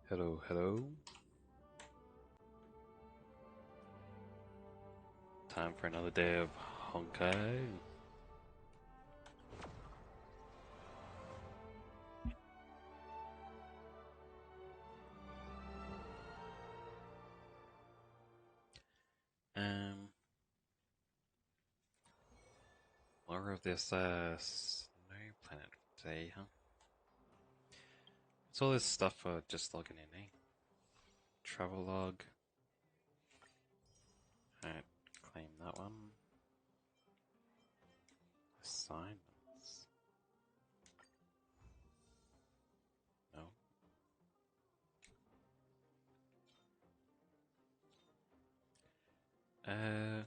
Hello, hello. Time for another day of Honkai. Um, more of this snow planet today, huh? It's all this stuff for just logging in, eh? Travel log. Alright, claim that one. Assignments. No. Uh,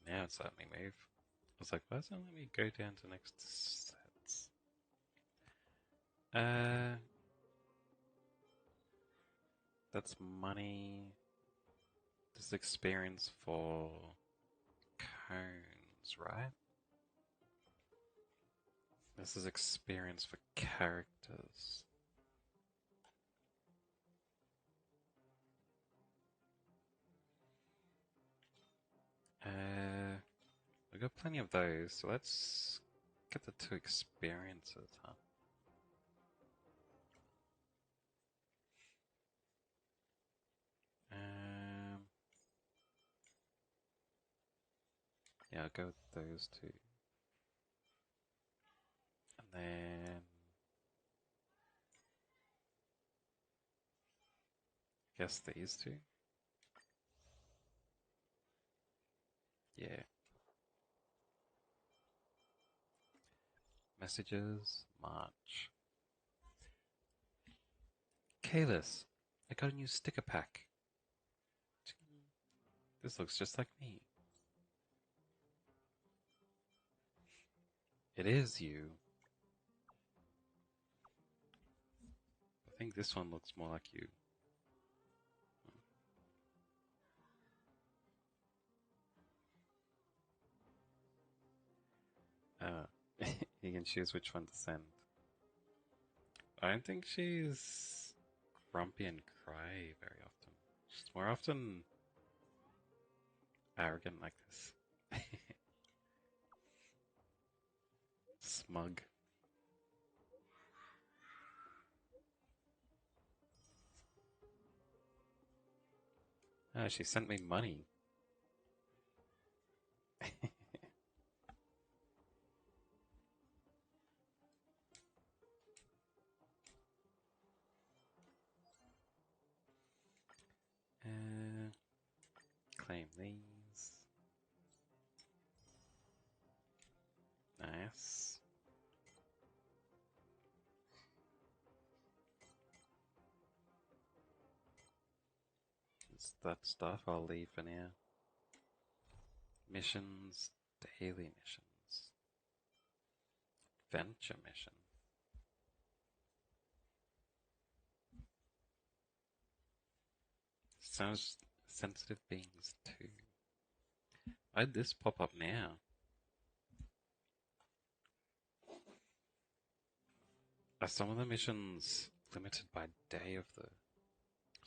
now it's letting me move. I was like, why doesn't it let me go down to next sets? Uh, that's money. This is experience for cones, right? This is experience for characters. We got plenty of those, so let's get the two experiences, huh? Um, yeah, I'll go with those two. And then guess these two. Yeah. Messages, March. Kalis, I got a new sticker pack. This looks just like me. It is you. I think this one looks more like you. Uh, you can choose which one to send. I don't think she's grumpy and cry very often. She's more often arrogant like this. Smug. Ah, she sent me money. Uh, claim these. Nice. It's that stuff I'll leave for now. Missions, daily missions. Adventure mission. Sounds sensitive beings too. Why did this pop up now? Are some of the missions limited by day of the...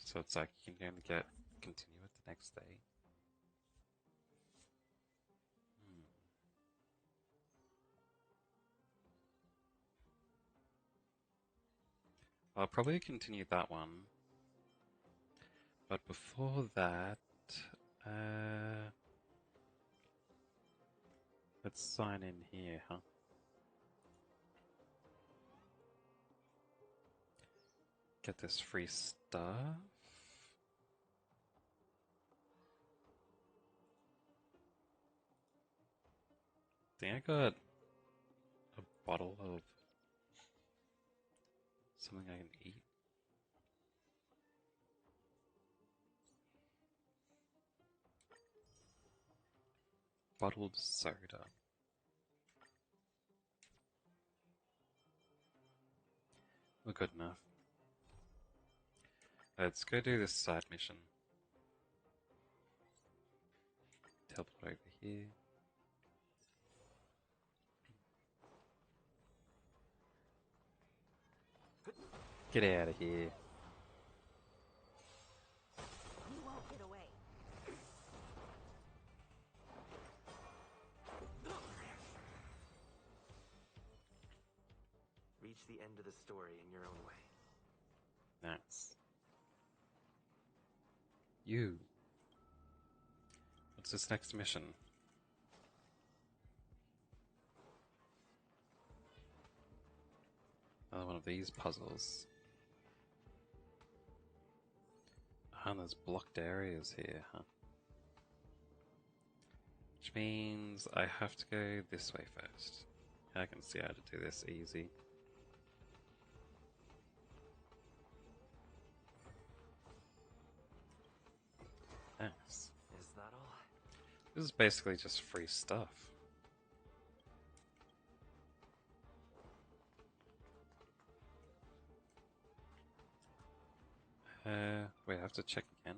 So it's like you can only continue it the next day? Hmm. I'll probably continue that one. But before that, uh, let's sign in here, huh? Get this free stuff. Think I got a bottle of something I can eat. Bottled soda. We're good enough. Let's go do this side mission. teleport over here. Get out of here. You won't get away. Reach the end of the story in your own way. Nice. You. What's this next mission? Another one of these puzzles. Ah, there's blocked areas here, huh? Which means I have to go this way first. I can see how to do this easy. Nice. Is that all? This is basically just free stuff. Wait, I have to check again.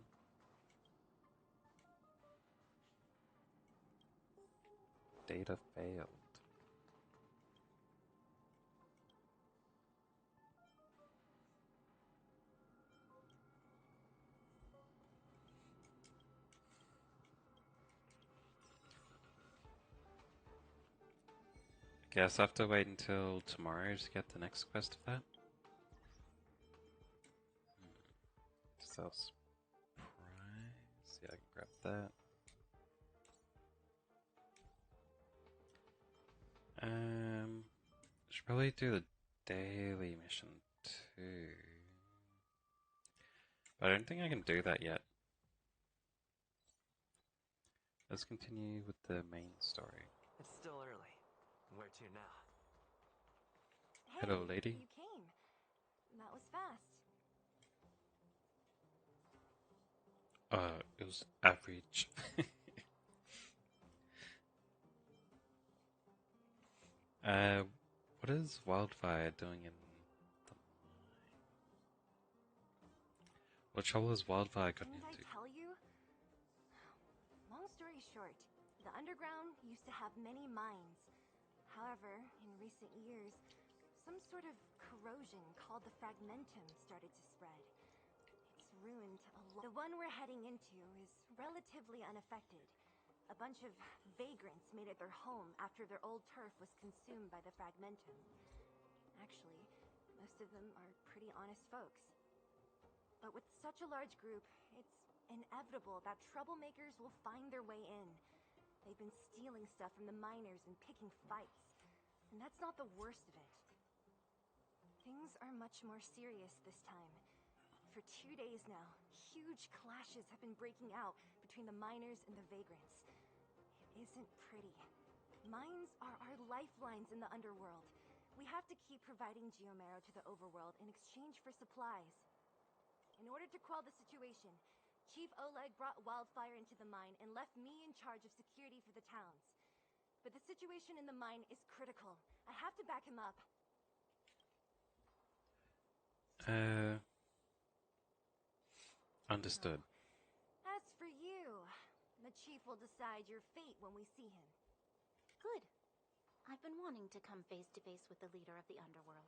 Data failed. Guess I have to wait until tomorrow to get the next quest of that. Sell surprise. Yeah, I can grab that. Should probably do the daily mission too. But I don't think I can do that yet. Let's continue with the main story. It's still early. Where to now? Hey, Hello, lady. You came. That was fast. It was average. What is Wildfire doing in the mine? What trouble has Wildfire gotten Didn't I into? tell you? Long story short, the underground used to have many mines. However, in recent years, some sort of corrosion called the fragmentum started to spread. It's ruined a lot. The one we're heading into is relatively unaffected. A bunch of vagrants made it their home after their old turf was consumed by the fragmentum. Actually, most of them are pretty honest folks. But with such a large group, it's inevitable that troublemakers will find their way in. They've been stealing stuff from the miners and picking fights. And that's not the worst of it. Things are much more serious this time. For 2 days now, huge clashes have been breaking out between the miners and the vagrants. It isn't pretty. Mines are our lifelines in the underworld. We have to keep providing geomarrow to the overworld in exchange for supplies. In order to quell the situation, Chief Oleg brought Wildfire into the mine and left me in charge of security for the towns. But the situation in the mine is critical. I have to back him up. Understood. As for you, the Chief will decide your fate when we see him. Good. I've been wanting to come face to face with the leader of the underworld.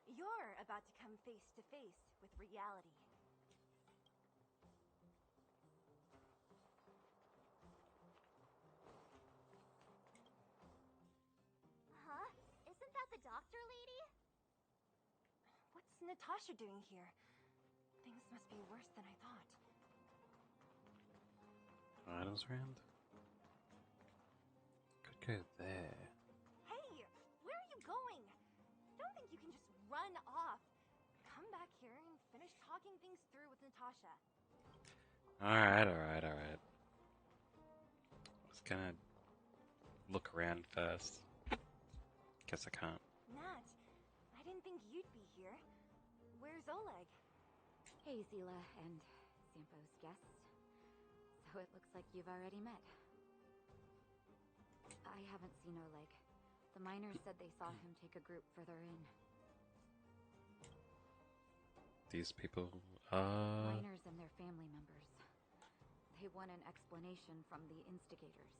You're about to come face to face with reality. Huh? Isn't that the doctor lady? What's Natasha doing here? Things must be worse than I thought. Items around? Could go there. Hey! Where are you going? Don't think you can just run off. Come back here and finish talking things through with Natasha. Alright. I was gonna look around first. Guess I can't. Nat, I didn't think you'd be here. Where's Oleg? Hey, Zila and Sampo's guests. So it looks like you've already met. I haven't seen Oleg. The miners said they saw him take a group further in. These people are... Miners and their family members. I want an explanation from the instigators.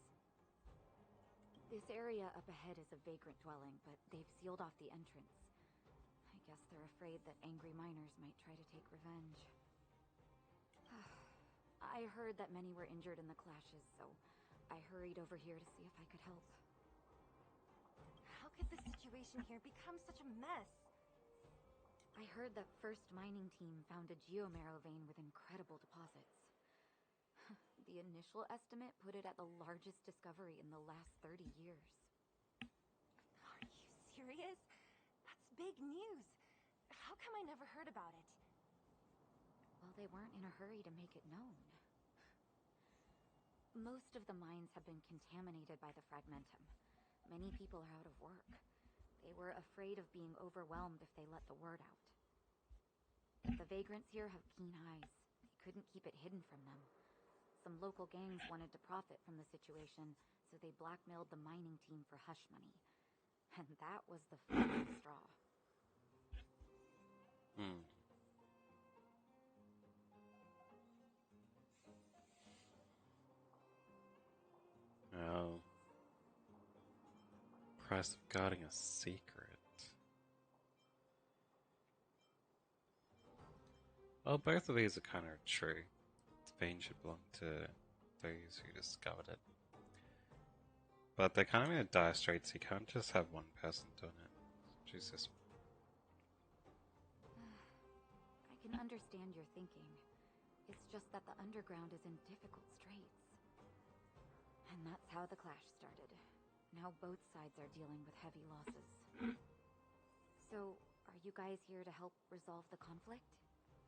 This area up ahead is a vagrant dwelling, but they've sealed off the entrance. I guess they're afraid that angry miners might try to take revenge. I heard that many were injured in the clashes, so I hurried over here to see if I could help. How could the situation here become such a mess? I heard that first mining team found a geomarrow vein with incredible deposits. The initial estimate put it at the largest discovery in the last 30 years. Are you serious? That's big news. How come I never heard about it? Well, they weren't in a hurry to make it known. Most of the mines have been contaminated by the fragmentum. Many people are out of work. They were afraid of being overwhelmed if they let the word out. The vagrants here have keen eyes. They couldn't keep it hidden from them. Some local gangs wanted to profit from the situation, so they blackmailed the mining team for hush money. And that was the final straw. Oh. Price of guarding a secret. Well, both of these are kind of true. The vein should belong to those who discovered it. But they're kind of in a dire straits. You can't just have one person doing it. Jesus. I can understand your thinking. It's just that the underground is in difficult straits. And that's how the clash started. Now both sides are dealing with heavy losses. So, are you guys here to help resolve the conflict?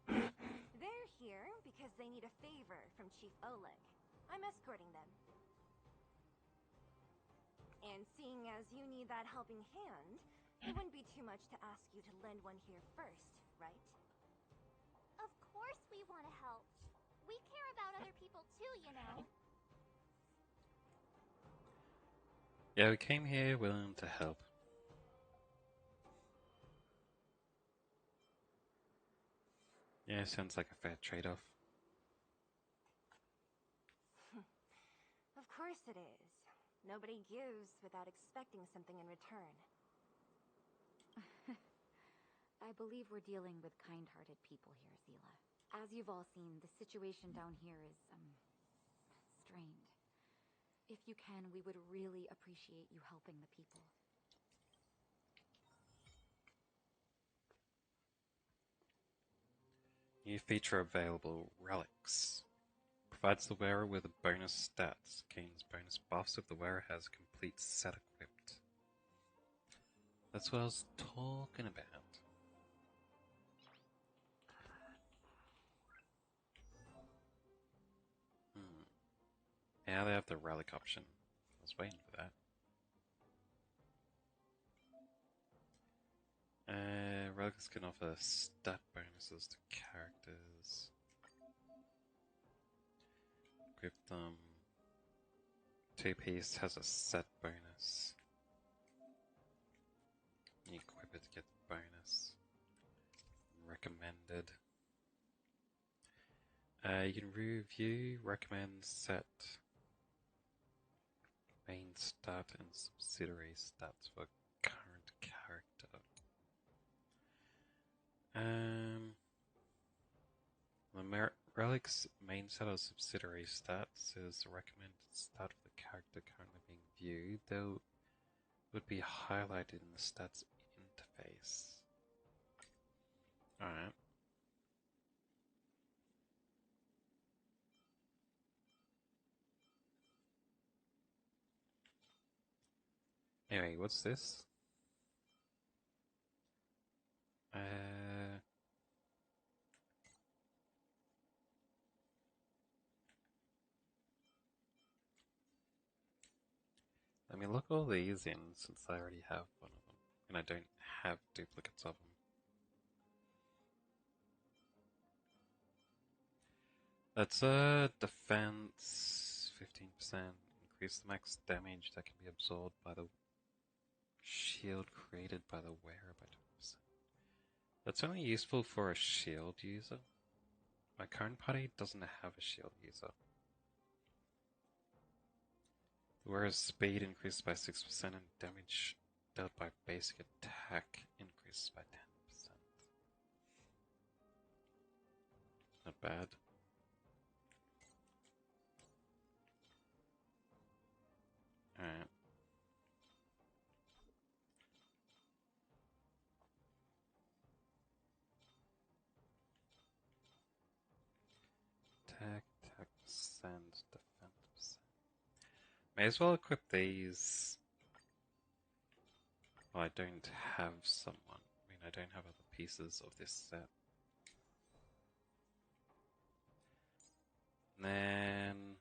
They're here because they need a favor from Chief Oleg. I'm escorting them. And seeing as you need that helping hand, it wouldn't be too much to ask you to lend one here first, right? Of course we want to help. We care about other people too, you know. Yeah, we came here willing to help. Yeah, sounds like a fair trade-off. Of course it is. Nobody gives without expecting something in return. I believe we're dealing with kind-hearted people here, Zila. As you've all seen, the situation down here is, strained. If you can, we would really appreciate you helping the people. New feature available, Relics. Provides the wearer with a bonus stats. Gains bonus buffs if the wearer has a complete set equipped. That's what I was talking about. Yeah, they have the relic option. I was waiting for that. Relics can offer stat bonuses to characters. Equip them. 2-piece has a set bonus. You equip it to get the bonus. Recommended. You can review, recommend, set main stat and subsidiary stats for current character. The Relic's main set of subsidiary stats is the recommended stat for the character currently being viewed, though it would be highlighted in the stats interface. Alright. Anyway, what's this? Let me look all these in since I already have one of them, and I don't have duplicates of them. That's a defense 15%. Increase the max damage that can be absorbed by the shield created by the wearer by 20%. That's only useful for a shield user. My current party doesn't have a shield user. Whereas speed increases by 6% and damage dealt by basic attack increases by 10%. Not bad. Alright. Attack percent, defense percent. May as well equip these. Well, I don't have someone. I mean, I don't have other pieces of this set. And then...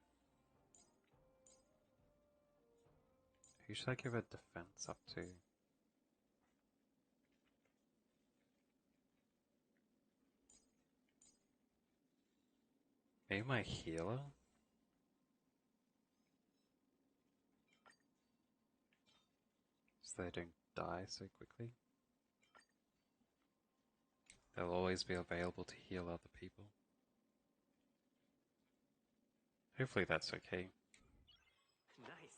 who should I give a defense up to? Maybe my healer? So they don't die so quickly. They'll always be available to heal other people. Hopefully that's okay. Nice.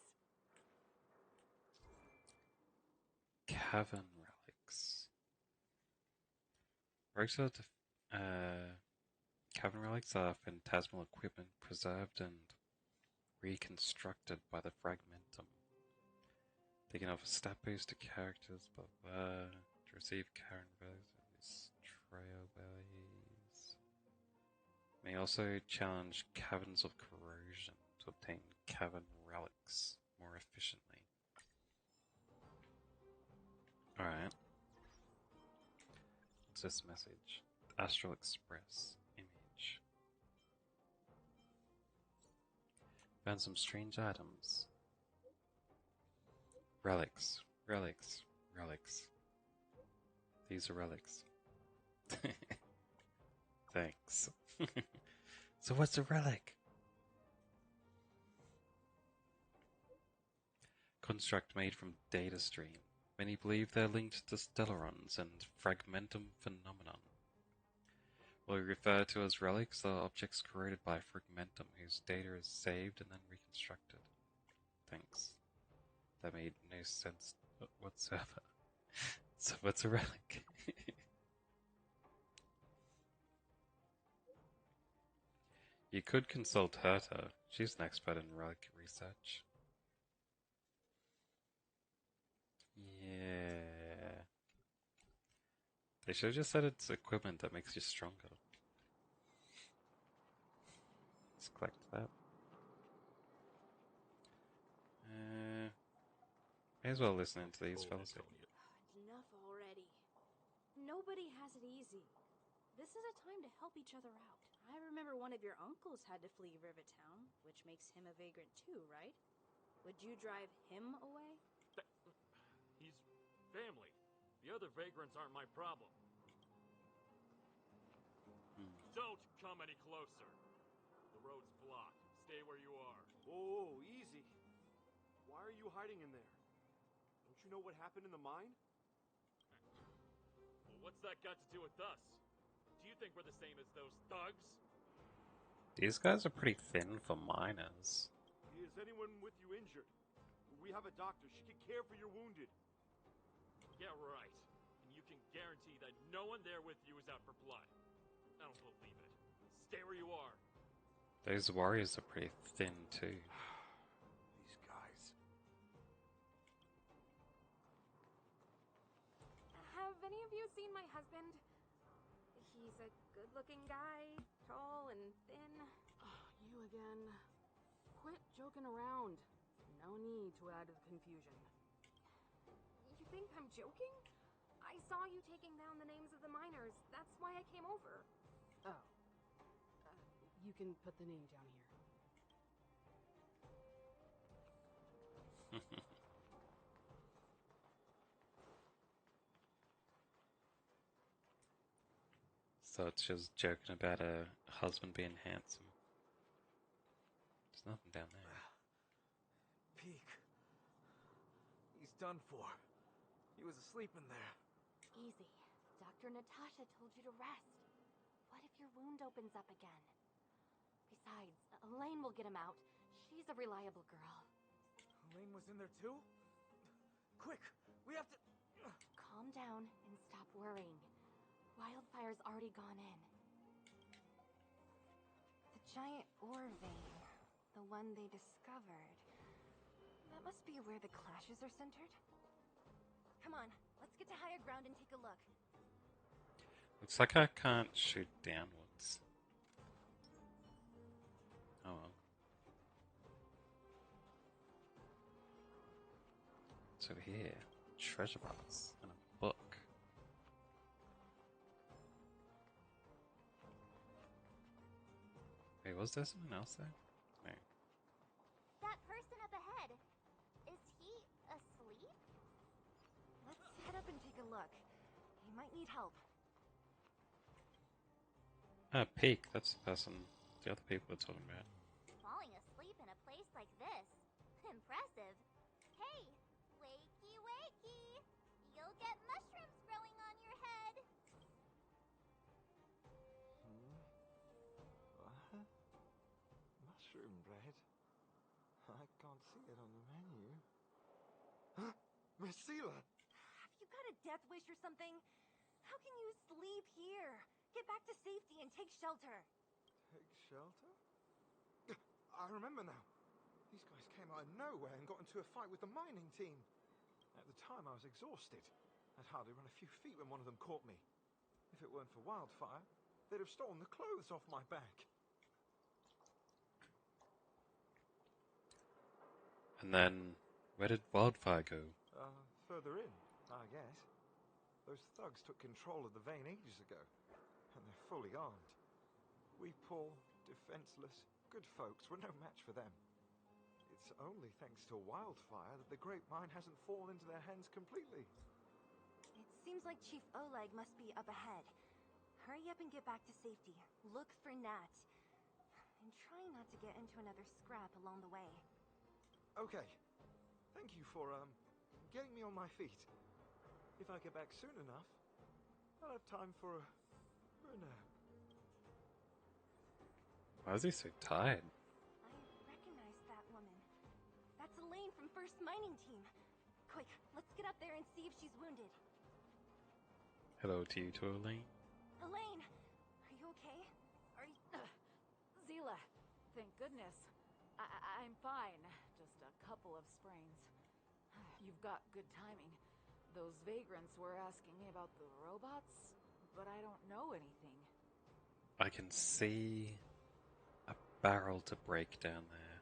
Cavern relics. Cavern relics are phantasmal equipment preserved and reconstructed by the Fragmentum. They can offer stat boost to characters, but to receive Cavern relics, trailways. May also challenge caverns of corrosion to obtain cavern relics more efficiently. Alright. What's this message? Astral Express image. Found some strange items. Relics. Relics. Relics. These are relics. Thanks. So what's a relic? Construct made from data stream. Many believe they're linked to Stellarons and Fragmentum phenomenon. What we refer to as relics are objects created by Fragmentum whose data is saved and then reconstructed. Thanks. That made no sense whatsoever. So what's a relic? You could consult Herta. She's an expert in relic research. Yeah. They should have just said it's equipment that makes you stronger. Let's collect that. May as well listen to these fellas. Enough already. Nobody has it easy. This is a time to help each other out. I remember one of your uncles had to flee Rivertown, which makes him a vagrant too, right? Would you drive him away? He's family. The other vagrants aren't my problem. Don't come any closer. The road's blocked. Stay where you are. Whoa, easy. Why are you hiding in there? Don't you know what happened in the mine? Well, what's that got to do with us? Do you think we're the same as those thugs? These guys are pretty thin for miners. Is anyone with you injured? We have a doctor. She can care for your wounded. Yeah, right. And you can guarantee that no one there with you is out for blood. I don't believe it. Stay where you are. Those warriors are pretty thin too. These guys. Have any of you seen my husband? He's a good-looking guy, tall and thin. You again. Quit joking around. No need to add to the confusion. You think I'm joking? I saw you taking down the names of the miners. That's why I came over. Oh. You can put the name down here. So it's just joking about a husband being handsome. There's nothing down there. Peak. He's done for. He was asleep in there. Easy. Dr. Natasha told you to rest. What if your wound opens up again? Besides, Elaine will get him out. She's a reliable girl. Elaine was in there too? Quick, we have to... Calm down and stop worrying. Wildfire's already gone in. The giant ore vein, the one they discovered. That must be where the clashes are centered. Come on, let's get to higher ground and take a look. Looks like I can't shoot downwards. Oh well. What's over here? Treasure box and a book. Wait, was there someone else there? No. That person up ahead. Is he asleep? Let's head up and take a look. He might need help. Ah, Peak. That's the person. The other people we're talking about. Falling asleep in a place like this. Impressive. Hey, wakey wakey. You'll get mushrooms growing on your head. What? Mushroom bread? I can't see it on the menu. Miss Seela! Have you got a death wish or something? How can you sleep here? Get back to safety and take shelter. Take shelter? I remember now. These guys came out of nowhere and got into a fight with the mining team. At the time, I was exhausted. I'd hardly run a few feet when one of them caught me. If it weren't for Wildfire, they'd have stolen the clothes off my back. And then, where did Wildfire go? Further in, I guess. Those thugs took control of the vein ages ago, and they're fully armed. We poor, defenseless, good folks were no match for them. It's only thanks to Wildfire that the Great Mine hasn't fallen into their hands completely. It seems like Chief Oleg must be up ahead. Hurry up and get back to safety. Look for Nat. And try not to get into another scrap along the way. Okay. Thank you for, getting me on my feet. If I get back soon enough, I'll have time for a nap. Why is he so tired? I recognize that woman. That's Elaine from First Mining Team. Quick, let's get up there and see if she's wounded. Hello to you too, Elaine. Elaine, are you okay? Are you... Zila, thank goodness. I'm fine. Just a couple of sprains. You've got good timing. Those vagrants were asking me about the robots, but I don't know anything. I can see a barrel to break down there.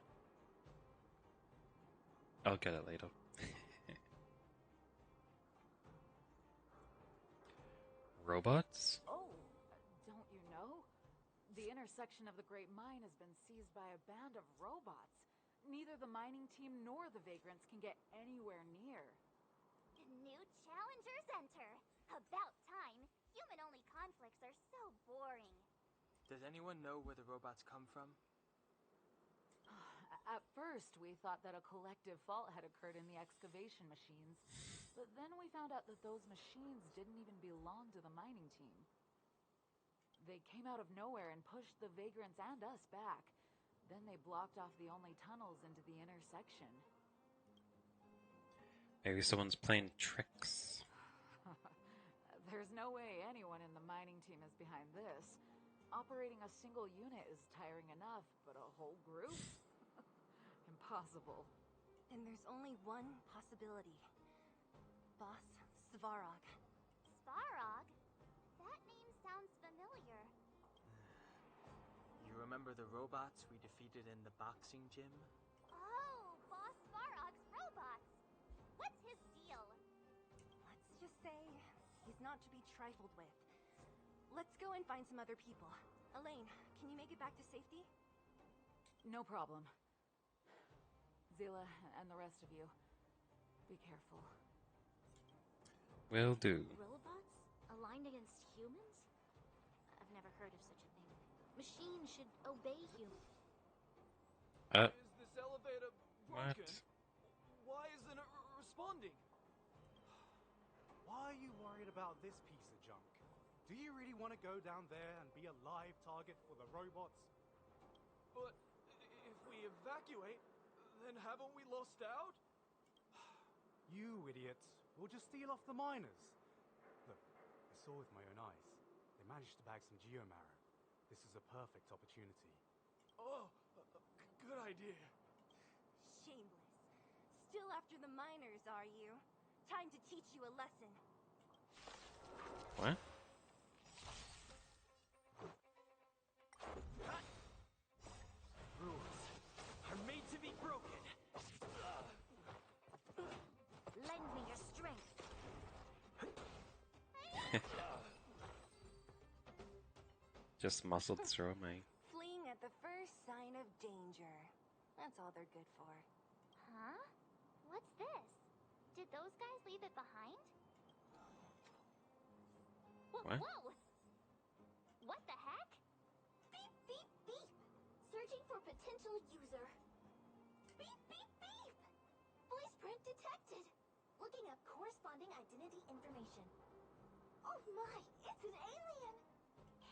I'll get it later. Robots? Oh, don't you know? The intersection of the Great Mine has been seized by a band of robots. Neither the mining team nor the vagrants can get anywhere near. New challengers enter. About time. Human-only conflicts are so boring. Does anyone know where the robots come from? At first, we thought that a collective fault had occurred in the excavation machines, but then we found out that those machines didn't even belong to the mining team. They came out of nowhere and pushed the vagrants and us back. Then they blocked off the only tunnels into the intersection. Maybe someone's playing tricks. There's no way anyone in the mining team is behind this. Operating a single unit is tiring enough, but a whole group? Impossible. Then there's only one possibility. Boss Svarog. Svarog? That name sounds familiar. You remember the robots we defeated in the boxing gym? Oh, Boss Svarog's robots. What's his deal? Let's just say he's not to be trifled with. Let's go and find some other people. Elaine, can you make it back to safety? No problem. Zila and the rest of you, be careful. Will do. Robots? Aligned against humans? I've never heard of such a thing. Machines should obey humans. Is this elevator What? broken? Why isn't it responding? Why are you worried about this piece of junk? Do you really want to go down there and be a live target for the robots? But if we evacuate, Then haven't we lost out? You idiots. We'll just steal off the miners. Look, I saw with my own eyes. They managed to bag some geomarrow. This is a perfect opportunity. Oh, good idea. Shameless. Still after the miners, are you? Time to teach you a lesson. What? Rules are made to be broken. Lend me your strength. Just muscled through me. Fleeing at the first sign of danger. That's all they're good for. Huh? What's this? Did those guys leave it behind? What? Whoa! What the heck? Beep, beep, beep! Searching for potential user. Beep, beep, beep! Voice print detected. Looking up corresponding identity information. Oh my, it's an alien!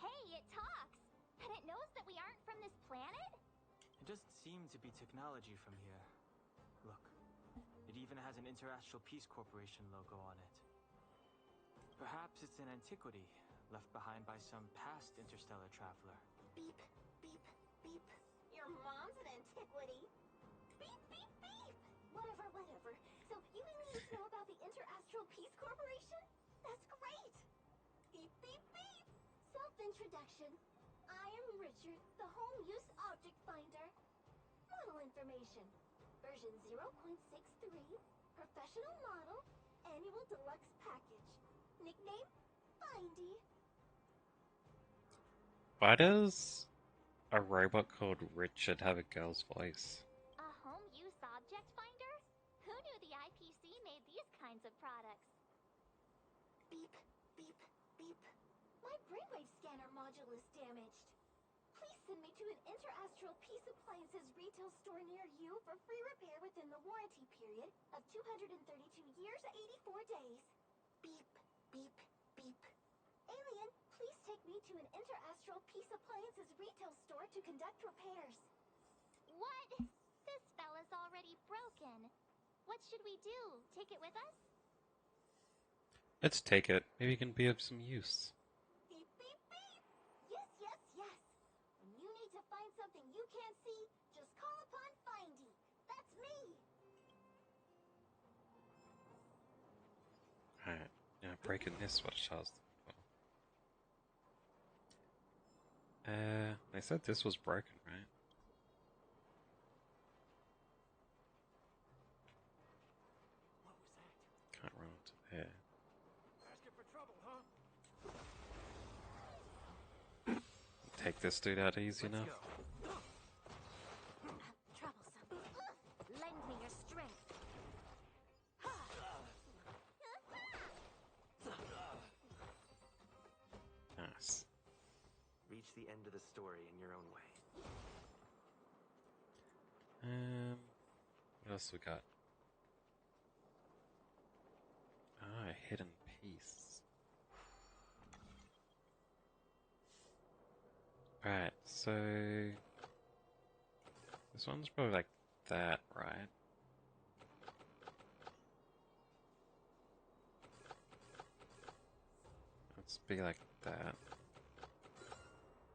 Hey, it talks! And it knows that we aren't from this planet? It doesn't seem to be technology from here. Look, it even has an Interastral Peace Corporation logo on it. Perhaps it's an antiquity, left behind by some past interstellar traveler. Beep, beep, beep. Your mom's an antiquity. Beep, beep, beep. Whatever, whatever. So you aliens know about the Interastral Peace Corporation? That's great. Beep, beep, beep. Self-introduction. I am Richard, the home use object finder. Model information. Version 0.63. Professional model. Annual deluxe package. Nickname? Bindy. Why does a robot called Richard have a girl's voice? A home use object finder? Who knew the IPC made these kinds of products? Beep, beep, beep. My brainwave scanner module is damaged. Please send me to an Interastral Peace Appliances retail store near you for free repair within the warranty period of 232 years, 84 days. Beep, beep, beep. Alien, please take me to an Interastral Peace Appliances retail store to conduct repairs. What? This fella's already broken. What should we do? Take it with us? Let's take it. Maybe it can be of some use. Beep, beep, beep. Yes, yes, yes. When you need to find something you can't see, just call upon Findy. That's me. Alright. Yeah, breaking this what it shows. They said this was broken, right? What was that? Can't run to there. Asking for trouble, huh? Take this dude out easy enough. Troublesome. Lend me your strength. Nice. Reach the end of the story in your own way. What else we got? Ah, a hidden piece. Right, so this one's probably like that, right? Let's be like that.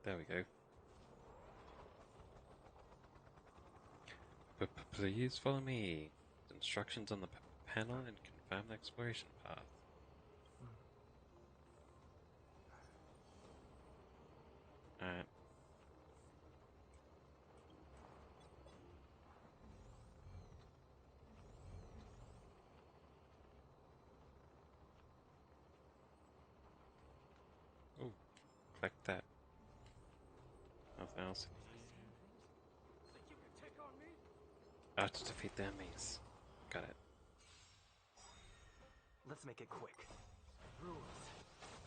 There we go. Please follow me. Instructions on the panel and confirm the exploration path. Alright. Ooh, collect that. Nothing else. Think you can take on me? To defeat the enemies. Got it. Let's make it quick. Rules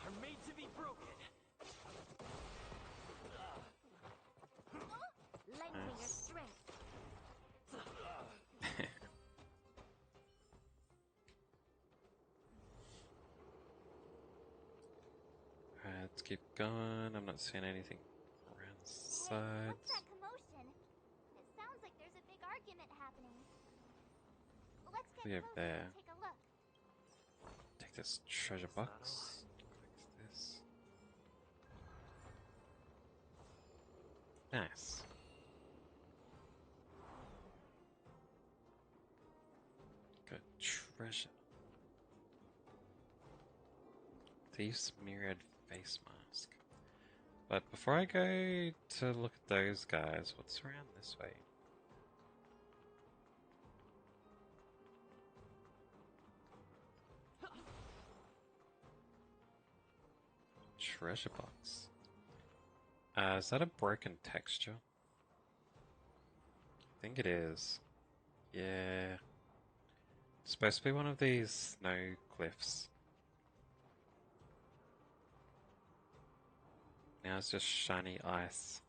are made to be broken. Lend me your strength. Alright, let's keep going. I'm not seeing anything around the Hey, what's sides. that commotion? It sounds like there's a big argument happening. Let's get We over closer there. and take a look. Take this treasure Guess not box. Fix this. Nice. Good treasure. Thief's mirrored face mask. But before I go to look at those guys, what's around this way? Treasure box. Is that a broken texture? I think it is. Yeah. It's supposed to be one of these snow cliffs. Now it's just shiny ice.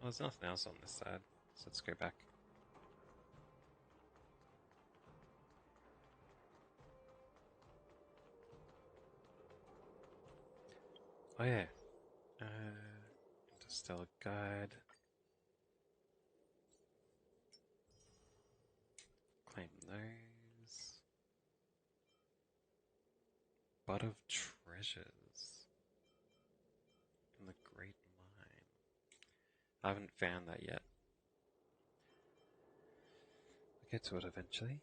Well, there's nothing else on this side, so let's go back. Oh yeah. Interstellar Guide. Claim those. Bud of Treasures. In the Great Mine. I haven't found that yet. I'll get to it eventually.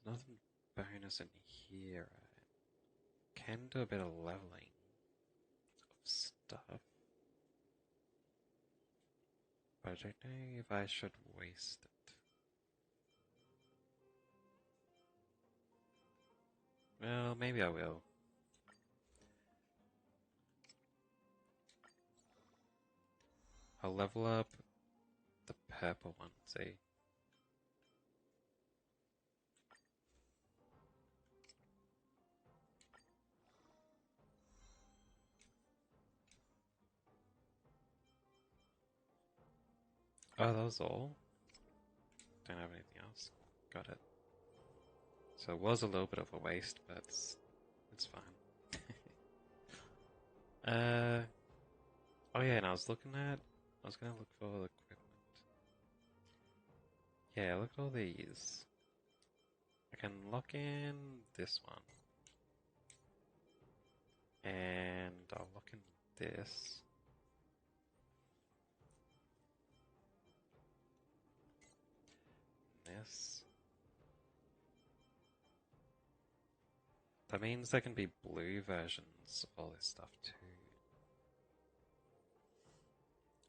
Nothing bonus in here. I can do a bit of leveling of stuff. But I don't know if I should waste it. Well, maybe I will. I'll level up the purple one, see? Oh, that was all? Don't have anything else. Got it. So it was a little bit of a waste, but it's fine. Oh yeah, and I was gonna look for the equipment. Yeah, look at all these. I can lock in this one. And I'll lock in this. This. That means there can be blue versions of all this stuff too.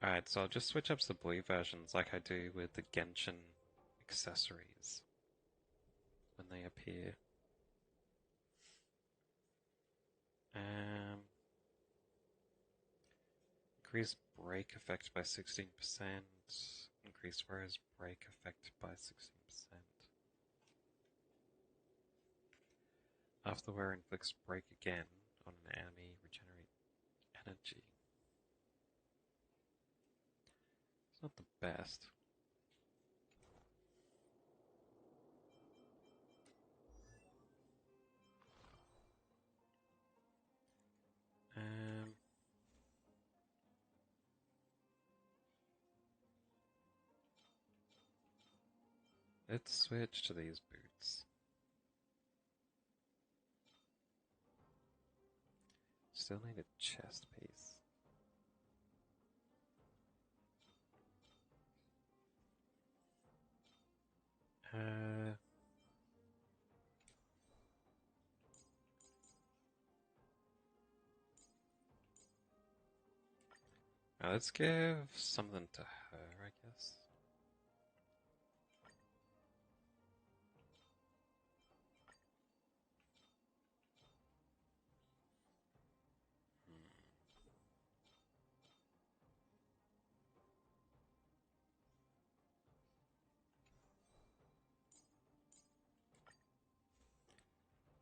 Alright, so I'll just switch up to the blue versions like I do with the Genshin accessories when they appear. Increase break effect by 16%. Increase Rose break effect by 16%. After wear inflicts break again on an enemy, regenerate energy. It's not the best. Let's switch to these boots. Still need a chest piece. Now let's give something to her, I guess.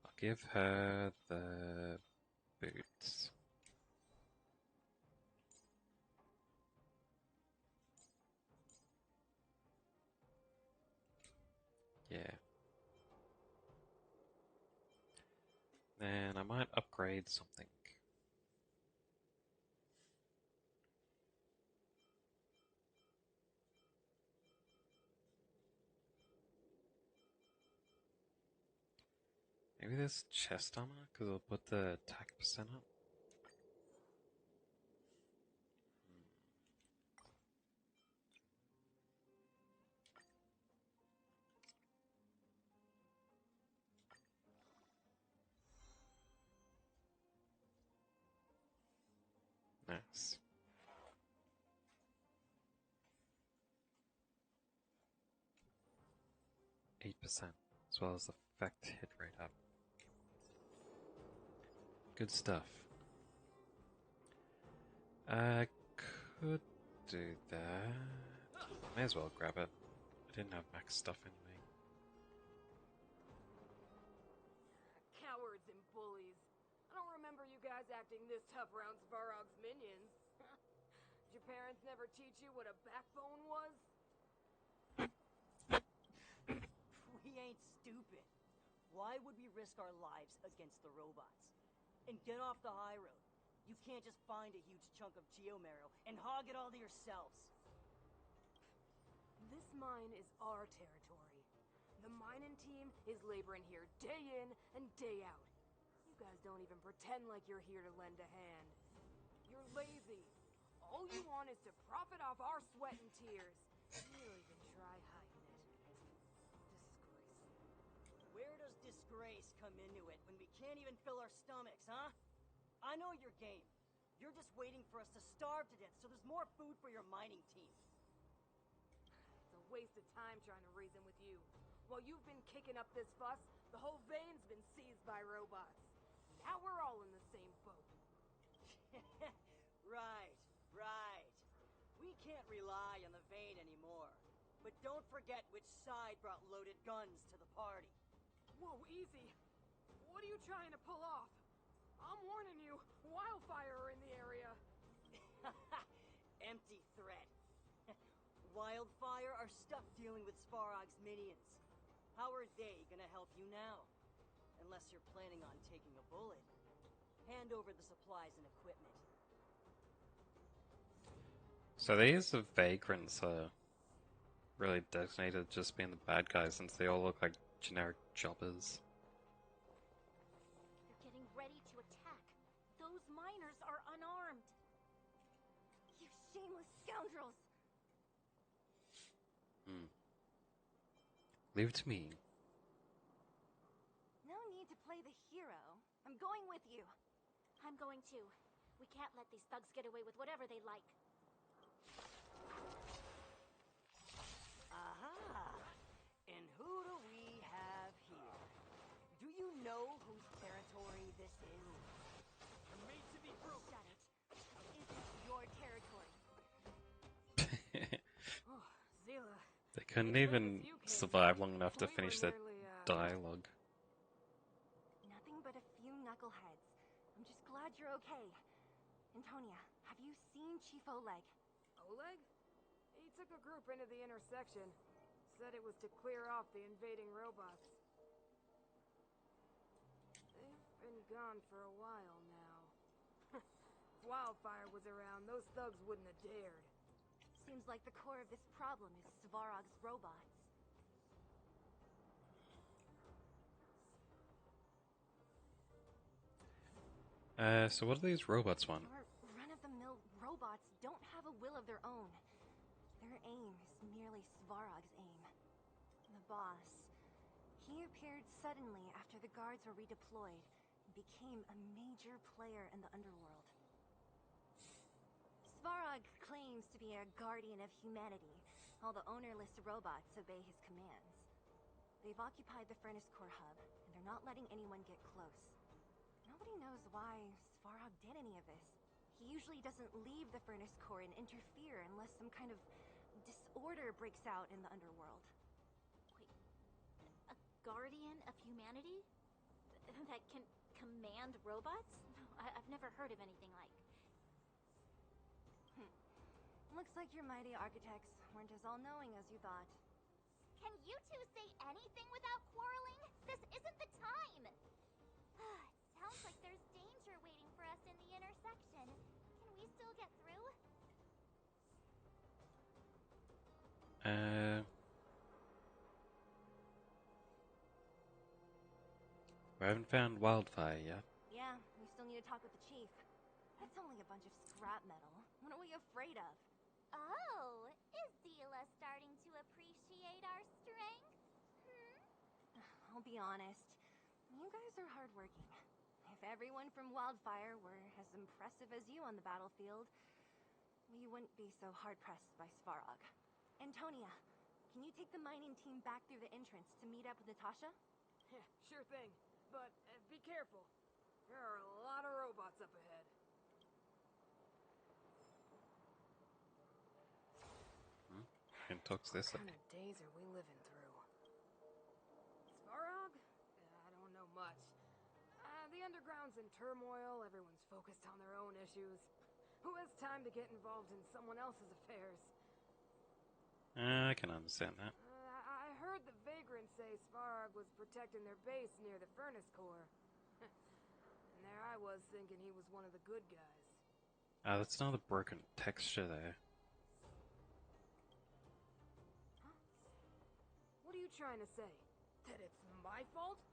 I'll give her the boots. Yeah. Then I might upgrade something. Maybe this chest armor, because it'll put the attack percent up. Nice. 8%, as well as effect hit rate up. Good stuff. I could do that. May as well grab it. I didn't have max stuff anyway. Cowards and bullies. I don't remember you guys acting this tough around Svarog's minions. Did your parents never teach you what a backbone was? We ain't stupid. Why would we risk our lives against the robots? And get off the high road. You can't just find a huge chunk of geomarrow and hog it all to yourselves. This mine is our territory. The mining team is laboring here day in and day out. You guys don't even pretend like you're here to lend a hand. You're lazy. All you want is to profit off our sweat and tears. You don't even try hiding it. Disgrace. Where does disgrace come into it when we can't even fill our stomachs, huh? I know your game. You're just waiting for us to starve to death so there's more food for your mining team. It's a waste of time trying to reason with you. While you've been kicking up this fuss, the whole vein's been seized by robots. Now we're all in the same boat. Right. We can't rely on the vein anymore. But don't forget which side brought loaded guns to the party. Whoa, easy. What are you trying to pull off? I'm warning you, wildfire are in the area. Empty threat. Wildfire are stuck dealing with Svarog's minions. How are they gonna help you now? Unless you're planning on taking a bullet. Hand over the supplies and equipment. So these vagrants are really designated just being the bad guys since they all look like generic jobbers. They're getting ready to attack. Those miners are unarmed. You shameless scoundrels! Leave it to me. No need to play the hero. I'm going with you. I'm going too. We can't let these thugs get away with whatever they like. Aha! And who do we have here? Do you know whose territory this is? You're made to be broken. Shut it. This isn't your territory. Oh, Zila. They couldn't even survive long enough to finish their dialogue. Nothing but a few knuckleheads. I'm just glad you're okay. Antonia, have you seen Chief Oleg? Oleg? He took a group into the intersection. Said it was to clear off the invading robots. They've been gone for a while now. If Wildfire was around, those thugs wouldn't have dared. Seems like the core of this problem is Svarog's robots. So what do these robots want? Your run-of-the-mill robots don't have a will of their own. Their aim is merely Svarog's aim. The boss. He appeared suddenly after the guards were redeployed and became a major player in the underworld. Svarog claims to be a guardian of humanity. All the ownerless robots obey his commands. They've occupied the Furnace Core hub, and they're not letting anyone get close. Nobody knows why Svarog did any of this. He usually doesn't leave the Furnace Core and interfere unless some kind of disorder breaks out in the underworld. Wait, a guardian of humanity? That can command robots? I've never heard of anything like. Looks like your mighty architects weren't as all-knowing as you thought. Can you two say anything without quarreling? This isn't the time! Sounds like there's danger waiting for us in the intersection. Can we still get through? We haven't found Wildfire yet. Yeah, we still need to talk with the chief. That's only a bunch of scrap metal. What are we afraid of? Oh, is Dila starting to appreciate our strength? I'll be honest. You guys are hardworking. If everyone from Wildfire were as impressive as you on the battlefield, we wouldn't be so hard-pressed by Svarog. Antonia, can you take the mining team back through the entrance to meet up with Natasha? Yeah, sure thing. But be careful. There are a lot of robots up ahead. And talks this What way. kind of days are we living through? Svarog? I don't know much. The underground's in turmoil, everyone's focused on their own issues. Who has time to get involved in someone else's affairs? I can understand that. I heard the vagrants say Svarog was protecting their base near the furnace core. And there I was thinking he was one of the good guys. That's another broken texture there. Huh? What are you trying to say? That it's my fault?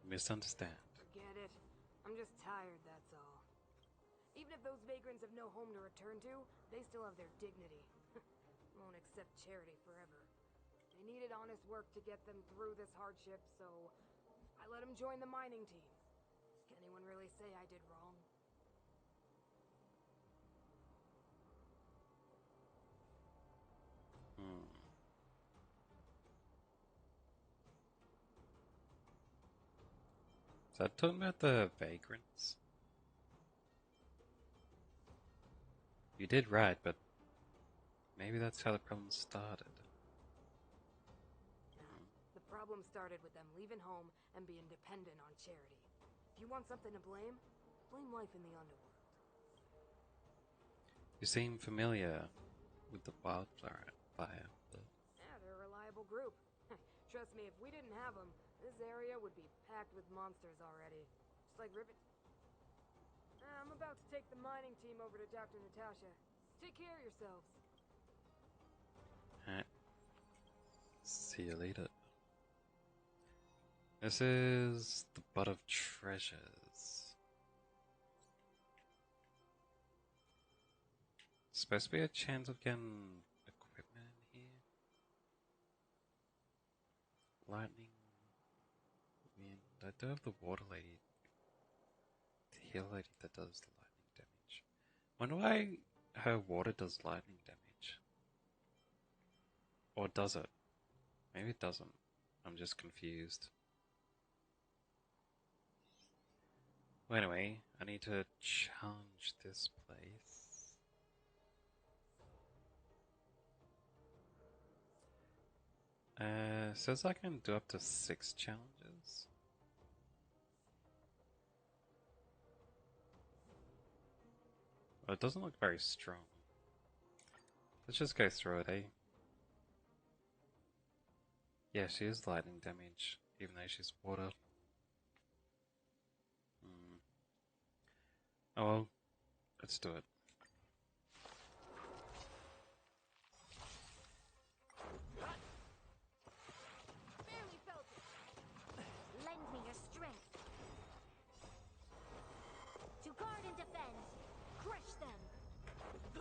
Misunderstand. Forget it. I'm just tired, that's all. Even if those vagrants have no home to return to, they still have their dignity. Won't accept charity forever. They needed honest work to get them through this hardship, so I let them join the mining team. Can anyone really say I did wrong? Is that talking about the vagrants? You did right, but maybe that's how the problem started. The problem started with them leaving home and being dependent on charity. If you want something to blame, blame life in the underworld. You seem familiar with the wildfire. Yeah, they're a reliable group. Trust me, if we didn't have them, this area would be packed with monsters already. Just like Rivet. I'm about to take the mining team over to Dr. Natasha. Take care of yourselves. Alright. See you later. This is the butt of treasures. Supposed to be a chance of getting equipment in here. Lightning, wind. I do have the water lady, the heal lady that does the lightning damage. Wonder why her water does lightning damage. Or does it? Maybe it doesn't. I'm just confused. Well, anyway, I need to challenge this place. Says I can do up to 6 challenges. Well, it doesn't look very strong. Let's just go through it, eh? Yeah, she is lightning damage, even though she's water. Oh well, let's do it. Barely felt it. Lend me your strength. To guard and defend. Crush them.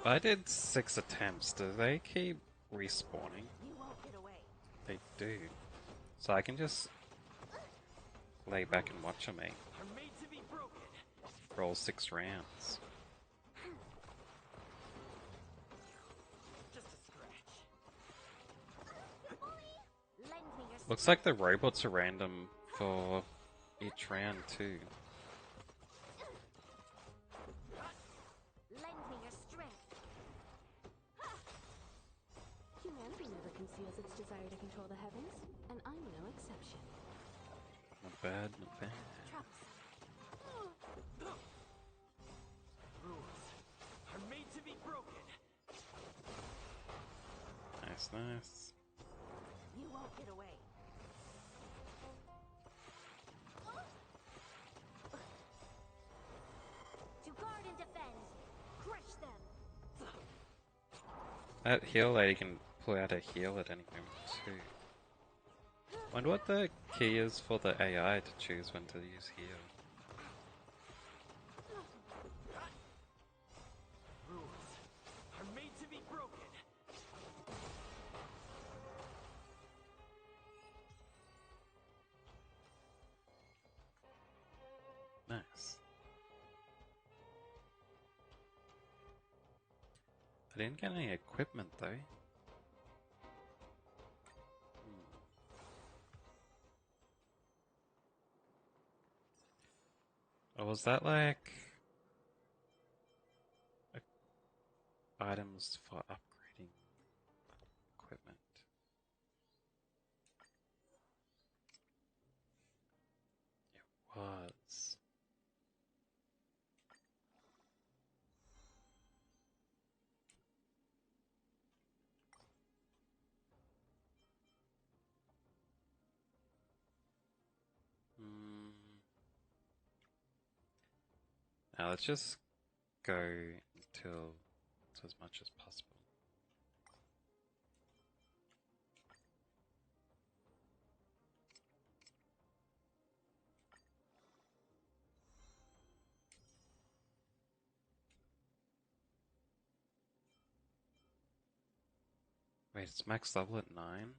I did 6 attempts. Do they keep respawning? You won't get away. They do. So I can just lay back and watch them, eh? Are made to be broken. Roll 6 rounds. Just a scratch. Lend me your Looks like the robots are random for each round too. Lend me your strength. Humanity never conceals its desire to control the heavens, and I'm no exception. Not bad, not bad. Rules are made to be broken. Nice, nice. You won't get away. To guard and defend. Crush them. That heal lady can pull out a heal at any moment too. Wonder what the key is for the AI to choose when to use heal. Rules are made to be broken. Nice. I didn't get any equipment though. Or was that like items for upgrading equipment? It was. Now let's just go until it's as much as possible. Wait, it's max level at 9?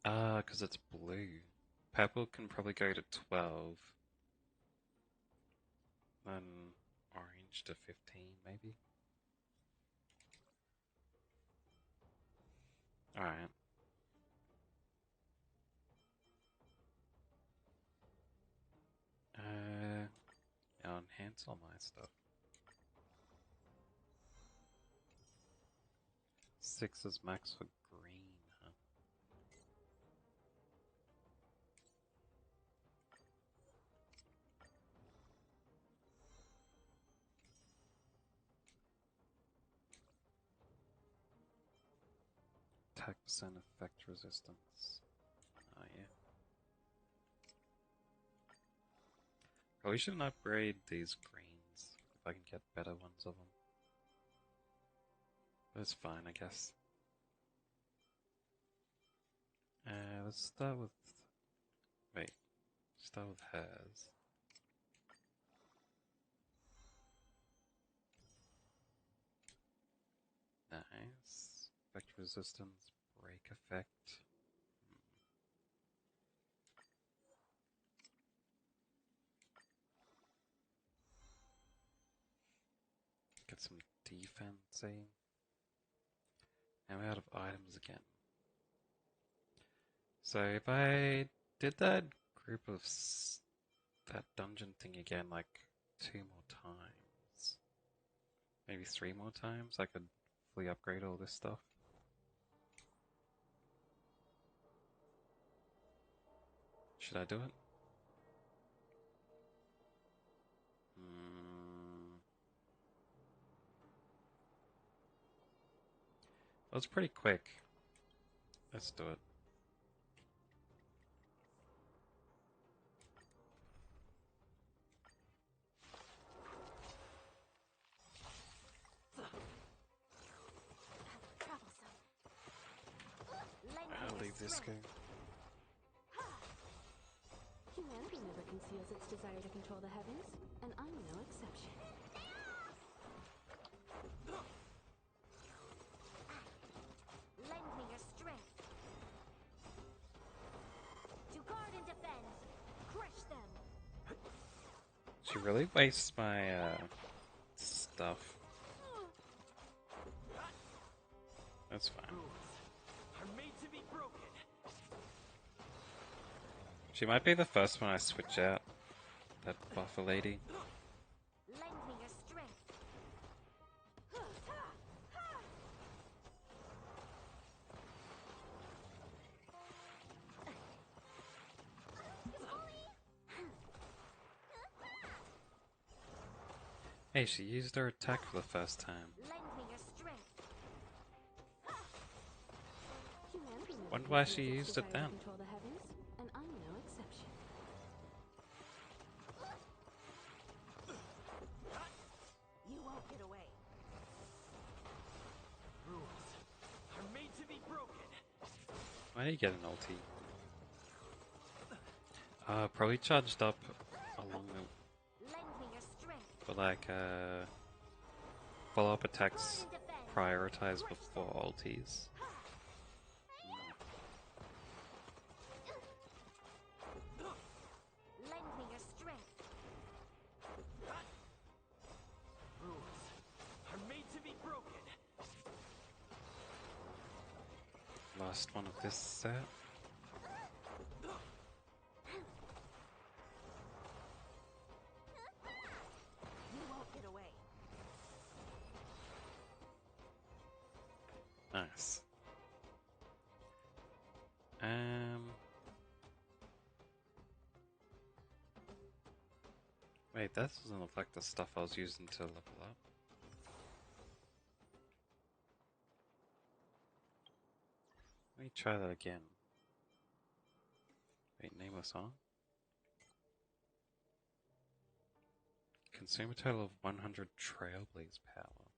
Ah, because it's blue. Purple can probably go to 12. Then orange to 15, maybe? Alright. I'll enhance all my stuff. 6 is max for green, huh? Attack percent effect resistance. Oh yeah. Probably shouldn't upgrade these greens if I can get better ones of them. But it's fine, I guess. Let's start with... Wait. Start with hers. Nice. Effect resistance, break effect. Get some defensing. And we're out of items again. So if I did that group of that dungeon thing again like 2 more times, maybe 3 more times, I could fully upgrade all this stuff. Should I do it? That was pretty quick. Let's do it. I'll leave this go. Humanity never conceals its desire to control the heavens, and I'm no exception. Lend me your strength. To guard and defend. Crush them. She really wastes my stuff. That's fine. Are made to be broken. She might be the first one I switch out. That buffer lady. Lend me your strength. Hey, she used her attack for the first time. Lend me your strength. Wonder why she used it then. Control the heavens, and I'm no exception. You won't get away. Rules are made to be broken. Why do you get an ulti? Probably charged up along the... Lend me your strength. But like, follow-up attacks prioritized before ultis. Lend me your strength. Rules are made to be broken. Last one of this set. You won't get away. Nice. Wait, that doesn't look like the stuff I was using to level up. Let me try that again. Wait, name a song? Consume a total of 100 Trailblaze power.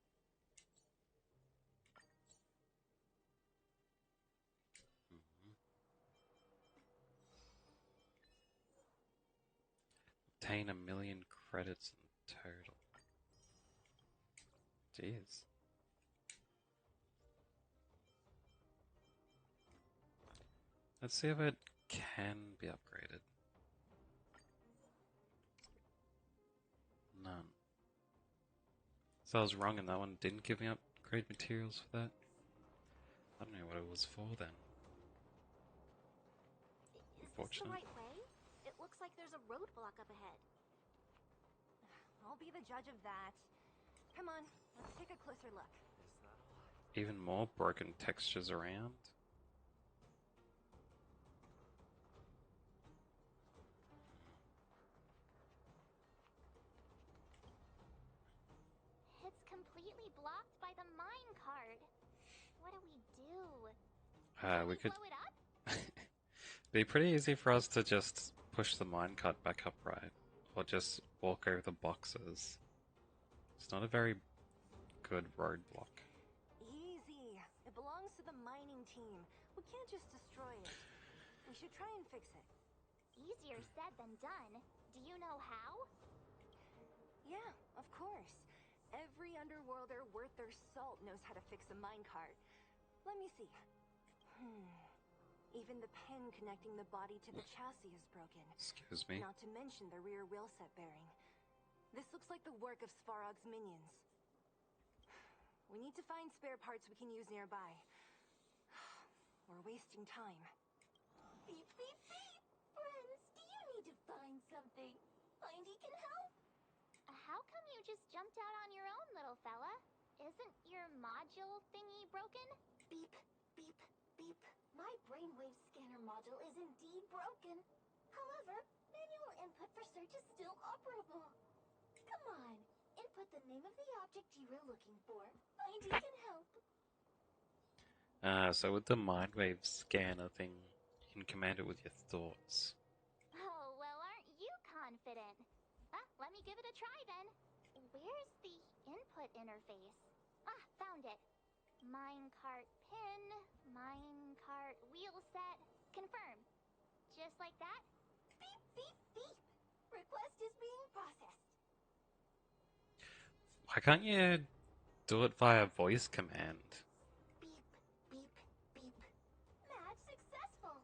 Obtain 1,000,000 credits in total. Jeez. Let's see if it can be upgraded. None. So I was wrong and that one didn't give me upgrade materials for that? I don't know what it was for then. Is this the right way? It looks like there's a roadblock up ahead. I'll be the judge of that. Come on, let's take a closer look. Even more broken textures around. It's completely blocked by the mine cart. What do we do? We could... Blow it up? Be pretty easy for us to just push the minecart back upright. Or just walk over the boxes. It's not a very good roadblock. Easy. It belongs to the mining team. We can't just destroy it. We should try and fix it. Easier said than done. Do you know how? Yeah, of course. Every underworlder worth their salt knows how to fix a minecart. Let me see. Even the pin connecting the body to the chassis is broken. Excuse me. Not to mention the rear wheel set bearing. This looks like the work of Svarog's minions. We need to find spare parts we can use nearby. We're wasting time. Beep, beep, beep! Friends, do you need to find something? Mindy can help? How come you just jumped out on your own, little fella? Isn't your module thingy broken? Beep, beep, beep. My brainwave scanner module is indeed broken. However, manual input for search is still operable. Come on, input the name of the object you were looking for. Mindy can help. So with the mindwave scanner thing, you can command it with your thoughts. Oh, well, aren't you confident? Let me give it a try then. Where's the input interface? Found it. Minecart pin, minecart wheel set, confirm. Just like that? Beep, beep, beep. Request is being processed. Why can't you do it via voice command? Beep, beep, beep. Match successful.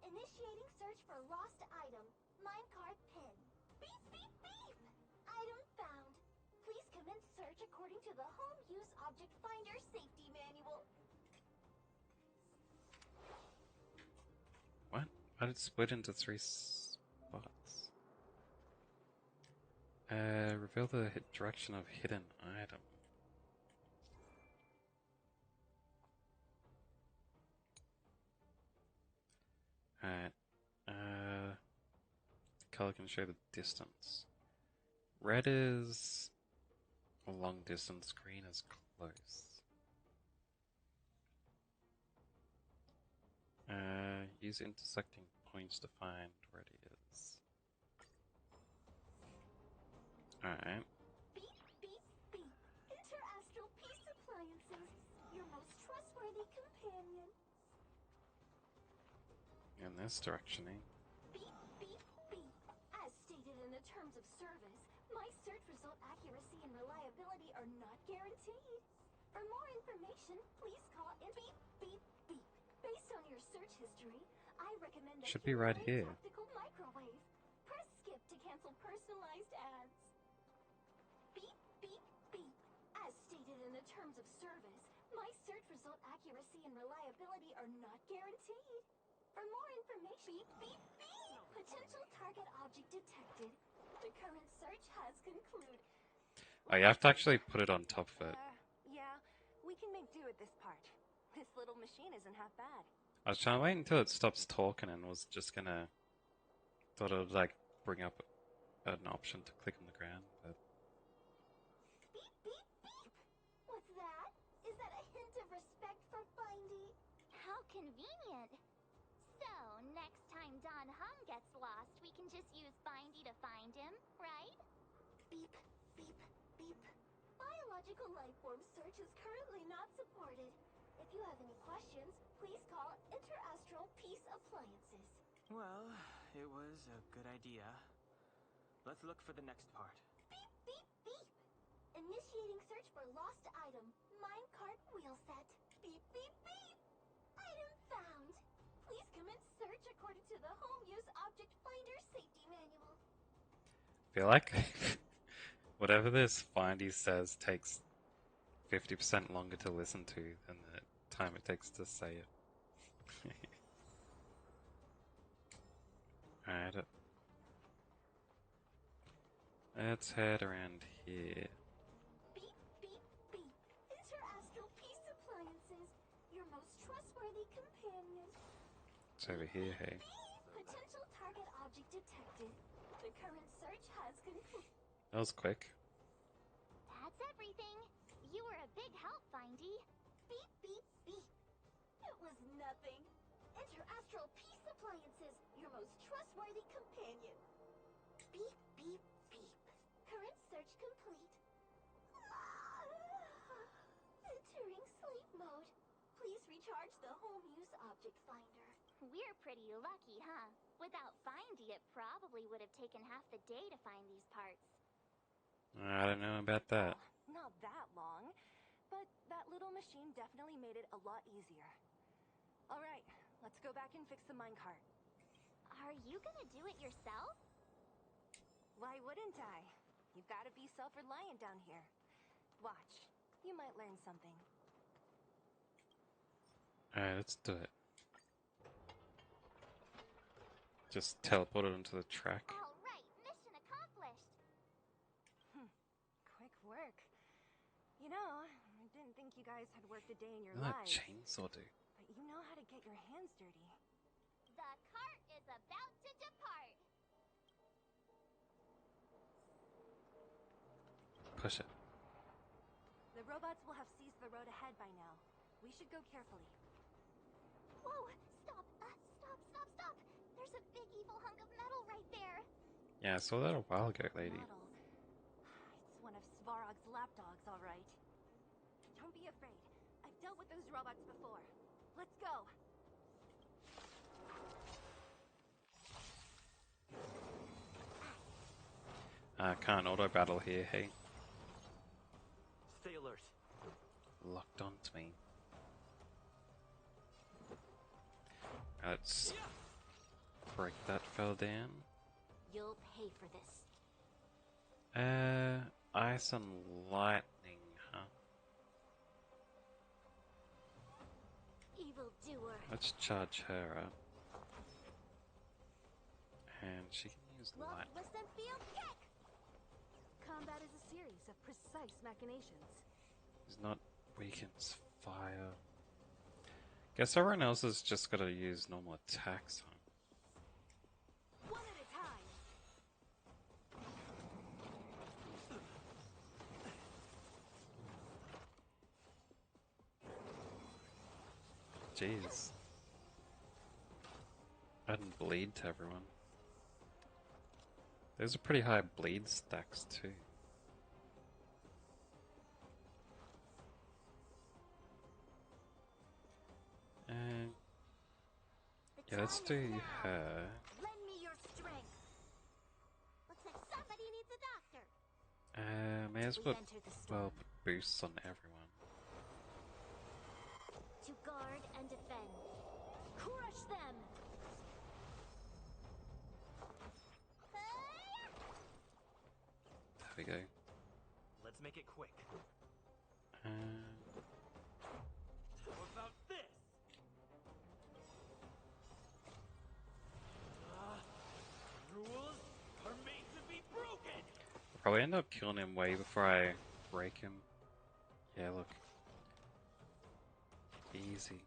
Initiating search for lost item. Minecart pin. Beep, beep, beep. Item found. Please commence search according to the Home Use Object Finder Safety Manual. What? Why did it split into 3 spots? Reveal the direction of hidden item. Alright. Color can show the distance. Red is a long distance, green is close. Use intersecting points to find where it is. Alright. Beep, beep, beep. Interastral Peace Appliances. Your most trustworthy companion. In this direction, eh? Beep, beep, beep. As stated in the terms of service, my search result accuracy and reliability are not guaranteed. For more information, please call in beep, beep, beep. Based on your search history, I recommend the Should be right humanoid here. tactical microwave. Press skip to cancel personalized ads. Beep, beep, beep. As stated in the terms of service, my search result accuracy and reliability are not guaranteed. For more information, beep, beep, beep. Potential target object detected. The current search has concluded. Oh, you have to actually put it on top of it. Yeah, we can make do with this part. This little machine isn't half bad. I was trying to wait until it stops talking and was just gonna... Thought it would, like, bring up an option to click on the ground, but... Beep, beep, beep. What's that? Is that a hint of respect for Findy? How convenient. So, next time Don Hum gets lost, we can just use Findy to find him, right? Beep, beep, beep. Biological life form search is currently not supported. If you have any questions, please call Interastral Peace Appliances. Well, it was a good idea. Let's look for the next part. Beep, beep, beep. Initiating search for lost item. Minecart wheel set. Beep, beep, beep. Item found. Please commence search according to the Home Use Object Finder Safety Manual. Feel like whatever this findy says takes 50% longer to listen to than the time it takes to say it. Alright. Let's head around here. Beep, beep, beep. Interastral Peace Appliances. Your most trustworthy companion. It's over here, hey. Potential target object detected. The current search has concluded. That was quick. That's everything. You were a big help, Findy. Beep, beep, beep. It was nothing. Interastral Peace Appliances, your most trustworthy companion. Beep, beep, beep. Current search complete. Entering sleep mode. Please recharge the Home Use Object Finder. We're pretty lucky, huh? Without Findy, it probably would have taken half the day to find these parts. I don't know about that. Not that long, but that little machine definitely made it a lot easier. Alright, let's go back and fix the minecart. Are you gonna do it yourself? Why wouldn't I? You've gotta be self-reliant down here. Watch, you might learn something. Alright, let's do it. Just teleport it onto the track. Alright, mission accomplished. Quick work. You know, I didn't think you guys had worked a day in your What does that lives. chainsaw do? But you know how to get your hands dirty. The cart is about to depart. Push it. The robots will have seized the road ahead by now. We should go carefully. Whoa, stop, stop, stop, stop. There's a big evil hunk of metal right there. Yeah, I saw that a while ago, lady. Model. It's one of Svarog's lapdogs, all right. Don't be afraid. I've dealt with those robots before. Let's go. Can't auto battle here, hey. Stay alert. Locked onto me. Let's break that fell down. You'll pay for this. Ice and lightning, huh? Evil doer. Let's charge her up. And she can use Look, light. listen, feel, kick! Combat is a series of precise machinations. It's not weakens fire. Guess everyone else has just got to use normal attacks, huh? One at a time. Jeez. Adding bleed to everyone. Those are pretty high bleed stacks too. Yeah, let's do her. Lend me your strength. Looks like somebody needs a doctor. May as We've well, entered the storm. put boosts on everyone. To guard and defend. Crush them! There we go. Let's make it quick. How about this? Rules are made to be broken! I'll probably end up killing him way before I break him. Yeah, look. Easy.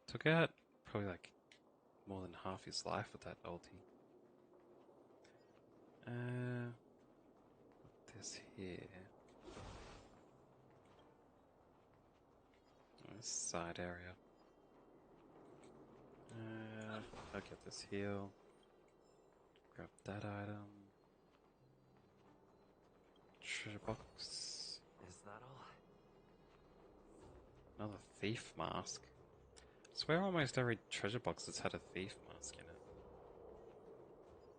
Took out probably like more than half his life with that ulti. Put this here. This side area. I'll get this heal. Grab that item. Treasure box. Is that all? Another thief mask. I swear almost every treasure box has had a thief mask in it.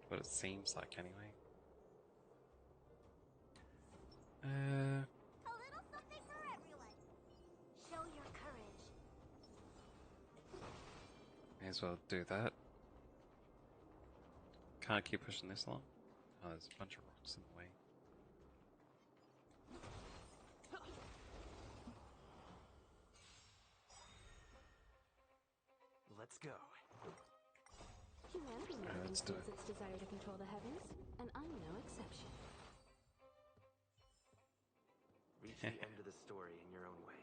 What it seems like, anyway. A little something for everyone. Show your courage. May as well do that. Can't keep pushing this along. Oh, there's a bunch of rocks in the way. Let's go. Humanity never Let's do conceals its desire to control the heavens, and I'm no exception. Reach the end of the story in your own way.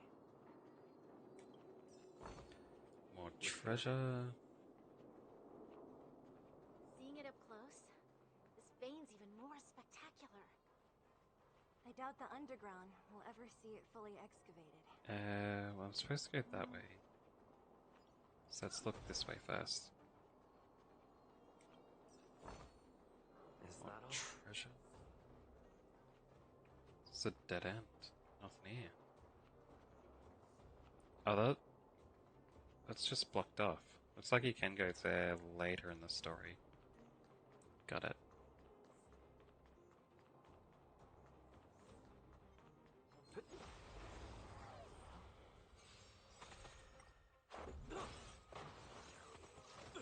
More treasure. Seeing it up close, this vein's even more spectacular. I doubt the underground will ever see it fully excavated. Well, I'm supposed to go that way. So let's look this way first. Is More that all? treasure? It's a dead end. Nothing here. Oh, that's just blocked off. Looks like you can go there later in the story. Got it.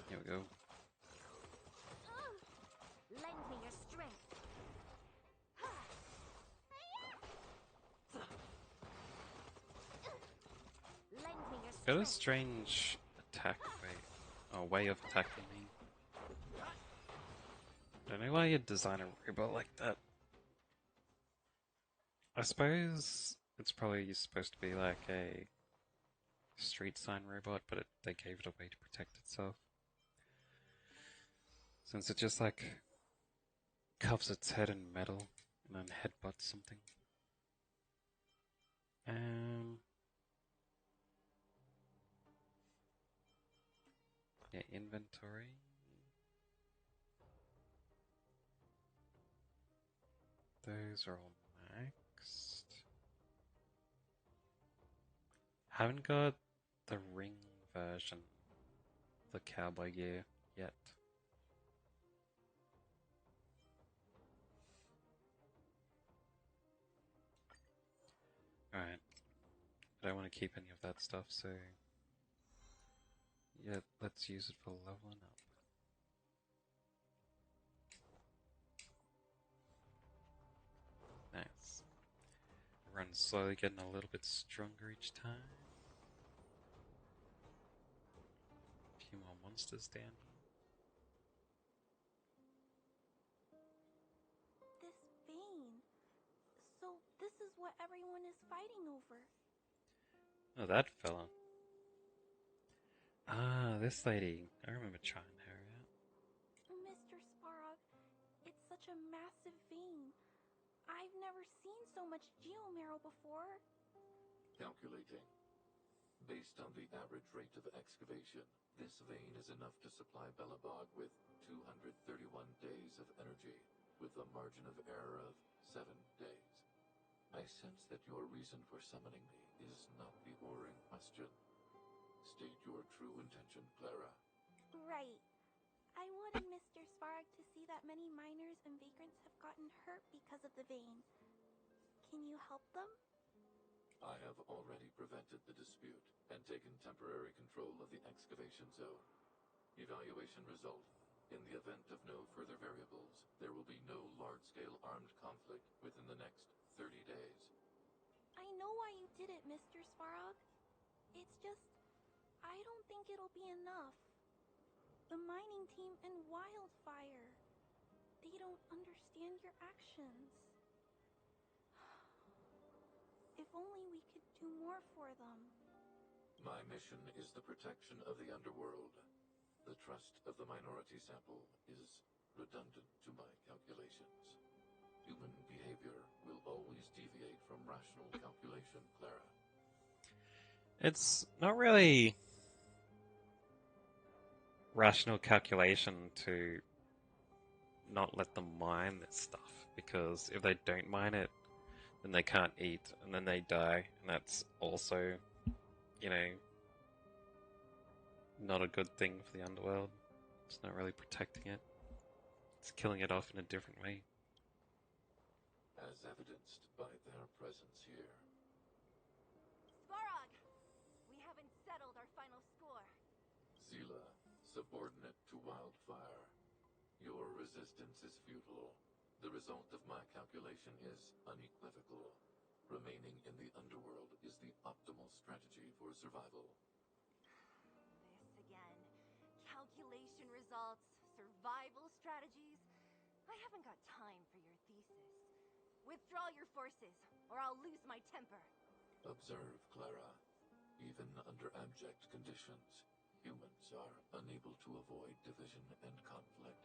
Here we go. Lend me your strength. Lend me your Got a strength. strange attack way of attacking me. Don't know why you'd design a robot like that. I suppose it's probably supposed to be like a street sign robot, but they gave it a way to protect itself. Since it just like covers its head in metal and then headbutts something. Yeah, inventory. Those are all maxed. Haven't got the ring version of the cowboy gear yet. Alright. I don't want to keep any of that stuff, so yeah, let's use it for leveling up. Nice. Everyone's slowly getting a little bit stronger each time. A few more monsters down here. This vein. So this is what everyone is fighting over. Oh, that fella. Ah, this lady. I remember trying her out. Mr. Sparrow, it's such a massive vein. I've never seen so much geomarrow before. Calculating. Based on the average rate of excavation, this vein is enough to supply Belobog with 231 days of energy, with a margin of error of 7 days. I sense that your reason for summoning me is not the ore in question. State your true intention, Clara. Right. I wanted Mr. Svarog to see that many miners and vagrants have gotten hurt because of the vein. Can you help them? I have already prevented the dispute and taken temporary control of the excavation zone. Evaluation result. In the event of no further variables, there will be no large-scale armed conflict within the next 30 days. I know why you did it, Mr. Svarog. It's just, I don't think it'll be enough. The mining team and Wildfire, they don't understand your actions. If only we could do more for them. My mission is the protection of the underworld. The trust of the minority sample is redundant to my calculations. Human behavior will always deviate from rational calculation, Clara. It's not really rational calculation to not let them mine this stuff, because if they don't mine it, then they can't eat, and then they die, and that's also, you know, not a good thing for the underworld. It's not really protecting it. It's killing it off in a different way. As evidenced by their presence here. Svarog! We haven't settled our final score. Zila, subordinate to Wildfire. Your resistance is futile. The result of my calculation is unequivocal. Remaining in the underworld is the optimal strategy for survival. This again. Calculation results, survival strategies. I haven't got time for your thesis. Withdraw your forces, or I'll lose my temper. Observe, Clara. Even under abject conditions, humans are unable to avoid division and conflict.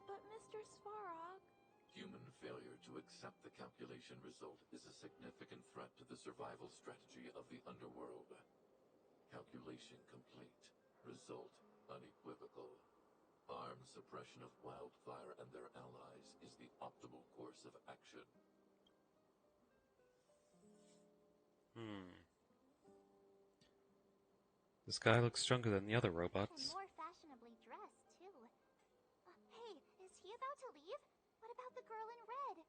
But Mr. Svarog... Human failure to accept the calculation result is a significant threat to the survival strategy of the underworld. Calculation complete. Result unequivocal. Armed suppression of Wildfire and their allies is the optimal course of action. This guy looks stronger than the other robots. And more fashionably dressed, too. Hey, is he about to leave? What about the girl in red?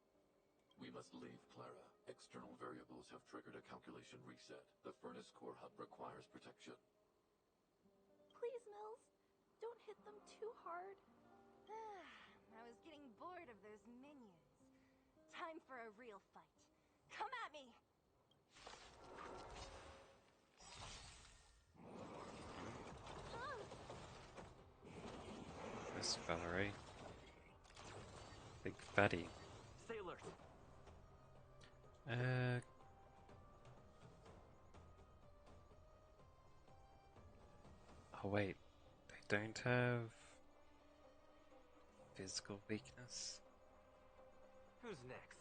We must leave, Clara. External variables have triggered a calculation reset. The furnace core hub requires protection. Please, Mills, don't hit them too hard. I was getting bored of those minions. Time for a real fight. Come at me! This Valerie. Big fatty. Sailors! Oh wait, they don't have physical weakness? Who's next?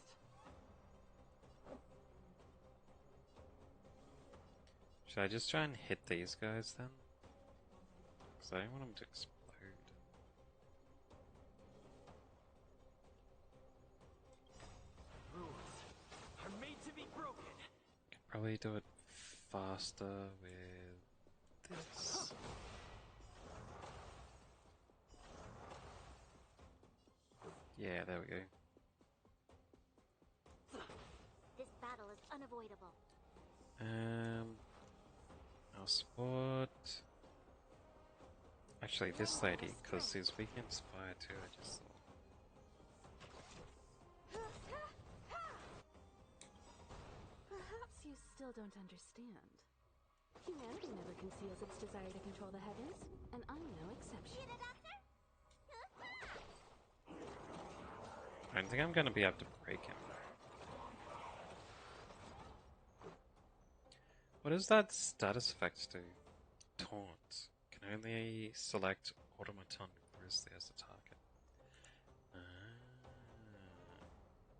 Should I just try and hit these guys then? Because I don't want them to explode. Rules are made to be broken. Could probably do it faster with this. Yeah, there we go. This battle is unavoidable. I'll support. Actually, this lady, because he's weak inspired too, I just thought. Perhaps you still don't understand. Humanity never conceals its desire to control the heavens, and I'm no exception. I don't think I'm gonna be able to break him. What does that status effect do? Taunt. Can only select automaton grizzly as a target.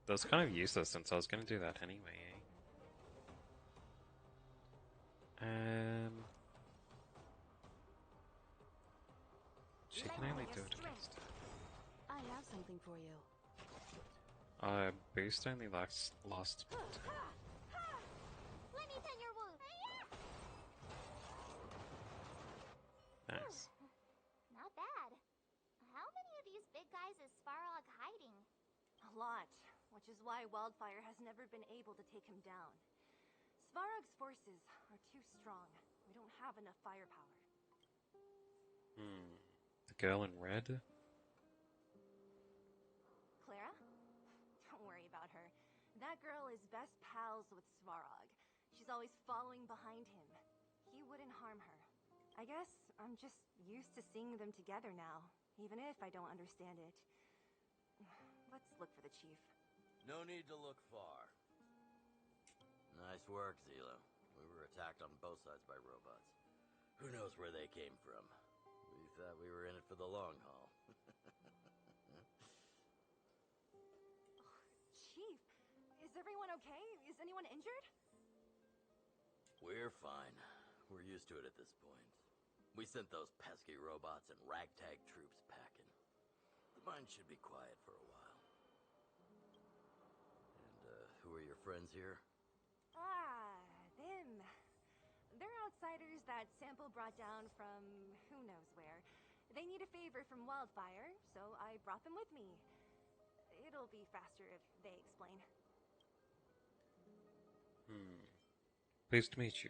That was kind of useless since I was going to do that anyway, She can only do it against her. I have something for you. Boost only lasts. Let me tend your wound. Nice. Not bad. How many of these big guys is Svarog hiding? A lot, which is why Wildfire has never been able to take him down. Svarog's forces are too strong. We don't have enough firepower. The girl in red? Clara? Don't worry about her. That girl is best pals with Svarog. She's always following behind him. He wouldn't harm her. I guess I'm just used to seeing them together now, even if I don't understand it. Let's look for the chief. No need to look far. Nice work, Zila. We were attacked on both sides by robots. Who knows where they came from? We thought we were in it for the long haul. Chief, is everyone okay? Is anyone injured? We're fine. We're used to it at this point. We sent those pesky robots and ragtag troops packing. The mine should be quiet for a while. And, who are your friends here? Them. They're outsiders that Sample brought down from who knows where. They need a favor from Wildfire, so I brought them with me. It'll be faster if they explain. Pleased to meet you.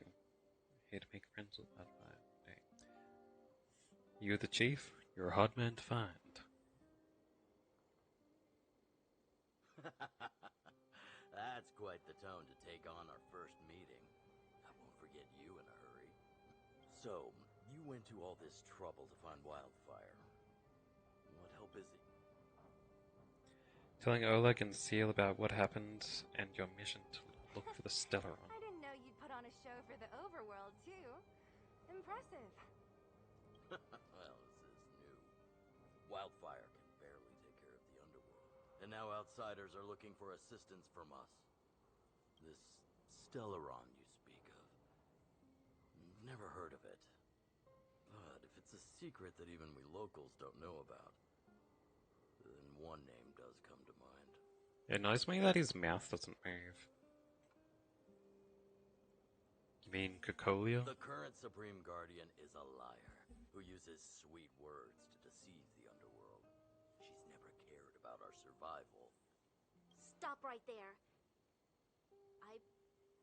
Here to make friends with Wildfire. Hey. You're the chief? You're a hard man to find. That's quite the tone to take on our first meeting. I won't forget you in a hurry. So, you went to all this trouble to find Wildfire. What help is he? Telling Oleg and Seal about what happened and your mission to look for the Stellaron. I didn't know you'd put on a show for the overworld, too. Impressive. Well, this is new. Wildfire can barely take care of the underworld. And now outsiders are looking for assistance from us. This Stellaron you speak of. Never heard of it. But if it's a secret that even we locals don't know about, then one name does come to mind. It annoys me that his mouth doesn't move. You mean Cocolia? The current Supreme Guardian is a liar who uses sweet words to deceive the underworld. She's never cared about our survival. Stop right there. I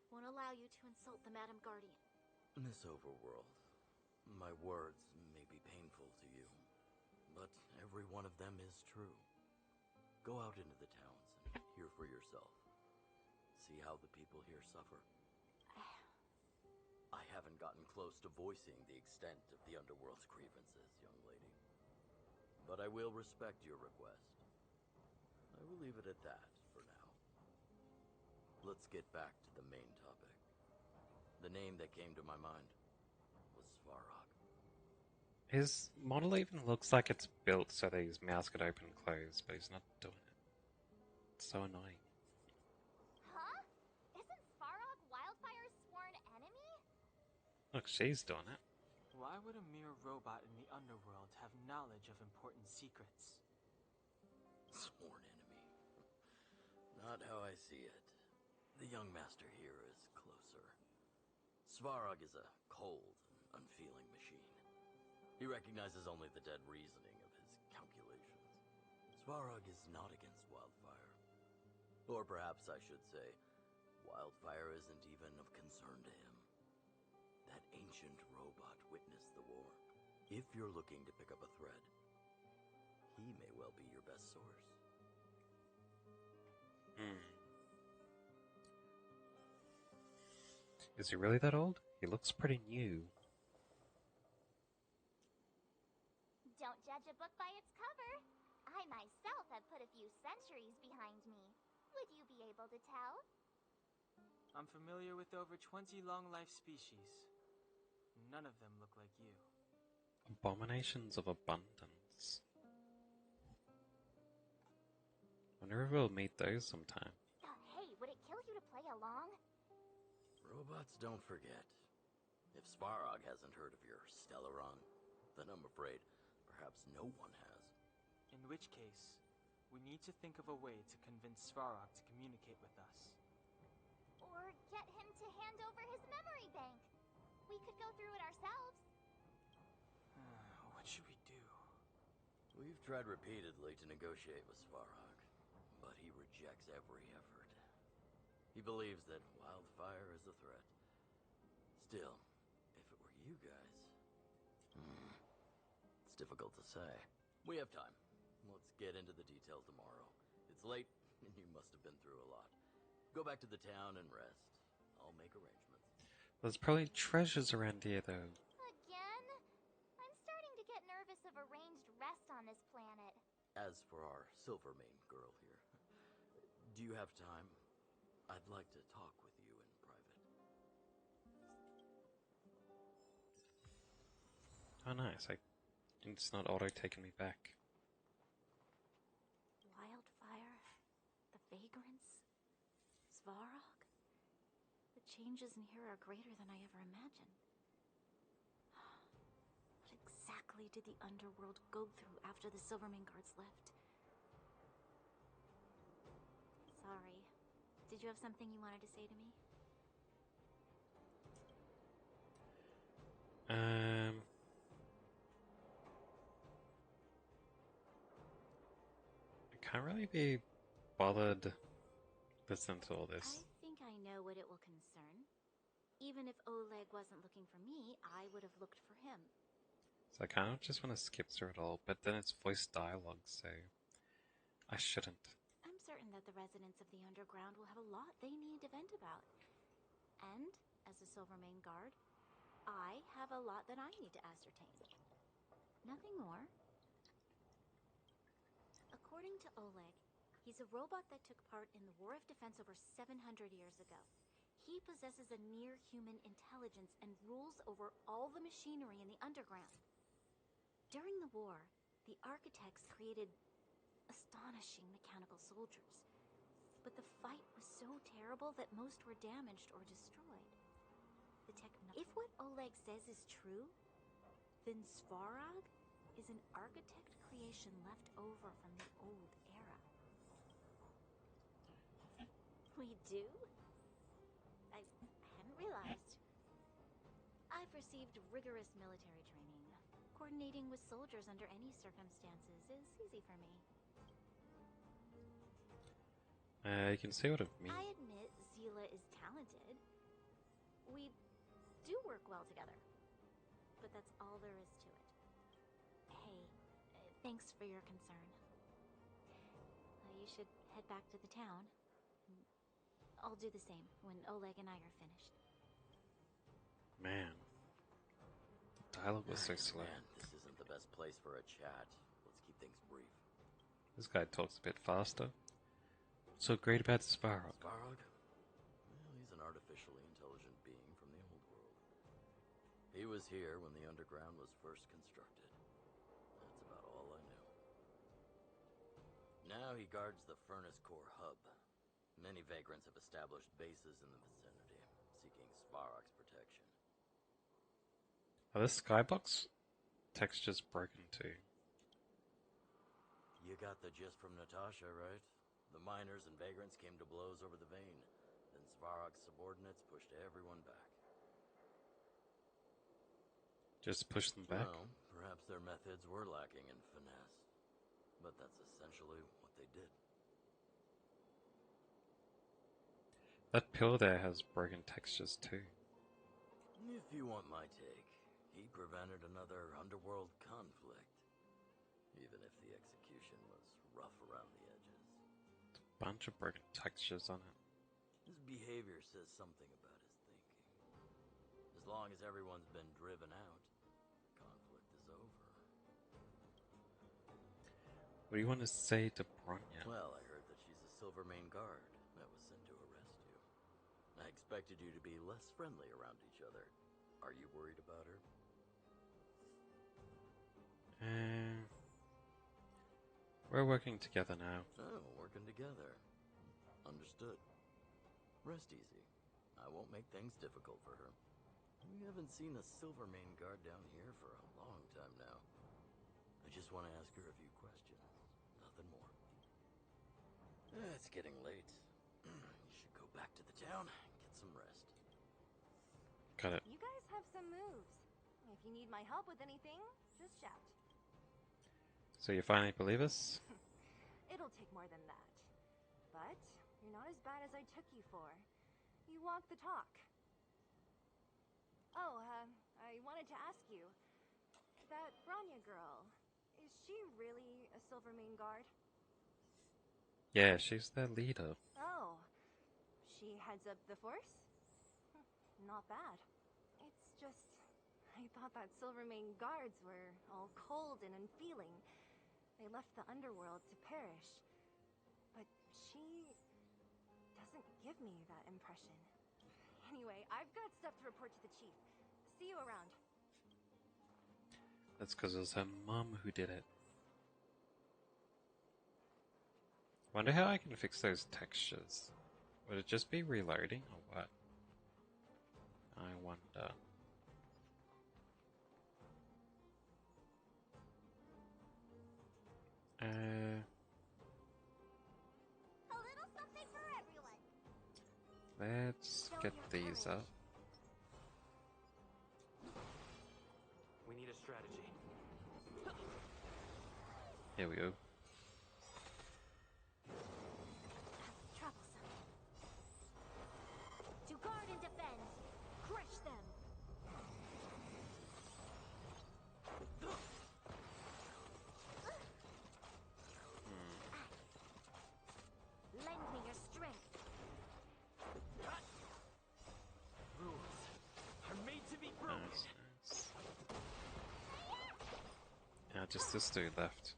won't allow you to insult the Madam Guardian. Miss Overworld, my words may be painful to you, but every one of them is true. Go out into the towns and hear for yourself. See how the people here suffer. I haven't gotten close to voicing the extent of the underworld's grievances, young lady. But I will respect your request. I will leave it at that for now. Let's get back to the main topic. The name that came to my mind was Svarog. His model even looks like it's built so that his mouth could open and close, but he's not doing it. It's so annoying. Huh? Isn't Svarog Wildfire's sworn enemy? Look, she's doing it. Why would a mere robot in the underworld have knowledge of important secrets? Sworn enemy. Not how I see it. The young master here is closer. Svarog is a cold and unfeeling machine. He recognizes only the dead reasoning of his calculations. Svarog is not against Wildfire. Or perhaps I should say, Wildfire isn't even of concern to him. That ancient robot witnessed the war. If you're looking to pick up a thread, he may well be your best source. Is he really that old? He looks pretty new. Don't judge a book by its cover. I myself have put a few centuries behind me. Would you be able to tell? I'm familiar with over 20 long-life species. None of them look like you. Abominations of abundance. Wonder if we'll meet those sometime. Hey, would it kill you to play along? Robots don't forget. If Svarog hasn't heard of your Stellaron, then I'm afraid perhaps no one has. In which case, We need to think of a way to convince Svarog to communicate with us. Or get him to hand over his memory bank. We could go through it ourselves. What should we do? We've tried repeatedly to negotiate with Svarog, but he rejects every effort. He believes that wildfire is a threat. Still, if it were you guys... it's difficult to say. We have time. Let's get into the details tomorrow. It's late, and you must have been through a lot. Go back to the town and rest. I'll make arrangements. There's probably treasures around here, though. Again? I'm starting to get nervous of arranged rest on this planet. As for our Silvermane girl here, do you have time? I'd like to talk with you in private. Oh, nice. It's not auto-taking me back. Wildfire, the vagrants, Svarog. The changes in here are greater than I ever imagined. What exactly did the underworld go through after the Silvermane guards left? Sorry. Did you have something you wanted to say to me? I can't really be bothered listening to all this. I think I know what it will concern. Even if Oleg wasn't looking for me, I would have looked for him. So I kind of just want to skip through it all, but then it's voice dialogue, so I shouldn't. I'm certain that the residents of the underground will have a lot they need to vent about. And, as a Silvermane guard, I have a lot that I need to ascertain. Nothing more. According to Oleg, he's a robot that took part in the War of Defense over 700 years ago. He possesses a near-human intelligence and rules over all the machinery in the underground. During the war, the architects created astonishing mechanical soldiers. But the fight was so terrible that most were damaged or destroyed. If what Oleg says is true, then Svarog is an architect creation left over from the old era. We do? I hadn't realized. I've received rigorous military training. Coordinating with soldiers under any circumstances is easy for me. You can see what it means. I admit Zila is talented. We do work well together. But that's all there is to it. Hey, thanks for your concern. You should head back to the town. I'll do the same when Oleg and I are finished. Man. The dialogue was so slow. Man, this isn't the best place for a chat. Let's keep things brief. This guy talks a bit faster. What's so great about Svarog? Svarog? Well, he's an artificially intelligent being from the old world. He was here when the underground was first constructed. That's about all I knew. Now he guards the Furnace Core hub. Many vagrants have established bases in the vicinity, seeking Svarog's protection. Are the skybox textures broken too? You got the gist from Natasha, right? The miners and vagrants came to blows over the vein. Then Svarog's subordinates pushed everyone back. Just push them back? Well, perhaps their methods were lacking in finesse. But that's essentially what they did. That pillar there has broken textures too. If you want my take, he prevented another underworld conflict. Even if the execution was rough around the edges. Bunch of broken textures on it. His behavior says something about his thinking. As long as everyone's been driven out, conflict is over. What do you want to say to Bronya? Well, I heard that she's a Silvermane guard that was sent to arrest you. I expected you to be less friendly around each other. Are you worried about her? We're working together now. Oh, working together. Understood. Rest easy. I won't make things difficult for her. We haven't seen a Silvermane guard down here for a long time now. I just want to ask her a few questions. Nothing more. It's getting late. You should go back to the town, get some rest. Got it. You guys have some moves. If you need my help with anything, just shout. So you finally believe us? It'll take more than that. But you're not as bad as I took you for. You walk the talk. Oh, I wanted to ask you. That Bronya girl, is she really a Silvermane guard? Yeah, she's their leader. Oh, she heads up the force? Not bad. It's just, I thought that Silvermane guards were all cold and unfeeling. They left the underworld to perish. But she doesn't give me that impression. Anyway, I've got stuff to report to the chief. See you around. That's because it was her mum who did it. Wonder how I can fix those textures. Would it just be reloading or what? I wonder. A little something for everyone. Let's get these up. We need a strategy. Here we go. Troublesome. To guard and defend. Crush them. Lend me your strength. Rules are made to be broken. Nice. Yeah, just this dude left.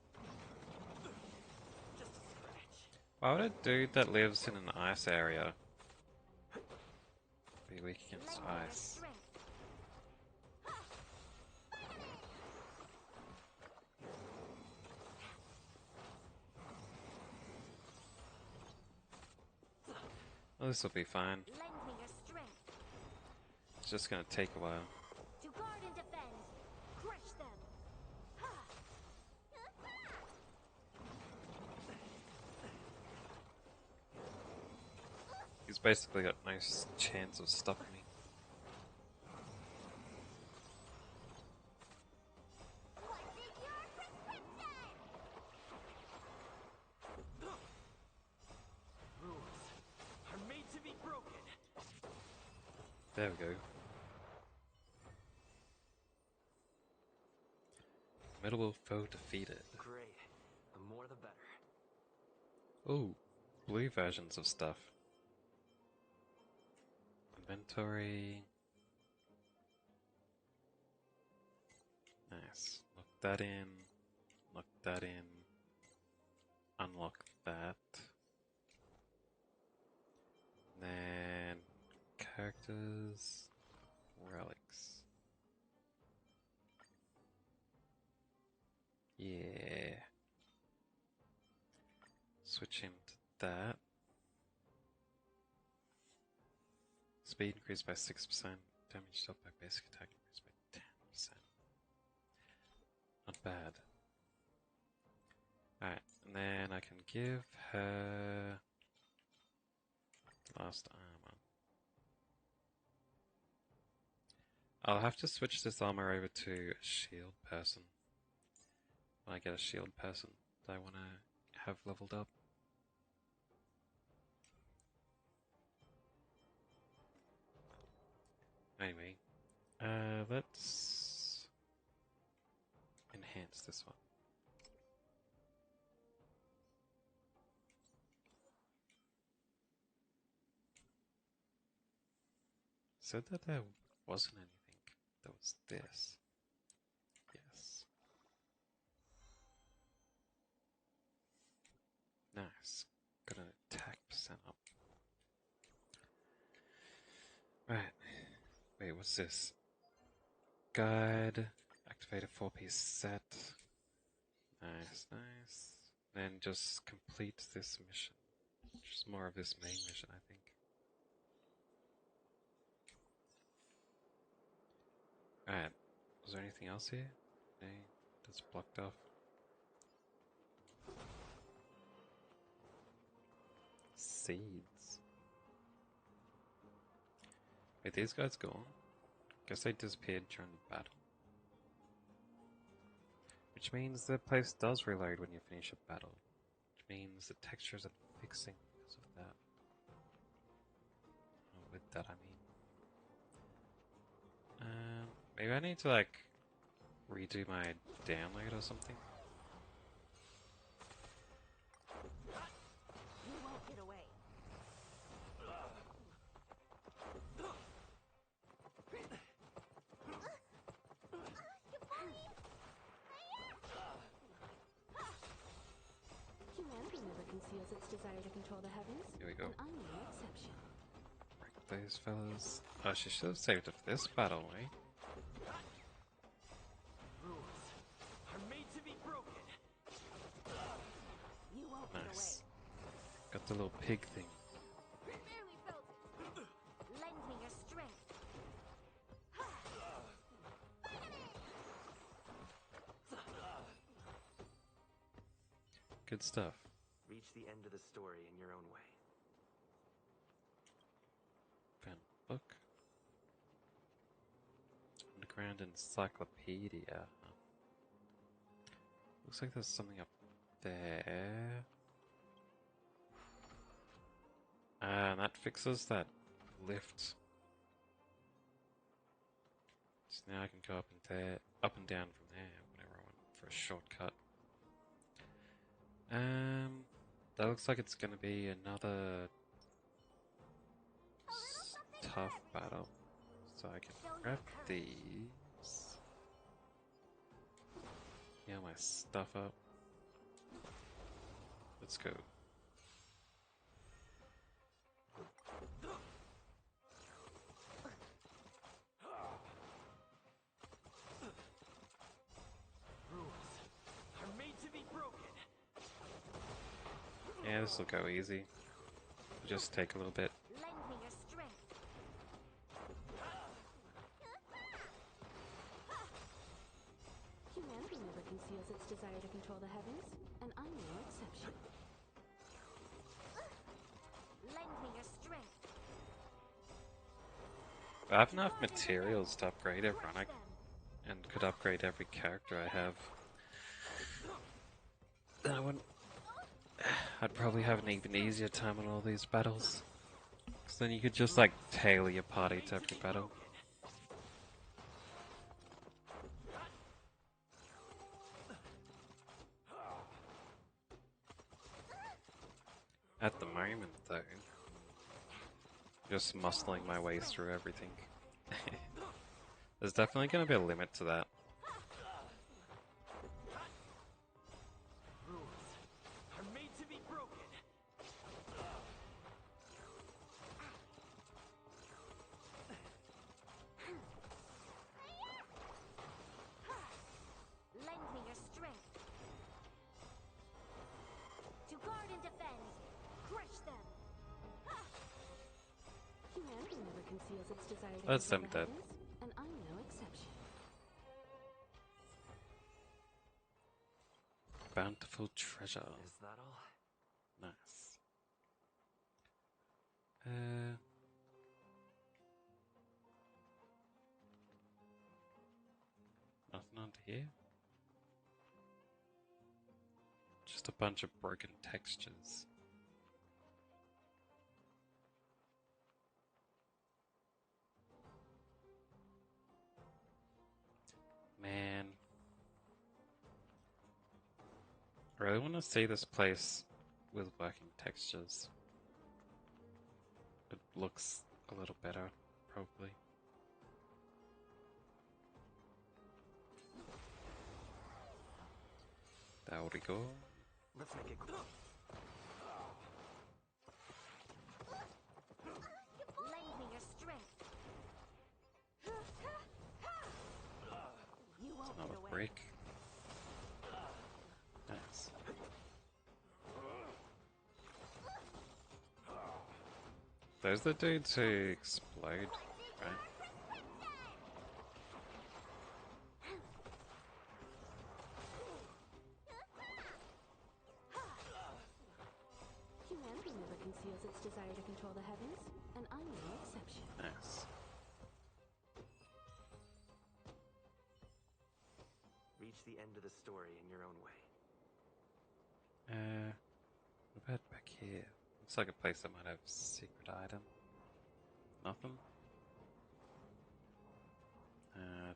Just a scratch. Why would a dude that lives in an ice area be weak against ice? Well, this will be fine. Lend me your strength. It's just gonna take a while. To guard and defend. Crush them. He's basically got no chance of stopping me. What's in your prescription? Rules are made to be broken. There we go. Formidable foe defeated. Great. The more the better. Ooh, blue versions of stuff. Inventory. Nice. Lock that in. Lock that in. Unlock that. Then characters. Relics. Yeah. Switch into that. Speed increased by 6%. Damage dealt by basic attack increased by 10%. Not bad. Alright, and then I can give her last armor. I'll have to switch this armor over to a shield person. When I get a shield person that I want to have leveled up. Anyway, let's enhance this one. Said that there wasn't anything. There was this. Yes. Nice. Got an attack percent up. Right. Wait, what's this? Guide. Activate a 4-piece set. Nice, nice. Then just complete this mission. Which is more of this main mission, I think. Alright. Was there anything else here? No, that's blocked off. seeds. Wait, these guys gone? Guess they disappeared during the battle. Which means the place does reload when you finish a battle. Which means the textures are fixing because of that. Oh, with that I mean. Maybe I need to like redo my download or something. You won't get away. Humanity never conceals its desire to control the heavens. Here we go. And I'm no exception. Break those fellas. Oh, she should have saved it for this battle, eh? Rules are made to be broken. You won't get away. Nice. Got the little pig thing. Barely felt it. Lend me your strength. Good stuff. Reach the end of the story in your own way. Found a book. Underground encyclopedia. Huh. Looks like there's something up there. And that fixes that lift. So now I can go up and down from there whenever I want for a shortcut. That looks like it's gonna be another tough battle. So I can grab these. Yeah, my stuff up. Let's go. Rules are made to be broken. Yeah, this will go easy. Just take a little bit. Lend me your strength. Humanity never conceals its desire to control the heavens, and I'm no exception. Lend me your strength. I have enough materials to upgrade everyone, and could upgrade every character I have. Then I wouldn't. I'd probably have an even easier time on all these battles. Because then you could just like tailor your party to every battle. At the moment, though, just muscling my way through everything. There's definitely going to be a limit to that. Rules are made to be broken. Lend me your strength. To guard and defend. Crush them. Humanity never conceals its desire to That's control them the dead. heavens, and I'm no exception. Bountiful treasure. Is that all? Nice. Nothing under here. Just a bunch of broken textures. Man. I really want to see this place with working textures. It looks a little better, probably. There we go. Let's make it quick. Lend me your strength. You won't Another get away. break. Nice. Those are the dudes who explode, right? Humanity never conceals its desire to control the heavens, and I'm no exception. Nice. Reach the end of the story in your own way. What about back here? Looks like a place that might have a secret item. Nothing?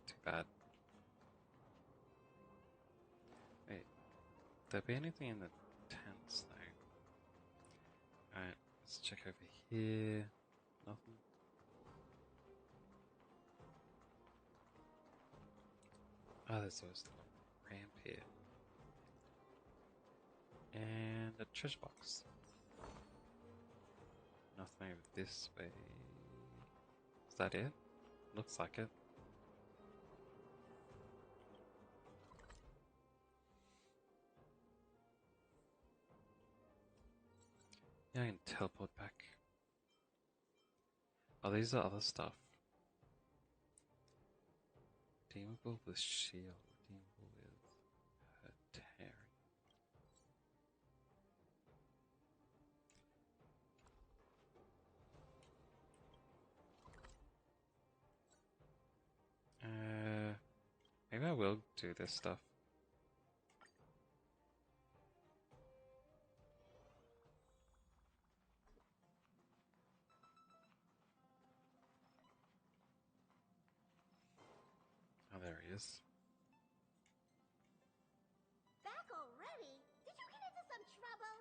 Too bad. Wait, there be anything in the tents though? Alright, let's check over here. Nothing. Oh, there's always the ramp here. And a treasure box. Nothing over this way. Is that it? Looks like it. Yeah, I can teleport back. Oh, these are other stuff. Redeemable with shield. Redeemable with tearing. Maybe I will do this stuff. Oh, there he is. Back already? Did you get into some trouble?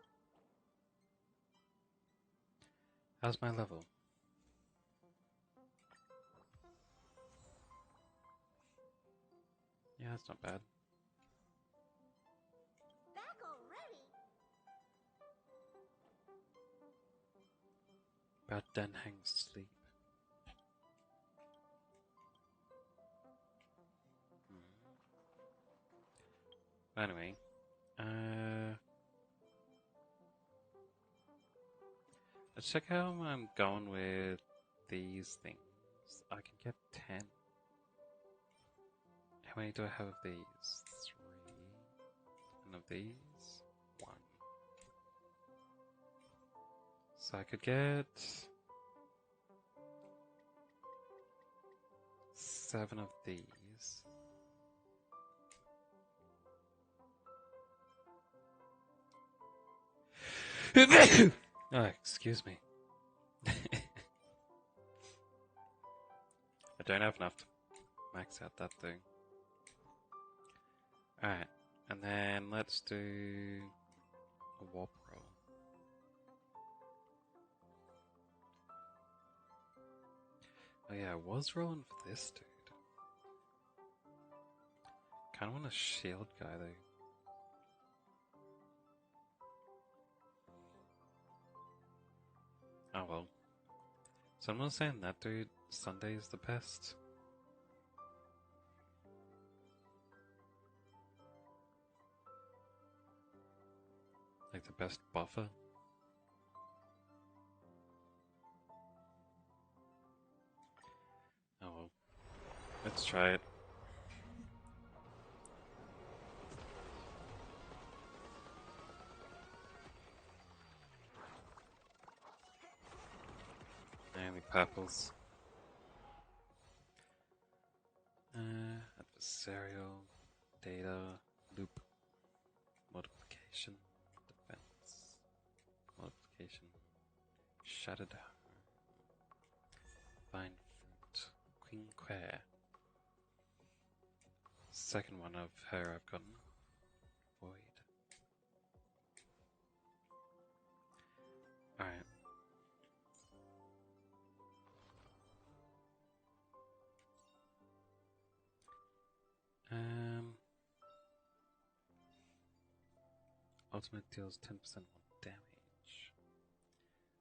How's my level? Yeah, that's not bad. Back already? About done hang sleep. Anyway, let's check how I'm going with these things. I can get 10. How many do I have of these? 3. And of these? 1. So I could get 7 of these. Oh, excuse me. I don't have enough to max out that thing. Alright, and then let's do a warp roll. Oh yeah, I was rolling for this dude. Kinda want a shield guy though. Oh well. Someone's saying that dude, Sunday is the best. Like the best buffer. Oh well. Let's try it. Mainly purples. Adversarial, data, loop, multiplication, defense, multiplication, shattered home, vine fruit, queen quare. Second one of her I've gotten. Void. Alright. Ultimate deals 10% more damage.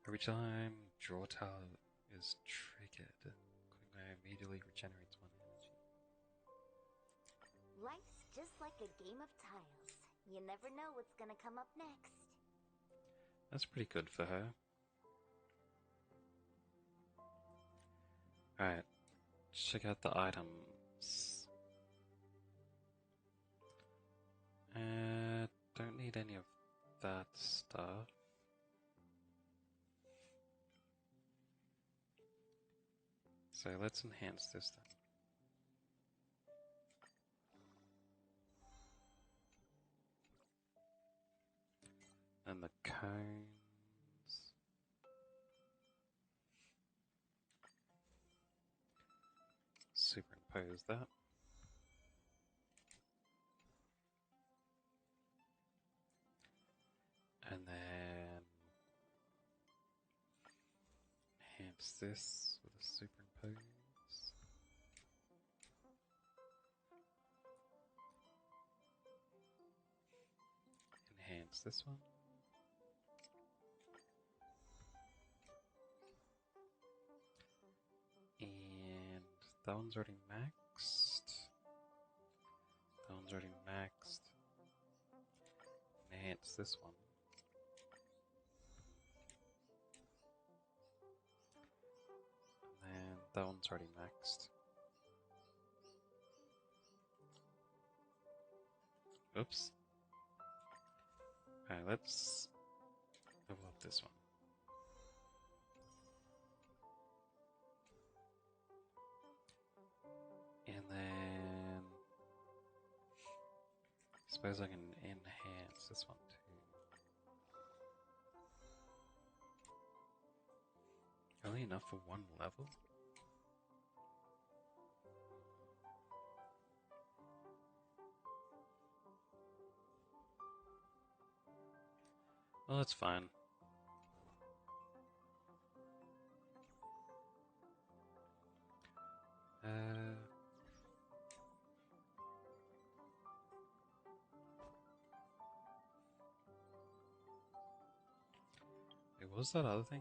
Every time draw tile is triggered, Queen immediately regenerates 1 energy. Life's just like a game of tiles. You never know what's gonna come up next. That's pretty good for her. Alright, check out the items. Don't need any of that stuff. So let's enhance this then. And the cones. Superimpose that. And then enhance this with a superimpose. Enhance this one. And that one's already maxed. That one's already maxed. Enhance this one. And that one's already maxed. Oops. Alright, let's level up this one. And then I suppose I can enhance this one too. Only enough for one level? Well, that's fine. Wait, what was that other thing?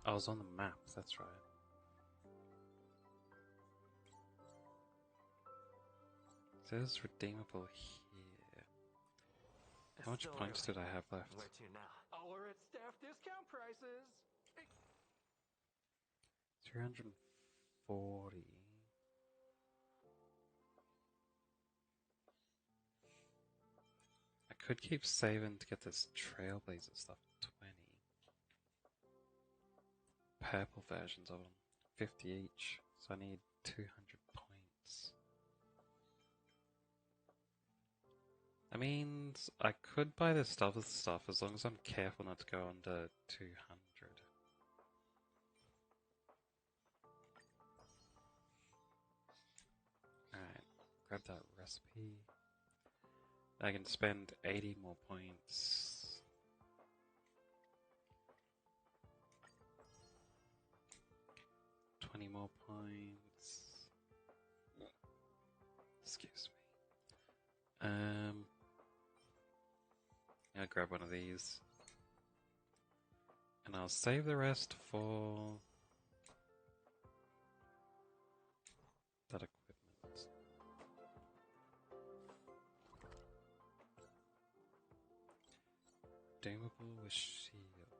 I was on the map, that's right. It says redeemable here. How much points did I have left? Where to now? All at staff discount prices. 340. I could keep saving to get this Trailblazer stuff at 20. Purple versions of them, 50 each, so I need 200 points. I mean, I could buy this stuff as long as I'm careful not to go under 200. Alright, grab that recipe. I can spend 80 more points. More points. Excuse me. I'll grab one of these. And I'll save the rest for that equipment. Redeemable with shield.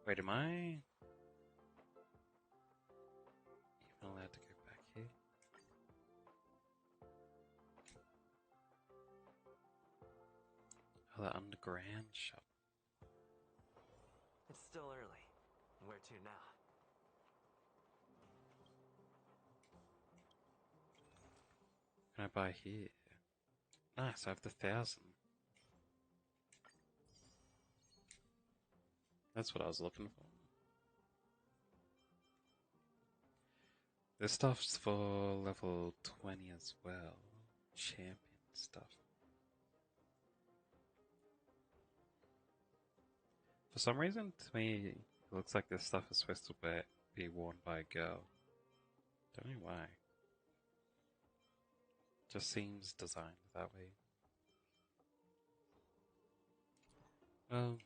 Wait, am I even allowed to go back here? Oh, the underground shop. It's still early. Where to now? Can I buy here? Nice, I have the 1,000. That's what I was looking for. This stuff's for level 20 as well. Champion stuff. For some reason, to me, it looks like this stuff is supposed to be worn by a girl. Don't know why. Just seems designed that way. Well,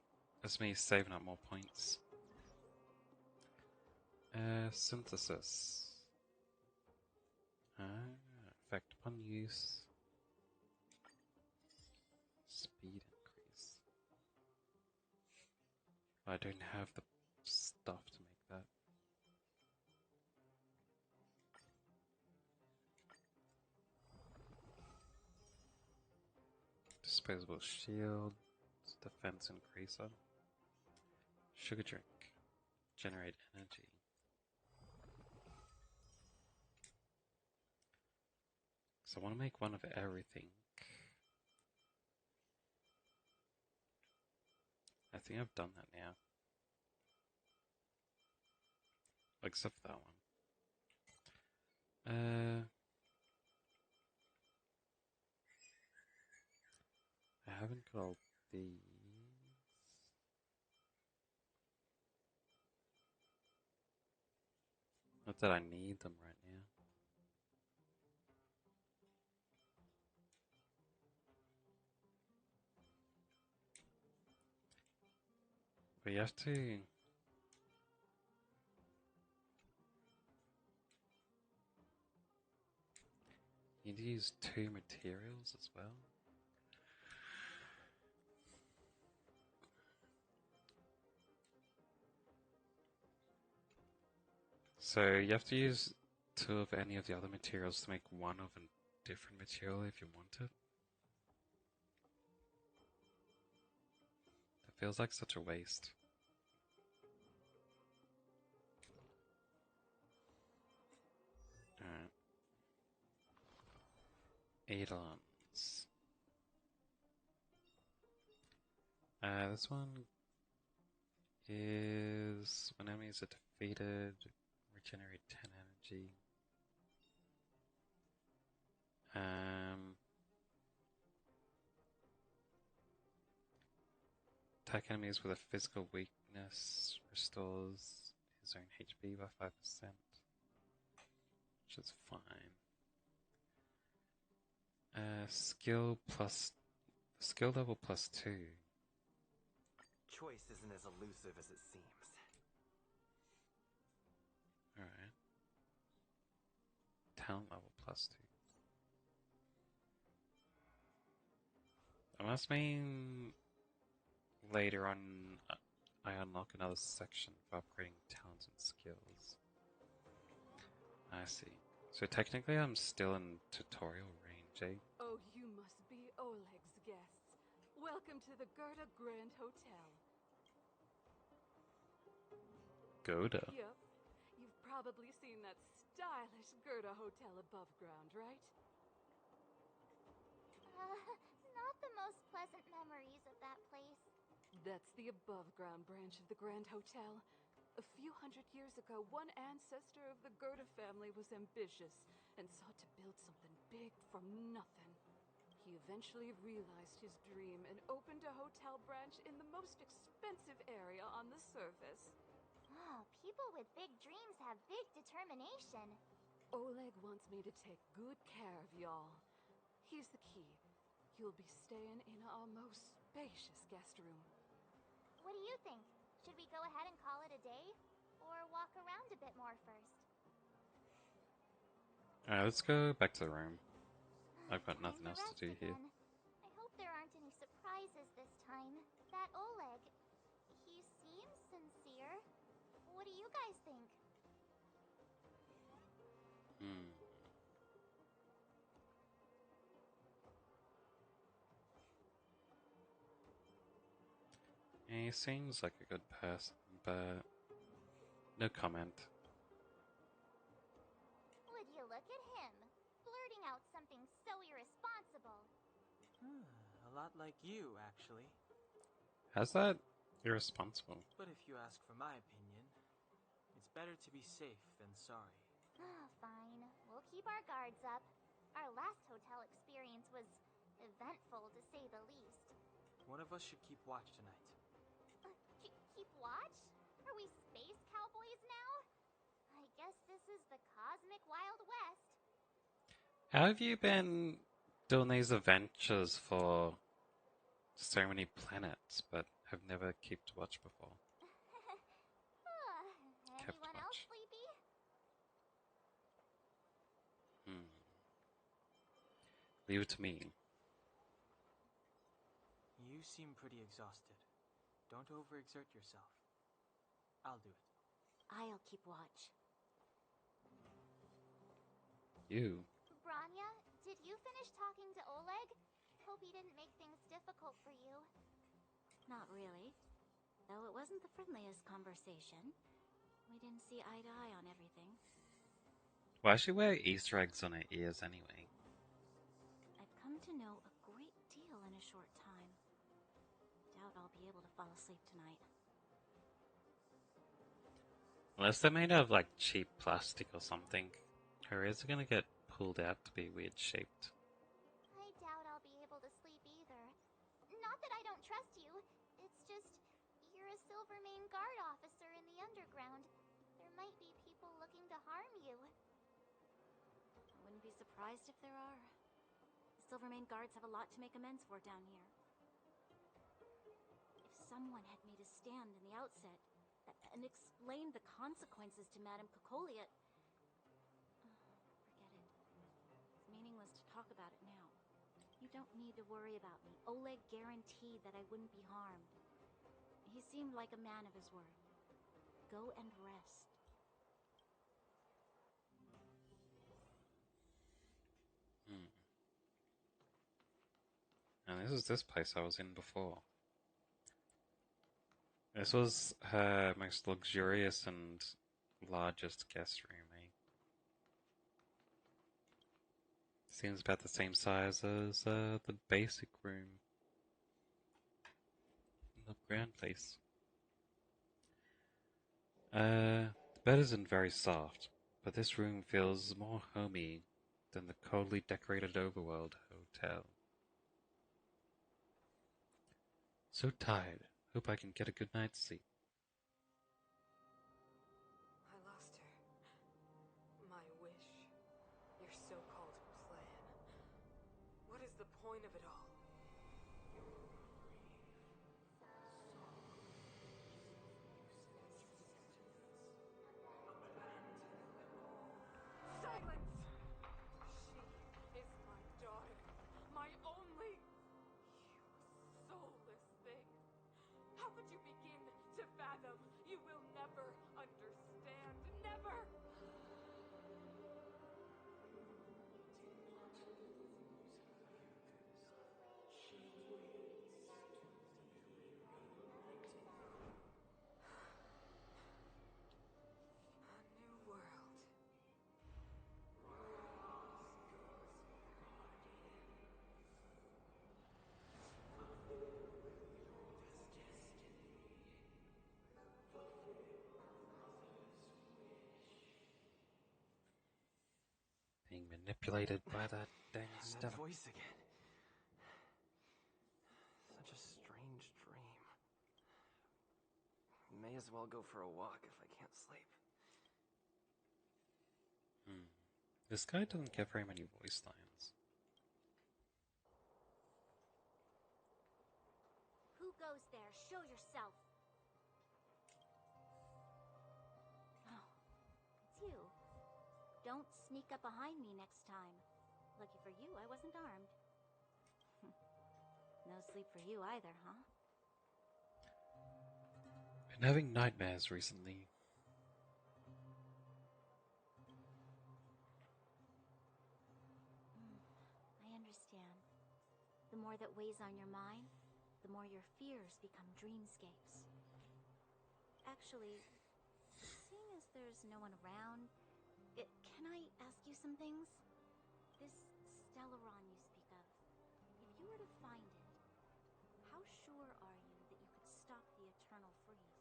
that's me saving up more points. Synthesis. Effect upon use. Speed increase. I don't have the stuff to make that. disposable shield, defense increaser, sugar drink, generate energy. So I want to make one of everything. I think I've done that now. Except for that one. I haven't got all these. Not that I need them right now. But you have to... You need to use 2 materials as well. So you have to use 2 of any of the other materials to make 1 of a different material if you want it. That feels like such a waste. Alright. Eidolons. This one is when enemies are defeated, regenerate 10 energy. Attack enemies with a physical weakness, restores his own HP by 5%, which is fine. Skill level +2. Choice isn't as elusive as it seems. Alright. Talent level +2. That must mean later on I unlock another section for upgrading talents and skills. I see. So technically I'm still in tutorial range, eh? Oh, you must be Oleg's guests. Welcome to the Gerda Grand Hotel. Goda? Yep. You've probably seen that stylish Gerda Hotel above ground, right? Not the most pleasant memories of that place. That's the above-ground branch of the Grand Hotel. A few hundred years ago, one ancestor of the Gerda family was ambitious and sought to build something big from nothing. He eventually realized his dream and opened a hotel branch in the most expensive area on the surface. Oh, people with big dreams have big determination. Oleg wants me to take good care of y'all. Here's the key. You'll be staying in our most spacious guest room. What do you think? Should we go ahead and call it a day? Or walk around a bit more first? Alright, let's go back to the room. I've got Time nothing to else to rest do here. again. I hope there aren't any surprises this time. That Oleg, he seems sincere. What do you guys think? He seems like a good person, but no comment. Would you look at him, blurting out something so irresponsible. A lot like you, actually. How's that irresponsible? But if you ask for my opinion, it's better to be safe than sorry. Fine. We'll keep our guards up. Our last hotel experience was eventful, to say the least. One of us should keep watch tonight. Keep watch? Are we space cowboys now? I guess this is the cosmic Wild West. How have you been doing these adventures for so many planets, but have never kept watch before? Anyone else sleepy? Leave it to me. You seem pretty exhausted. Don't overexert yourself. I'll do it. I'll keep watch. You? Branya, did you finish talking to Oleg? Hope he didn't make things difficult for you. Not really. Though it wasn't the friendliest conversation. We didn't see eye to eye on everything. Why does she wear Easter eggs on her ears anyway? I've come to know a great deal in a short time. Doubt I'll be able to fall asleep tonight. Unless they're made out of like cheap plastic or something, her ears are gonna get pulled out to be weird shaped. I doubt I'll be able to sleep either. Not that I don't trust you. It's just, you're a Silvermane Guard officer in the underground. There might be people looking to harm you. I wouldn't be surprised if there are. The Silvermane Guards have a lot to make amends for down here. If someone had made a stand in the outset and explained the consequences to Madame Cocolia... Forget it. It's meaningless to talk about it now. You don't need to worry about me. Oleg guaranteed that I wouldn't be harmed. He seemed like a man of his word. Go and rest. And this is this place I was in before. This was her most luxurious and largest guest room, eh? Seems about the same size as the basic room in the grand place. The bed isn't very soft, but this room feels more homey than the coldly decorated overworld hotel. So tired. Hope I can get a good night's sleep. I lost her. My wish. Your so-called plan. What is the point of it all? Silence! She is my daughter. My only... You soulless thing. How could you begin to fathom? You will never understand. Never! A new world. Being manipulated by that dang And stuff. that voice again. Such a strange dream. May as well go for a walk if I can't sleep. This guy doesn't get very many voice lines. Who goes there? Show yourself! Oh, it's you. Don't sneak up behind me next time. Lucky for you, I wasn't armed. No sleep for you either, huh? Been having nightmares recently. I understand. The more that weighs on your mind, the more your fears become dreamscapes. Actually, seeing as there's no one around, can I ask you some things? This Stellaron you speak of, if you were to find it, how sure are you that you could stop the eternal freeze?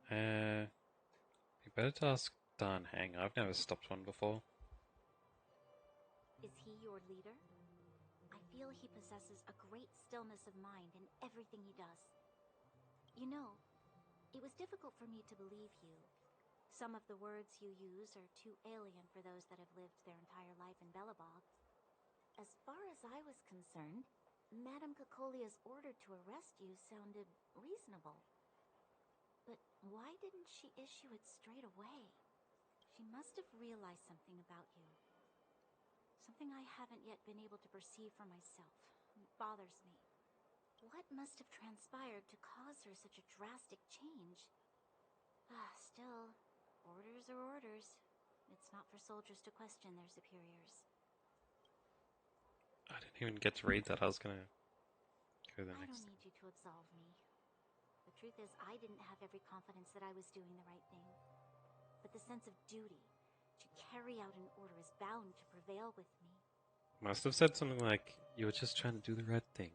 You better to ask Dan Hang. I've never stopped one before. Is he your leader? I feel he possesses a great stillness of mind in everything he does. You know, it was difficult for me to believe you. Some of the words you use are too alien for those that have lived their entire life in Belobog. As far as I was concerned, Madame Cocolia's order to arrest you sounded reasonable. But why didn't she issue it straight away? She must have realized something about you. Something I haven't yet been able to perceive for myself. It bothers me. What must have transpired to cause her such a drastic change? Still, orders are orders. It's not for soldiers to question their superiors. I didn't even get to read that. I was gonna go to the I next. don't need you to absolve me. The truth is, I didn't have every confidence that I was doing the right thing. But the sense of duty to carry out an order is bound to prevail with me. Must have said something like, "You were just trying to do the right thing."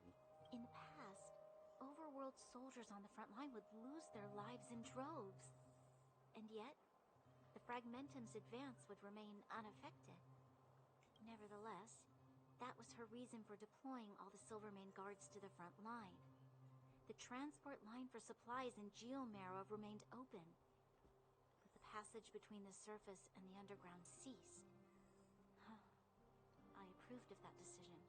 In the past, overworld soldiers on the front line would lose their lives in droves. And yet, the Fragmentum's advance would remain unaffected. Nevertheless, that was her reason for deploying all the Silvermane guards to the front line. The transport line for supplies in Geomera remained open, but the passage between the surface and the underground ceased. I approved of that decision.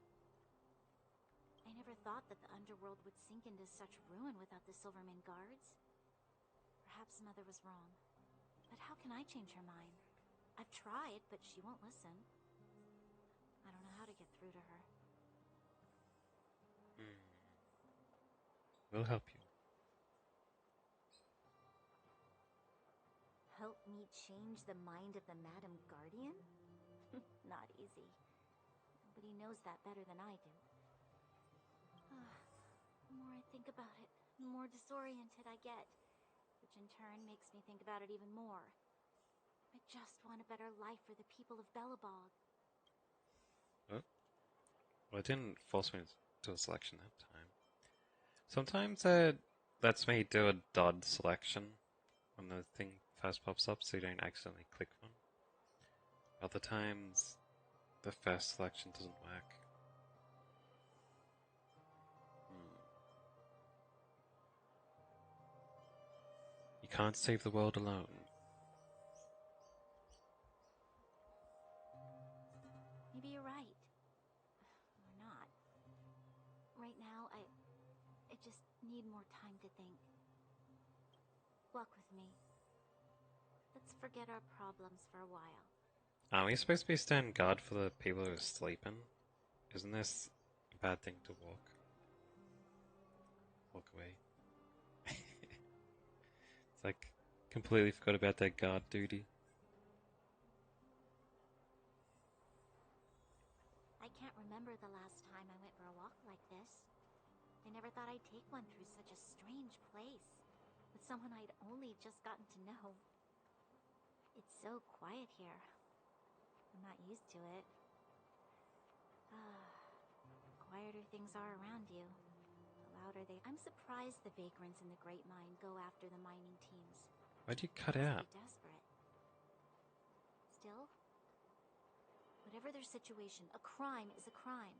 I never thought that the underworld would sink into such ruin without the Silvermane guards. Perhaps Mother was wrong. But how can I change her mind? I've tried, but she won't listen. I don't know how to get through to her. We'll help you. Help me change the mind of the Madam Guardian? Not easy. Nobody knows that better than I do. The more I think about it, the more disoriented I get, which in turn makes me think about it even more. I just want a better life for the people of Belobog. Oh. Well, it didn't force me to a selection that time. Sometimes it lets me do a dot selection when the thing first pops up so you don't accidentally click one. Other times, the first selection doesn't work. You can't save the world alone. Maybe you're right. Or not. Right now, I just need more time to think. Walk with me. Let's forget our problems for a while. Are we supposed to be standing guard for the people who are sleeping? Isn't this a bad thing to walk away? It's like, completely forgot about that guard duty. I can't remember the last time I went for a walk like this. I never thought I'd take one through such a strange place, with someone I'd only just gotten to know. It's so quiet here. I'm not used to it. The quieter things are around you, the louder they... I'm surprised the vagrants in the Great Mine go after the mining teams. Why'd you cut They must out? be desperate. Still, whatever their situation, a crime is a crime.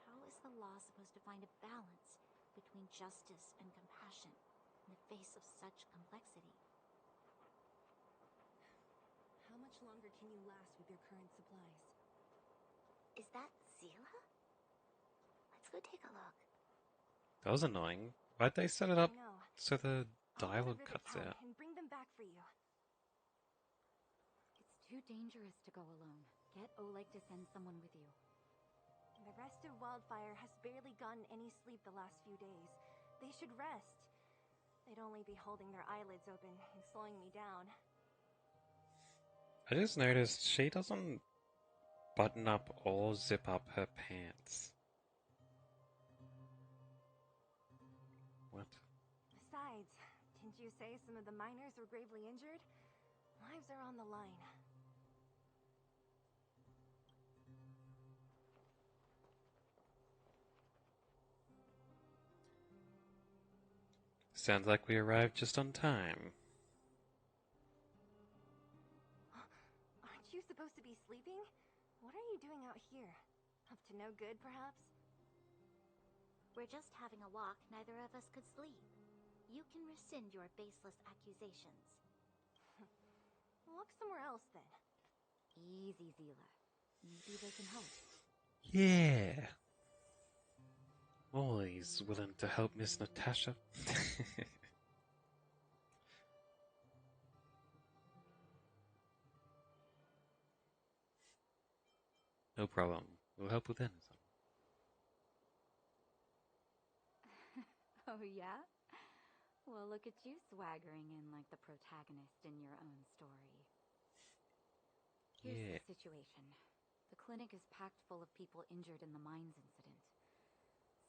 How is the law supposed to find a balance between justice and compassion in the face of such complexity? How much longer can you last with your current supplies? Is that Zila? Let's go take a look. That was annoying. Why'd they set it up I know. so the I'll dialogue go to cuts Rivet Town out? and bring them back for you. It's too dangerous to go alone. Get Oleg to send someone with you. The rest of Wildfire has barely gotten any sleep the last few days. They should rest. They'd only be holding their eyelids open and slowing me down. I just noticed she doesn't button up or zip up her pants. What? Besides, didn't you say some of the miners were gravely injured? Lives are on the line. Sounds like we arrived just on time. Aren't you supposed to be sleeping? What are you doing out here? Up to no good, perhaps? We're just having a walk. Neither of us could sleep. You can rescind your baseless accusations. Walk somewhere else, then. Easy, Zila. Maybe they can help. Yeah. Always willing to help Miss Natasha. No problem. We'll help with anything. Oh, yeah? Well, look at you swaggering in like the protagonist in your own story. Here's Yeah. the situation. The clinic is packed full of people injured in the mines incident.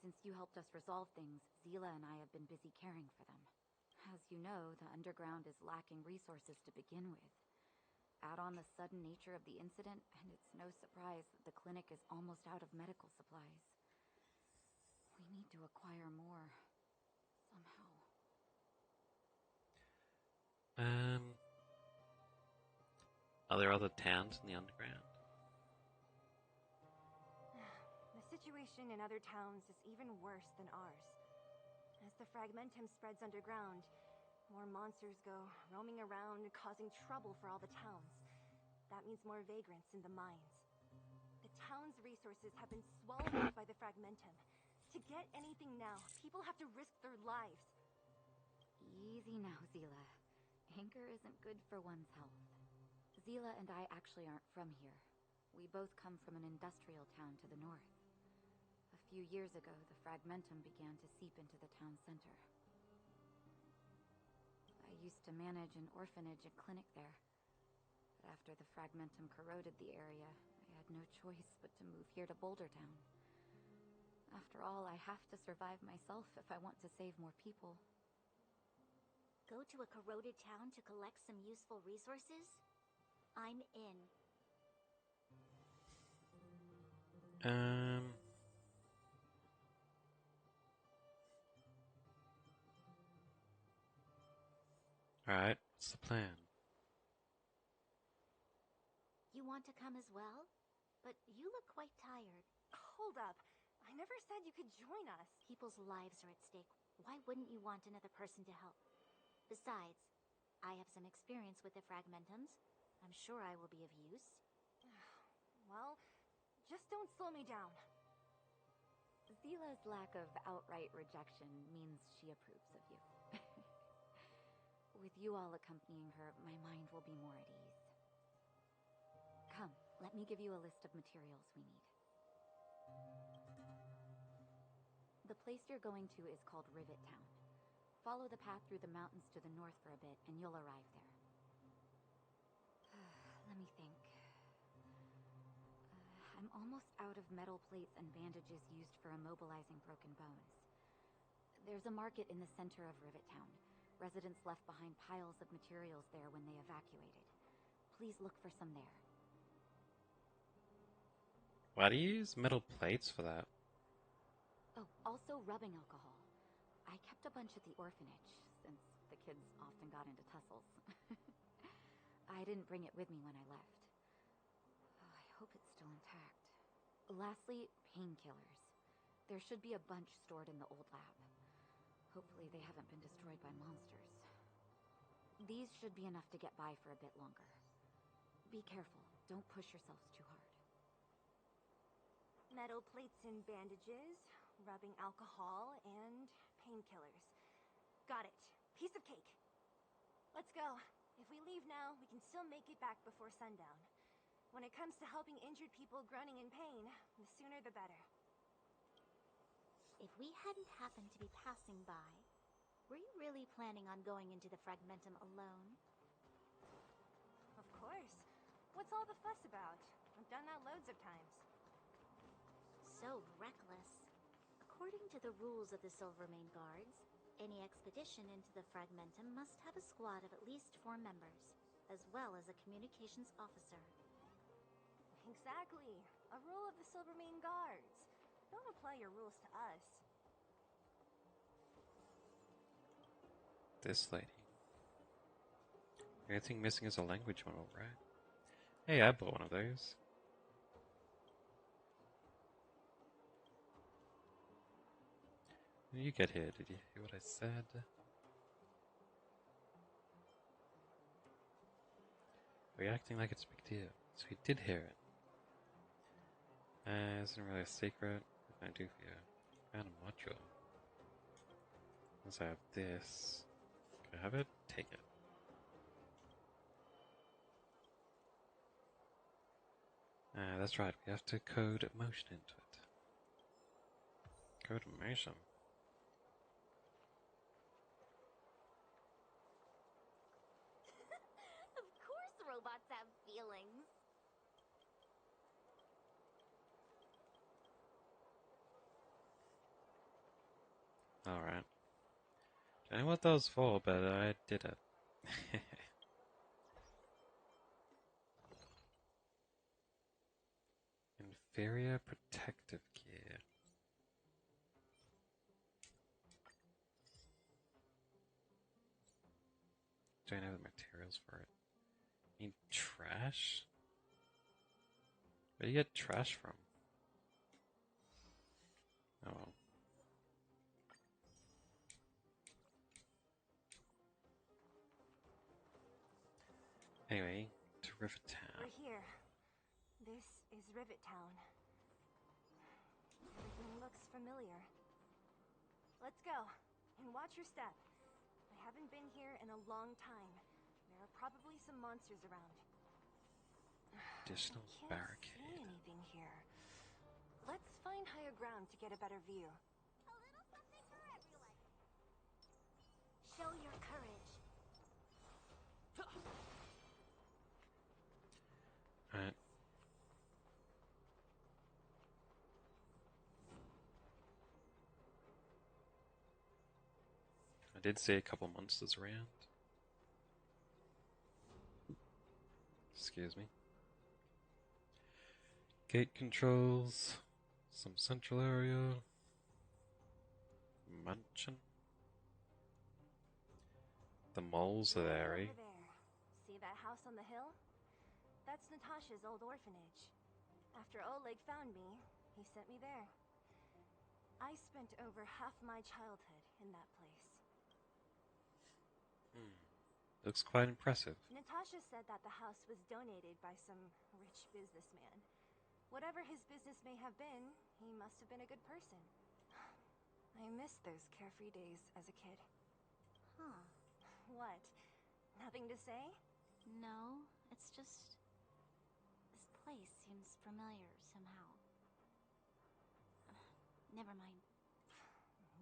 Since you helped us resolve things, Zila and I have been busy caring for them. As you know, the underground is lacking resources to begin with. Add on the sudden nature of the incident, and it's no surprise that the clinic is almost out of medical supplies. We need to acquire more. Somehow. Are there other towns in the underground? The situation in other towns is even worse than ours. As the fragmentum spreads underground, more monsters go roaming around, causing trouble for all the towns. That means more vagrants in the mines. The town's resources have been swallowed up by the fragmentum. To get anything now, people have to risk their lives. Easy now, Zila. Anger isn't good for one's health. Zila and I actually aren't from here. We both come from an industrial town to the north. A few years ago, the fragmentum began to seep into the town center. I used to manage an orphanage and clinic there. But after the fragmentum corroded the area, I had no choice but to move here to Boulder Town. After all, I have to survive myself if I want to save more people. Go to a corroded town to collect some useful resources? I'm in. Alright, what's the plan? You want to come as well? But you look quite tired. Hold up. I never said you could join us. People's lives are at stake. Why wouldn't you want another person to help? Besides, I have some experience with the fragmentums. I'm sure I will be of use. Well, just don't slow me down. Zila's lack of outright rejection means she approves of you. With you all accompanying her, my mind will be more at ease. Come, let me give you a list of materials we need. The place you're going to is called Rivet Town. Follow the path through the mountains to the north for a bit, and you'll arrive there. Let me think. I'm almost out of metal plates and bandages used for immobilizing broken bones. There's a market in the center of Rivet Town. Residents left behind piles of materials there when they evacuated. Please look for some there. Why do you use metal plates for that? Oh, also rubbing alcohol. I kept a bunch at the orphanage, since the kids often got into tussles. I didn't bring it with me when I left. Oh, I hope it's still intact. Lastly, painkillers. There should be a bunch stored in the old lab. Hopefully they haven't been destroyed by monsters. These should be enough to get by for a bit longer. Be careful. Don't push yourselves too hard. Metal plates and bandages, rubbing alcohol, and painkillers. Got it. Piece of cake. Let's go. If we leave now, we can still make it back before sundown. When it comes to helping injured people groaning in pain, the sooner the better. If we hadn't happened to be passing by, were you really planning on going into the fragmentum alone? Of course. What's all the fuss about? I've done that loads of times. So reckless. According to the rules of the Silvermane Guards, any expedition into the fragmentum must have a squad of at least 4 members, as well as a communications officer. Exactly. A rule of the Silvermane Guards. Don't apply your rules to us. This lady. The only thing missing is a language model, right? Hey, I bought one of those. When you get here, did you hear what I said? Are you acting like it's a big deal? So you did hear it. Isn't really a secret. What can I do for you? Found a module. Once I have this. Can I have it? Take it. That's right, we have to code motion into it. Code motion? robots have feelings. Alright. Don't know what that was for, but I did it. Inferior protective gear. Don't have the materials for it. I mean, trash? Where do you get trash from? Oh well. Anyway, to River Town. We're here. This is Rivet Town. Everything looks familiar. Let's go, and watch your step. I haven't been here in a long time. There are probably some monsters around. Additional I can't barricade. see anything here. Let's find higher ground to get a better view. A little something for everyone. Show your courage. Alright. I did see a couple monsters around. Excuse me. Gate controls. Some central area. Munchin. The moles are there, eh? Over there. See that house on the hill? That's Natasha's old orphanage. After Oleg found me, he sent me there. I spent over half my childhood in that place. Looks quite impressive. Natasha said that the house was donated by some rich businessman. Whatever his business may have been, he must have been a good person. I miss those carefree days as a kid. Huh. What? Nothing to say? No, it's just... this place seems familiar somehow. Never mind.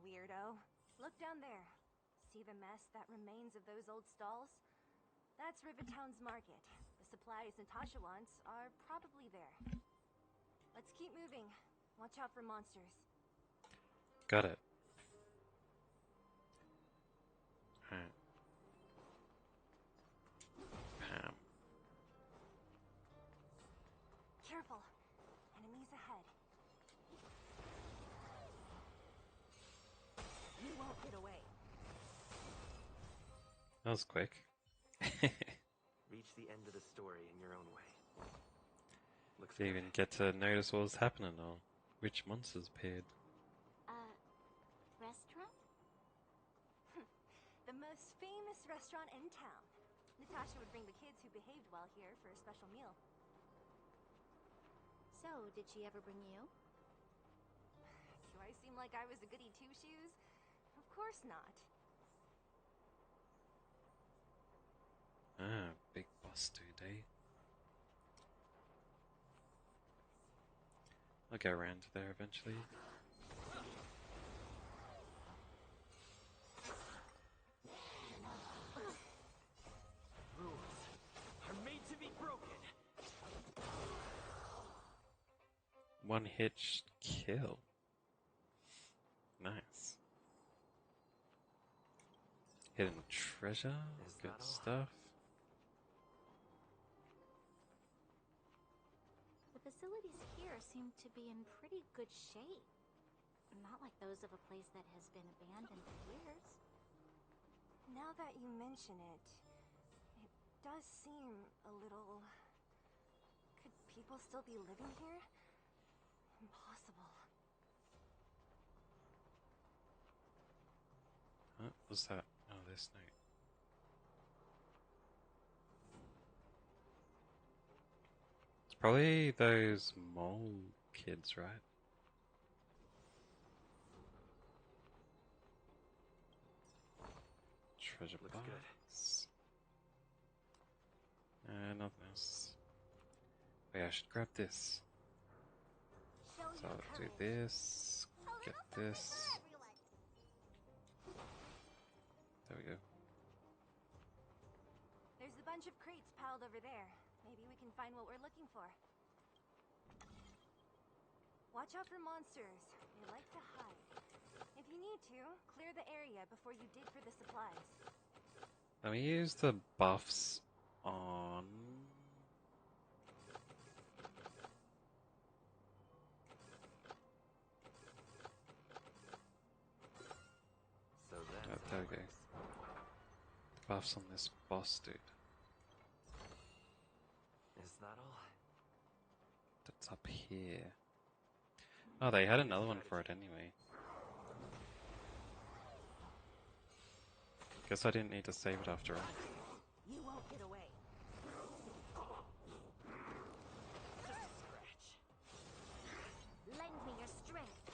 Weirdo. Look down there. See the mess that remains of those old stalls? That's Rivertown's market. The supplies Natasha wants are probably there. Let's keep moving. Watch out for monsters. Got it. Alright. Pam. Careful. Enemies ahead. You won't get away. That was quick. Reach the end of the story in your own way. Looks Didn't even get to notice what was happening or which monsters appeared. Restaurant? The most famous restaurant in town. Natasha would bring the kids who behaved well here for a special meal. So, did she ever bring you? Do I seem like I was a goody two-shoes? Of course not. Ah, big boss dude, eh? I'll go around to there eventually. Rules are made to be broken. One hit kill. Nice. Hidden treasure. Good stuff. The facilities here seem to be in pretty good shape. Not like those of a place that has been abandoned for years. Now that you mention it, it does seem a little... Could people still be living here? Impossible. What was that? Oh, this note. It's probably those mole kids, right? Treasure Looks box. Nothing else. Wait, I should grab this. Show So your I'll do courage. this. Get this. There we go. There's the bunch of crates piled over there. Maybe we can find what we're looking for. Watch out for monsters. They like to hide. If you need to, clear the area before you dig for the supplies. Let me use the buffs on... So that's Oh, there we go. The buffs on this boss dude. Is that all? That's up here. Oh, they had another one for it anyway. Guess I didn't need to save it after all. You won't get away. Just a scratch. Lend me your strength.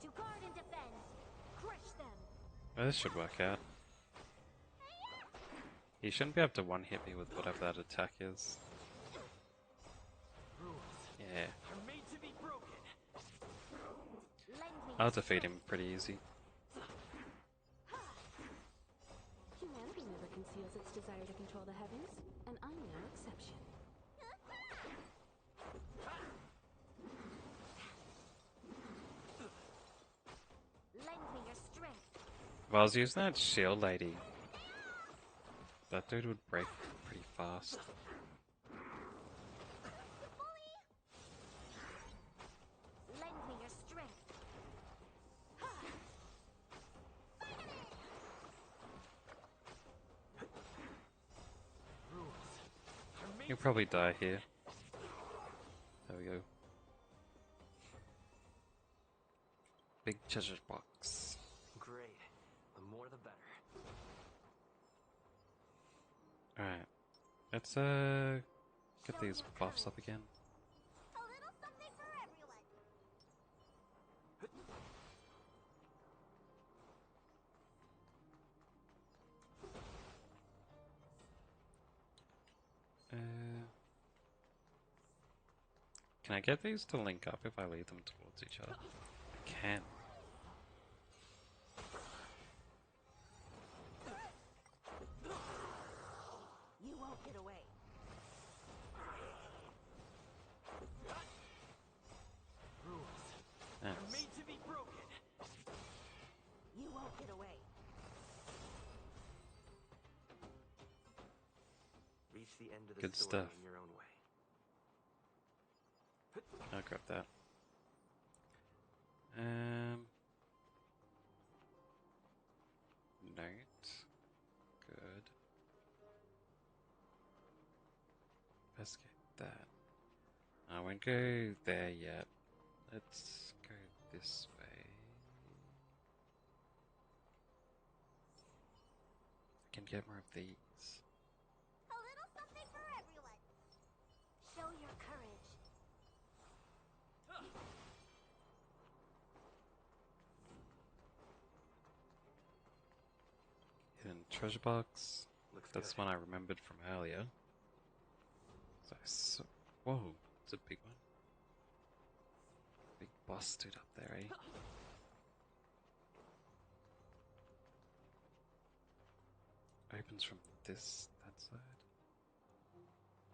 To guard and defend. Crush them. Well, this should work out. He shouldn't be able to one-hit me with whatever that attack is. Yeah. Are made to be broken. I'll defeat him pretty easy. Humanity never conceals its desire to control the heavens, and I'm no exception. Lend me your strength. If I was using that shield lady, that dude would break pretty fast. Lend me your strength. He'll probably die here. There we go. Big treasure box. Great. The more the better. Alright. Let's get these buffs up again. A little something for everyone. Can I get these to link up if I lead them towards each other? I can. You won't get away. Nice. Made to be broken. You won't get away. Reach the end of the Good story stuff. in your own way. I'll grab that. Note. Good. Investigate that. I won't go there yet. Let's go this way. I can get more of these. A little something for everyone. Show your courage. Hidden treasure box. Looks That's good. one I remembered from earlier. Whoa, it's a big one. Big boss dude up there, eh? Opens from that side.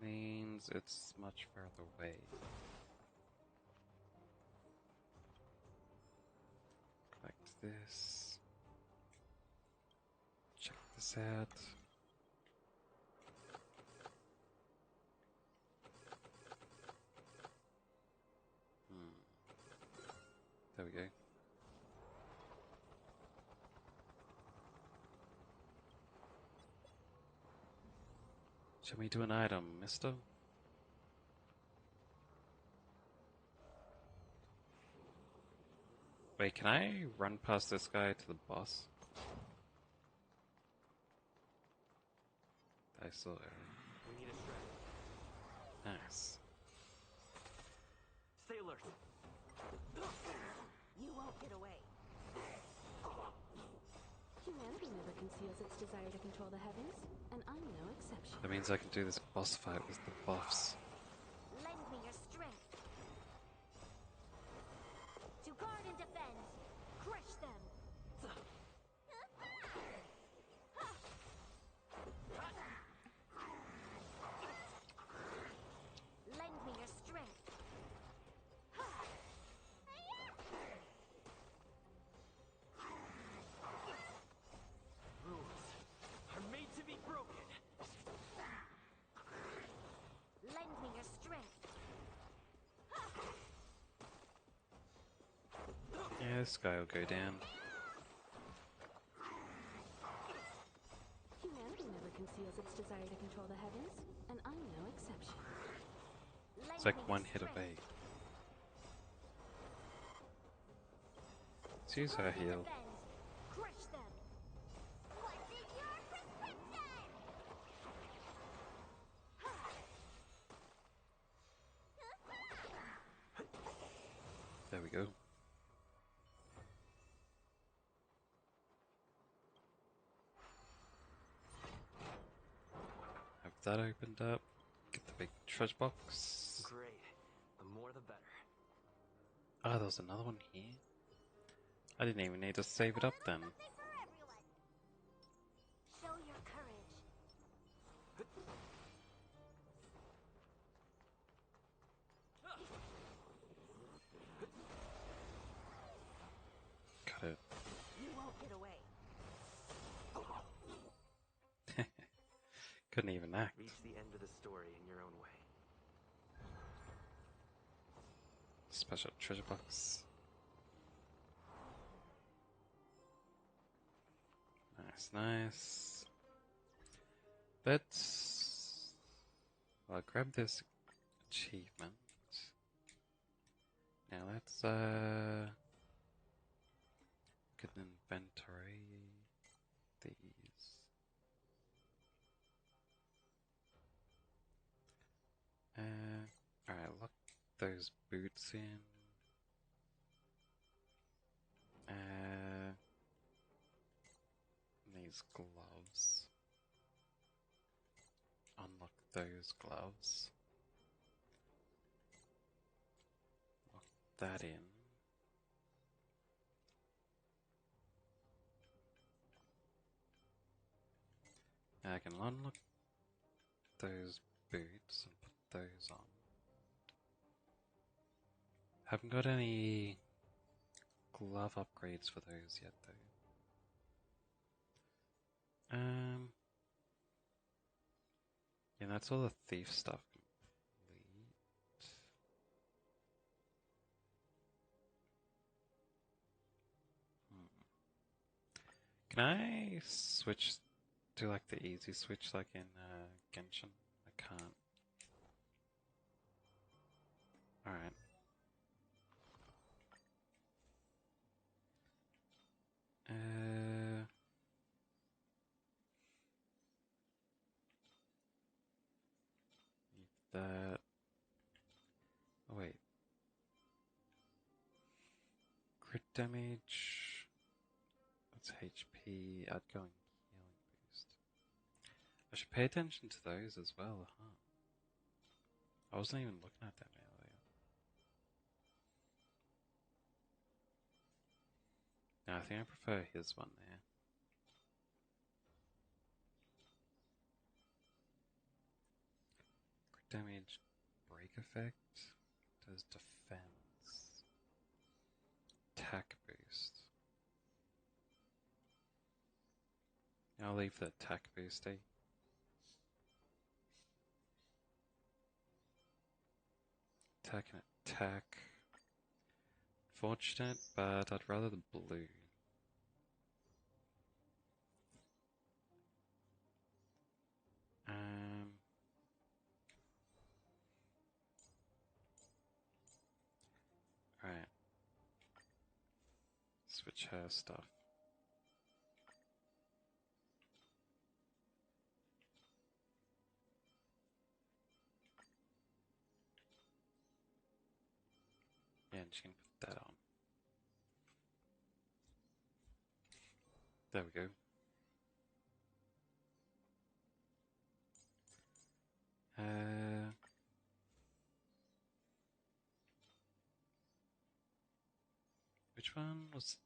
Means it's much further away. Collect this. Check this out. There we go. Show me to an item, mister. Wait, can I run past this guy to the boss? I saw it. We need a strap. Nice. Stay alert. You won't get away. Humanity never conceals its desire to control the heavens, and I'm no exception. That means I can do this boss fight with the buffs. Lend me your strength. To guard and defend. Crush them. This guy will go down. Humanity never conceals its desire to control the heavens, and I'm no exception. It's like one hit away. Let's use our heal. Crush them. What's in your prescription? There we go. Have that opened up. Get the big treasure box. Great. The more the better. Oh, there's another one here. I didn't even need to save it up then. Show your courage. Got it. You won't get away. Couldn't even act. Reach the end of the story in your own way. Special treasure box. Nice, nice. Let's... I'll grab this achievement. Now let's, get an inventory. These. Alright, lock those boots in. These gloves. Unlock those gloves. Lock that in. Now I can unlock those boots and put those on. Haven't got any glove upgrades for those yet though. Yeah, that's all the thief stuff complete. Can I switch to like the easy switch like in Genshin? I can't. Alright. Leave that. Oh wait. Crit damage. That's HP. Outgoing healing boost. I should pay attention to those as well, huh? I wasn't even looking at them earlier. No, I think I prefer his one there. Crit damage, break effect, does defense, attack boost. I'll leave the attack boost, eh? Attack and attack. Fortunate, but I'd rather the blue. Alright. Switch her stuff. Yeah, and she can put that on. There we go. Which one was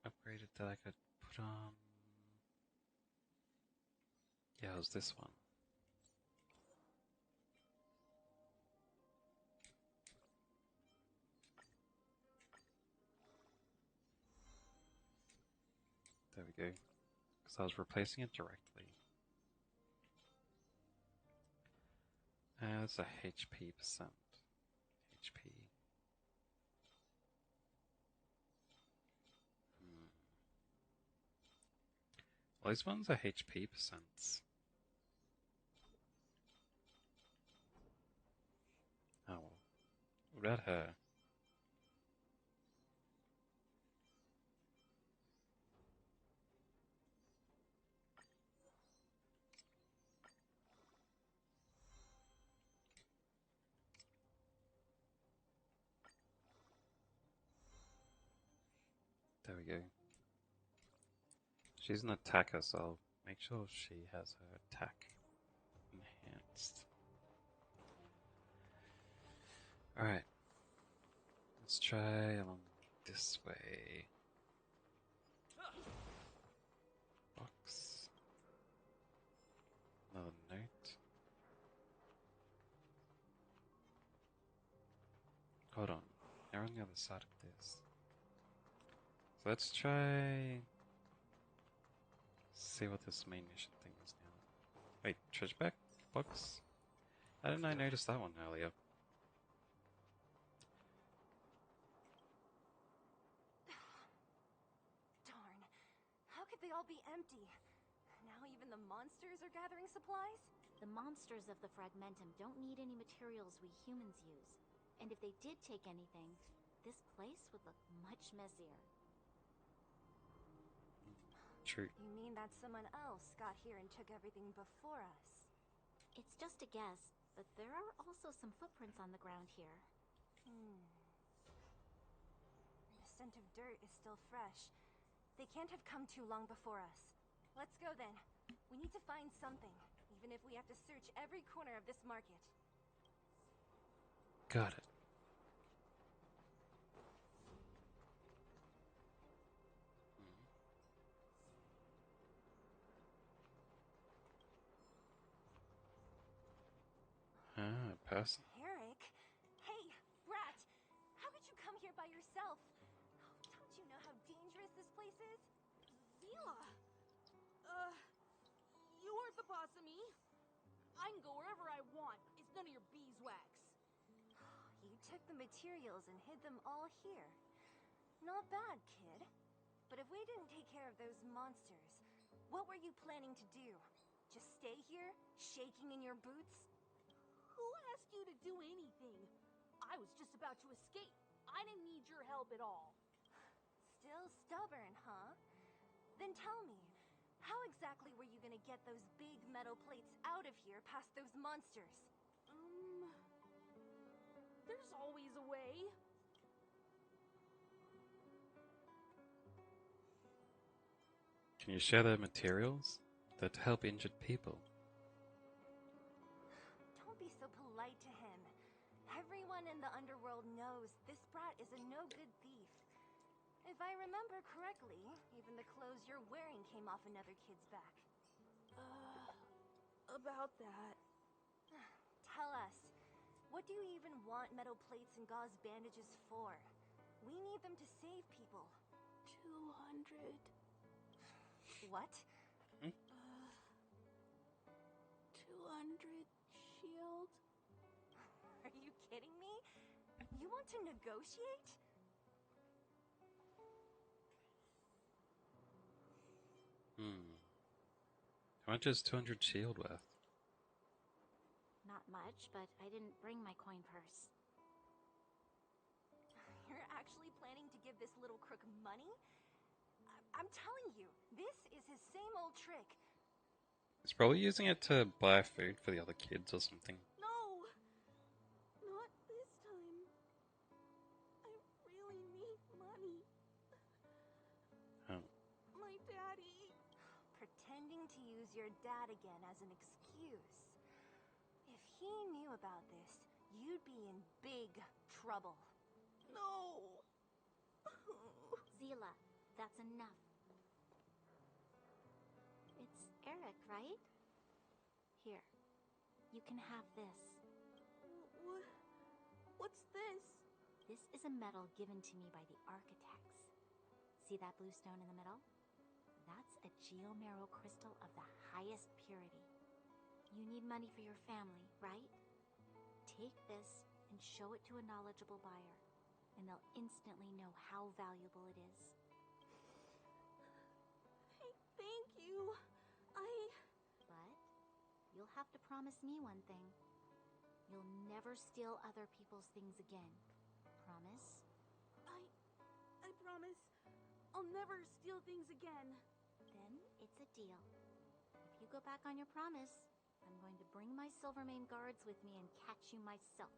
upgraded that I could put on? Yeah, it was this one. There we go. Because I was replacing it directly. That's a HP percent. HP. Those ones are HP percents. Oh well. What about her? There we go. She's an attacker, so I'll make sure she has her attack enhanced. Alright. Let's try along this way. Box. Another note. Hold on. They're on the other side of this. So let's try... see what this main mission thing is now. Wait, treasure back? Box? How didn't I notice that one earlier? Darn. How could they all be empty? Now even the monsters are gathering supplies? The monsters of the Fragmentum don't need any materials we humans use. And if they did take anything, this place would look much messier. True. You mean that someone else got here and took everything before us? It's just a guess, but there are also some footprints on the ground here. The scent of dirt is still fresh. They can't have come too long before us. Let's go then. We need to find something, even if we have to search every corner of this market. Got it. Ah, person. Eric? Hey, Brat! How could you come here by yourself? Don't you know how dangerous this place is? Zila! You aren't the boss of me. I can go wherever I want. It's none of your beeswax. You took the materials and hid them all here. Not bad, kid. But if we didn't take care of those monsters, what were you planning to do? Just stay here, shaking in your boots? Who asked you to do anything? I was just about to escape. I didn't need your help at all. Still stubborn, huh? Then tell me, how exactly were you gonna get those big metal plates out of here past those monsters? There's always a way. Can you share the materials that help injured people? Don't be so polite to him. Everyone in the underworld knows this brat is a no-good thief. If I remember correctly, even the clothes you're wearing came off another kid's back. About that. Tell us, what do you even want metal plates and gauze bandages for? We need them to save people. 200. What? 200 shield. Are you kidding me? You want to negotiate? How much is 200 shield worth? Not much, but I didn't bring my coin purse. You're actually planning to give this little crook money? I'm telling you, this is his same old trick. He's probably using it to buy food for the other kids or something. No! Not this time. I really need money. Oh. My daddy. Pretending to use your dad again as an excuse. If he knew about this, you'd be in big trouble. No! Zila, that's enough. It's Eric, right? Here, you can have this. What's this? This is a medal given to me by the architects. See that blue stone in the middle? That's a geomarrow crystal of the highest purity. You need money for your family, right? Take this and show it to a knowledgeable buyer, and they'll instantly know how valuable it is. Thank you. you'll have to promise me one thing. You'll never steal other people's things again. Promise? I promise. I'll never steal things again. Then it's a deal. If you go back on your promise, I'm going to bring my Silvermane guards with me and catch you myself.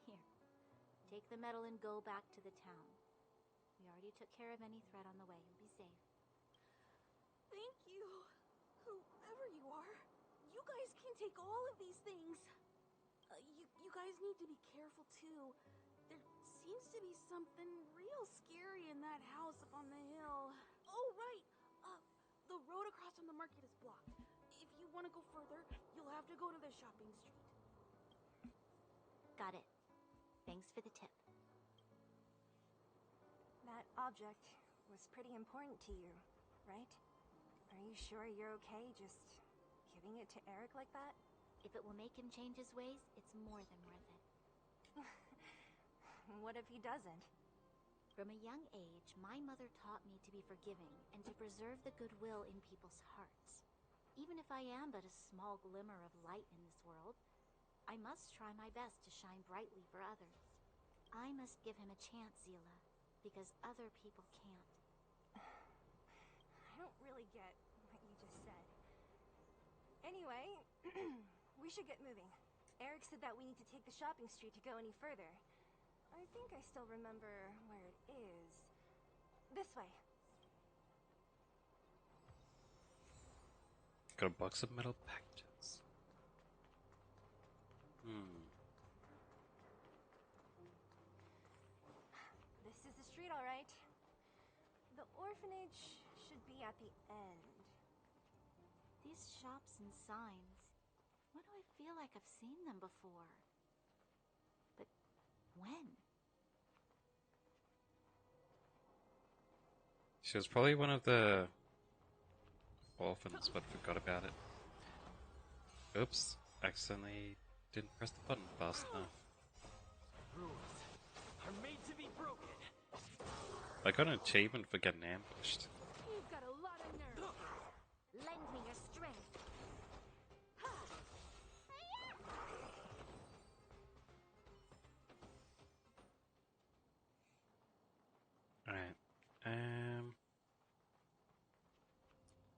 Here, take the medal and go back to the town. We already took care of any threat on the way. You'll be safe. Thank you. Whoever you are, you guys can take all of these things. You guys need to be careful too. There seems to be something real scary in that house up on the hill. Oh, right. The road across from the market is blocked. If you want to go further, you'll have to go to the shopping street. Got it. Thanks for the tip. That object was pretty important to you, right? Are you sure you're okay just giving it to Eric like that? If it will make him change his ways, it's more than worth it. What if he doesn't? From a young age, my mother taught me to be forgiving and to preserve the goodwill in people's hearts. Even if I am but a small glimmer of light in this world, I must try my best to shine brightly for others. I must give him a chance, Zila, because other people can't. I don't really get what you just said. Anyway, we should get moving. Eric said that we need to take the shopping street to go any further. I think I still remember where it is. This way. Got a box of metal packages. This is the street, all right. The orphanage should be at the end. These shops and signs, why do I feel like I've seen them before? But when? She was probably one of the orphans, but forgot about it. Oops, accidentally didn't press the button fast enough. Rules are made to be broken. I got an achievement for getting ambushed. You've got a lot of nerve. Lend me your strength. Alright,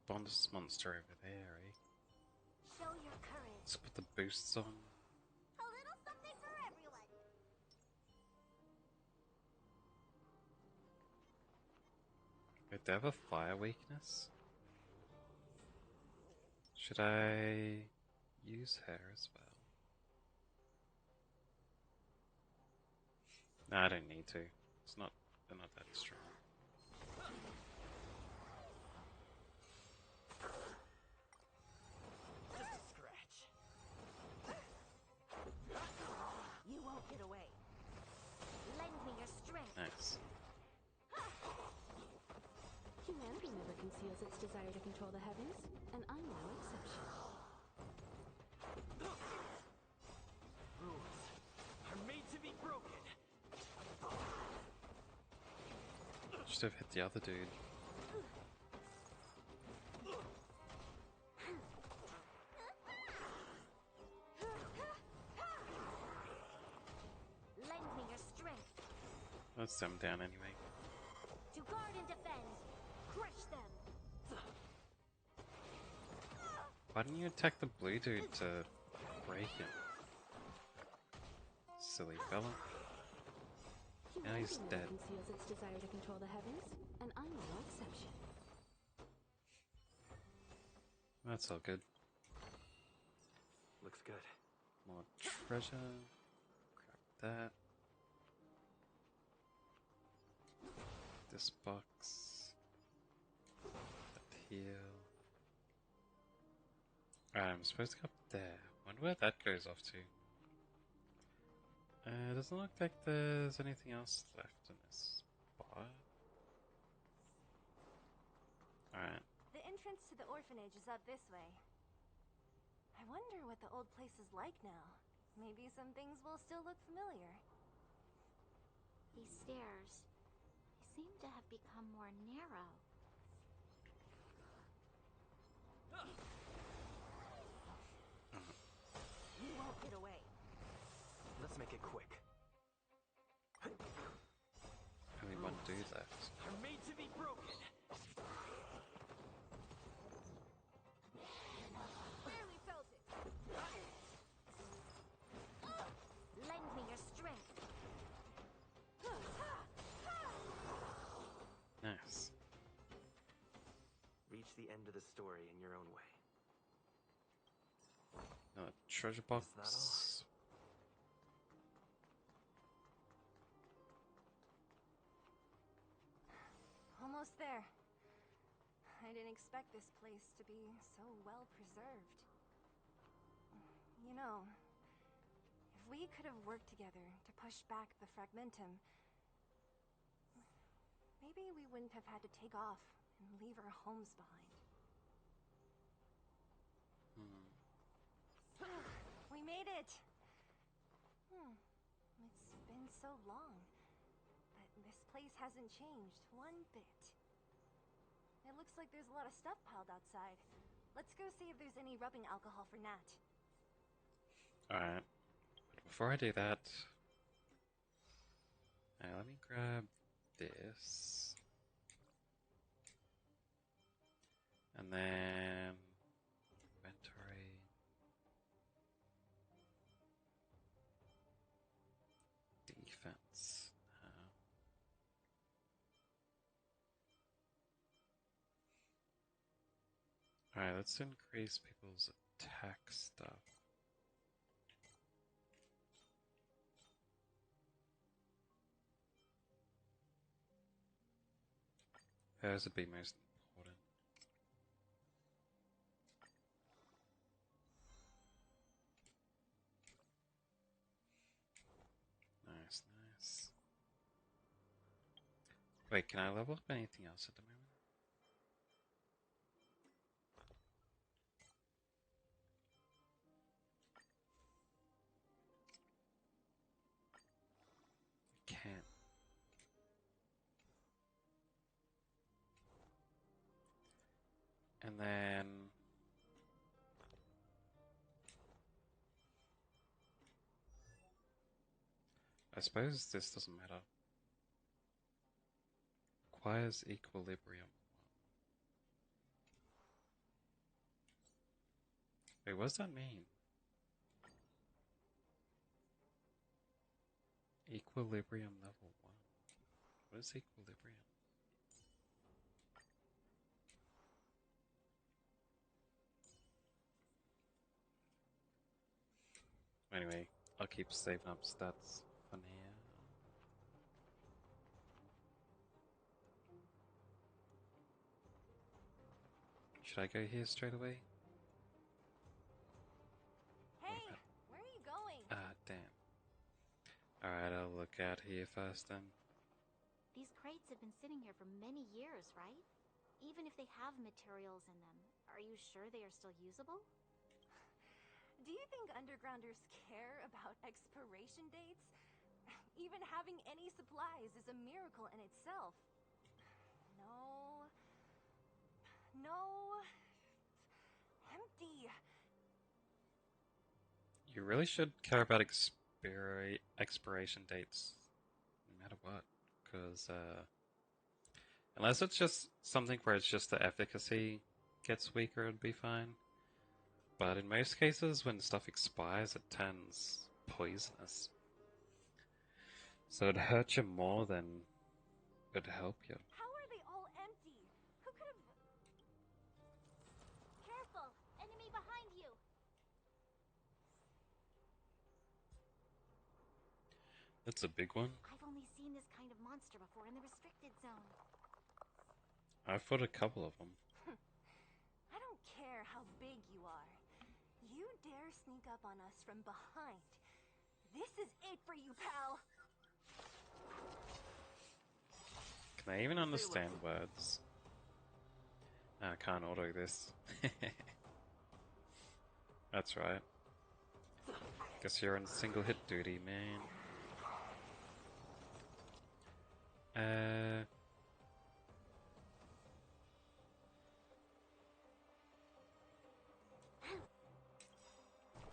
Bondus monster over there, eh? Show your courage. Let's put the boosts on. A little something for everyone. Wait, they have a fire weakness? Should I use her as well? No, I don't need to. They're not that strong. Just a scratch. You won't get away. Lend me your strength. Nice. Humanity never conceals its desire to control the heavens, and I'm no exception. Rules are made to be broken. Should have hit the other dude. Lend me your strength. Let's stem down anyway. To guard and defend. Crush them. Why didn't you attack the blue dude to break him? Silly fella. Now he's Humanity dead. never conceals its desire to control the heavens, and I'm no exception. That's all good. Looks good. More treasure. Grab that. This box. That heal. Alright, I'm supposed to go up there. Wonder where that goes off to. Doesn't look like there's anything else left in this spot. Alright. The entrance to the orphanage is up this way. I wonder what the old place is like now. Maybe some things will still look familiar. These stairs, they seem to have become more narrow. it quick. Only one dude left. Are made to be broken. Barely felt it. Lend me your strength. Nice. Reach the end of the story in your own way. Another treasure box. Almost there. I didn't expect this place to be so well preserved. You know, if we could have worked together to push back the Fragmentum, maybe we wouldn't have had to take off and leave our homes behind. We made it! It's been so long, but this place hasn't changed one bit. It looks like there's a lot of stuff piled outside. Let's go see if there's any rubbing alcohol for Nat. Alright. But before I do that, let me grab this. And then inventory. Defense. Alright, let's increase people's attack stuff. Hers would be most important. Nice, nice. Wait, can I level up anything else at the moment? Can't. And then I suppose this doesn't matter. Requires equilibrium. Wait, what does that mean? Equilibrium level 1. What is equilibrium? Anyway, I'll keep saving up stats for now. Should I go here straight away? Hey, where are you going? Ah, damn. Alright, I'll look out here first then. These crates have been sitting here for many years, right? Even if they have materials in them, are you sure they are still usable? Do you think undergrounders care about expiration dates? Even having any supplies is a miracle in itself. No. No. Empty. You really should care about expiration dates, no matter what, because unless it's just something where it's just the efficacy gets weaker, it'd be fine. But in most cases, when stuff expires, it turns poisonous. So it'd hurt you more than it'd help you. How are they all empty? Who could have... Careful! Enemy behind you! That's a big one. I've only seen this kind of monster before in the restricted zone. I've fought a couple of them. I don't care how big you are. You dare sneak up on us from behind. This is it for you, pal! Can I even understand words? I can't auto this. That's right. Guess you're on single hit duty, man.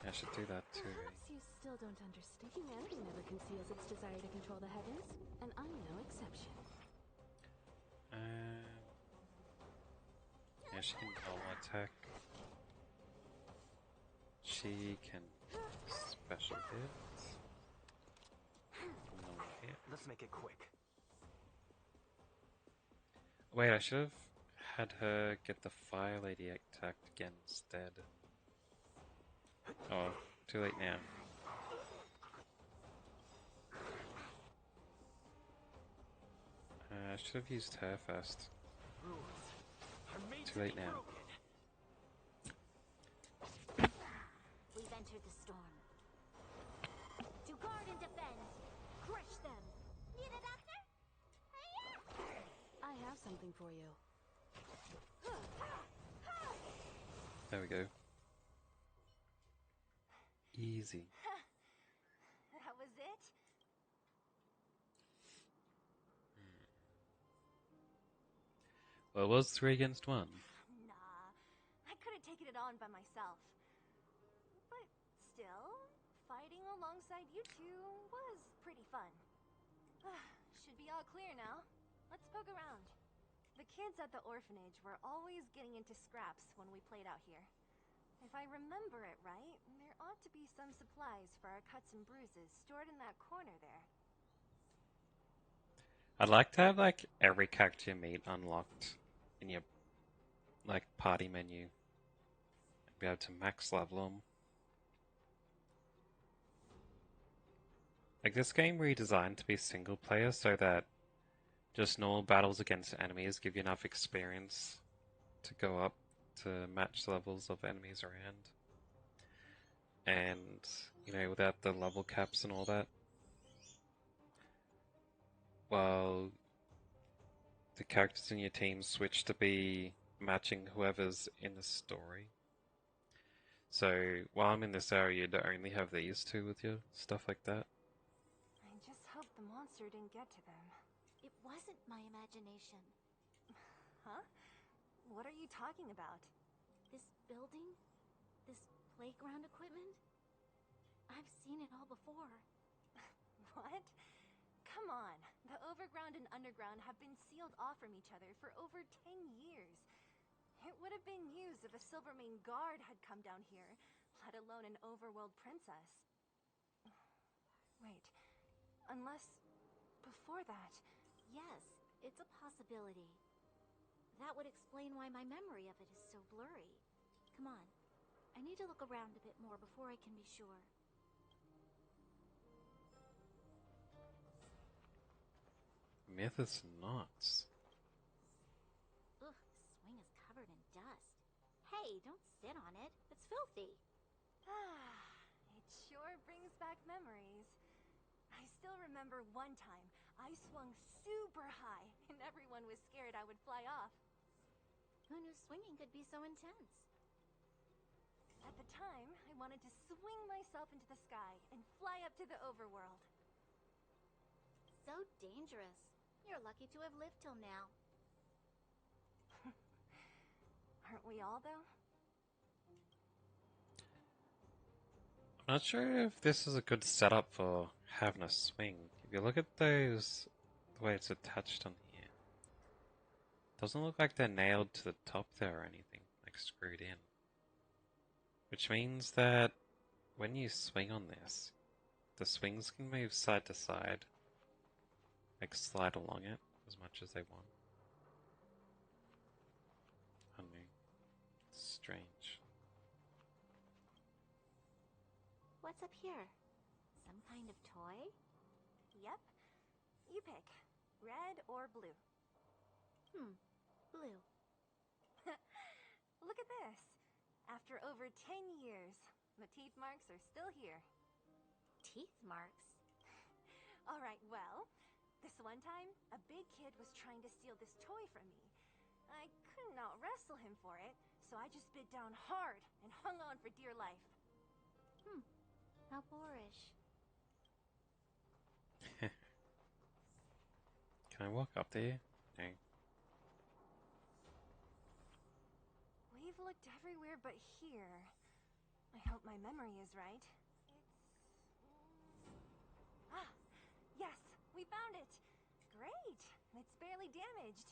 I should do that too. Perhaps you still don't understand. Humanity never conceals its desire to control the heavens, and I'm no exception. Yeah, she can normal attack. She can special hit. Normal hit. Let's make it quick. Wait, I should have had her get the Fire Lady attacked again instead. Oh, too late now. I should have used her first. Too late now. We've entered the storm. To guard and defend. Crush them. Need a doctor? I have something for you. There we go. Easy. That was it? Well, it was 3 against 1. Nah, I could have taken it on by myself. But still, fighting alongside you two was pretty fun. Should be all clear now. Let's poke around. The kids at the orphanage were always getting into scraps when we played out here. If I remember it right, there ought to be some supplies for our cuts and bruises stored in that corner there. I'd like to have like every character you meet unlocked in your like party menu. And be able to max level them. Like this game redesigned to be single player so that just normal battles against enemies give you enough experience to go up to match the levels of enemies around. And, you know, without the level caps and all that. While the characters in your team switch to be matching whoever's in the story. So while I'm in this area, you'd only have these two with you, stuff like that. I just hope the monster didn't get to them. It wasn't my imagination. Huh? What are you talking about? This building? This playground equipment? I've seen it all before. What? Come on. The overground and underground have been sealed off from each other for over 10 years. It would have been used if a Silvermane guard had come down here, let alone an overworld princess. Wait. Unless... before that... Yes, it's a possibility. That would explain why my memory of it is so blurry. Come on. I need to look around a bit more before I can be sure. Mythos knots. Ugh, the swing is covered in dust. Hey, don't sit on it. It's filthy. It sure brings back memories. I still remember one time I swung super high and everyone was scared I would fly off. Who knew swinging could be so intense? At the time, I wanted to swing myself into the sky and fly up to the overworld. So dangerous. You're lucky to have lived till now. Aren't we all, though? I'm not sure if this is a good setup for having a swing. If you look at those, the way it's attached on here, doesn't look like they're nailed to the top there or anything, like screwed in. Which means that when you swing on this, the swings can move side to side, like slide along it as much as they want. I don't know. It's strange. What's up here? Some kind of toy? Yep. You pick. Red or blue. Blue. Look at this. After over 10 years, the teeth marks are still here. Teeth marks? Alright, well, this one time, a big kid was trying to steal this toy from me. I couldn't out-wrestle him for it, so I just bit down hard and hung on for dear life. How boorish. Can I walk up there? No. We've looked everywhere but here. I hope my memory is right. Ah, yes, we found it! Great! It's barely damaged.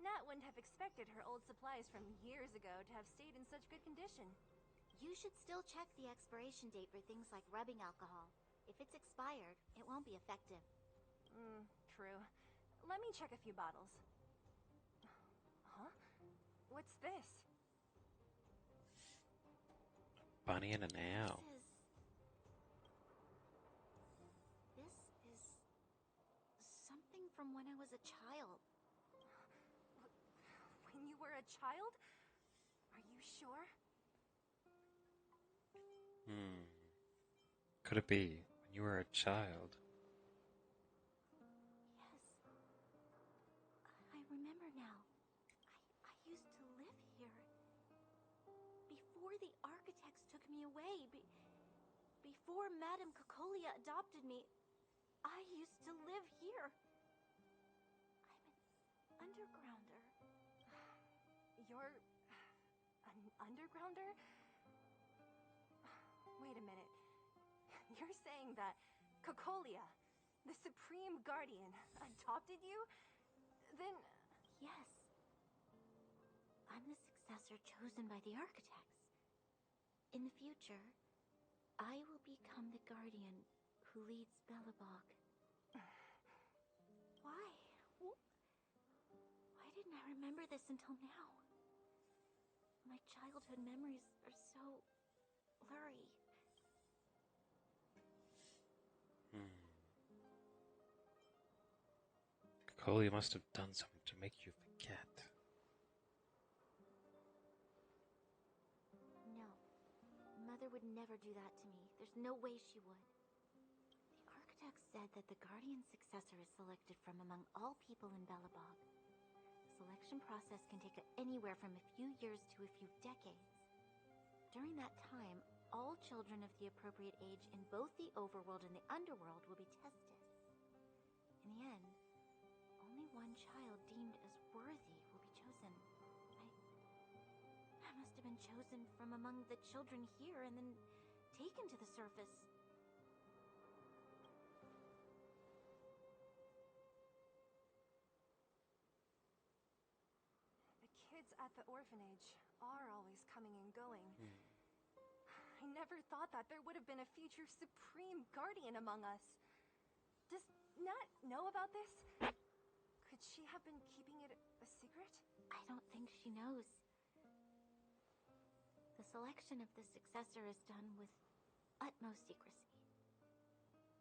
Nat wouldn't have expected her old supplies from years ago to have stayed in such good condition. You should still check the expiration date for things like rubbing alcohol. If it's expired, it won't be effective. True. Let me check a few bottles. Huh? What's this? Bunny and an owl. This is something from when I was a child. When you were a child? Are you sure? Could it be when you were a child? Yes. I remember now. I used to live here. Before the architects took me away, before Madame Cocolia adopted me, I used to live here. I'm an undergrounder. You're an undergrounder? Wait a minute. You're saying that Cocolia, the Supreme Guardian, adopted you? Then... Yes. I'm the successor chosen by the architects. In the future, I will become the guardian who leads Belobog. Why? Why didn't I remember this until now? My childhood memories are so blurry. Cocolia must have done something to make you forget. No. Mother would never do that to me. There's no way she would. The architect said that the guardian successor is selected from among all people in Belobog. The selection process can take anywhere from a few years to a few decades. During that time, all children of the appropriate age in both the overworld and the underworld will be tested. In the end, only one child deemed as worthy will be chosen. I must have been chosen from among the children here and then taken to the surface. The kids at the orphanage are always coming and going. I never thought that there would have been a future Supreme Guardian among us. Does Nat know about this? Could she have been keeping it a secret? I don't think she knows. The selection of the successor is done with utmost secrecy.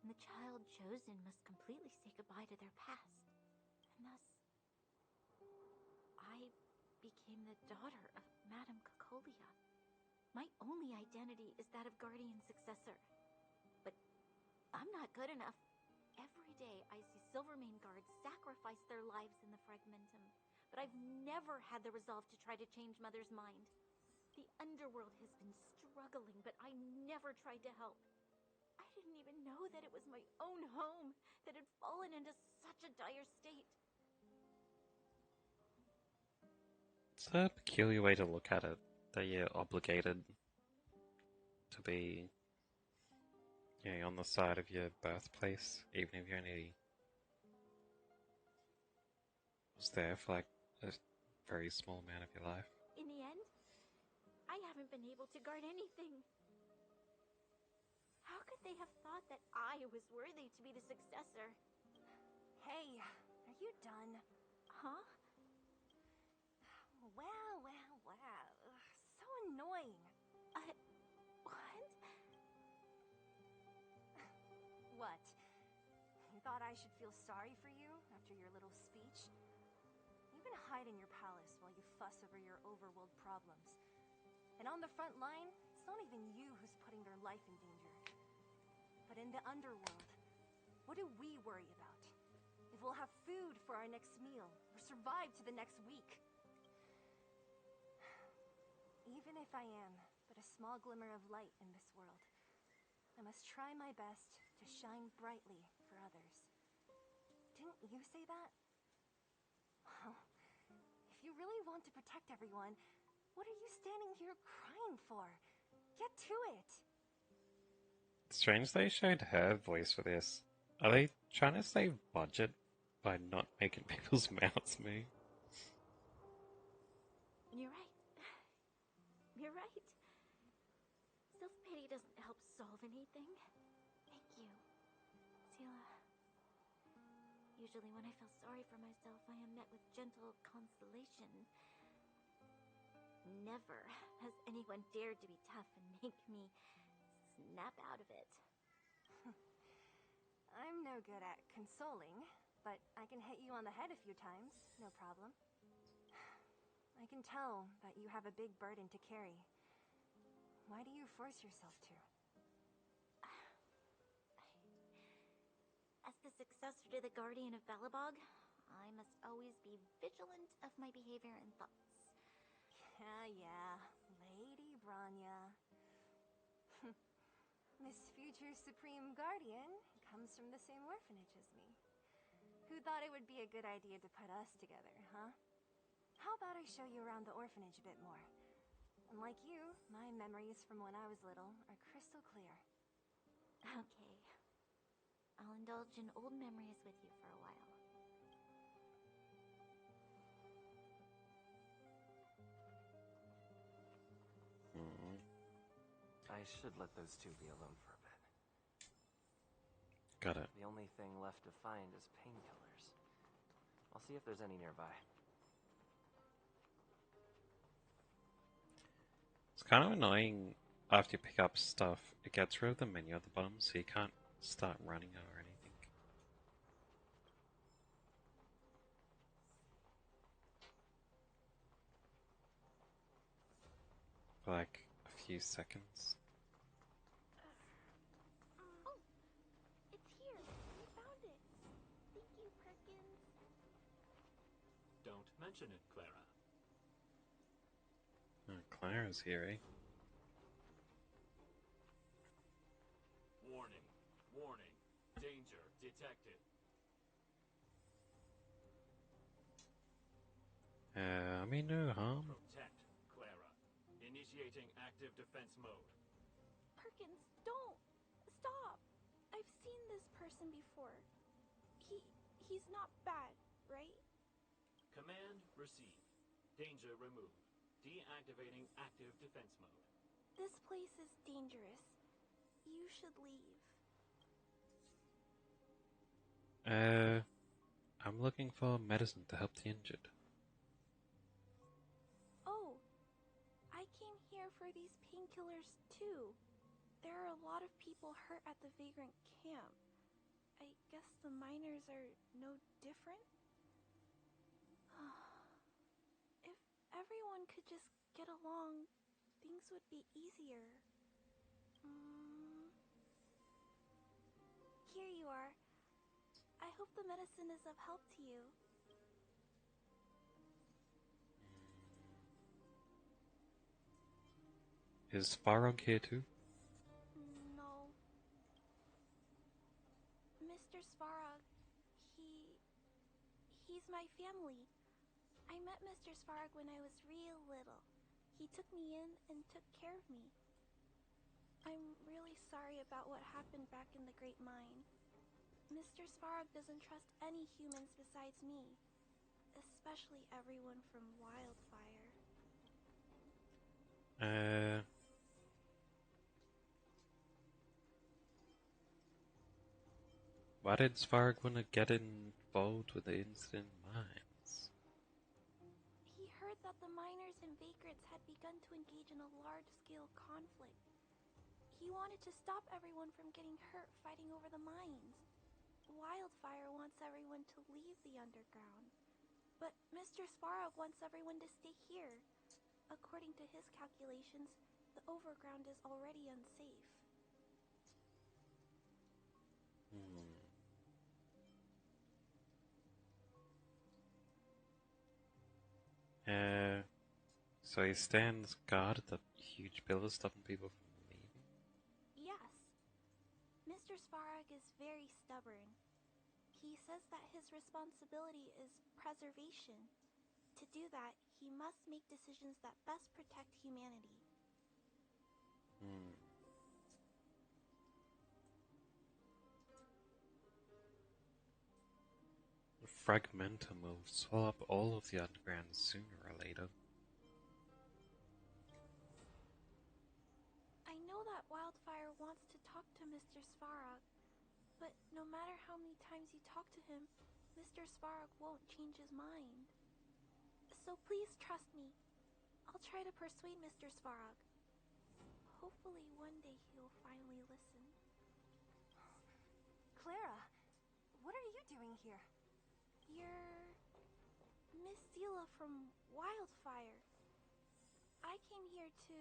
And the child chosen must completely say goodbye to their past. And thus, I became the daughter of Madame Cocolia. My only identity is that of guardian successor. But I'm not good enough. Every day I see Silvermane guards sacrifice their lives in the Fragmentum, but I've never had the resolve to try to change Mother's mind. The underworld has been struggling, but I never tried to help. I didn't even know that it was my own home that had fallen into such a dire state. It's a peculiar way to look at it, that you're obligated to be, on the side of your birthplace, even if you only was there for like a very small amount of your life. In the end, I haven't been able to guard anything. How could they have thought that I was worthy to be the successor? Hey, are you done? Huh? Wow. So annoying. What? What? You thought I should feel sorry for you after your little speech? You can hide in your palace while you fuss over your overworld problems. And on the front line, it's not even you who's putting their life in danger. But in the underworld, what do we worry about? If we'll have food for our next meal, or survive to the next week. Even if I am but a small glimmer of light in this world, I must try my best to shine brightly for others. Didn't you say that? Well, if you really want to protect everyone, what are you standing here crying for? Get to it. Strange they showed her voice for this. Are they trying to save budget by not making people's mouths move? You're right. You're right. Self-pity doesn't help solve anything. Thank you, Sila. Usually when I feel sorry for myself, I am met with gentle consolation. Never has anyone dared to be tough and make me snap out of it. I'm no good at consoling, but I can hit you on the head a few times, no problem. I can tell that you have a big burden to carry. Why do you force yourself to? As the successor to the Guardian of Balabog, I must always be vigilant of my behavior and thoughts. Yeah, Lady Branya. Miss Future's Supreme Guardian comes from the same orphanage as me. Who thought it would be a good idea to put us together, huh? How about I show you around the orphanage a bit more? Unlike you, my memories from when I was little are crystal clear. Okay. I'll indulge in old memories with you for a while. I should let those two be alone for a bit. Got it. The only thing left to find is painkillers. I'll see if there's any nearby. It's kind of annoying after you pick up stuff, it gets rid of the menu at the bottom, so you can't start running it or anything. For like a few seconds. Oh! It's here! We found it! Thank you, Perkins. Don't mention it, Clara. Oh, Clara's here, eh? Warning. Warning. Danger detected. I mean no harm. Protect, Clara. Initiating active defense mode. Perkins, don't! Stop! I've seen this person before. He's not bad, right? Command received. Danger removed. Deactivating active defense mode. This place is dangerous. You should leave. I'm looking for medicine to help the injured. Oh, I came here for these painkillers too. There are a lot of people hurt at the Vagrant camp. I guess the miners are no different? If everyone could just get along, things would be easier. Here you are. I hope the medicine is of help to you. Is Farog here too? No. Mr. Svarog, he's my family. I met Mr. Svarog when I was real little. He took me in and took care of me. I'm really sorry about what happened back in the Great Mine. Mr. Svarog doesn't trust any humans besides me, especially everyone from Wildfire. Why did Farog want to get involved with the incident mines? He heard that the miners and vagrants had begun to engage in a large-scale conflict. He wanted to stop everyone from getting hurt fighting over the mines. Wildfire wants everyone to leave the underground. But Mr. Svarog wants everyone to stay here. According to his calculations, the overground is already unsafe. So he stands guard at the huge pillars stopping people from leaving? Yes. Mr. Svarog is very stubborn. He says that his responsibility is preservation. To do that, he must make decisions that best protect humanity. fragmentum will swallow up all of the underground sooner or later. I know that Wildfire wants to talk to Mr. Svarog, but no matter how many times you talk to him, Mr. Svarog won't change his mind. So please trust me. I'll try to persuade Mr. Svarog. Hopefully one day he'll finally listen. Clara, what are you doing here? You're Miss Sela from Wildfire. I came here to...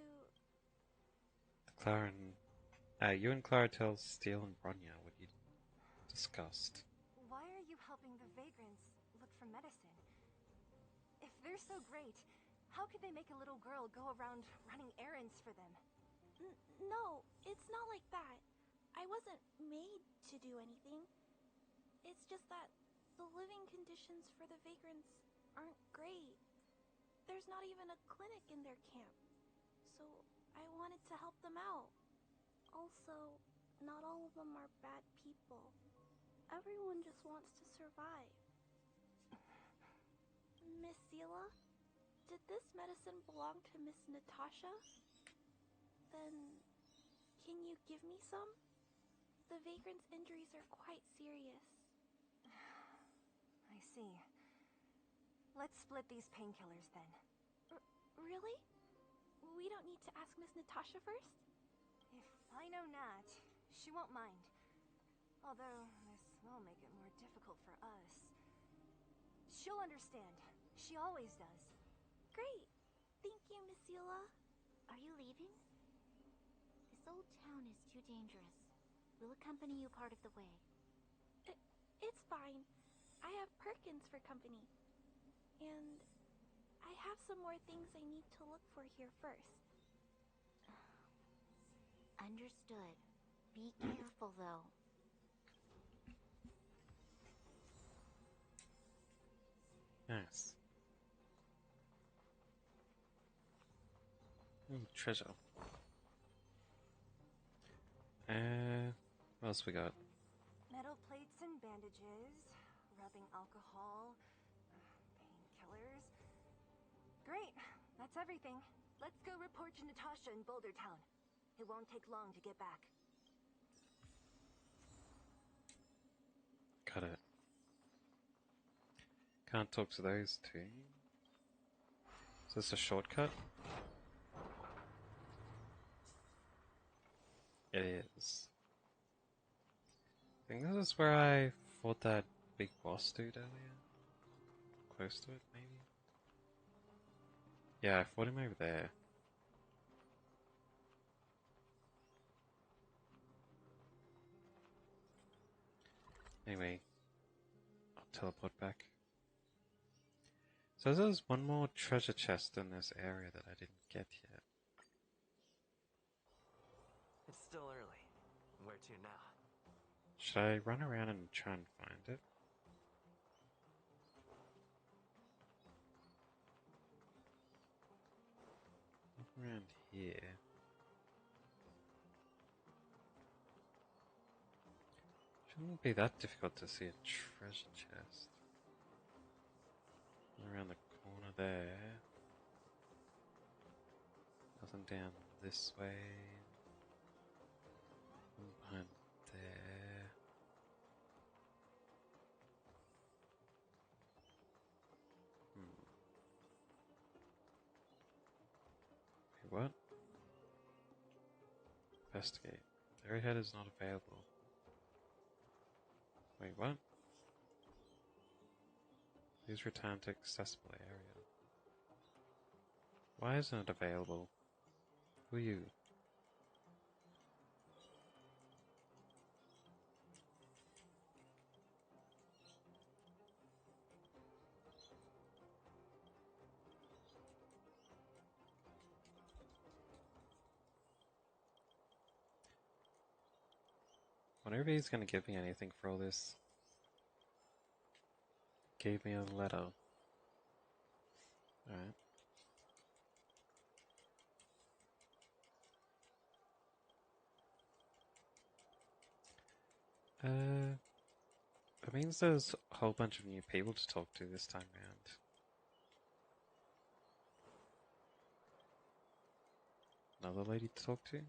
You and Clara tell Steele and Bronya what you discussed. Why are you helping the vagrants look for medicine? If they're so great, how could they make a little girl go around running errands for them? No, it's not like that. I wasn't made to do anything. It's just that the living conditions for the vagrants aren't great. There's not even a clinic in their camp. So I wanted to help them out. Also, not all of them are bad people. Everyone just wants to survive. Miss Sela, did this medicine belong to Miss Natasha? Then, can you give me some? The vagrant's injuries are quite serious. I see. Let's split these painkillers then. Really? We don't need to ask Miss Natasha first? If I know Nat, she won't mind. Although, this will make it more difficult for us. She'll understand. She always does. Great. Thank you, Miss Sela. Are you leaving? This old town is too dangerous. We'll accompany you part of the way. It's fine. I have Perkins for company. And I have some more things I need to look for here first. Understood. Be careful, though. Nice. Treasure. What else we got? Metal plates and bandages, rubbing alcohol, painkillers. Great, that's everything. Let's go report to Natasha in Boulder Town. It won't take long to get back. Got it. Can't talk to those two. Is this a shortcut? It is. I think this is where I fought that big boss dude earlier. Close to it, maybe? Yeah, I fought him over there. Anyway, I'll teleport back. So there's one more treasure chest in this area that I didn't get yet. It's still early. Where to now? Should I run around and try and find it? Look around here. Shouldn't be that difficult to see a treasure chest. Around the corner there. Nothing down this way. One behind there. Wait, what? Investigate. The arrowhead is not available. Wait, what? Please return to accessible area. Why isn't it available? Who are you? Wonder if he's gonna give me anything for all this. Gave me a letter. Alright. A That means there's a whole bunch of new people to talk to this time round. Another lady to talk to?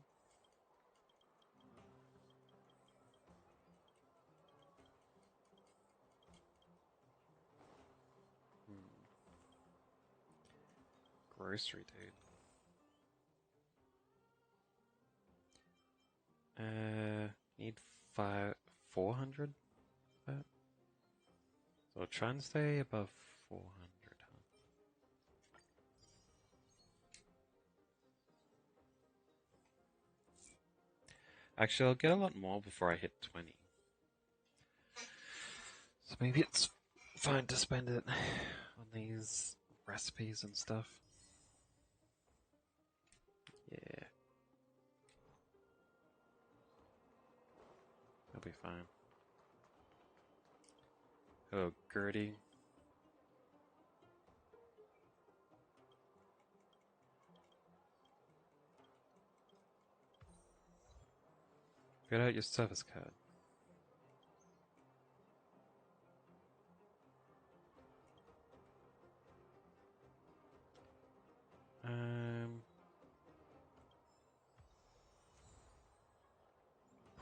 Grocery dude. Need 400? So I'll try and stay above 400, huh? Actually, I'll get a lot more before I hit 20. So maybe it's fine to spend it on these recipes and stuff. Yeah. It'll be fine. Oh, Gertie. Get out your service card.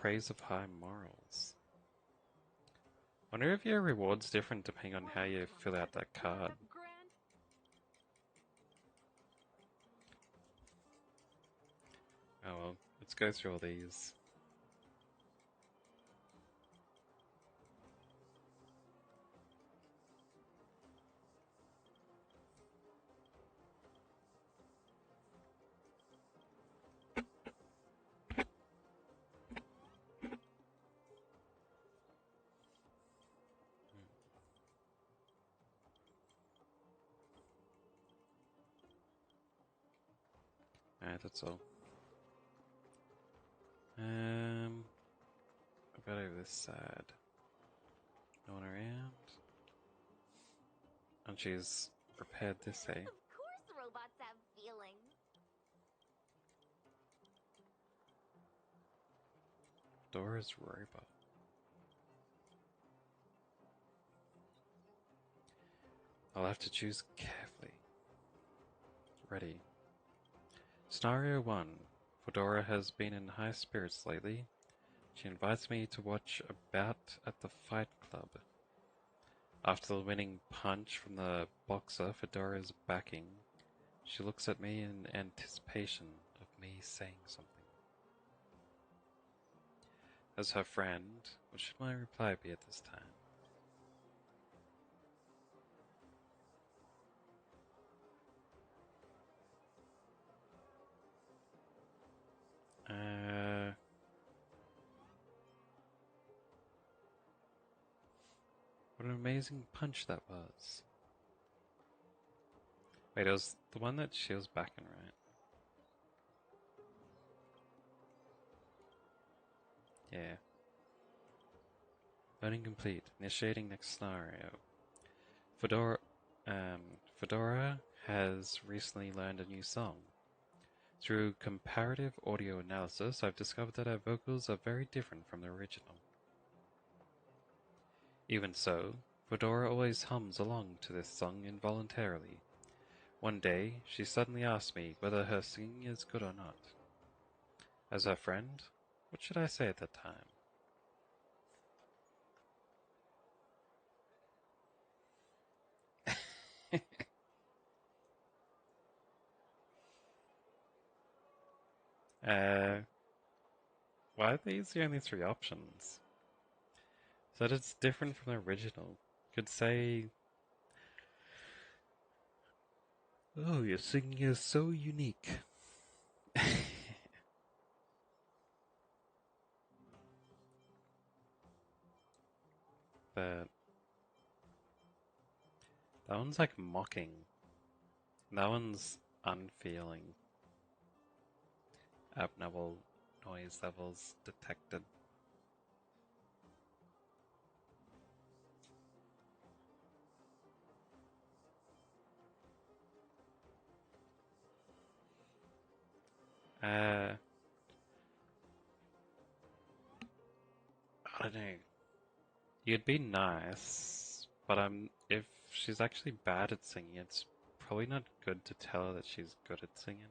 Praise of high morals. Wonder if your reward's different depending on how you fill out that card. Oh well, let's go through all these. Alright, that's all. About over this side. No one around. And she's prepared this, eh? Of course robots have feelings. Dora's robot. I'll have to choose carefully. Ready. Scenario 1. Fedora has been in high spirits lately. She invites me to watch a bout at the Fight Club. After the winning punch from the boxer Fedora's backing, she looks at me in anticipation of me saying something. As her friend, what should my reply be at this time? What an amazing punch that was. Wait, it was the one that she was backing, right? Yeah. Learning complete. Initiating next scenario. Fedora, Fedora has recently learned a new song. Through comparative audio analysis, I've discovered that her vocals are very different from the original. Even so, Fedora always hums along to this song involuntarily. One day, she suddenly asked me whether her singing is good or not. As her friend, what should I say at that time? Why are these the only three options? So that it's different from the original. Could say, oh, your singing is so unique. But that one's like mocking. That one's unfeeling. Abnormal noise levels detected. I don't know. You'd be nice, but if she's actually bad at singing, it's probably not good to tell her that she's good at singing.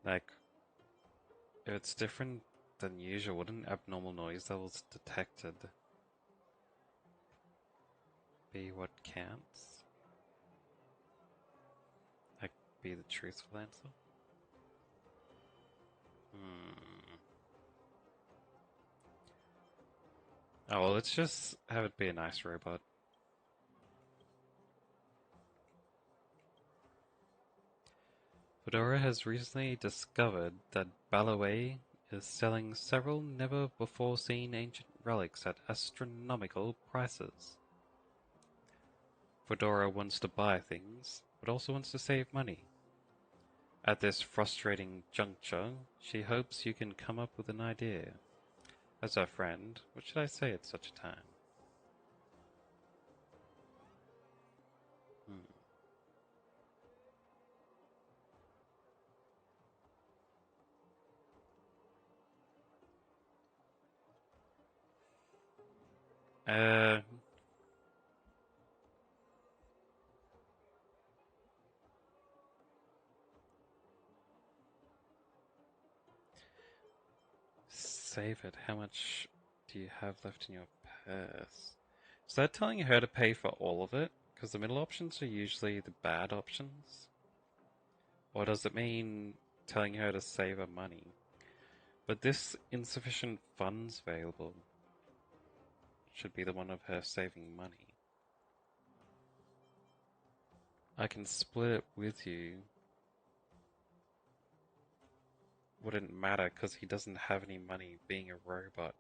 Like, if it's different than usual, wouldn't abnormal noise levels detected be what counts? Like, be the truthful answer? Oh, well, let's just have it be a nice robot. Fedora has recently discovered that Balaway is selling several never-before-seen ancient relics at astronomical prices. Fedora wants to buy things, but also wants to save money. At this frustrating juncture, she hopes you can come up with an idea. As her friend, what should I say at such a time? Uh, Save it. How much do you have left in your purse? Is that telling her to pay for all of it? Because the middle options are usually the bad options. Or does it mean telling her to save her money? But this insufficient funds available should be the one of her saving money. I can split it with you. Wouldn't matter because he doesn't have any money being a robot.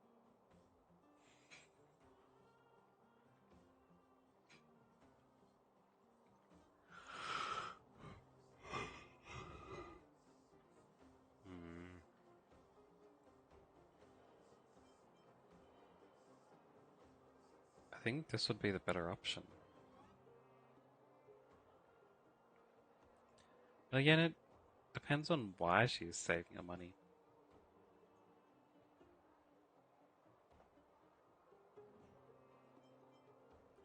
I think this would be the better option. Again, it depends on why she's saving her money.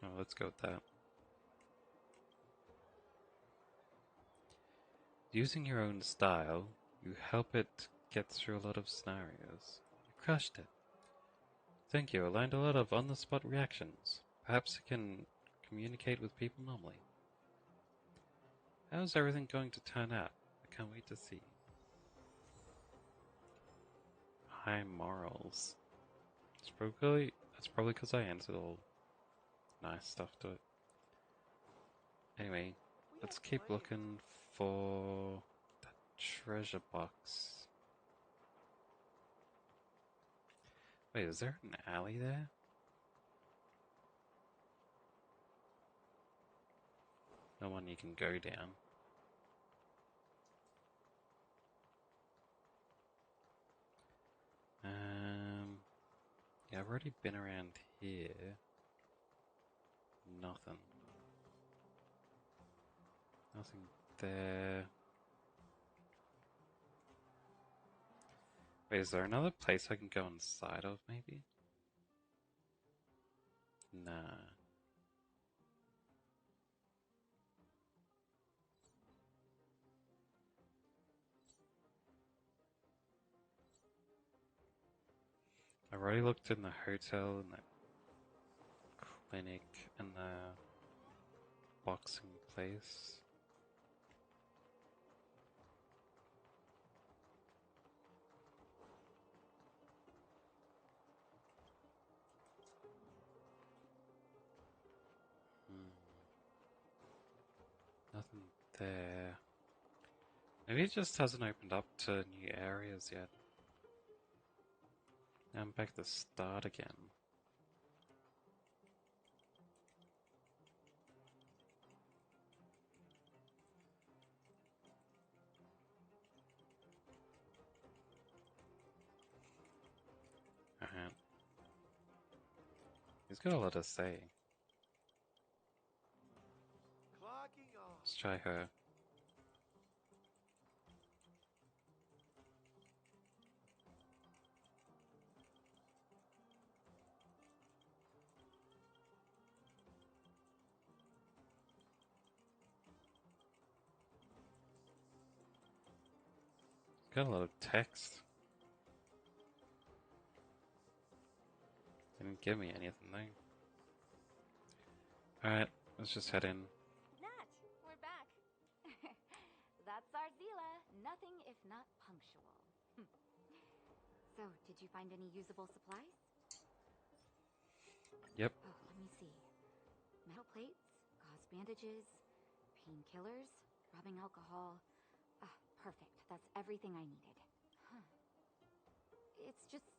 Oh, let's go with that. Using your own style, you help it get through a lot of scenarios. You crushed it. Thank you, I learned a lot of on-the-spot reactions. Perhaps you can communicate with people normally. How's everything going to turn out? I can't wait to see. High morals. That's probably because I answered all nice stuff to it. Anyway, let's keep looking for that treasure box. Wait, is there an alley there? No one you can go down. Yeah, I've already been around here. Nothing. Nothing there. Wait, is there another place I can go inside of, maybe? Nah. I've already looked in the hotel and the clinic and the boxing place. Nothing there. Maybe it just hasn't opened up to new areas yet. Now I'm back to the start again. He's got a lot to say. try her. Got a lot of text. Didn't give me anything though. Alright, let's just head in. Nat, we're back. That's our Zila. Nothing if not punctual. So, did you find any usable supplies? Yep. Oh, let me see. Metal plates, gauze bandages, painkillers, rubbing alcohol. Ah, perfect. That's everything I needed. Huh. It's just,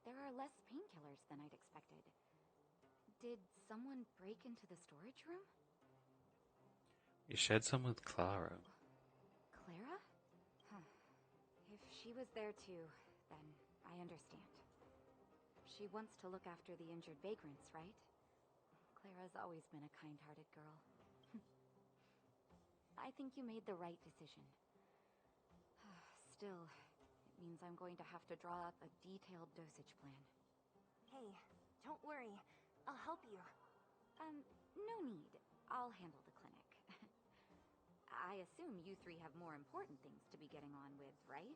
there are less painkillers than I'd expected. Did someone break into the storage room? You shared some with Clara. Clara? Huh. If she was there too, then I understand. She wants to look after the injured vagrants, right? Clara's always been a kind-hearted girl. I think you made the right decision. Still, it means I'm going to have to draw up a detailed dosage plan. Hey, don't worry. I'll help you. No need. I'll handle the clinic. I assume you three have more important things to be getting on with, right?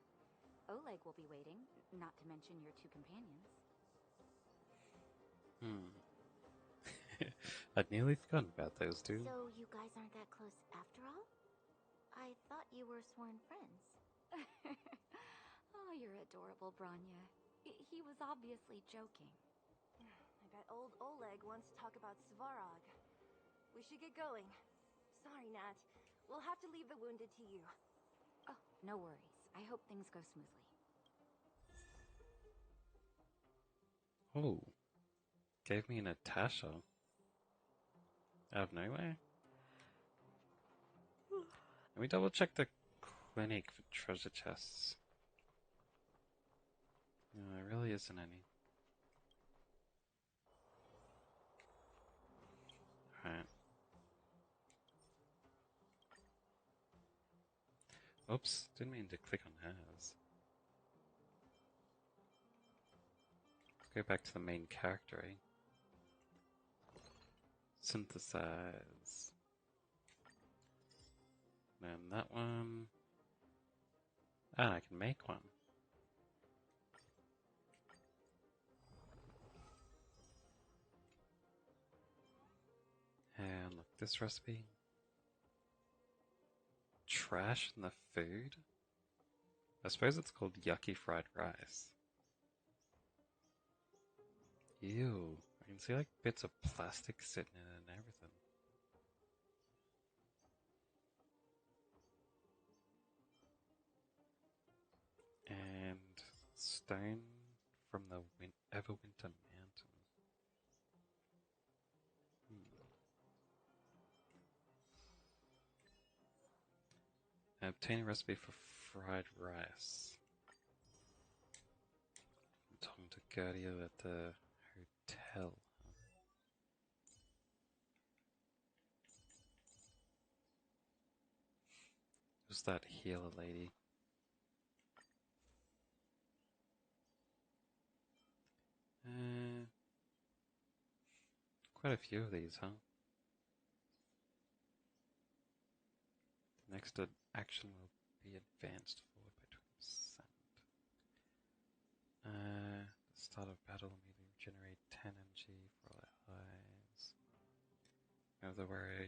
Oleg will be waiting, not to mention your two companions. I'd nearly forgotten about those two. So you guys aren't that close after all? I thought you were sworn friends. Oh, you're adorable, Branya. He was obviously joking. I bet old Oleg wants to talk about Svarog. We should get going. Sorry, Nat. We'll have to leave the wounded to you. Oh, no worries. I hope things go smoothly. Oh. Gave me Natasha. Out of nowhere? Let me double check the clinic for treasure chests. No, there really isn't any. Alright. Oops, didn't mean to click on hers. Let's go back to the main character, eh? Synthesize. Then that one. Ah, I can make one. And look, this recipe. Trash in the food? I suppose it's called yucky fried rice. Ew. I can see like bits of plastic sitting in it and everything. And stone from the Everwinter Mountain. Obtain a recipe for fried rice. I'm talking to Gertie at the hotel. Who's that healer lady? Quite a few of these, huh? The next action will be advanced forward by 20%. The start of battle immediately generate 10 energy for all allies. Whenever the warrior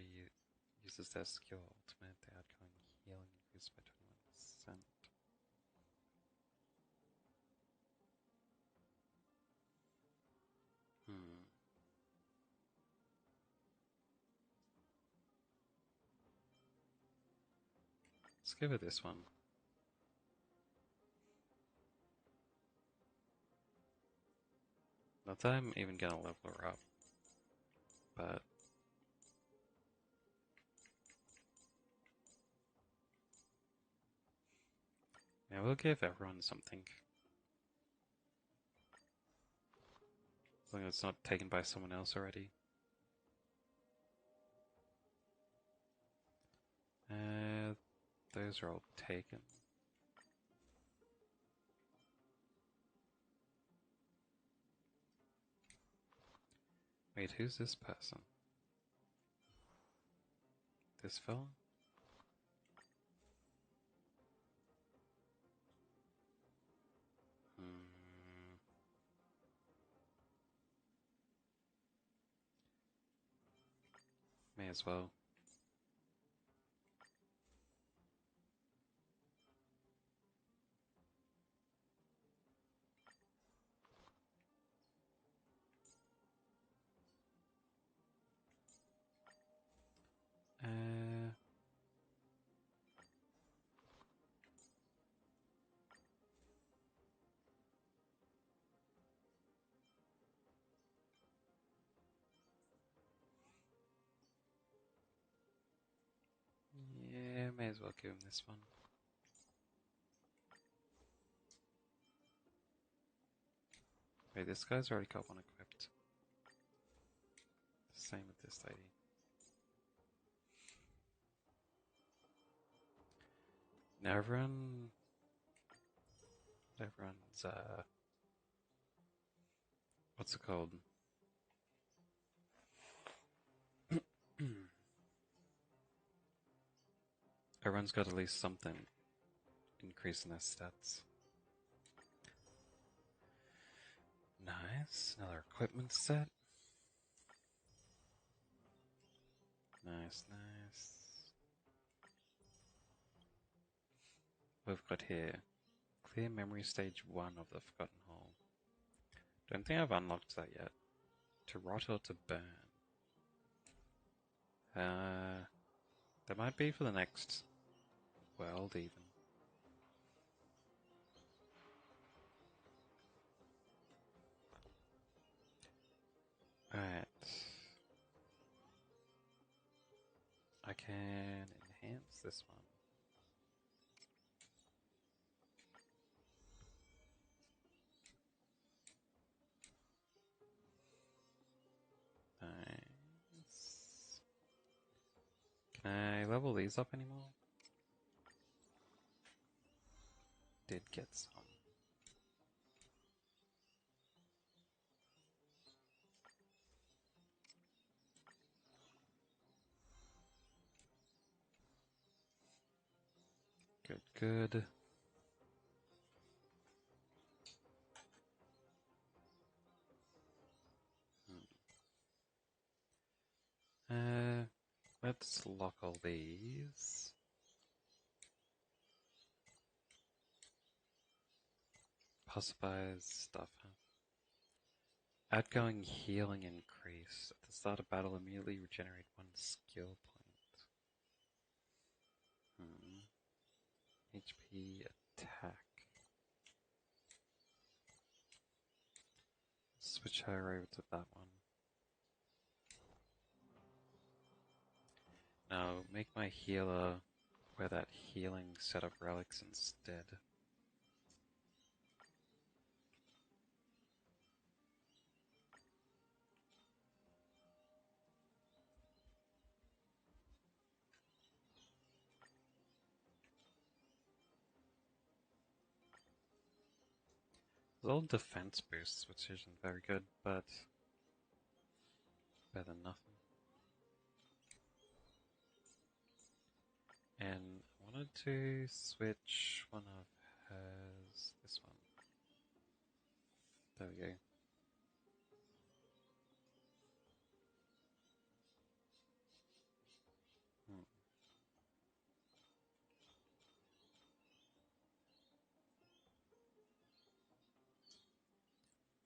uses their skill ultimate, the outgoing healing increases by 21%. Let's give it this one. Not that I'm even gonna level her up, but yeah, we'll give everyone something. As long as it's not taken by someone else already. Those are all taken. Wait, who's this person? This fella? May as well. Yeah, may as well give him this one. Wait, this guy's already got one equipped. Same with this lady. Now everyone's, what's it called? Everyone's got at least something increasing their stats. Nice, another equipment set. Nice, nice. What we've got here. Clear memory stage 1 of the Forgotten Hall. Don't think I've unlocked that yet. To rot or to burn. That might be for the next world even. Alright. I can enhance this one. Nice. Can I level these up anymore? Did get some. Good, good. Let's lock all these. Pacifies stuff, huh? Outgoing healing increase. At the start of battle, immediately regenerate 1 skill point. HP attack. Switch her over to that one. Now, make my healer wear that healing set of relics instead. There's all defense boosts, which isn't very good, but better than nothing. And I wanted to switch one of hers, this one. There we go.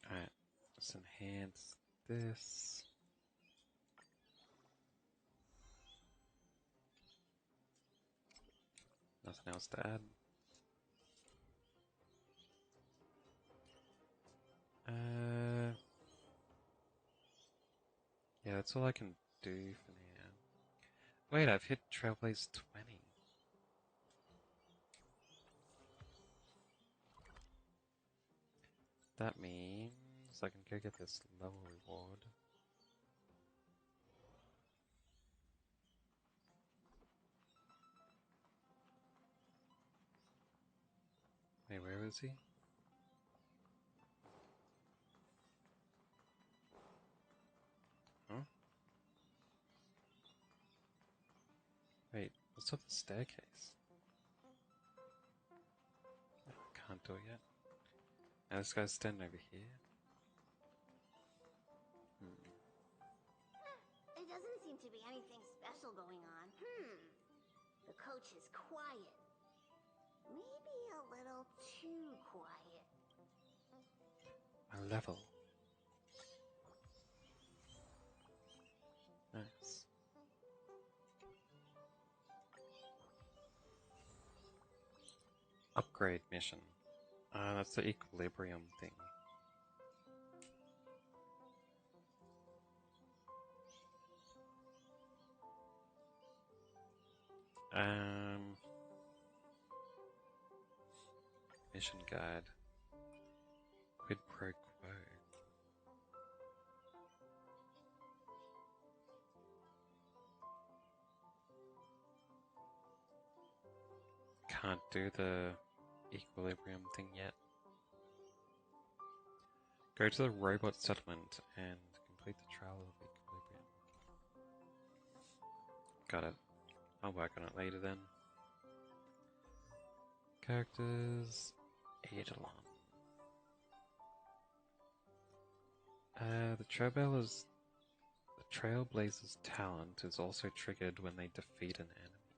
Alright, let's enhance this. Nothing else to add. Yeah, that's all I can do for now. Wait, I've hit Trailblaze 20. That means I can go get this level reward. Hey, where is he? Huh? Wait, what's up the staircase? Oh, can't do it yet. Now this guy's standing over here. There doesn't seem to be anything special going on. The coach is quiet. Maybe a little too quiet. A level. Nice. Upgrade mission. That's the equilibrium thing. Mission guide. Quid pro quo. Can't do the equilibrium thing yet. Go to the robot settlement and complete the trial of equilibrium. Got it. I'll work on it later then. Characters. Eidolon. The Trailblazer's talent is also triggered when they defeat an enemy.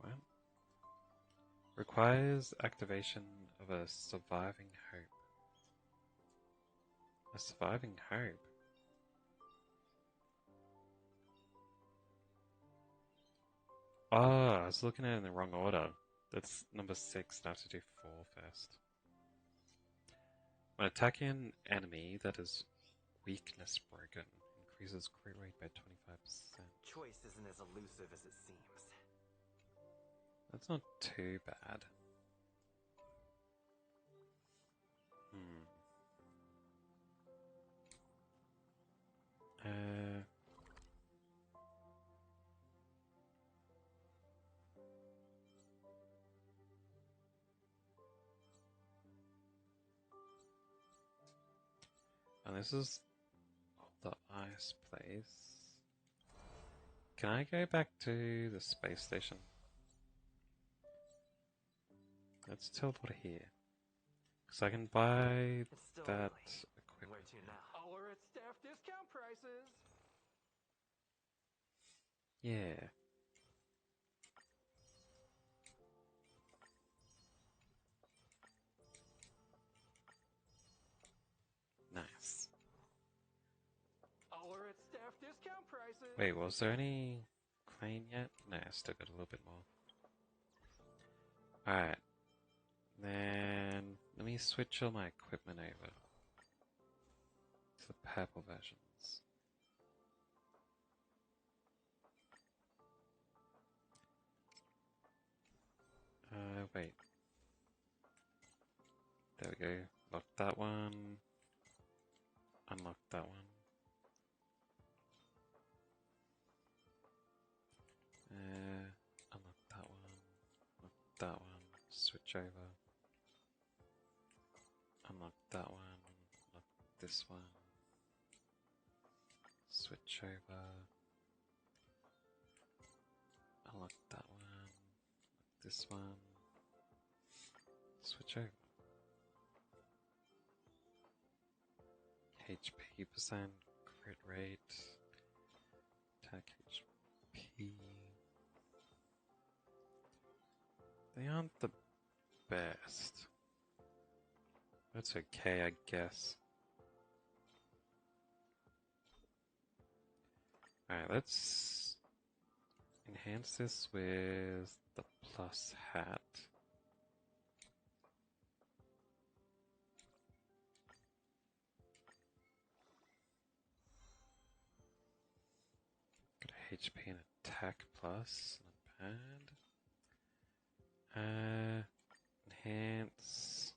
What? Requires activation of a surviving hope. A surviving hope? Oh, I was looking at it in the wrong order. That's number 6, I have to do 4 first. When attacking an enemy that is weakness broken, increases crit rate by 25%. Choice isn't as elusive as it seems. That's not too bad. And this is the ice place. Can I go back to the space station? Let's teleport here. Because I can buy that equipment. Where to now? All are at staff discount prices. Yeah. Nice. All are at staff discount prices. Wait, was there any crane yet? No, I still got a little bit more. Alright. Then let me switch all my equipment over to the purple versions. Wait. There we go. Lock that one. Unlock that one. Unlock that one. Unlock that one. Switch over. Unlock that one. Unlock this one. Switch over. Unlock that one. Unlock this one. Switch over. HP percent, crit rate, attack HP. They aren't the best. That's okay, I guess. Alright, let's enhance this with the plus hat. Got HP and attack plus, not bad. Enhance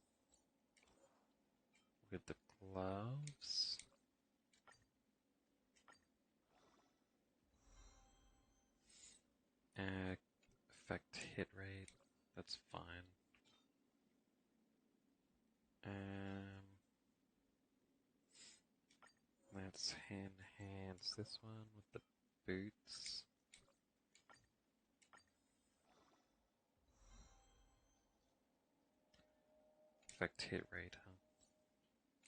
with the gloves. Affect hit rate. That's fine. Let's enhance this one with the boots. Affect hit rate, huh?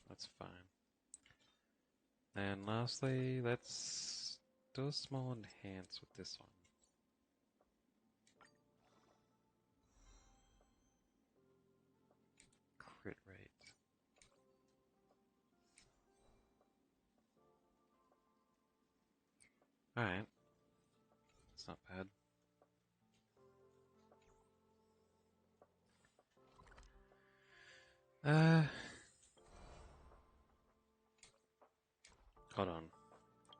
That's fine. And lastly, let's do a small enhance with this one. Crit rate. Alright. It's not bad. Hold on.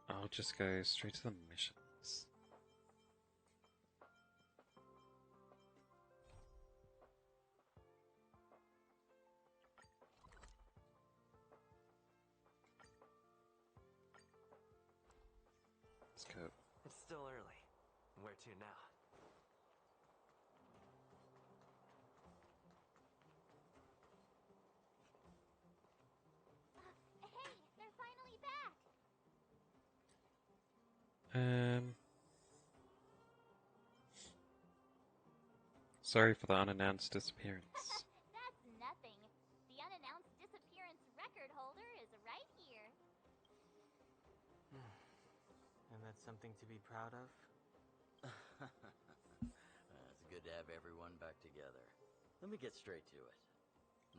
I'll just go straight to the missions. Let's go. It's still early. Where to now? Hey, they're finally back! Sorry for the unannounced disappearance. That's nothing. The unannounced disappearance record holder is right here. And that's something to be proud of? It's good to have everyone back together. Let me get straight to it.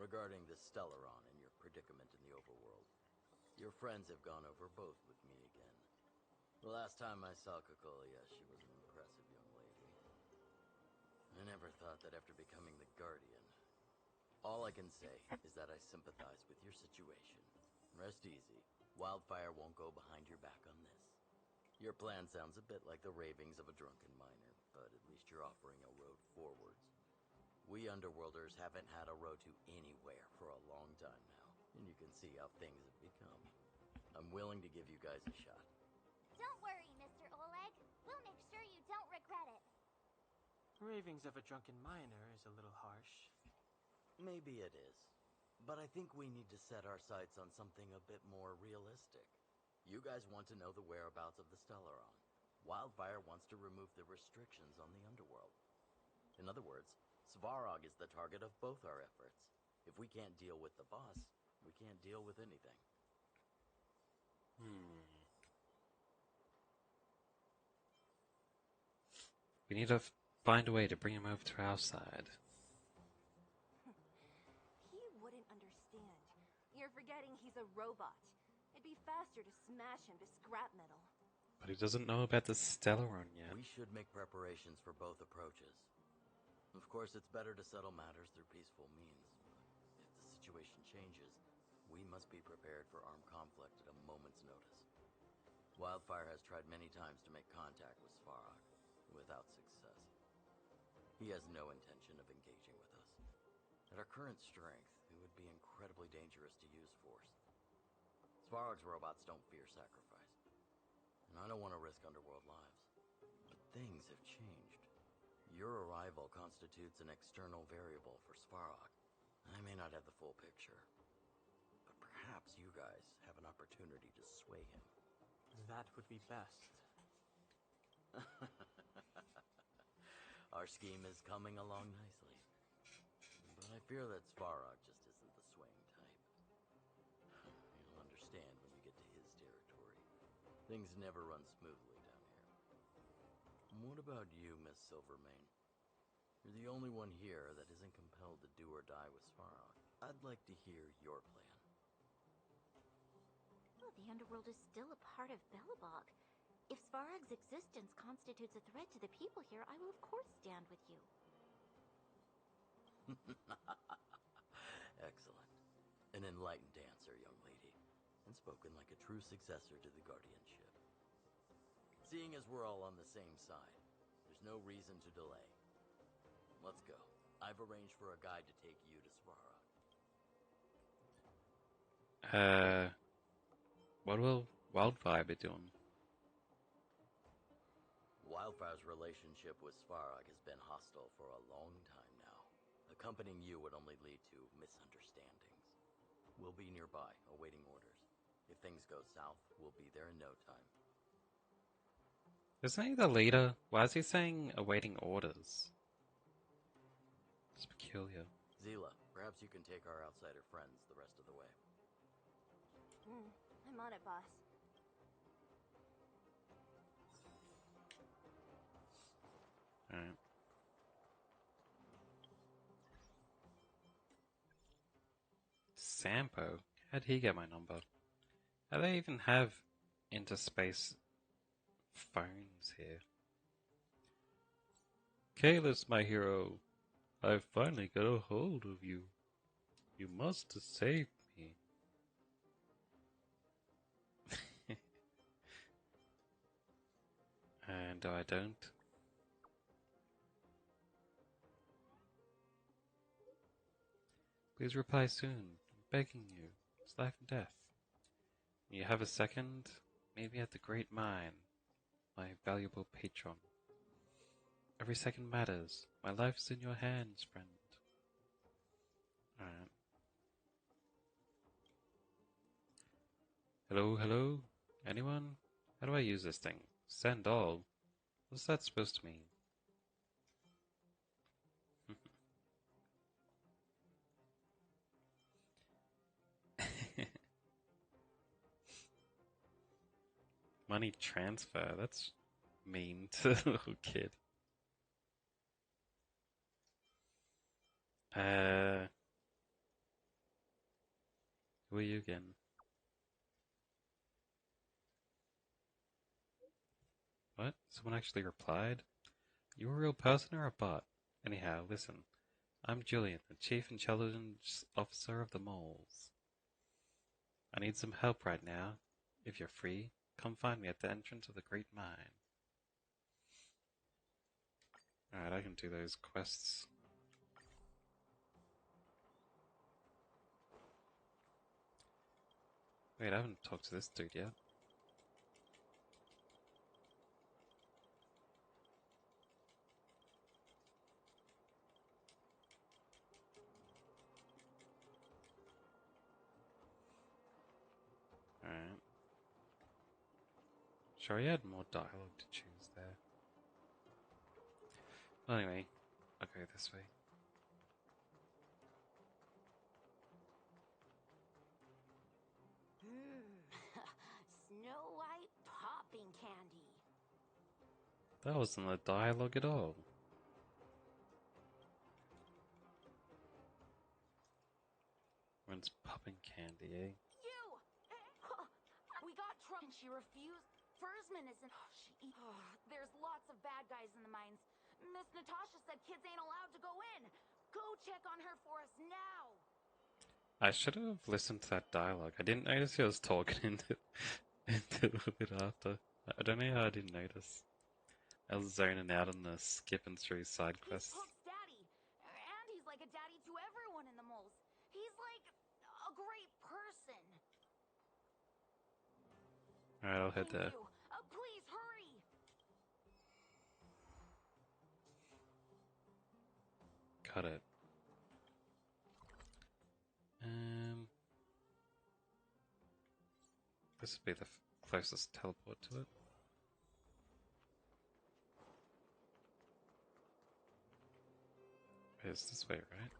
Regarding the Stellaron and your predicament in the overworld, your friends have gone over both with me again. The last time I saw Kokolia, she was an impressive young lady. I never thought that after becoming the Guardian. All I can say is that I sympathize with your situation. Rest easy. Wildfire won't go behind your back on this. Your plan sounds a bit like the ravings of a drunken miner, but at least you're offering a road forwards. We Underworlders haven't had a road to anywhere for a long time now, and you can see how things have become. I'm willing to give you guys a shot. Don't worry, Mr. Oleg. We'll make sure you don't regret it. Ravings of a drunken miner is a little harsh. Maybe it is, but I think we need to set our sights on something a bit more realistic. You guys want to know the whereabouts of the Stellaron. Wildfire wants to remove the restrictions on the Underworld. In other words, Svarog is the target of both our efforts. If we can't deal with the boss, we can't deal with anything. We need to find a way to bring him over to our side. He wouldn't understand. You're forgetting he's a robot. It'd be faster to smash him to scrap metal. But he doesn't know about the Stellaron yet. We should make preparations for both approaches. Of course, it's better to settle matters through peaceful means, but if the situation changes, we must be prepared for armed conflict at a moment's notice. Wildfire has tried many times to make contact with Svarog, without success. He has no intention of engaging with us. At our current strength, it would be incredibly dangerous to use force. Svarog's robots don't fear sacrifice, and I don't want to risk Underworld lives. But things have changed. Your arrival constitutes an external variable for Svarog. I may not have the full picture, but perhaps you guys have an opportunity to sway him. That would be best. Our scheme is coming along nicely. But I fear that Svarog just isn't the swaying type. You'll understand when you get to his territory. Things never run smoothly down here. What about you, Miss Silvermane? You're the only one here that isn't compelled to do or die with Svarog. I'd like to hear your plan. Well, the Underworld is still a part of Belobog. If Svarog's existence constitutes a threat to the people here, I will of course stand with you. Excellent. An enlightened answer, young lady, and spoken like a true successor to the guardianship. Seeing as we're all on the same side, there's no reason to delay. Let's go. I've arranged for a guide to take you to Svarog. What will Wildfire be doing? Wildfire's relationship with Svarog has been hostile for a long time now. Accompanying you would only lead to misunderstandings. We'll be nearby, awaiting orders. If things go south, we'll be there in no time. Isn't he the leader? Why is he saying awaiting orders? It's peculiar. Zila, perhaps you can take our outsider friends the rest of the way. I'm on it, boss. Alright. Sampo? How'd he get my number? How do they even have interspace phones here? Kalis, my hero, I've finally got a hold of you. You must save me. And I don't. Please reply soon. I'm begging you. It's life and death. You have a second? Maybe at the Great Mine, my valuable patron. Every second matters. My life's in your hands, friend. Alright. Hello, hello? Anyone? How do I use this thing? Send all? What's that supposed to mean? Money transfer? That's mean to a little kid. Who are you again? What? Someone actually replied? You a real person or a bot? Anyhow, listen. I'm Julian, the Chief Intelligence Officer of the Moles. I need some help right now. If you're free, come find me at the entrance of the Great Mine. Alright, I can do those quests. Wait, I haven't talked to this dude yet. Alright. Sure, he had more dialogue to choose there. Well, anyway, I'll go this way. Snow White popping candy. That wasn't the dialogue at all. Everyone's popping candy, eh? You! We got trouble and she refused. Fursman isn't... There's lots of bad guys in the mines. Miss Natasha said kids ain't allowed to go in. Go check on her for us now. I should have listened to that dialogue. I didn't notice he was talking into a little bit after. I don't know how I didn't notice. I was zoning out on the skipping through side quests. He's Hook's daddy. And he's like a daddy to everyone in the moles. He's like a great person. Alright, I'll head there. Please hurry. Got it. This would be the closest teleport to it. It's this way, right?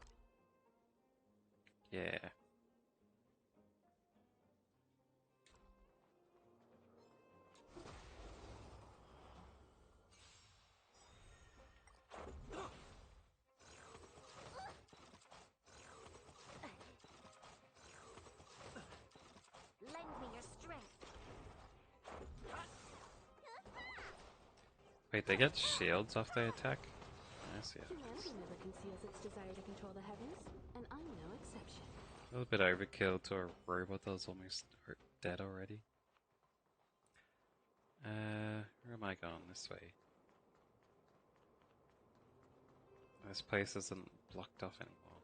Yeah. Lend me your strength. Wait, they get shields after they attack? I see how it is. Humanity never conceals its desire to control the heavens, and I'm no exception. A little bit overkill to a robot that was almost dead already. Where am I going? This way. This place isn't blocked off anymore.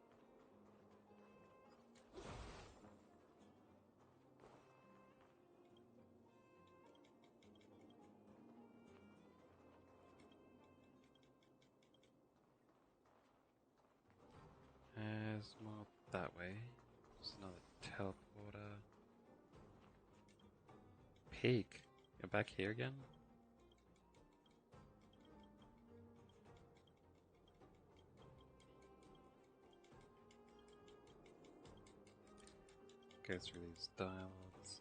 There's more that way. There's another teleporter. Peak. You're back here again? Go through these dialogues.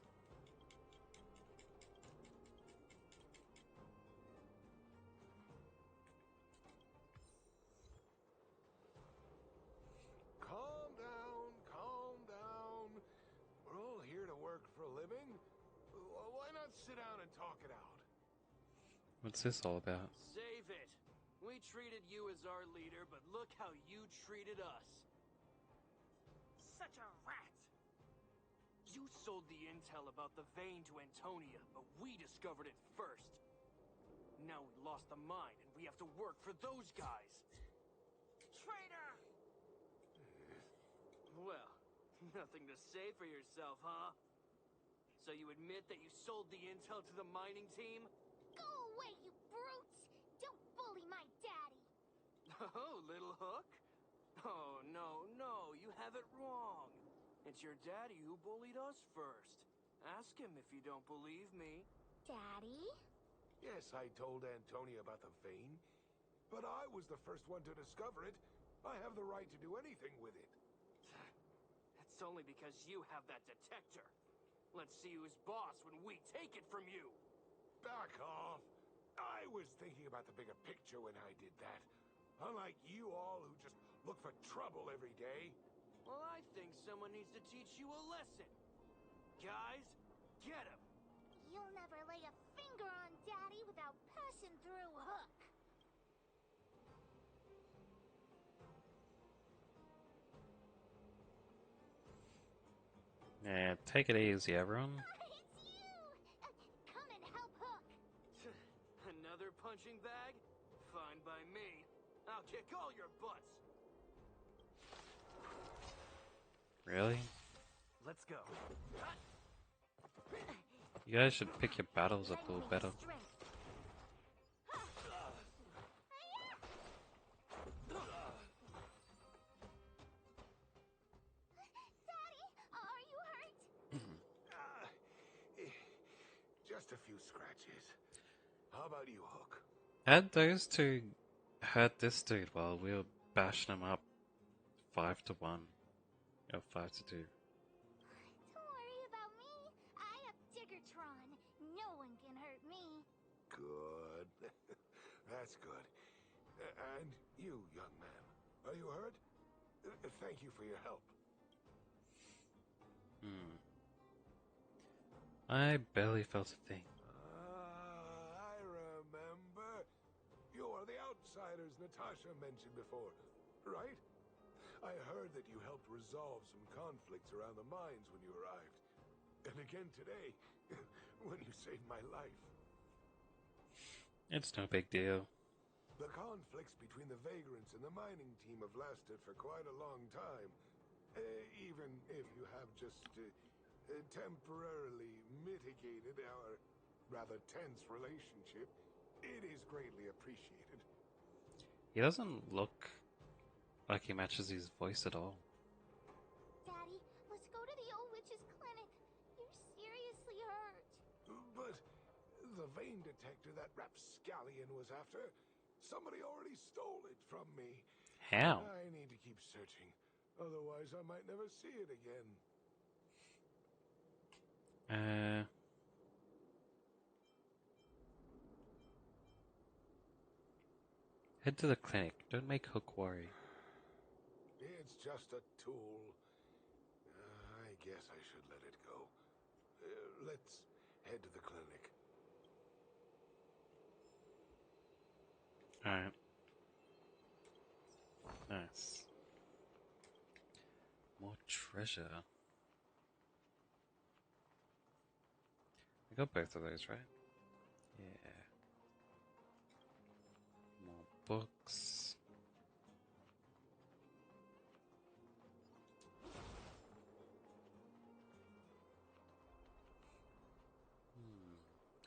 Calm down, calm down. We're all here to work for a living. Why not sit down and talk it out? What's this all about? Save it. We treated you as our leader, but look how you treated us. Such a rat. You sold the intel about the vein to Antonia, but we discovered it first. Now we lost the mine, and we have to work for those guys. Traitor! Well, nothing to say for yourself, huh? So you admit that you sold the intel to the mining team? Go away, you brutes! Don't bully my daddy! Oh, little hook? Oh, no, no, you have it wrong. It's your daddy who bullied us first. Ask him if you don't believe me. Daddy? Yes, I told Antonia about the vein, but I was the first one to discover it. I have the right to do anything with it. That's only because you have that detector. Let's see who's boss when we take it from you. Back off. I was thinking about the bigger picture when I did that. Unlike you all who just look for trouble every day. Well, I think someone needs to teach you a lesson. Guys, get him! You'll never lay a finger on Daddy without passing through Hook. Yeah, take it easy, everyone. It's you! Come and help Hook. Another punching bag? Fine by me. I'll kick all your butts. Really? Let's go. You guys should pick your battles up a little better. Daddy, are you hurt? Just a few scratches. How about you, Hook? Had those two hurt this dude while we were bashing him up 5-1. Or 5-2. Don't worry about me. I have Diggertron. No one can hurt me. Good. That's good. And you, young man, are you hurt? Thank you for your help. I barely felt a thing. I remember. You are the outsiders Natasha mentioned before, right? I heard that you helped resolve some conflicts around the mines when you arrived. And again today, when you saved my life. It's no big deal. The conflicts between the vagrants and the mining team have lasted for quite a long time. Even if you have just temporarily mitigated our rather tense relationship, it is greatly appreciated. He doesn't look like he matches his voice at all. Daddy, let's go to the old witch's clinic. You're seriously hurt. But the vein detector that rapscallion was after, somebody already stole it from me. How? I need to keep searching. Otherwise, I might never see it again. Head to the clinic. Don't make Hook worry. It's just a tool. I guess I should let it go. Let's head to the clinic. Alright. Nice. More treasure. I got both of those, right? Yeah. More books.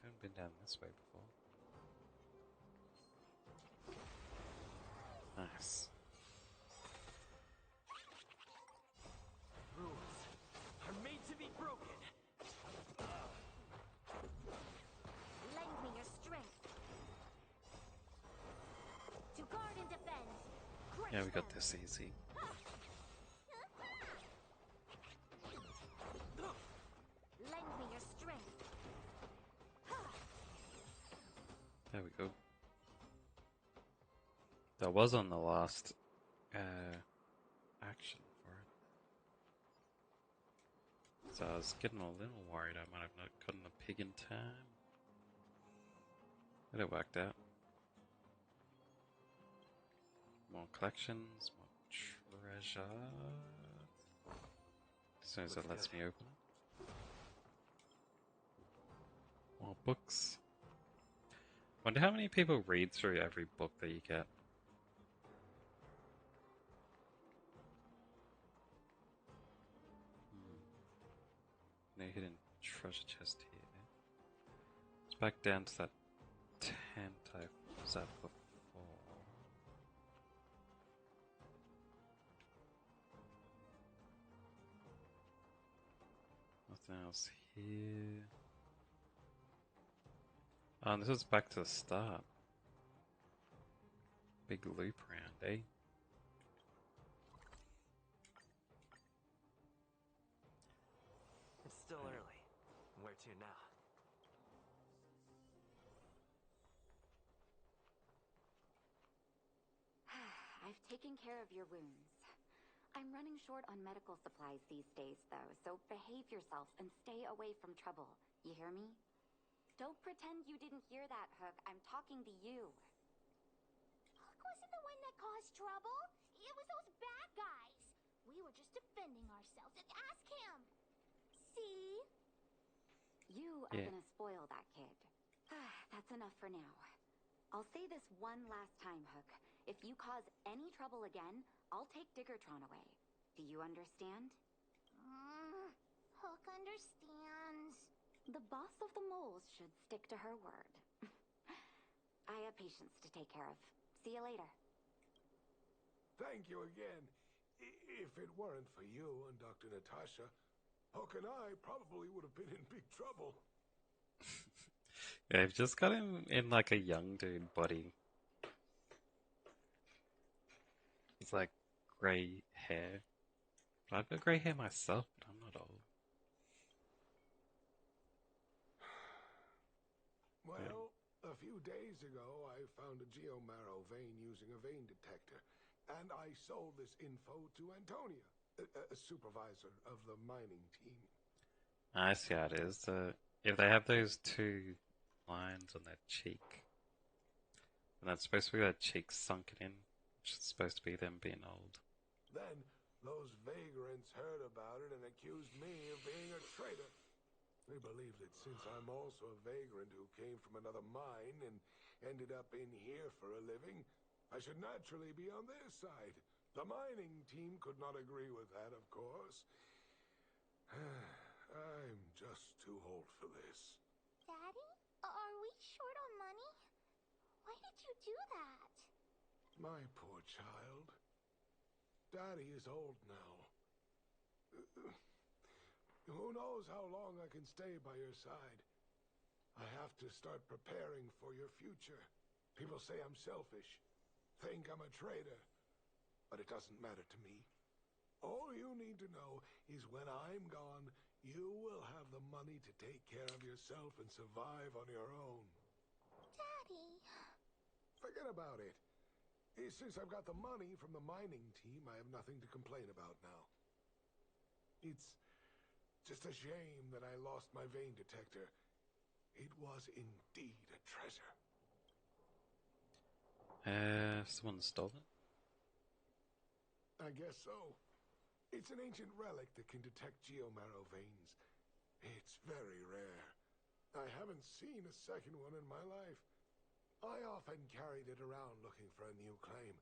Haven't been down this way before. Nice. Yeah, we got this easy. Lend me your strength. There we go. That was on the last action for it. So I was getting a little worried I might have not gotten the pig in time. But it worked out. More collections, more treasure. As soon as it lets me open it. More books. Wonder how many people read through every book that you get. No hidden treasure chest here. It's back down to that tent I was at before. Nothing else here. Oh, and this is back to the start. Big loop round, eh? It's still early. Where to now? I've taken care of your wounds. I'm running short on medical supplies these days, though, so behave yourself and stay away from trouble. You hear me? Don't pretend you didn't hear that, Hook. I'm talking to you. Hook wasn't the one that caused trouble. It was those bad guys. We were just defending ourselves. Ask him. See? You are gonna spoil that kid. That's enough for now. I'll say this one last time, Hook. If you cause any trouble again, I'll take Diggertron away. Do you understand? Hook understands. The boss of the moles should stick to her word. I have patients to take care of. See you later. Thank you again. If it weren't for you and Dr. Natasha, Hook and I probably would have been in big trouble. Yeah, I've just got him in like a young dude body. It's like grey hair. I've got grey hair myself, but I'm not old. Well, a few days ago, I found a geomarrow vein using a vein detector, and I sold this info to Antonia, a supervisor of the mining team. I see how it is. If they have those two lines on their cheek, and that's supposed to be their cheek sunken in, which is supposed to be them being old. Then, those vagrants heard about it and accused me of being a traitor. They believe that since I'm also a vagrant who came from another mine and ended up in here for a living, I should naturally be on their side. The mining team could not agree with that, of course. I'm just too old for this. Daddy? Are we short on money? Why did you do that? My poor child. Daddy is old now. Who knows how long I can stay by your side? I have to start preparing for your future. People say I'm selfish, think I'm a traitor, but it doesn't matter to me. All you need to know is when I'm gone, you will have the money to take care of yourself and survive on your own. Daddy. Forget about it. Since I've got the money from the mining team, I have nothing to complain about now. It's just a shame that I lost my vein detector. It was indeed a treasure. Someone stole it? I guess so. It's an ancient relic that can detect geomarrow veins. It's very rare. I haven't seen a second one in my life. I often carried it around looking for a new claim.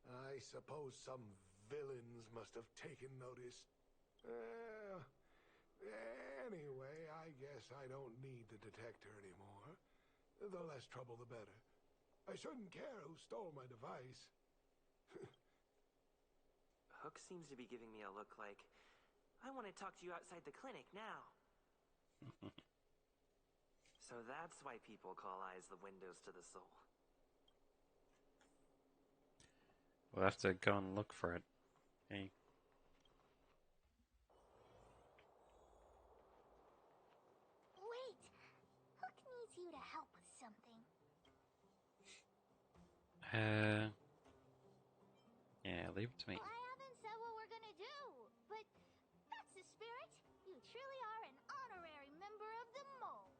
I suppose some villains must have taken notice. Anyway, I guess I don't need the detector anymore. The less trouble, the better. I shouldn't care who stole my device. Hook seems to be giving me a look like, I want to talk to you outside the clinic now. So that's why people call eyes the windows to the soul. We'll have to go and look for it. Hey. Wait! Hook needs you to help with something. Yeah, leave it to me. I haven't said what we're gonna do, but that's the spirit. You truly are an honorary member of the moles.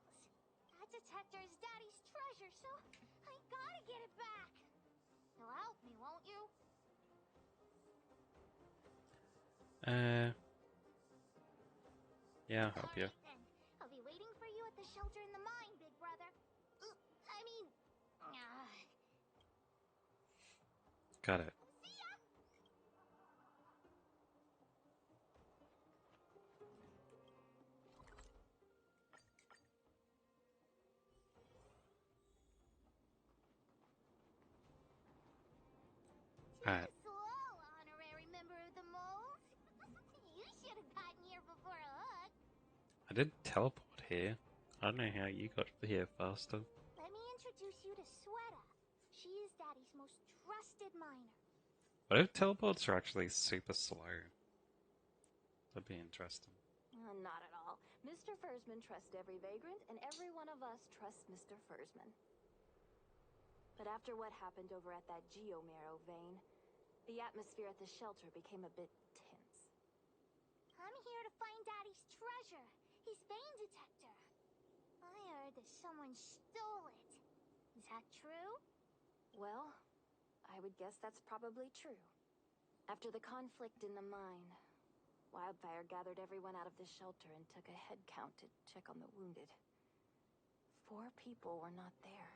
That detector is Daddy's treasure, so I gotta get it back. You'll help me, won't you? Yeah, I'll help you. Then I'll be waiting for you at the shelter in the mine, big brother. I mean, Got it. Alright. slow, honorary member of the moles. You should have gotten here before Hook. I did teleport here. I don't know how you got here faster. Let me introduce you to Sweta. She is Daddy's most trusted miner. What if teleports are actually super slow? That'd be interesting. Not at all. Mr. Fursman trusts every vagrant, and every one of us trusts Mr. Fursman. But after what happened over at that geomarrow vein, the atmosphere at the shelter became a bit tense. I'm here to find Daddy's treasure, his vein detector. I heard that someone stole it. Is that true? Well, I would guess that's probably true. After the conflict in the mine, Wildfire gathered everyone out of the shelter and took a head count to check on the wounded. 4 people were not there.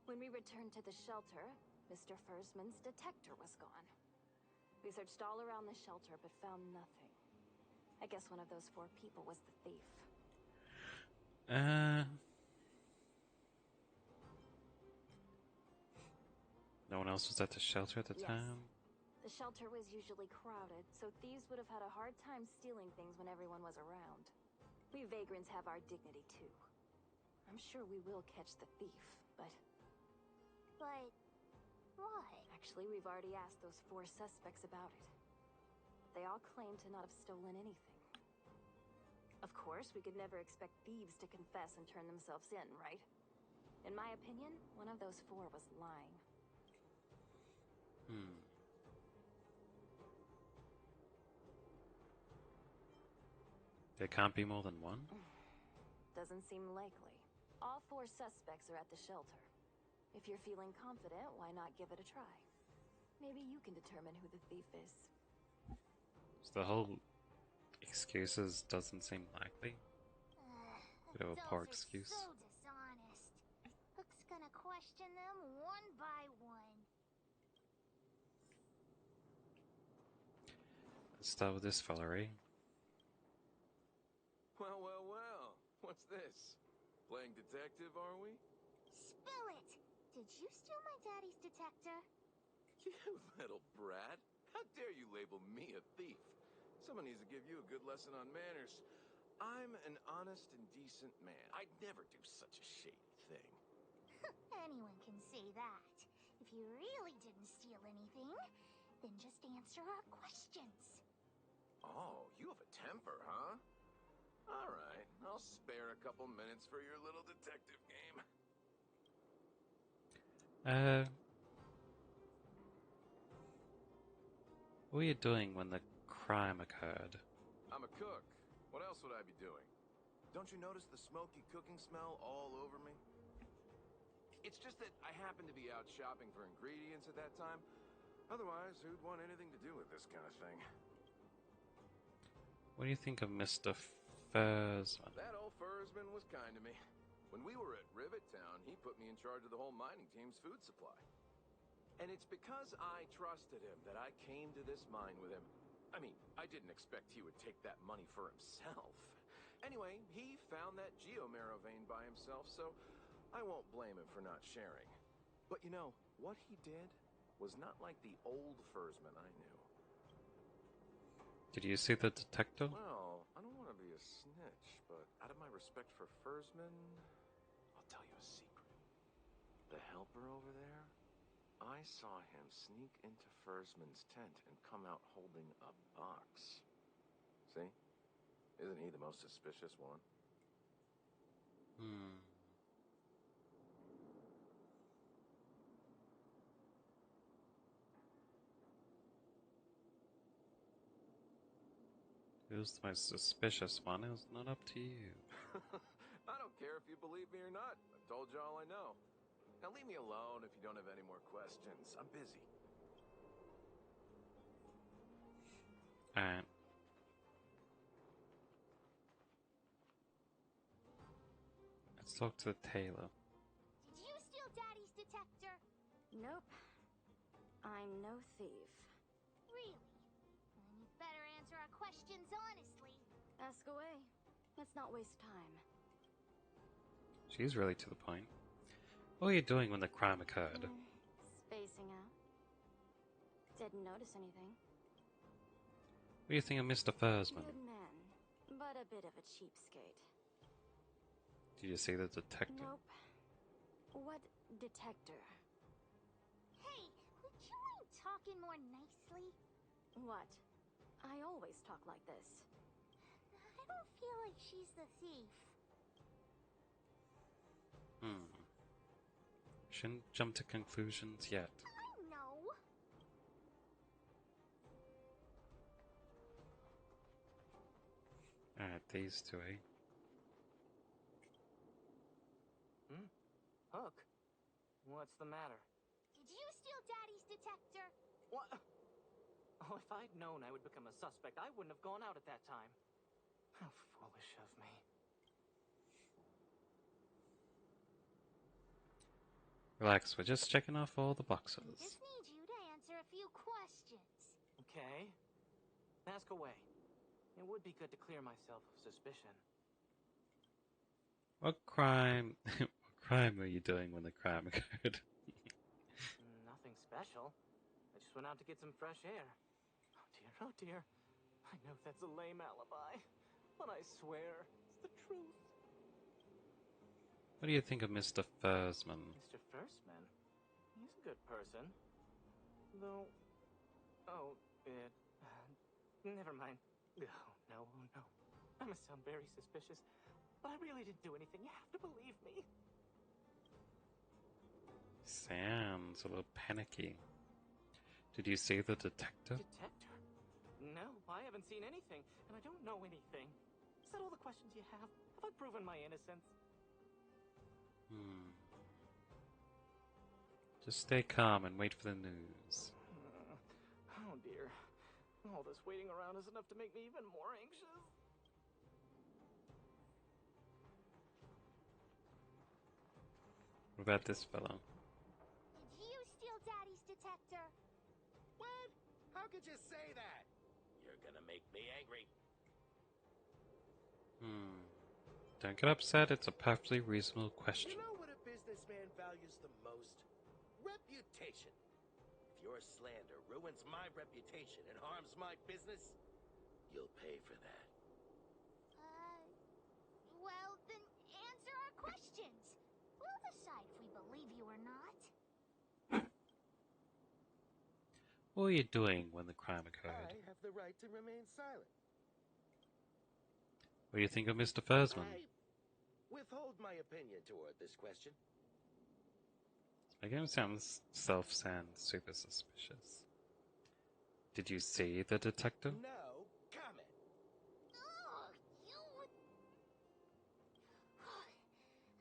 When we returned to the shelter, Mr. Fursman's detector was gone. We searched all around the shelter but found nothing. I guess one of those 4 people was the thief. No one else was at the shelter at the Yes. time? The shelter was usually crowded, so thieves would have had a hard time stealing things when everyone was around. We vagrants have our dignity too. I'm sure we will catch the thief, but... But... what? Actually, we've already asked those 4 suspects about it. They all claim to not have stolen anything. Of course, we could never expect thieves to confess and turn themselves in, right? In my opinion, one of those 4 was lying. There can't be more than one? Doesn't seem likely. All 4 suspects are at the shelter. If you're feeling confident, why not give it a try? Maybe you can determine who the thief is. So the whole excuses doesn't seem likely. Bit of a poor excuse. So dishonest. Hook's gonna question them one by one. Let's start with this fella, eh? Well, well, well. What's this? Playing detective, are we? Spill it! Did you steal my daddy's detector? You little brat. How dare you label me a thief? Someone needs to give you a good lesson on manners. I'm an honest and decent man. I'd never do such a shady thing. Anyone can say that. If you really didn't steal anything, then just answer our questions. Oh, you have a temper, huh? All right, I'll spare a couple minutes for your little detective game. What were you doing when the crime occurred? I'm a cook. What else would I be doing? Don't you notice the smoky cooking smell all over me? It's just that I happened to be out shopping for ingredients at that time. Otherwise, who'd want anything to do with this kind of thing? What do you think of Mr. Fursman? That old Fursman was kind to me. When we were at Rivet Town, he put me in charge of the whole mining team's food supply. And it's because I trusted him that I came to this mine with him. I mean, I didn't expect he would take that money for himself. Anyway, he found that geomarrow vein by himself, so I won't blame him for not sharing. But you know, what he did was not like the old Fursman I knew. Did you see the detector? Well, I don't want to be a snitch, but out of my respect for Fursman, I'll tell you a secret. The helper over there, I I saw him sneak into Fursman's tent and come out holding a box. See? Isn't he the most suspicious one? Hmm. Who's the most suspicious one? It's not up to you. I don't care if you believe me or not. I've told you all I know. Now leave me alone if you don't have any more questions. I'm busy. Alright. Let's talk to the tailor. Did you steal Daddy's detector? Nope. I'm no thief. Really? Then you better answer our questions honestly. Ask away. Let's not waste time. She's really to the point. What were you doing when the crime occurred? Spacing out. Didn't notice anything. What do you think of Mr. Fursman? Good man, but a bit of a cheapskate. Did you see the detective? Nope. What detector? Hey, would you mind talking more nicely? What? I always talk like this. I don't feel like she's the thief. Shouldn't jump to conclusions yet. I know. Alright, these two, eh? Hook? What's the matter? Did you steal Daddy's detector? What? Oh, if I'd known I would become a suspect, I wouldn't have gone out at that time. How foolish of me. Relax, we're just checking off all the I boxes. just need you to answer a few questions. Okay. Ask away. It would be good to clear myself of suspicion. What crime... what crime were you doing when the crime occurred? Nothing special. I just went out to get some fresh air. Oh dear. I know that's a lame alibi, but I swear it's the truth. What do you think of Mr. Fursman? Mr. Fursman? He's a good person. Though... Oh, never mind. Oh, no. I must sound very suspicious, but I really didn't do anything. You have to believe me. Sounds a little panicky. Did you see the detective? Detector? No, I haven't seen anything, and I don't know anything. Is that all the questions you have? Have I proven my innocence? Just stay calm and wait for the news. Oh dear. All this waiting around is enough to make me even more anxious. What about this fellow? Did you steal Daddy's detector? What? How could you say that? You're gonna make me angry. Don't get upset, it's a perfectly reasonable question. You know what a businessman values the most? Reputation. If your slander ruins my reputation and harms my business, you'll pay for that. Well, then answer our questions. We'll decide if we believe you or not. What were you doing when the crime occurred? I have the right to remain silent. What do you think of Mr. Fursman? I withhold my opinion toward this question. Making him sound super suspicious. Did you see the detective? No comment. Oh, you...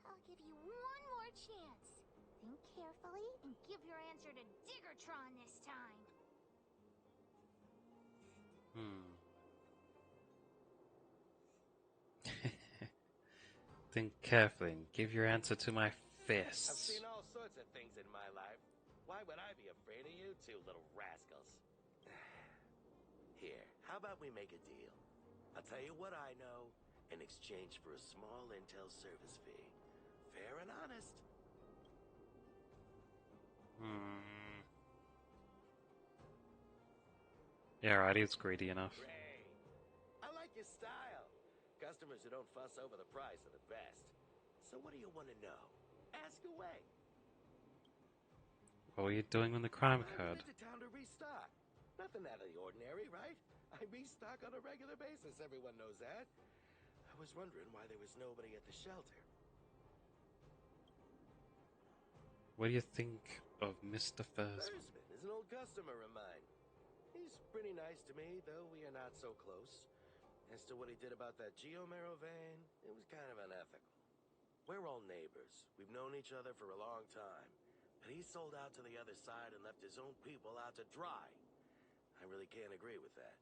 I'll give you one more chance. Think carefully and give your answer to Diggertron this time. Think carefully and give your answer to my fists. I've seen all sorts of things in my life. Why would I be afraid of you two little rascals? Here, how about we make a deal? I'll tell you what I know in exchange for a small intel service fee. Fair and honest. Yeah, right, he's greedy enough. Great. I like your style. Customers who don't fuss over the price are the best. So what do you want to know? Ask away. What were you doing when the crime I occurred? went into town to restock. Nothing out of the ordinary, right? I restock on a regular basis, everyone knows that. I was wondering why there was nobody at the shelter. What do you think of Mr. Fursman? Fursman is an old customer of mine. He's pretty nice to me, though we are not so close. As to what he did about that Geomero vein, it was kind of unethical. We're all neighbors. We've known each other for a long time. But he sold out to the other side and left his own people out to dry. I really can't agree with that.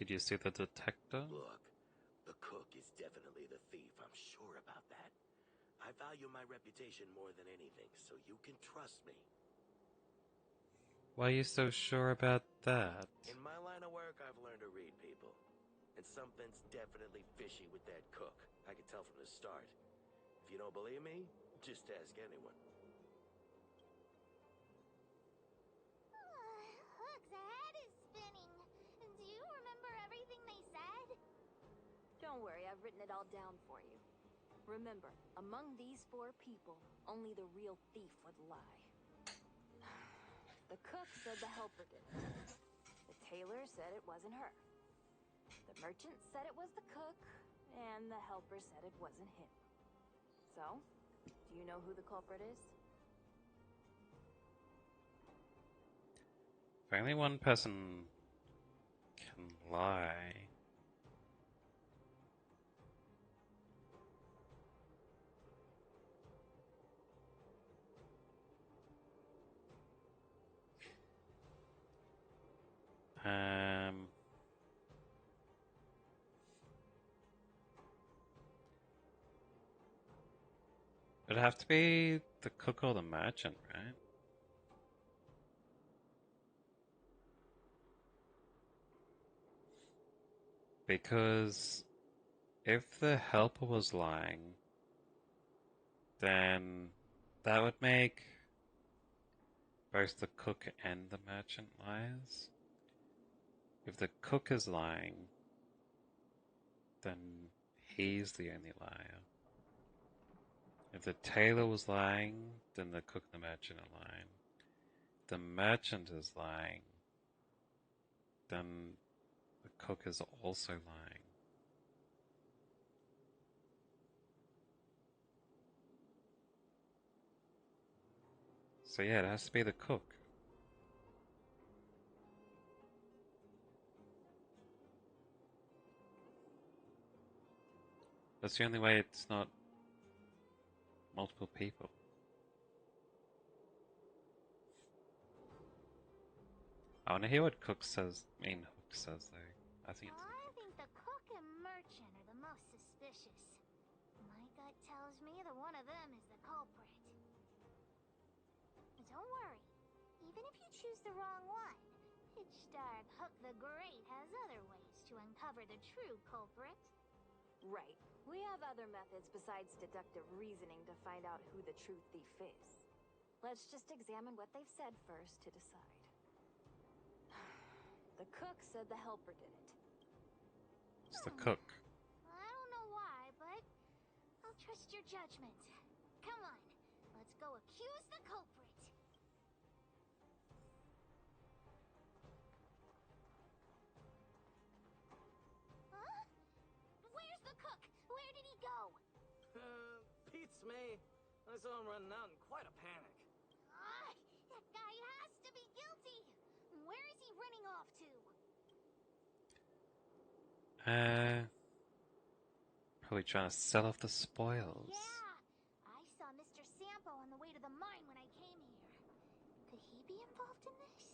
Did you see the detector? Look, the cook is definitely the thief. I'm sure about that. I value my reputation more than anything, so you can trust me. Why are you so sure about that? In my line of work, I've learned to read people. And something's definitely fishy with that cook. I could tell from the start. If you don't believe me, just ask anyone. Hook's head is spinning. Do you remember everything they said? Don't worry, I've written it all down for you. Remember, among these 4 people, only the real thief would lie. The cook said the helper did it. The tailor said it wasn't her. The merchant said it was the cook, and the helper said it wasn't him. So, do you know who the culprit is? If only one person can lie. It'd have to be the cook or the merchant, right? Because if the helper was lying, then that would make both the cook and the merchant liars. If the cook is lying, then he's the only liar. If the tailor was lying, then the cook and the merchant are lying. If the merchant is lying, then the cook is also lying. So yeah, it has to be the cook. That's the only way it's not multiple people. I want to hear what Hook says though. I think it's I think the cook and merchant are the most suspicious. My gut tells me that one of them is the culprit. But don't worry. Even if you choose the wrong one, Pitch-Dark Hook the Great has other ways to uncover the true culprit. Right. We have other methods besides deductive reasoning to find out who the true thief is. Let's just examine what they've said first to decide. The cook said the helper did it. It's the cook. I don't know why, but I'll trust your judgment. Come on, let's go accuse the culprit. Huh? Where's the cook? Where did he go? Beats me. I saw him running out in quite a panic. That guy has to be guilty. Where is he running off to? Probably trying to sell off the spoils. Yeah, I saw Mr. Sampo on the way to the mine when I came here. Could he be involved in this?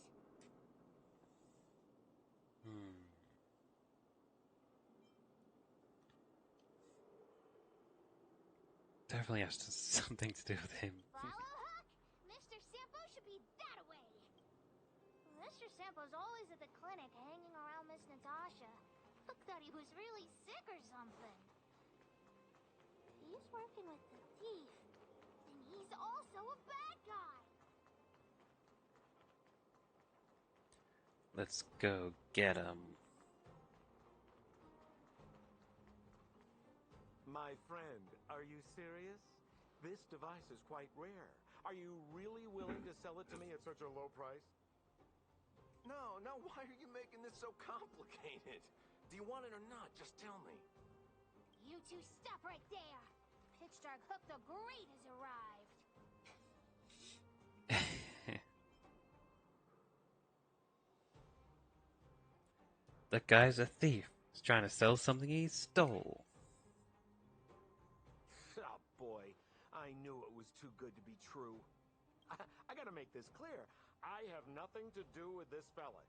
Definitely has something to do with him. Follow Hook! Mr. Sampo should be that way. Mr. Sampo's always at the clinic hanging around Miss Natasha. Hook thought he was really sick or something. He's working with the thief. Then he's also a bad guy. Let's go get him. My friend, are you serious? This device is quite rare. Are you really willing to sell it to me at such a low price? No, why are you making this so complicated? Do you want it or not? Just tell me. You two stop right there. Pitch Dark Hook the Great has arrived. That guy's a thief. He's trying to sell something he stole. Oh boy, I knew it was too good to be true. I gotta make this clear. I have nothing to do with this fella.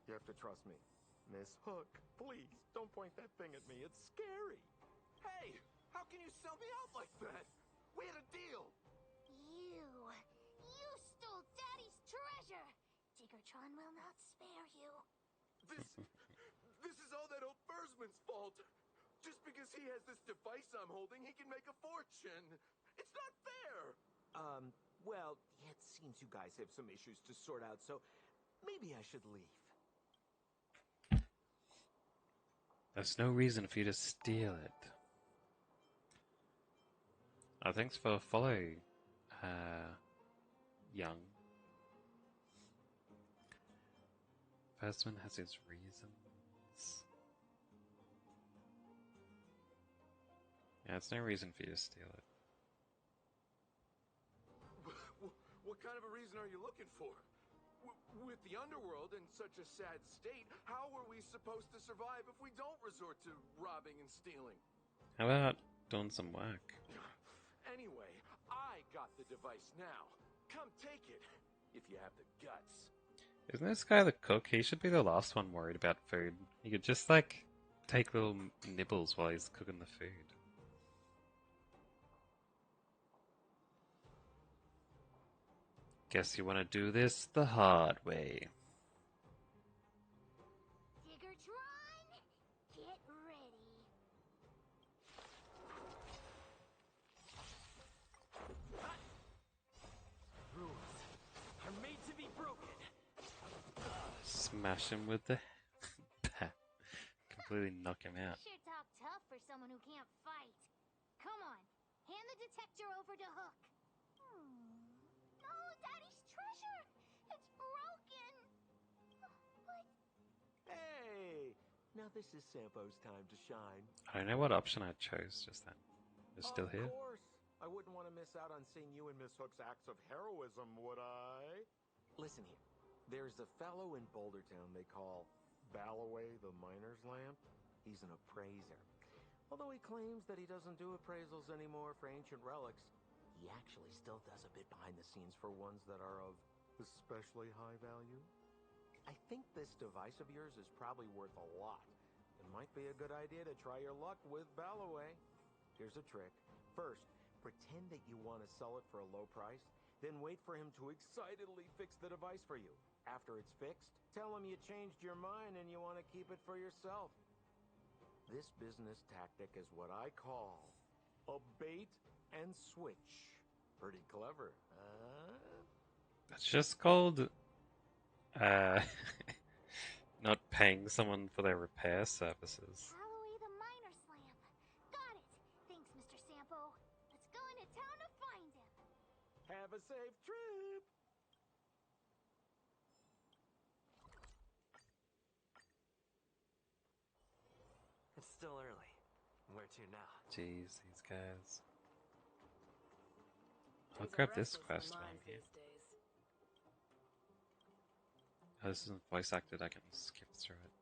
You have to trust me. Miss Hook, please, don't point that thing at me. It's scary. Hey, how can you sell me out like that? We had a deal. You stole Daddy's treasure. Diggertron will not spare you. This is all that old Bursman's fault. Just because he has this device I'm holding, he can make a fortune. It's not fair. Well, it seems you guys have some issues to sort out, so maybe I should leave. There's no reason for you to steal it. Oh, thanks for follow, Young. First one has his reasons. Yeah, it's no reason for you to steal it. What kind of a reason are you looking for? With the underworld in such a sad state, how are we supposed to survive if we don't resort to robbing and stealing? How about doing some work? Anyway, I got the device now. Come take it, if you have the guts. Isn't this guy the cook? He should be the last one worried about food. He could just, like, take little nibbles while he's cooking the food. Guess you want to do this the hard way. Diggertron, get ready. Rules are made to be broken. Smash him with the bat. Completely knock him out. Sure talk tough for someone who can't fight. Come on, hand the detector over to Hook. No, Daddy's treasure! It's broken! What? Hey! Now this is Sampo's time to shine. I don't know what option I chose just then. It's still here? Of course. I wouldn't want to miss out on seeing you and Miss Hook's acts of heroism, would I? Listen here. There's a fellow in Bouldertown they call Balloway the Miner's Lamp. He's an appraiser. Although he claims that he doesn't do appraisals anymore for ancient relics, he actually still does a bit behind the scenes for ones that are of especially high value. I think this device of yours is probably worth a lot. It might be a good idea to try your luck with Balloway. Here's a trick. First, pretend that you want to sell it for a low price, then wait for him to excitedly fix the device for you. After it's fixed, tell him you changed your mind and you want to keep it for yourself. This business tactic is what I call a bait and switch. Pretty clever, huh? That's just called not paying someone for their repair services. Balloway the Miner's Lamp. Got it. Thanks, Mr. Sampo. Let's go into town to find him. Have a safe trip! It's still early. Where to now? Jeez, these guys. I'll grab this quest while I'm here. Oh, this isn't voice acted, I can skip through it.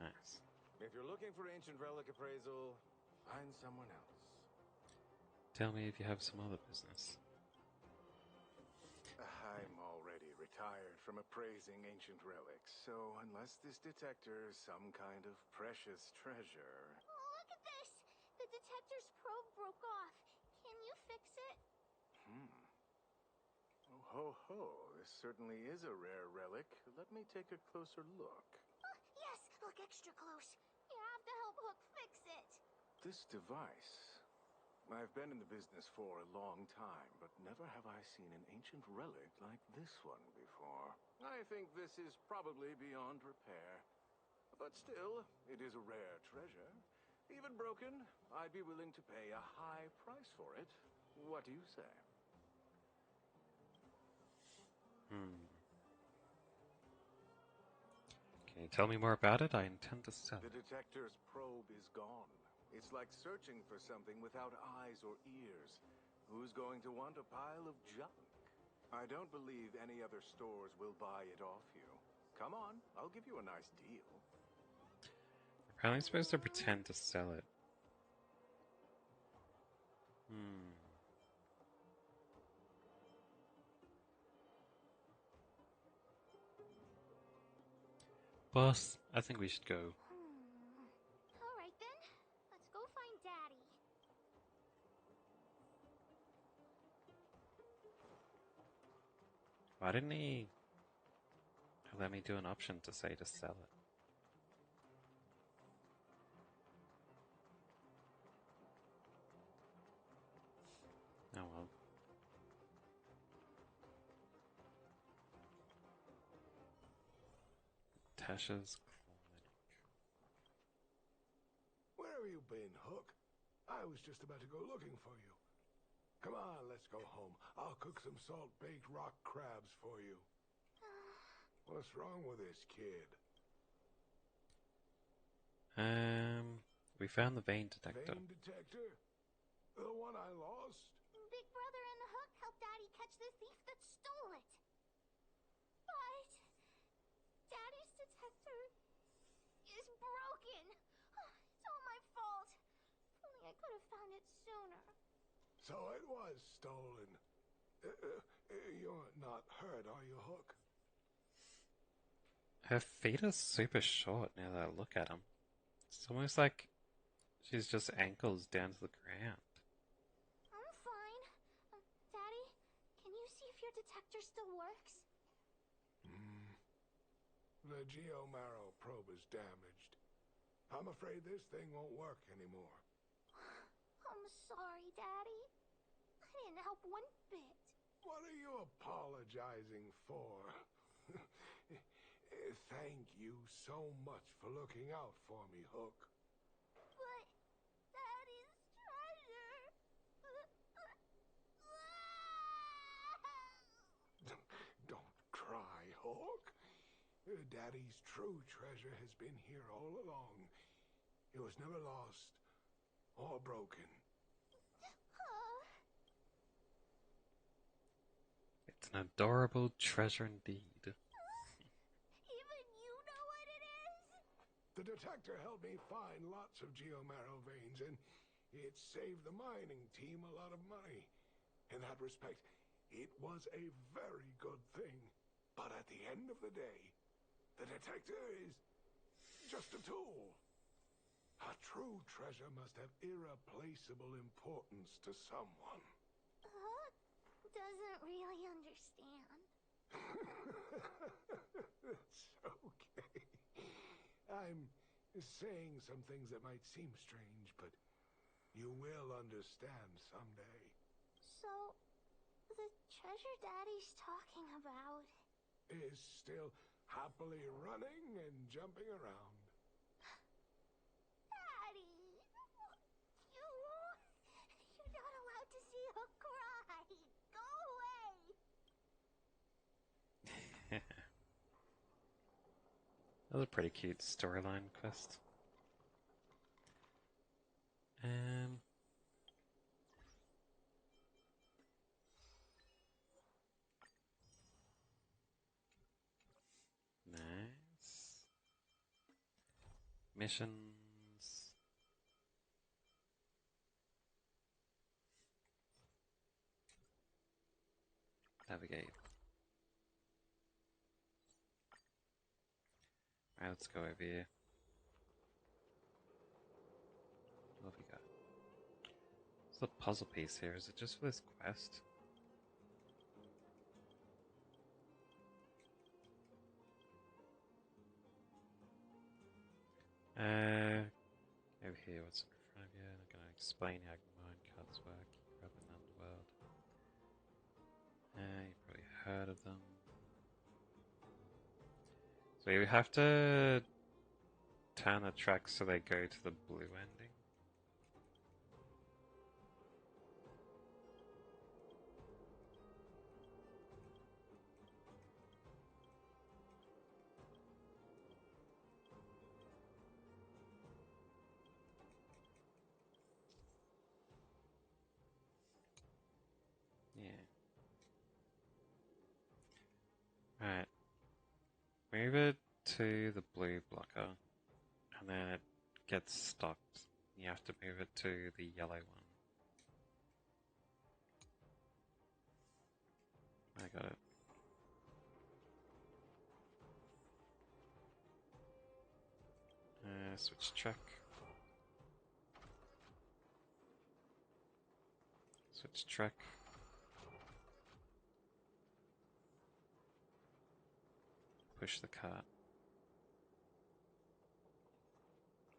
Nice. If you're looking for ancient relic appraisal, find someone else. Tell me if you have some other business. I'm already retired from appraising ancient relics, so unless this detector is some kind of precious treasure... Oh, look at this! The detector's probe broke off. Can you fix it? Oh, ho, ho. This certainly is a rare relic. Let me take a closer look. Yes, look extra close. You have to help Hook fix it. This device... I've been in the business for a long time, but never have I seen an ancient relic like this one before. I think this is probably beyond repair. But still, it is a rare treasure. Even broken, I'd be willing to pay a high price for it. What do you say? Can you tell me more about it? I intend to sell The it. detector's probe is gone. It's like searching for something without eyes or ears. Who's going to want a pile of junk? I don't believe any other stores will buy it off you. Come on, I'll give you a nice deal. Apparently I'm supposed to pretend to sell it. Boss, I think we should go. Alright then, let's go find Daddy. Why didn't he let me do an option to say to sell it? Oh well. Tasha's clinic. Where have you been, Hook? I was just about to go looking for you. Come on, let's go home. I'll cook some salt-baked rock crabs for you. What's wrong with this kid? We found the vein detector. Vein detector? The one I lost? Big Brother and Hook helped Daddy catch the thief that stole it. But Daddy's detector is broken. It's all my fault. If only I could have found it sooner. So it was stolen. You're not hurt, are you, Hook? Her feet are super short now that I look at them. It's almost like she's just ankles down to the ground. I'm fine. Daddy, can you see if your detector still works? The geomarrow probe is damaged. I'm afraid this thing won't work anymore. I'm sorry, Daddy. I didn't help one bit. What are you apologizing for? Thank you so much for looking out for me, Hook. But Daddy's treasure. Don't cry, Hook. Daddy's true treasure has been here all along. It was never lost or broken. It's an adorable treasure indeed. Even you know what it is? The detector helped me find lots of geomarrow veins, and it saved the mining team a lot of money. In that respect, it was a very good thing. But at the end of the day, the detector is just a tool. A true treasure must have irreplaceable importance to someone. Hook doesn't really understand. It's okay. I'm saying some things that might seem strange, but you will understand someday. So, the treasure Daddy's talking about is still happily running and jumping around. Daddy! You're not allowed to see Hook cry! Go away! That was a pretty cute storyline quest. Nice. Missions. Navigate. Alright, let's go over here. What have we got? What's the puzzle piece here? Is it just for this quest? Over here, what's in front of you? I'm gonna explain how minecarts work. You're up in the underworld. You've probably heard of them. So you have to turn the tracks so they go to the blue ending. move it to the blue blocker, and then it gets stocked. You have to move it to the yellow one. I got it. Switch track. Switch track. Push the cart.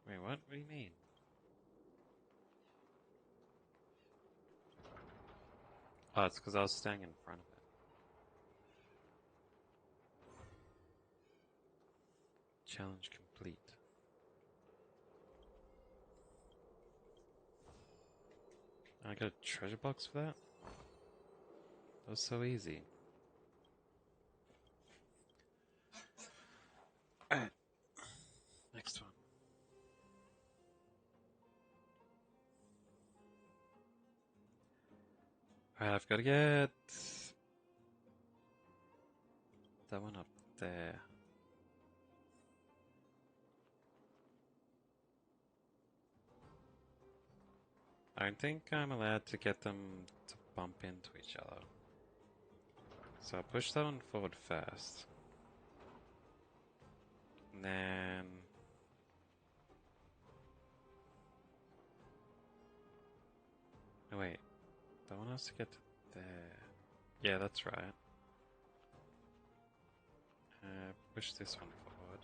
Wait, what? What do you mean? Oh, it's because I was standing in front of it. Challenge complete. I got a treasure box for that? That was so easy. Alright. Next one. Alright, I've got to get that one up there. I don't think I'm allowed to get them to bump into each other. So I'll push that one forward first. And then... No, wait. That one has to get to there. Yeah, that's right. Push this one forward.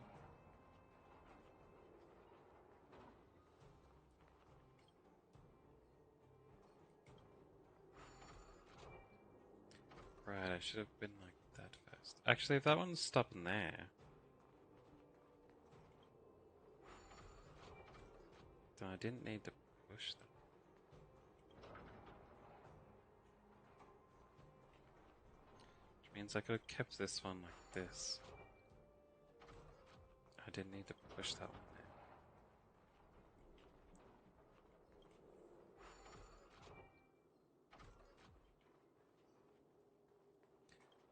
Right, I should have been like that first. Actually, if that one's stopping there, then I didn't need to push them. Which means I could have kept this one like this. I didn't need to push that one there.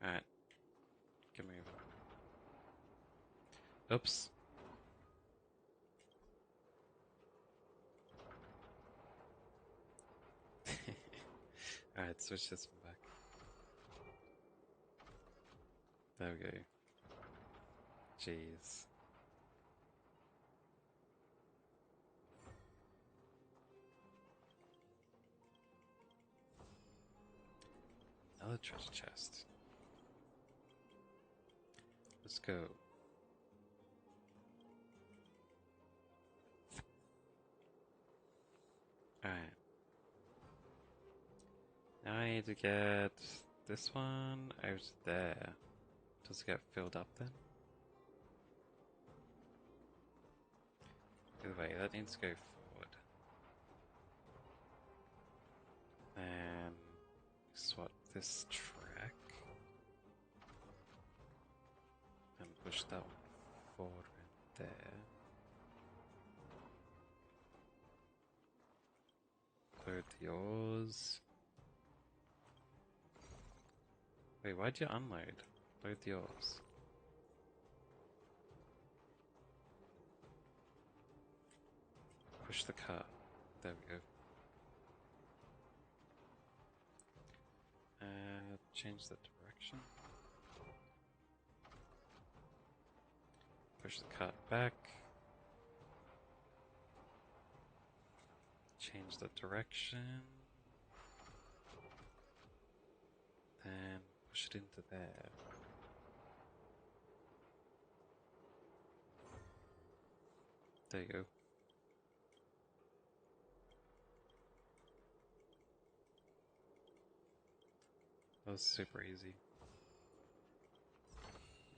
Alright. Get moving. Oops. Alright, switch this one back. There we go. Jeez. Another treasure chest. Let's go. Alright. Now I need to get this one over there. Does it get filled up then? Either way, that needs to go forward. And swap this track. And push that one forward right there. Load the ores. Wait, why'd you unload? Load the ores. Push the cart. There we go. Change the direction. Push the cart back. Change the direction. Then push it into there. There you go. That was super easy.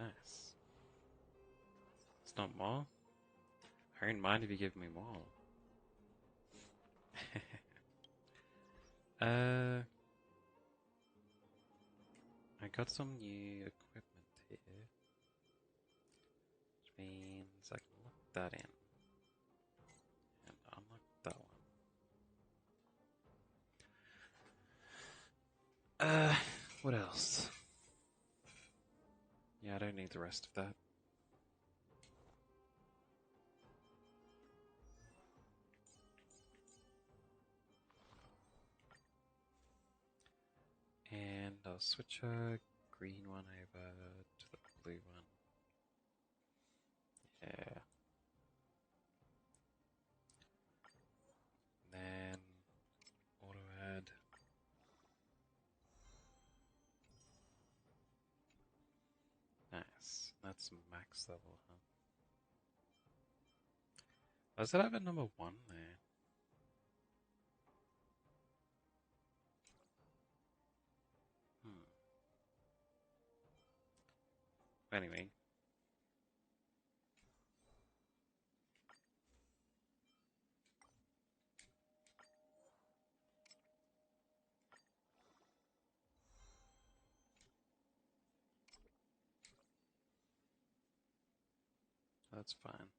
Nice. It's not more? I don't mind if you give me more. I got some new equipment here. Which means I can lock that in. And unlock that one. What else? Yeah, I don't need the rest of that. switch a green one over to the blue one. Yeah. Then auto add. Nice. That's max level, huh? Does it have a number 1 there? Anyway. That's fine.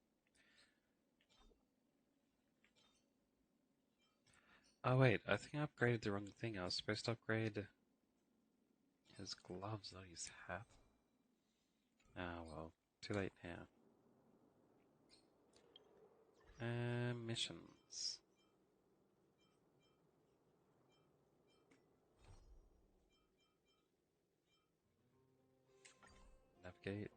Oh wait, I think I upgraded the wrong thing. I was supposed to upgrade his gloves, not his hat. Ah well, too late now. Missions. Navigate.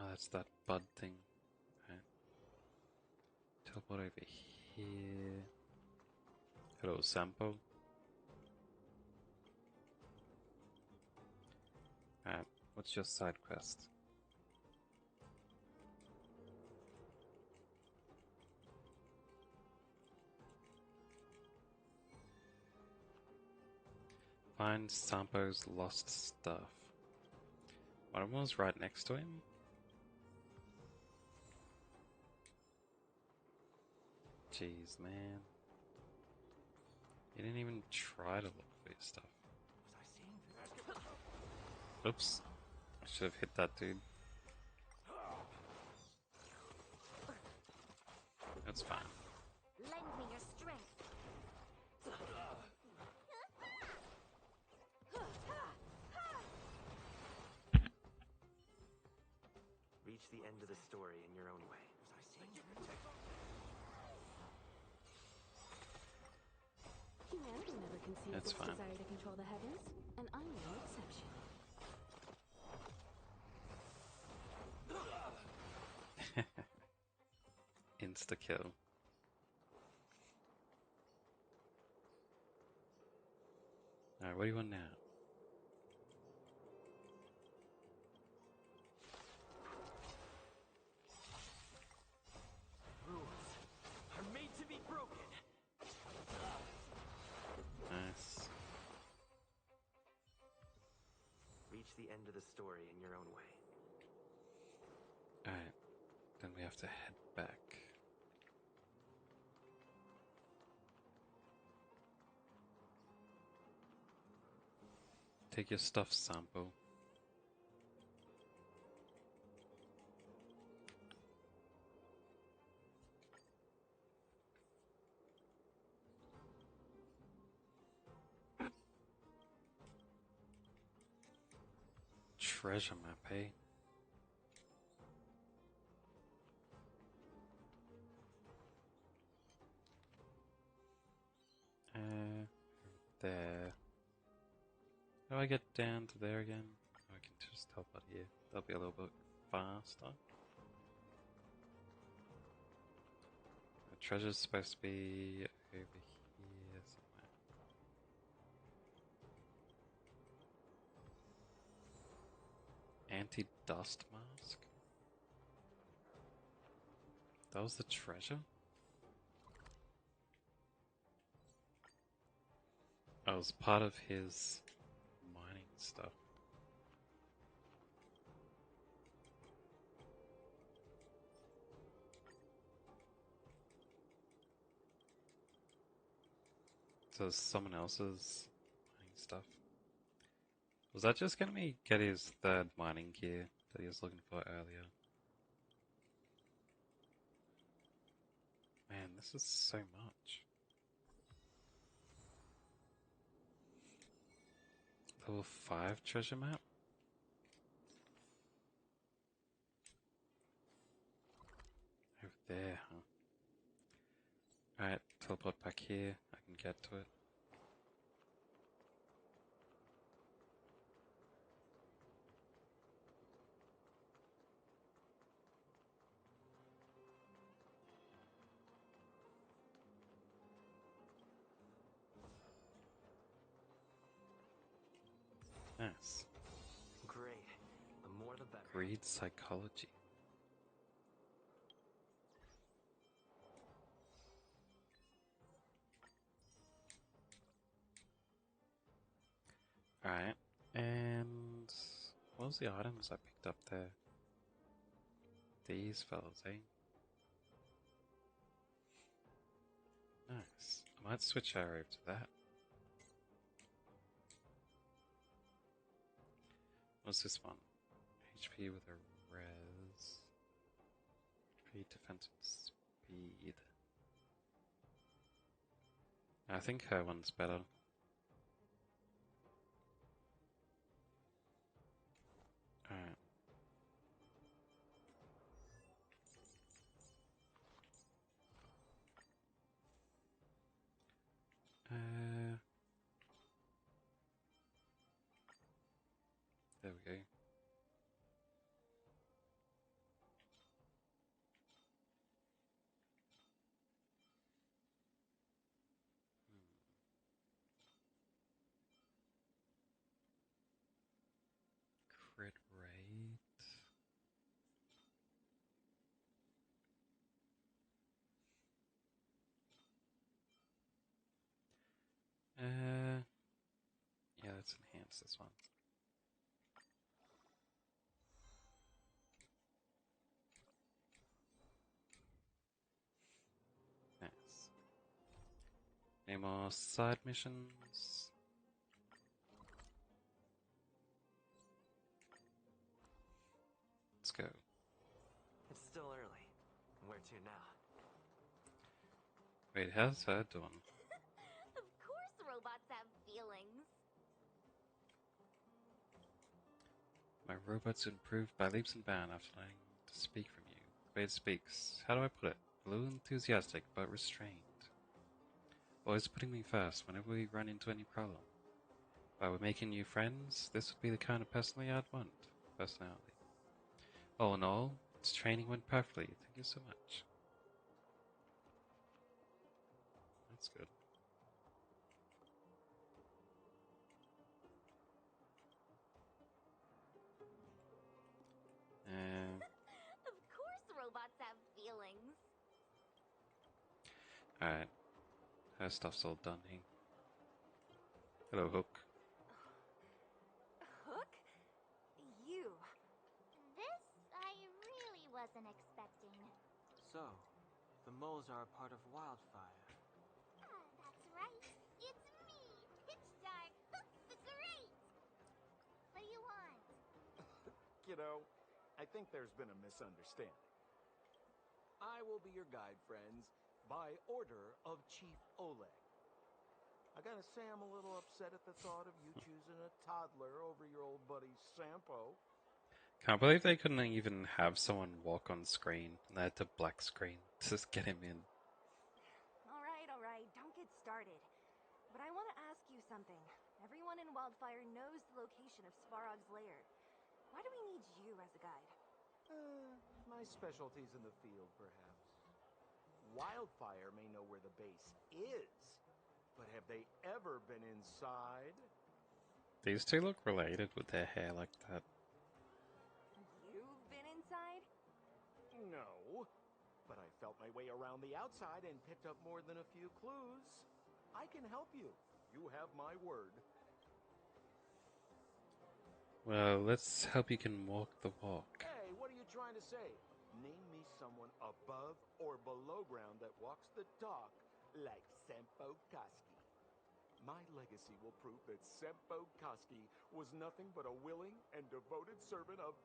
Oh, that's that bud thing. Right. Teleport over here. Hello, Sampo. Alright, what's your side quest? Find Sampo's lost stuff. One of them was right next to him? Jeez, man. You didn't even try to look for your stuff. Oops. I should have hit that dude. That's fine. Lend me your strength. Reach the end of the story in your own way. Humanity never conceived That's this fine. desire to control the heavens, and I'm no exception. Insta kill. Alright, what do you want now? Rules are made to be broken. Nice. Reach the end of the story in your own way. Alright, then we have to head back. Take your stuff, Sampo. Treasure map, eh? There. How do I get down to there again? Oh, I can just teleport here. That'll be a little bit faster. The treasure's supposed to be over here somewhere. Anti-dust mask? That was the treasure? Oh, it was part of his mining stuff. So it's someone else's mining stuff. Was that just gonna be get his third mining gear that he was looking for earlier? Man, this is so much. Level 5 treasure map? teleport back here, I can get to it. Nice. Great. The more the better. Greed psychology. Alright, and what was the items I picked up there? These fellas, eh? Nice. I might switch our over to that. What's this one? HP with a res. HP, defense, and speed. I think her one's better. Alright. There we go. Crit rate. Yeah, let's enhance this one. Nice. Any more side missions? Let's go. It's still early. Where to now? Wait, how's her doing? Of course robots have feelings. My robot's improved by leaps and bounds after learning to speak from you. The way it speaks, how do I put it? A little enthusiastic, but restrained. Always putting me first whenever we run into any problem. While we're making new friends, this would be the kind of personality I'd want. Personality. All in all, its training went perfectly. Thank you so much. That's good. Of course robots have feelings. Alright. Her stuff's all done here. Hello, Hook. Hook? You. This I really wasn't expecting. So, the moles are a part of Wildfire. That's right. It's me, Pitch Dark, Hook the Great. What do you want? Kiddo, I think there's been a misunderstanding. I will be your guide, friends, by order of Chief Oleg. I gotta say I'm a little upset at the thought of you choosing a toddler over your old buddy Sampo. Can't believe they couldn't even have someone walk on screen. They had to black screen to just get him in. All right, don't get started. But I want to ask you something. Everyone in Wildfire knows the location of Svarog's lair. Why do we need you as a guide? My specialty's in the field, perhaps. Wildfire may know where the base is, but have they ever been inside? These two look related with their hair like that. You've been inside? No, but I felt my way around the outside and picked up more than a few clues. I can help you. You have my word. Well, let's hope you can walk the walk. Hey, what are you trying to say? Name me someone above or below ground that walks the talk like Sempo Koski. My legacy will prove that Sempo Koski was nothing but a willing and devoted servant of...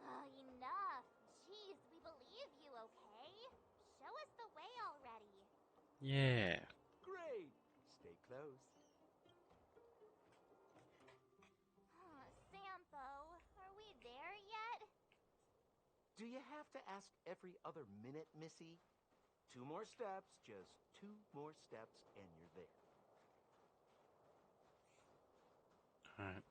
Enough. Jeez, we believe you, okay? Show us the way already. Yeah. Great. Stay close. Sampo, are we there yet? Do you have to ask every other minute, Missy? 2 more steps, just 2 more steps, and you're there. Alright.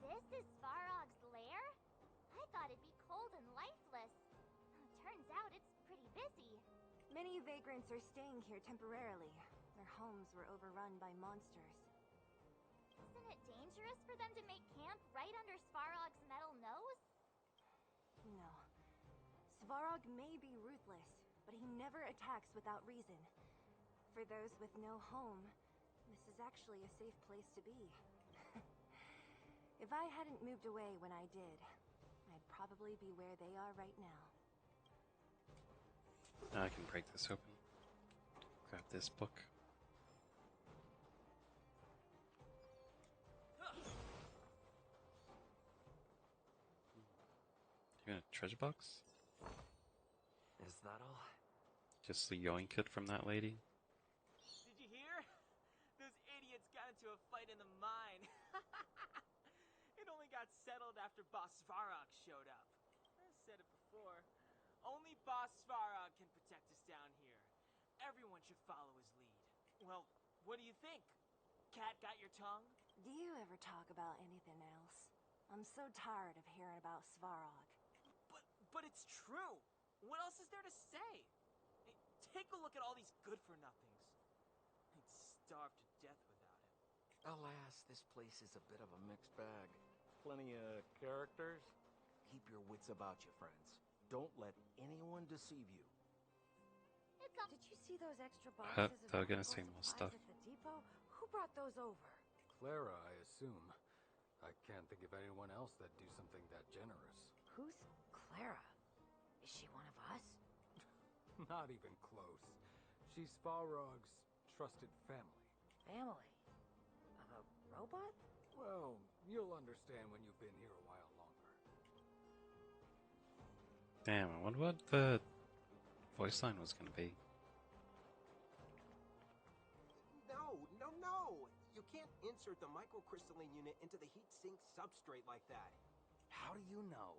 This is Svarog's lair? I thought it'd be cold and lifeless. Turns out it's pretty busy. Many vagrants are staying here temporarily. Their homes were overrun by monsters. Isn't it dangerous for them to make camp right under Svarog's metal nose? No. Svarog may be ruthless, but he never attacks without reason. For those with no home, this is actually a safe place to be. If I hadn't moved away when I did, I'd probably be where they are right now. Now I can break this open. Grab this book. You got a treasure box? Is that all? Just the yoink it from that lady? Did you hear? Those idiots got into a fight in the mine. It only got settled after Boss Svarog showed up. I've said it before. Only Boss Svarog can protect us down here. Everyone should follow his lead. Well, what do you think? Cat got your tongue? Do you ever talk about anything else? I'm so tired of hearing about Svarog. But it's true. What else is there to say? Hey, take a look at all these good-for-nothings. I'd starve to death without him. Alas, this place is a bit of a mixed bag. Plenty of characters. Keep your wits about you, friends. Don't let anyone deceive you. Did you see those extra boxes of they're gonna medical say more supplies stuff. at the depot? Who brought those over? Clara, I assume. I can't think of anyone else that'd do something that generous. Who's Clara? Is she one of us? Not even close. She's Farog's trusted family. Family? Of a robot? Well, you'll understand when you've been here a while longer. Damn, I wonder what the voice line was gonna be. No! You can't insert the microcrystalline unit into the heat sink substrate like that. How do you know?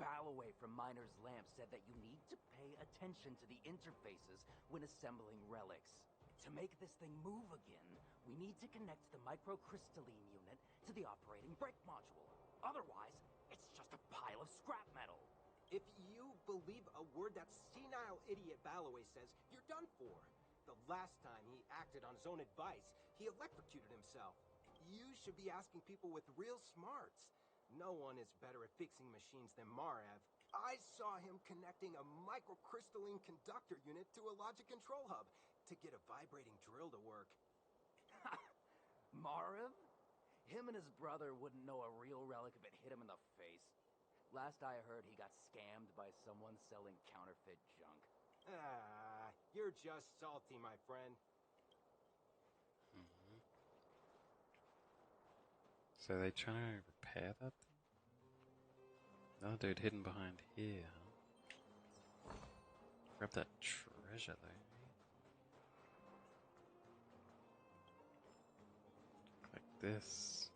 Ballaway from Miner's Lamp said that you need to pay attention to the interfaces when assembling relics. To make this thing move again, we need to connect the microcrystalline unit to the operating brake module. Otherwise, it's just a pile of scrap metal. If you believe a word that senile idiot Ballaway says, you're done for. The last time he acted on his own advice, he electrocuted himself. You should be asking people with real smarts. No one is better at fixing machines than Marev. I saw him connecting a microcrystalline conductor unit to a logic control hub to get a vibrating drill to work. Marv? Him and his brother wouldn't know a real relic if it hit him in the face. Last I heard, he got scammed by someone selling counterfeit junk. Ah, you're just salty, my friend. So are they trying to repair that thing? Another dude hidden behind here, huh? Grab that treasure though. Like this.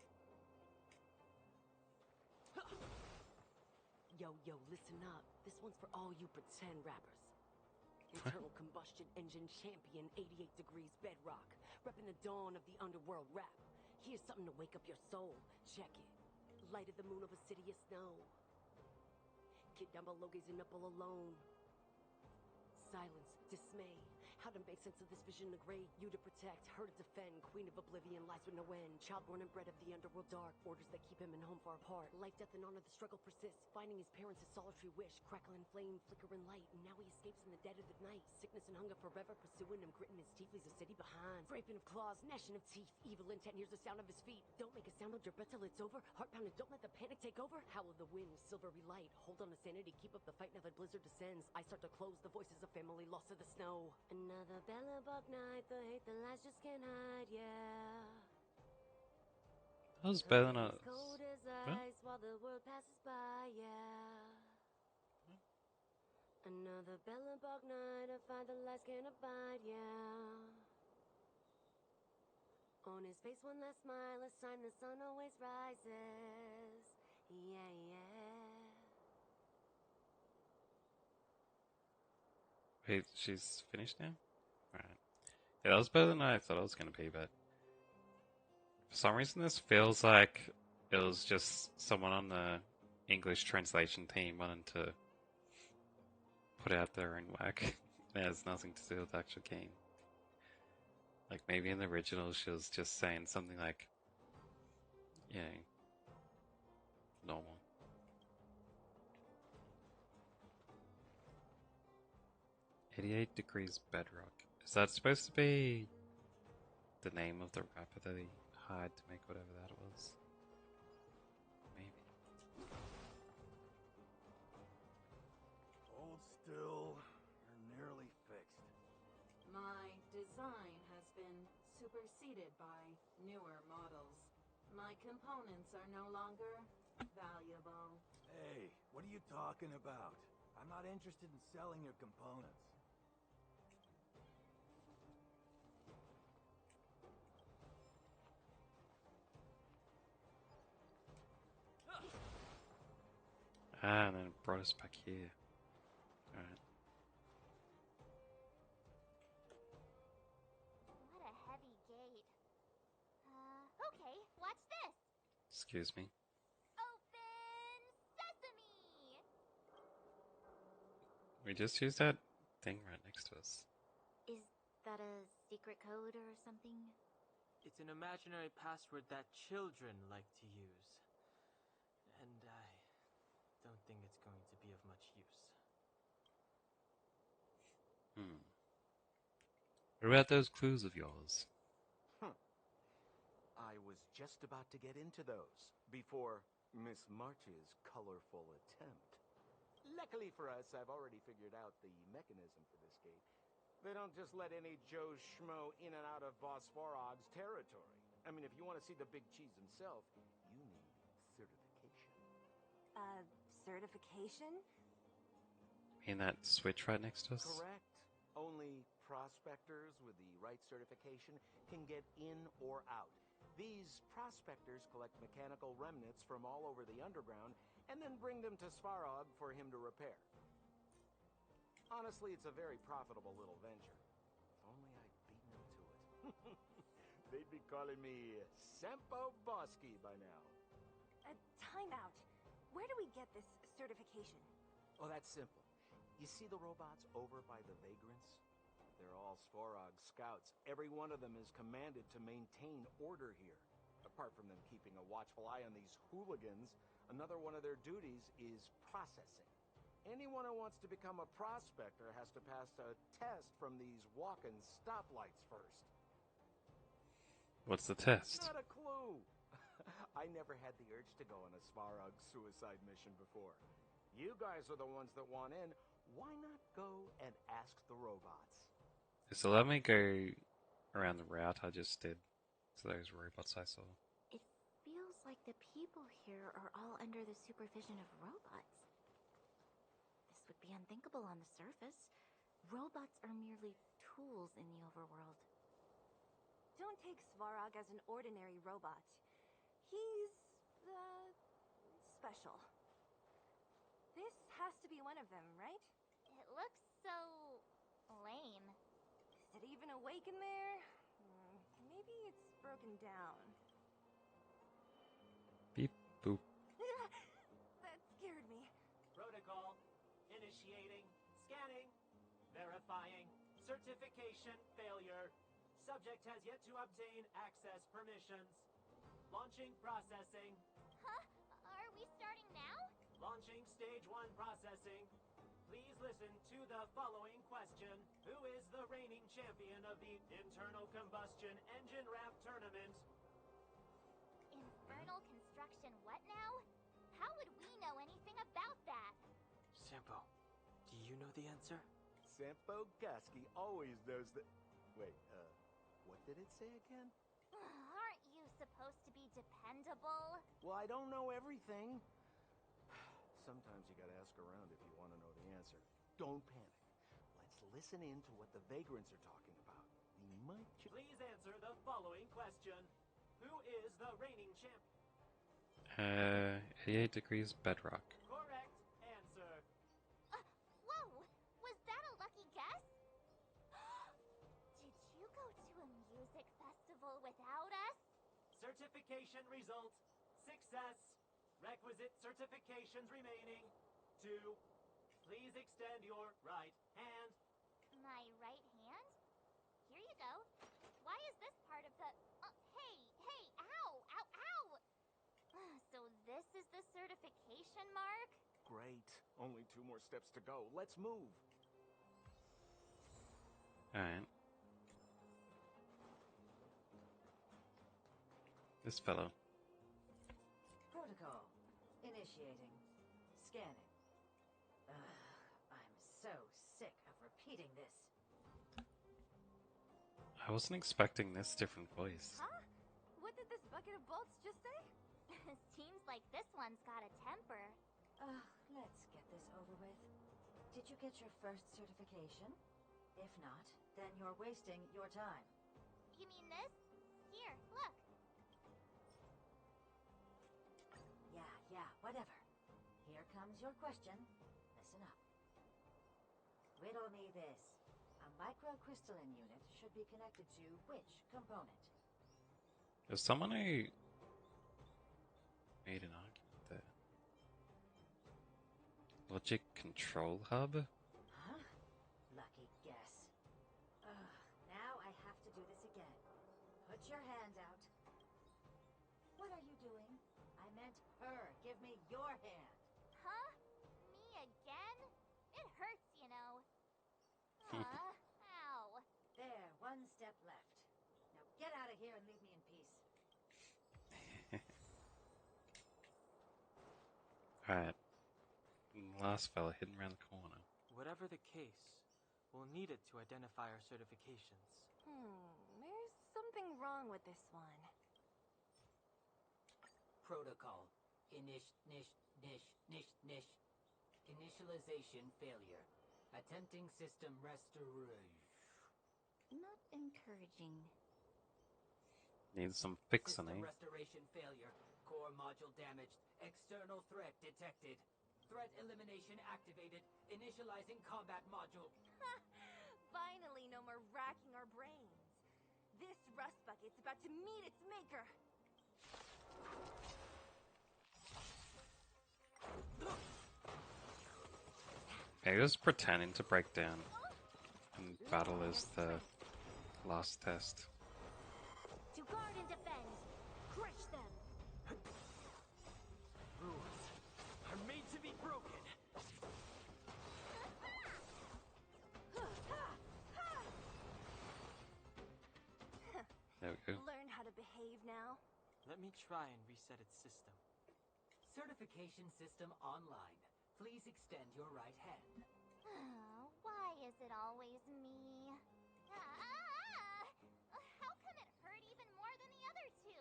Yo, listen up. This one's for all you pretend rappers. Internal combustion engine champion, 88 degrees bedrock. Repping the dawn of the underworld rap. Here's something to wake up your soul. Check it. Light of the moon of a city of snow. Kid down below gazing up all alone. Silence, dismay. How to make sense of this vision of gray? You to protect, her to defend. Queen of oblivion lies with no end. Child born and bred of the underworld dark. Orders that keep him and home far apart. Life, death, and honor, the struggle persists. Finding his parents, his solitary wish. Crackling flame, flickering light. And now he escapes in the dead of the night. Sickness and hunger forever pursuing him. Gritting his teeth, leaves a city behind. Scraping of claws, gnashing of teeth. Evil intent, hears the sound of his feet. Don't make a sound, hold your breath till it's over. Heart pounding, don't let the panic take over. Howl of the wind, silvery light. Hold on to sanity, keep up the fight now that blizzard descends. I start to close, the voices of family lost to the snow. Another Bellabog night, the hate, the lies just can't hide, yeah. That was better than a... As cold as Huh? ice while the world passes by, yeah. Another Bellabog night, I find the lies can't abide, yeah. On his face one last smile, a sign the sun always rises, yeah. Wait, she's finished now? Alright. Yeah, that was better than I thought it was going to be, but for some reason this feels like it was just someone on the English translation team wanting to put out their own work. It has nothing to do with the actual game. Like maybe in the original she was just saying something like, you know, normal. "88 Degrees Bedrock." Is that supposed to be the name of the rapper that he hired to make whatever that was? Maybe. Hold still. You're nearly fixed. My design has been superseded by newer models. My components are no longer valuable. Hey, what are you talking about? I'm not interested in selling your components. Ah, and then it brought us back here. Alright. What a heavy gate. Okay, watch this. Excuse me. Open sesame! We just used that thing right next to us. Is that a secret code or something? It's an imaginary password that children like to use. And I don't think it's going to be of much use. What about those clues of yours? I was just about to get into those before Miss March's colorful attempt. Luckily for us, I've already figured out the mechanism for this gate. They don't just let any Joe Schmo in and out of Boss Farog's territory. I mean, if you want to see the big cheese himself, you need certification. Certification? In that switch right next to us? Correct. Only prospectors with the right certification can get in or out. These prospectors collect mechanical remnants from all over the underground and then bring them to Svarog for him to repair. Honestly, it's a very profitable little venture. If only I'd beaten him to it. They'd be calling me Sempo Bosky by now. Time out. Where do we get this certification? Oh, that's simple. You see the robots over by the vagrants? They're all Svarog scouts. Every one of them is commanded to maintain order here. Apart from them keeping a watchful eye on these hooligans, another one of their duties is processing. Anyone who wants to become a prospector has to pass a test from these walk-in stoplights first. What's the test? Not a clue. I never had the urge to go on a Svarog suicide mission before. You guys are the ones that want in. Why not go and ask the robots? So let me go around the route I just did to those robots I saw. It feels like the people here are all under the supervision of robots. This would be unthinkable on the surface. Robots are merely tools in the overworld. Don't take Svarog as an ordinary robot. He's, special. This has to be one of them, right? It looks so lame. Is it even awake in there? Maybe it's broken down. Beep, boop. That scared me. Protocol. Initiating. Scanning. Verifying. Certification failure. Subject has yet to obtain access permissions. Launching processing. Huh? Are we starting now? Launching stage 1 processing. Please listen to the following question. Who is the reigning champion of the Internal Combustion Engine Ramp Tournament? Infernal construction what now? How would we know anything about that? Sampo, do you know the answer? Sempo Bosky always knows the... Wait, what did it say again? Aren't you supposed to be dependable? Well, I don't know everything. Sometimes you gotta ask around if you want to know the answer. Don't panic. Let's listen in to what the vagrants are talking about. We might... Please answer the following question. Who is the reigning champion? 88 Degrees Bedrock. Correct answer. Whoa! Was that a lucky guess? certification results. Success. Requisite certifications remaining. 2. Please extend your right hand. My right hand? Here you go. Why is this part of the... hey, ow, ow, ow! So this is the certification mark? Great. Only 2 more steps to go. Let's move. Alright. This fellow. Protocol. Initiating. Scanning. I'm so sick of repeating this. I wasn't expecting this different voice. Huh? What did this bucket of bolts just say? Seems like this one's got a temper. Let's get this over with. Did you get your first certification? If not, then you're wasting your time. You mean this? Here, look. Yeah, whatever. Here comes your question. Listen up. Riddle me this. A microcrystalline unit should be connected to which component? There's someone who made an argument there. Logic control hub? Huh? Lucky guess. Now I have to do this again. Put your hand out. What are you doing? I meant her. Give me your hand. Huh? Me again? It hurts, you know. Ow. There, 1 step left. Now get out of here and leave me in peace. Alright. Last fella hidden around the corner. Whatever the case, we'll need it to identify our certifications. There's something wrong with this one. Protocol. Initialization failure. Attempting system restoration. Not encouraging. Needs some fixing, System eh? restoration failure. Core module damaged. External threat detected. Threat elimination activated. Initializing combat module. Finally, no more racking our brains. This rust bucket's about to meet its maker. He was pretending to break down, and battle is the last test. To guard and defend. Crush them. Rules are made to be broken. There we go. Learn how to behave now. Let me try and reset its system. Certification system online. Please extend your right hand. Why is it always me? How come it hurt even more than the other 2?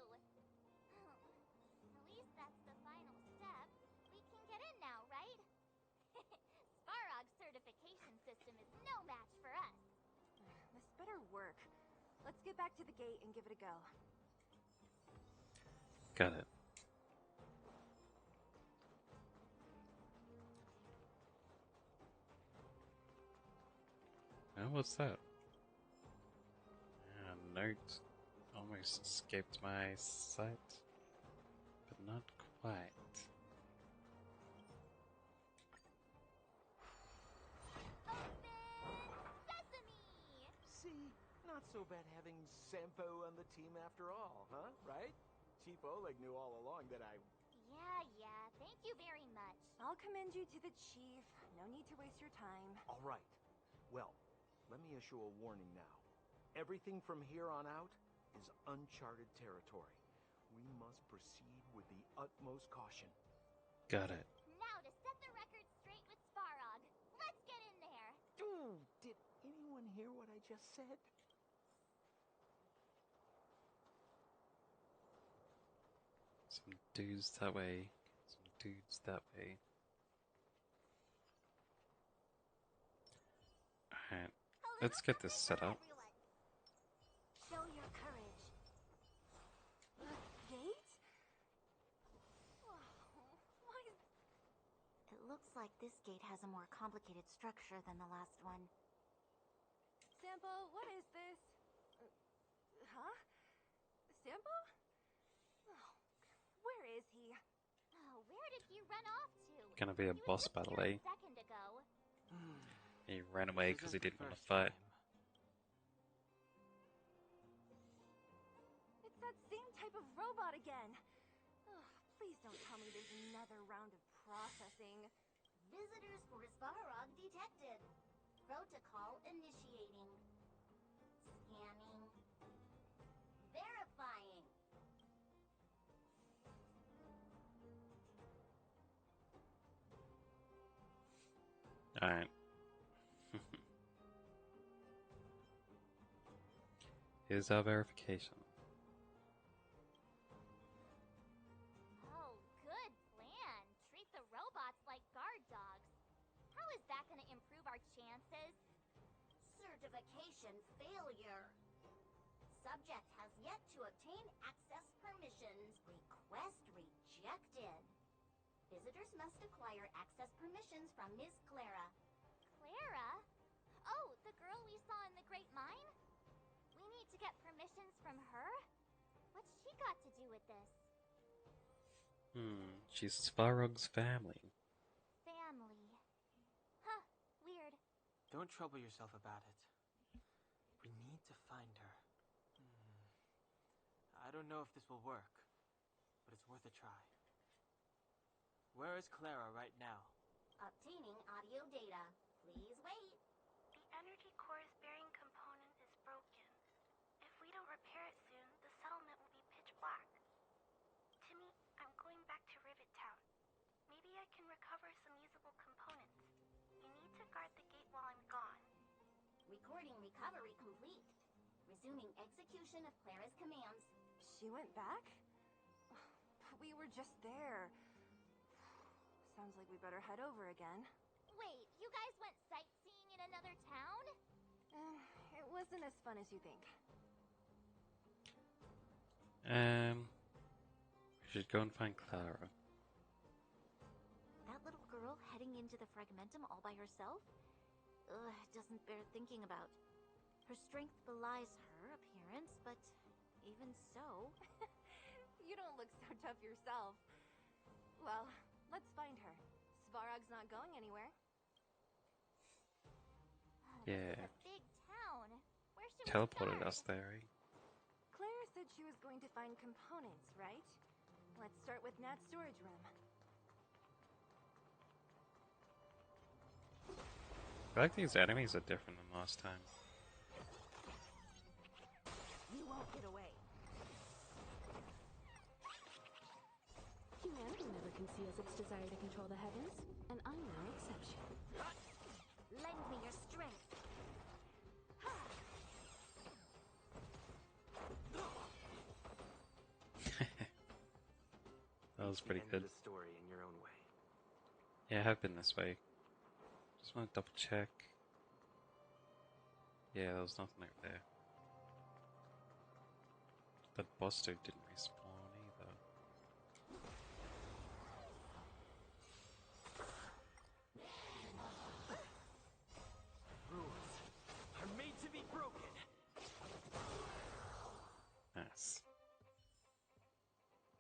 At least that's the final step. We can get in now, right? Svarog's certification system is no match for us. This better work. Let's get back to the gate and give it a go. Got it. Oh, what's that? A note almost escaped my sight, but not quite. See, not so bad having Sampo on the team after all, huh? Right? Chief Oleg knew all along that I... Yeah, thank you very much. I'll commend you to the chief. No need to waste your time. All right. Well, let me issue a warning now. Everything from here on out is uncharted territory. We must proceed with the utmost caution. Got it. Now to set the record straight with Svarog. Let's get in there. Ooh, did anyone hear what I just said? Some dudes that way. Some dudes that way. Alright. Let's get this set up. Show your courage. Gate? Why? It looks like this gate has a more complicated structure than the last one. Sampo, what is this? Huh? Sampo? run off to? Gonna be a He was boss just battle, here eh? a second ago. He ran away This because he isn't the didn't want to first fight. time. It's that same type of robot again. Ugh, please don't tell me there's another round of processing. Visitors for Svarog detected. Protocol initiating. Scanning. Verifying. Alright. Here's our verification. Oh, good plan. Treat the robots like guard dogs. How is that going to improve our chances? Certification failure. Subject has yet to obtain access permissions. Request rejected. Visitors must acquire access permissions from Ms. Clara. Clara? Oh, the girl we saw in the Great Mine? We need to get permissions from her? What's she got to do with this? She's Svarog's family. Family. Huh, weird. Don't trouble yourself about it. We need to find her. I don't know if this will work, but it's worth a try. Where is Clara right now? Obtaining audio data. Please wait. The energy core's bearing component is broken. If we don't repair it soon, the settlement will be pitch black. Timmy, I'm going back to Rivet Town. Maybe I can recover some usable components. You need to guard the gate while I'm gone. Recording recovery complete. Resuming execution of Clara's commands. She went back? But we were just there. Sounds like we better head over again. Wait, you guys went sightseeing in another town? It wasn't as fun as you think. We should go and find Clara. That little girl heading into the Fragmentum all by herself? Ugh, doesn't bear thinking about. Her strength belies her appearance, but even so... You don't look so tough yourself. Well, let's find her. Svarog's not going anywhere. Yeah. This is a big town. Where should we Teleported start? us there, eh? Clara said she was going to find components, right? Let's start with Nat's storage room. I like these enemies are different than last time. You won't get away. Humanity never conceals its desire to control the heavens, and I'm no exception. Lend me your strength. That was pretty End good. the story in your own way. Yeah, I have been this way. Just want to double check. Yeah, there was nothing over there. That boss dude didn't respawn either. Rules are made to be broken. Nice.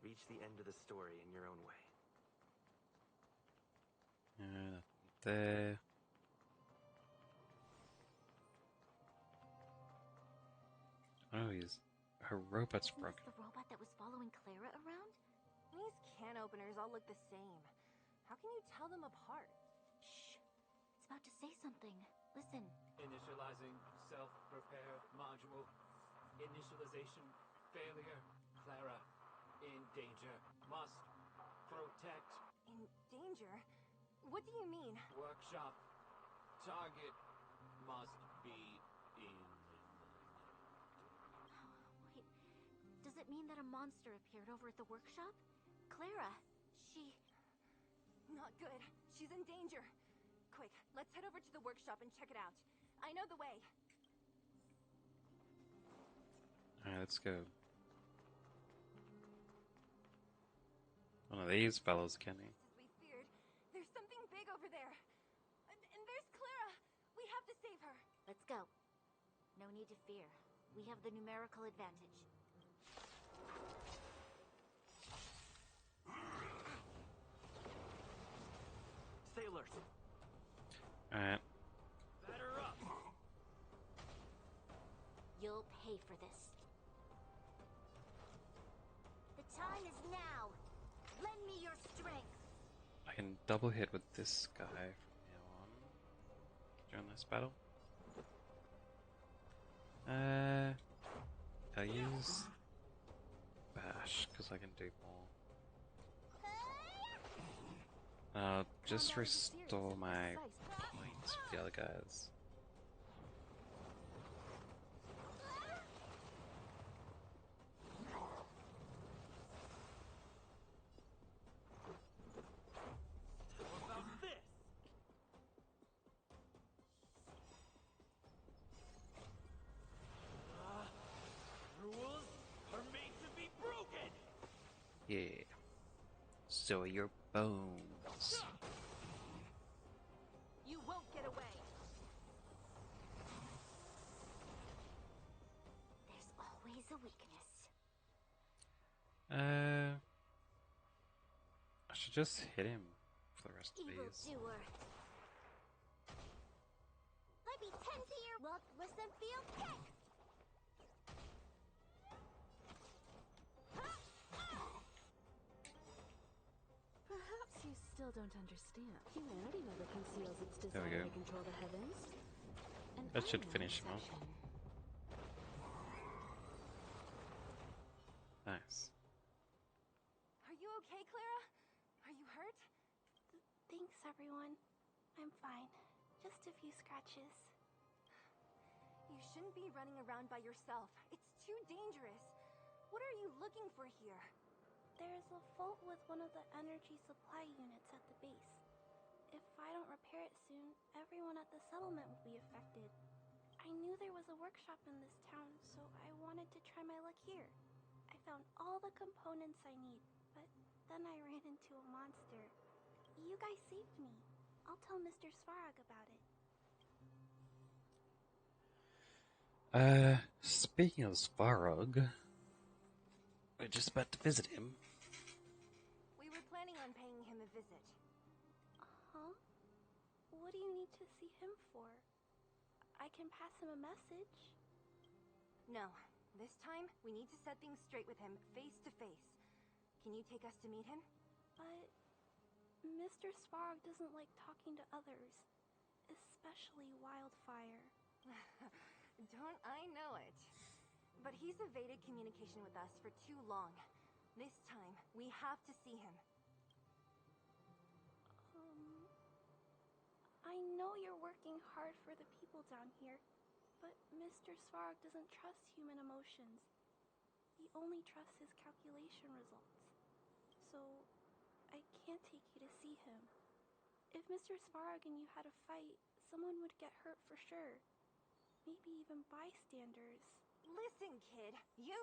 Reach the end of the story in your own way. Nothing there. Oh, her robot's Is broken. the robot that was following Clara around? These can openers all look the same. How can you tell them apart? Shh. It's about to say something. Listen. Initializing self-repair module. Initialization failure. Clara, in danger. Must protect. In danger? What do you mean? Workshop. Target must be in. Wait. Does it mean that a monster appeared over at the workshop? Clara, she... Not good. She's in danger. Quick, let's head over to the workshop and check it out. I know the way. Alright, let's go. One of these fellows, Kenny. Just as we feared. There's something big over there. And there's Clara. We have to save her. Let's go. No need to fear. We have the numerical advantage. wrestlers. Alright. Batter up. You'll pay for this. The time is now. Lend me your strength. I can double hit with this guy from now on during this battle. I'll use bash because I can do more. Just restore my points with the other guys. How about this? Rules are made to be broken. Yeah. So are your bones. You won't get away. There's always a weakness. I should just hit him for the rest of these. Evildoer. Let me tend to your luck with some field kick. Perhaps you still don't understand. Humanity never conceals its There we desire go. to control the heavens. And That I should am no finish him off. exception. Nice. Are you okay, Clara? Are you hurt? Thanks, everyone. I'm fine. Just a few scratches. You shouldn't be running around by yourself. It's too dangerous. What are you looking for here? There's a fault with one of the energy supply units at the base. If I don't repair it soon, everyone at the settlement will be affected. I knew there was a workshop in this town, so I wanted to try my luck here. I found all the components I need, but then I ran into a monster. You guys saved me. I'll tell Mr. Svarog about it. Speaking of Svarog, we're just about to visit him. We were planning on paying him a visit. Huh? What do you need to see him for? I can pass him a message. No. This time, we need to set things straight with him, face to face. Can you take us to meet him? But Mr. Svarog doesn't like talking to others, especially Wildfire. Don't I know it? But he's evaded communication with us for too long. This time, we have to see him. I know you're working hard for the people down here, but Mr. Svarog doesn't trust human emotions. He only trusts his calculation results. So, I can't take you to see him. If Mr. Svarog and you had a fight, someone would get hurt for sure. Maybe even bystanders. Listen, kid, you...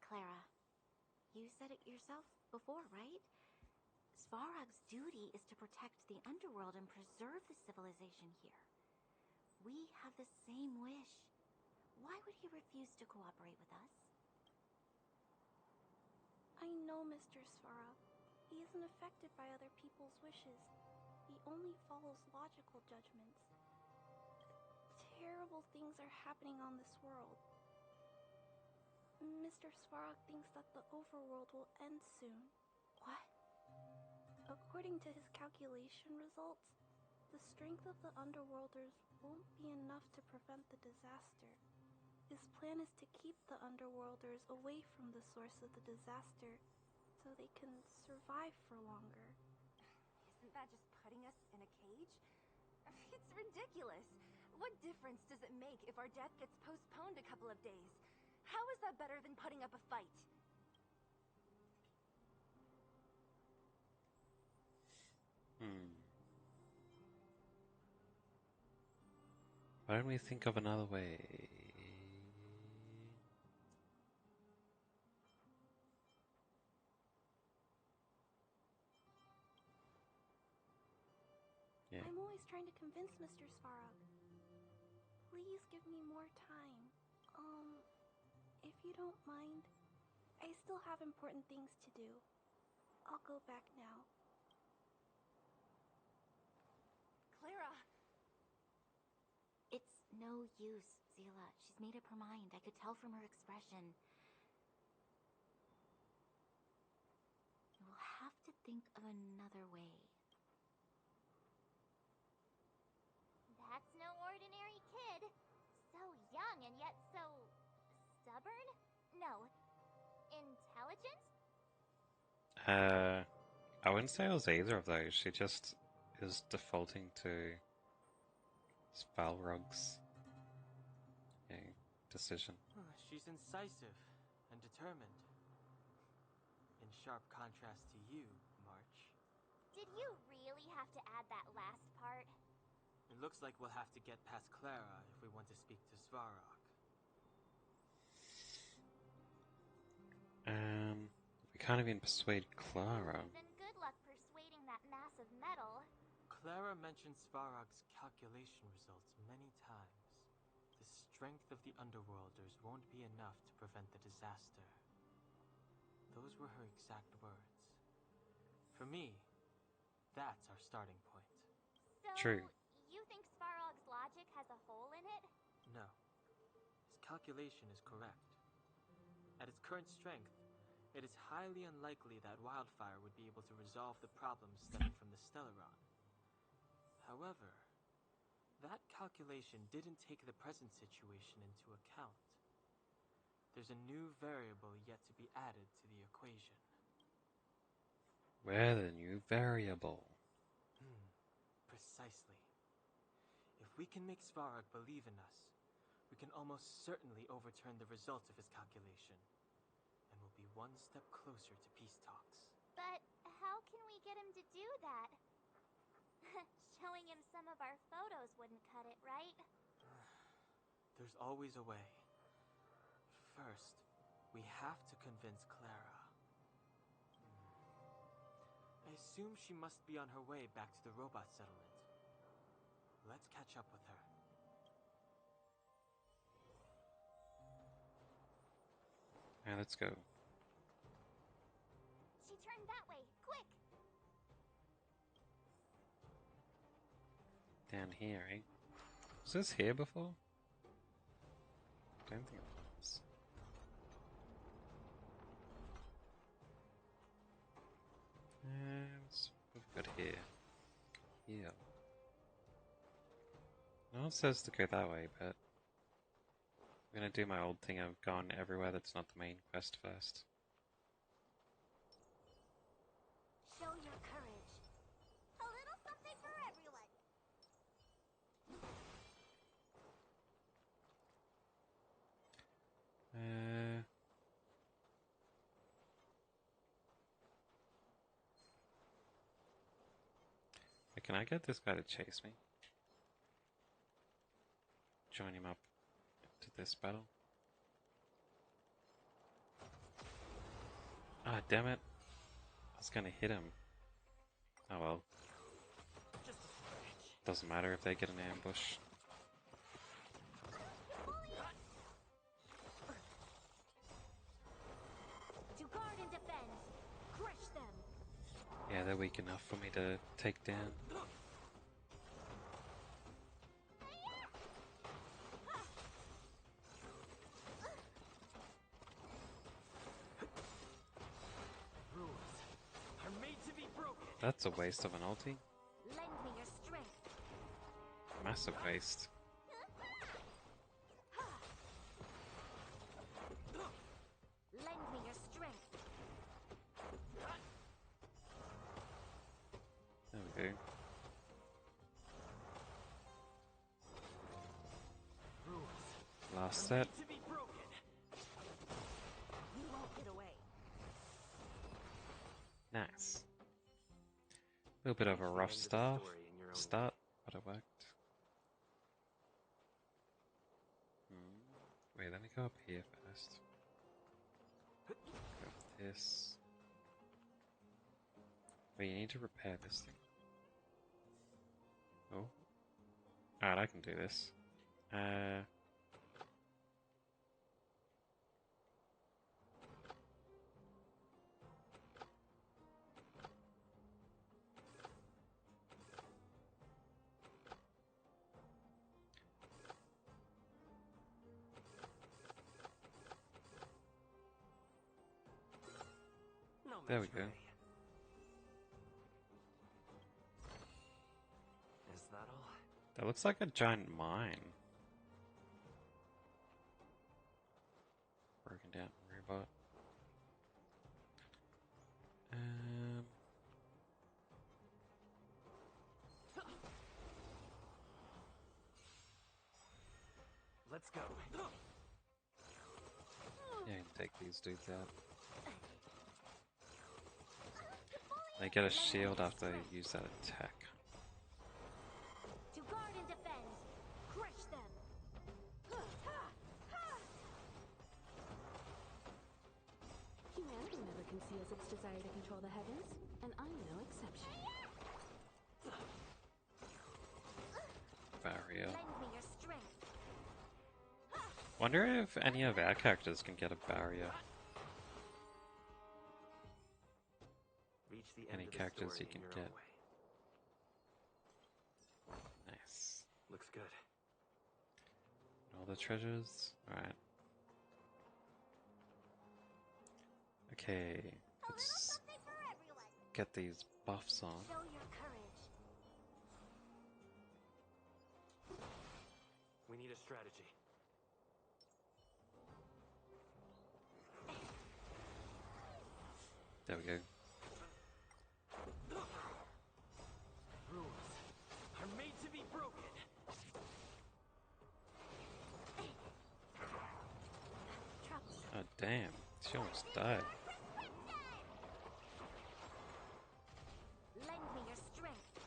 Clara, you said it yourself before, right? Svarog's duty is to protect the underworld and preserve the civilization here. We have the same wish. Why would he refuse to cooperate with us? I know Mr. Svarog. He isn't affected by other people's wishes. He only follows logical judgments. Terrible things are happening on this world. Mr. Svarog thinks that the overworld will end soon. What? According to his calculation results, the strength of the Underworlders won't be enough to prevent the disaster. His plan is to keep the Underworlders away from the source of the disaster so they can survive for longer. Isn't that just putting us in a cage? It's ridiculous. What difference does it make if our death gets postponed a couple of days? How is that better than putting up a fight? Why don't we think of another way? Yeah. I'm always trying to convince Mr. Svarog. Please give me more time. If you don't mind, I still have important things to do. I'll go back now. No use, Zila. She's made up her mind. I could tell from her expression. We'll have to think of another way. That's no ordinary kid. So young and yet so stubborn? No. Intelligent? I wouldn't say it was either of those. She just is defaulting to Svalrog's decision. She's incisive and determined. In sharp contrast to you, March. Did you really have to add that last part? It looks like we'll have to get past Clara if we want to speak to Svarog. We can't even persuade Clara. Then good luck persuading that mass of metal. Clara mentioned Svarog's calculation results many times. The strength of the Underworlders won't be enough to prevent the disaster. Those were her exact words. For me, that's our starting point. So, True. you think Svarog's logic has a hole in it? No. His calculation is correct. At its current strength, it is highly unlikely that Wildfire would be able to resolve the problems stemming from the Stellaron. However, that calculation didn't take the present situation into account. There's a new variable yet to be added to the equation. We're the new variable. Precisely. If we can make Svarog believe in us, we can almost certainly overturn the results of his calculation, and we'll be one step closer to peace talks. But how can we get him to do that? Showing him some of our photos wouldn't cut it, right? There's always a way. First, we have to convince Clara. I assume she must be on her way back to the robot settlement. Let's catch up with her. Yeah, let's go. She turned that way. Quick! Down here, eh? Was this here before? I don't think it was. What have we got here? Here. No one says to go that way, but I'm gonna do my old thing of going everywhere that's not the main quest first. Show your courage. A little something for everyone. Can I get this guy to chase me? Join him up to this battle. Ah, damn it. I was gonna hit him. Oh well. Doesn't matter if they get an ambush. To guard and defend. Crush them. Yeah, they're weak enough for me to take down. That's a waste of an ulti. Lend me your strength. Massive waste. Lend me your strength. There we go. Last set. You won't get away. Nice. A little bit of a rough start, but it worked. Wait, let me go up here first. Go with this. Wait, you need to repair this thing. Oh. Alright, I can do this. There we go. Is that all? That looks like a giant mine. Broken down robot. Let's go. Yeah, you can take these dudes out. They get a shield after they use that attack. To guard and defend. Crush them. Humanity never conceals its desire to control the heavens, and I'm no exception. Barrier. Lend me your strength. Wonder if any of our characters can get a barrier. Reach the Any end of the characters story you in can your get. own way. Nice. Looks good. All the treasures. Alright. Okay. Let's get these buffs on. Show your courage. We need a strategy. There we go. Rules are made to be broken. Oh damn, she almost died. Lend me your strength.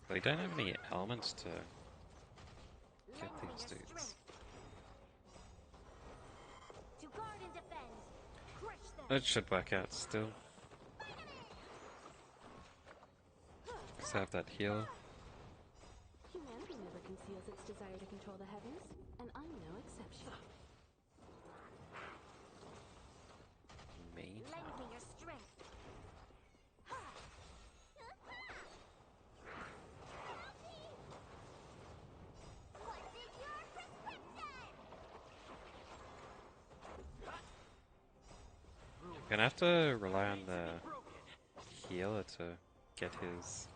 They don't have any elements to get these dudes. To guard and defend. Crush them. That should work out still. Let's have that heal. Humanity never conceals its desire to control the heavens, and I'm no exception. Me? Lend me your strength. Gonna have to rely on the healer to get his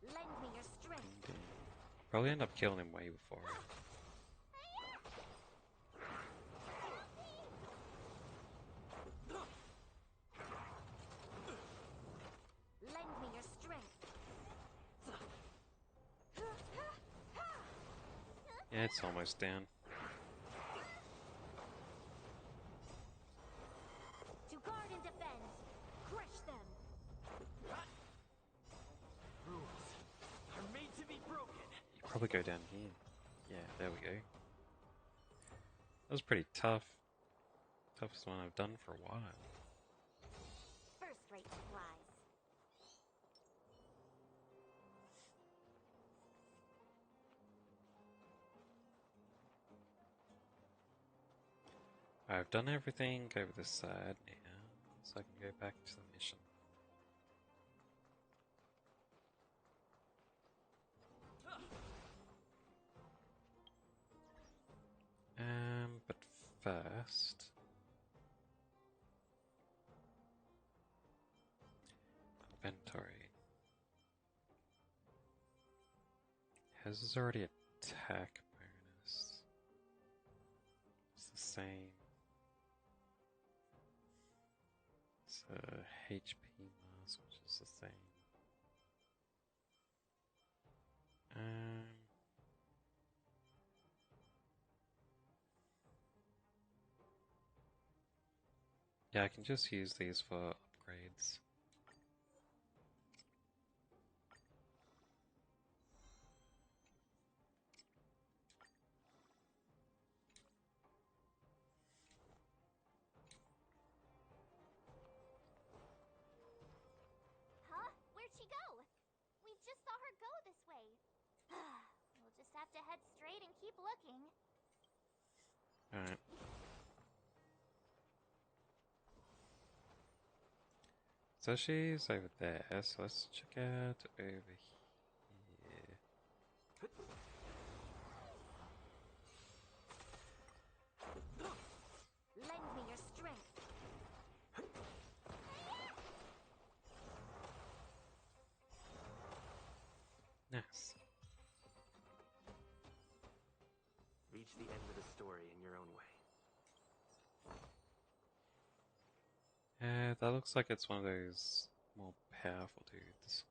Lend me your strength. thing down. Probably end up killing him way before. Lend me your strength. Yeah, it's almost down. To guard and defend. Crush them. Rules are made to be broken. You probably go down here. Yeah, there we go. That was pretty tough. Toughest one I've done for a while. First-rate supplies. I've done everything over this side now, so I can go back to the mission. But first... Inventory. His is already attack bonus. It's the same. It's a HP mask, which is the same. Yeah, I can just use these for upgrades. Huh? Where'd she go? We just saw her go this way. We'll just have to head straight and keep looking. Alright. So she's over there, so let's check out over here. Reach the end of the story in your own way. That looks like it's one of those more powerful dudes.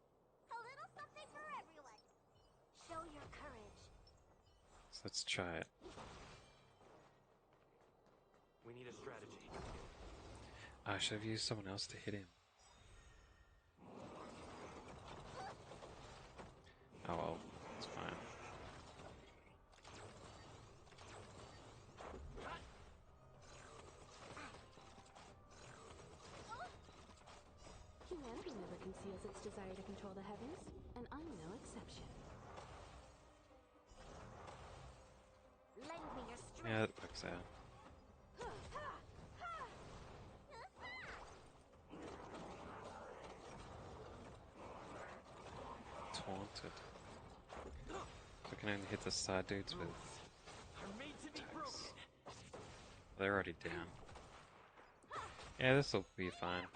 A little something for everyone. Show your courage. So let's try it. We need a strategy. I should have used someone else to hit him. Oh well, it's fine. Humanity never conceals its desire to control the heavens, and I'm no exception. Lend me your strength. Yeah, that works out. Taunted. So I can only hit the side dudes with attacks. They're already down. Yeah, this will be fine.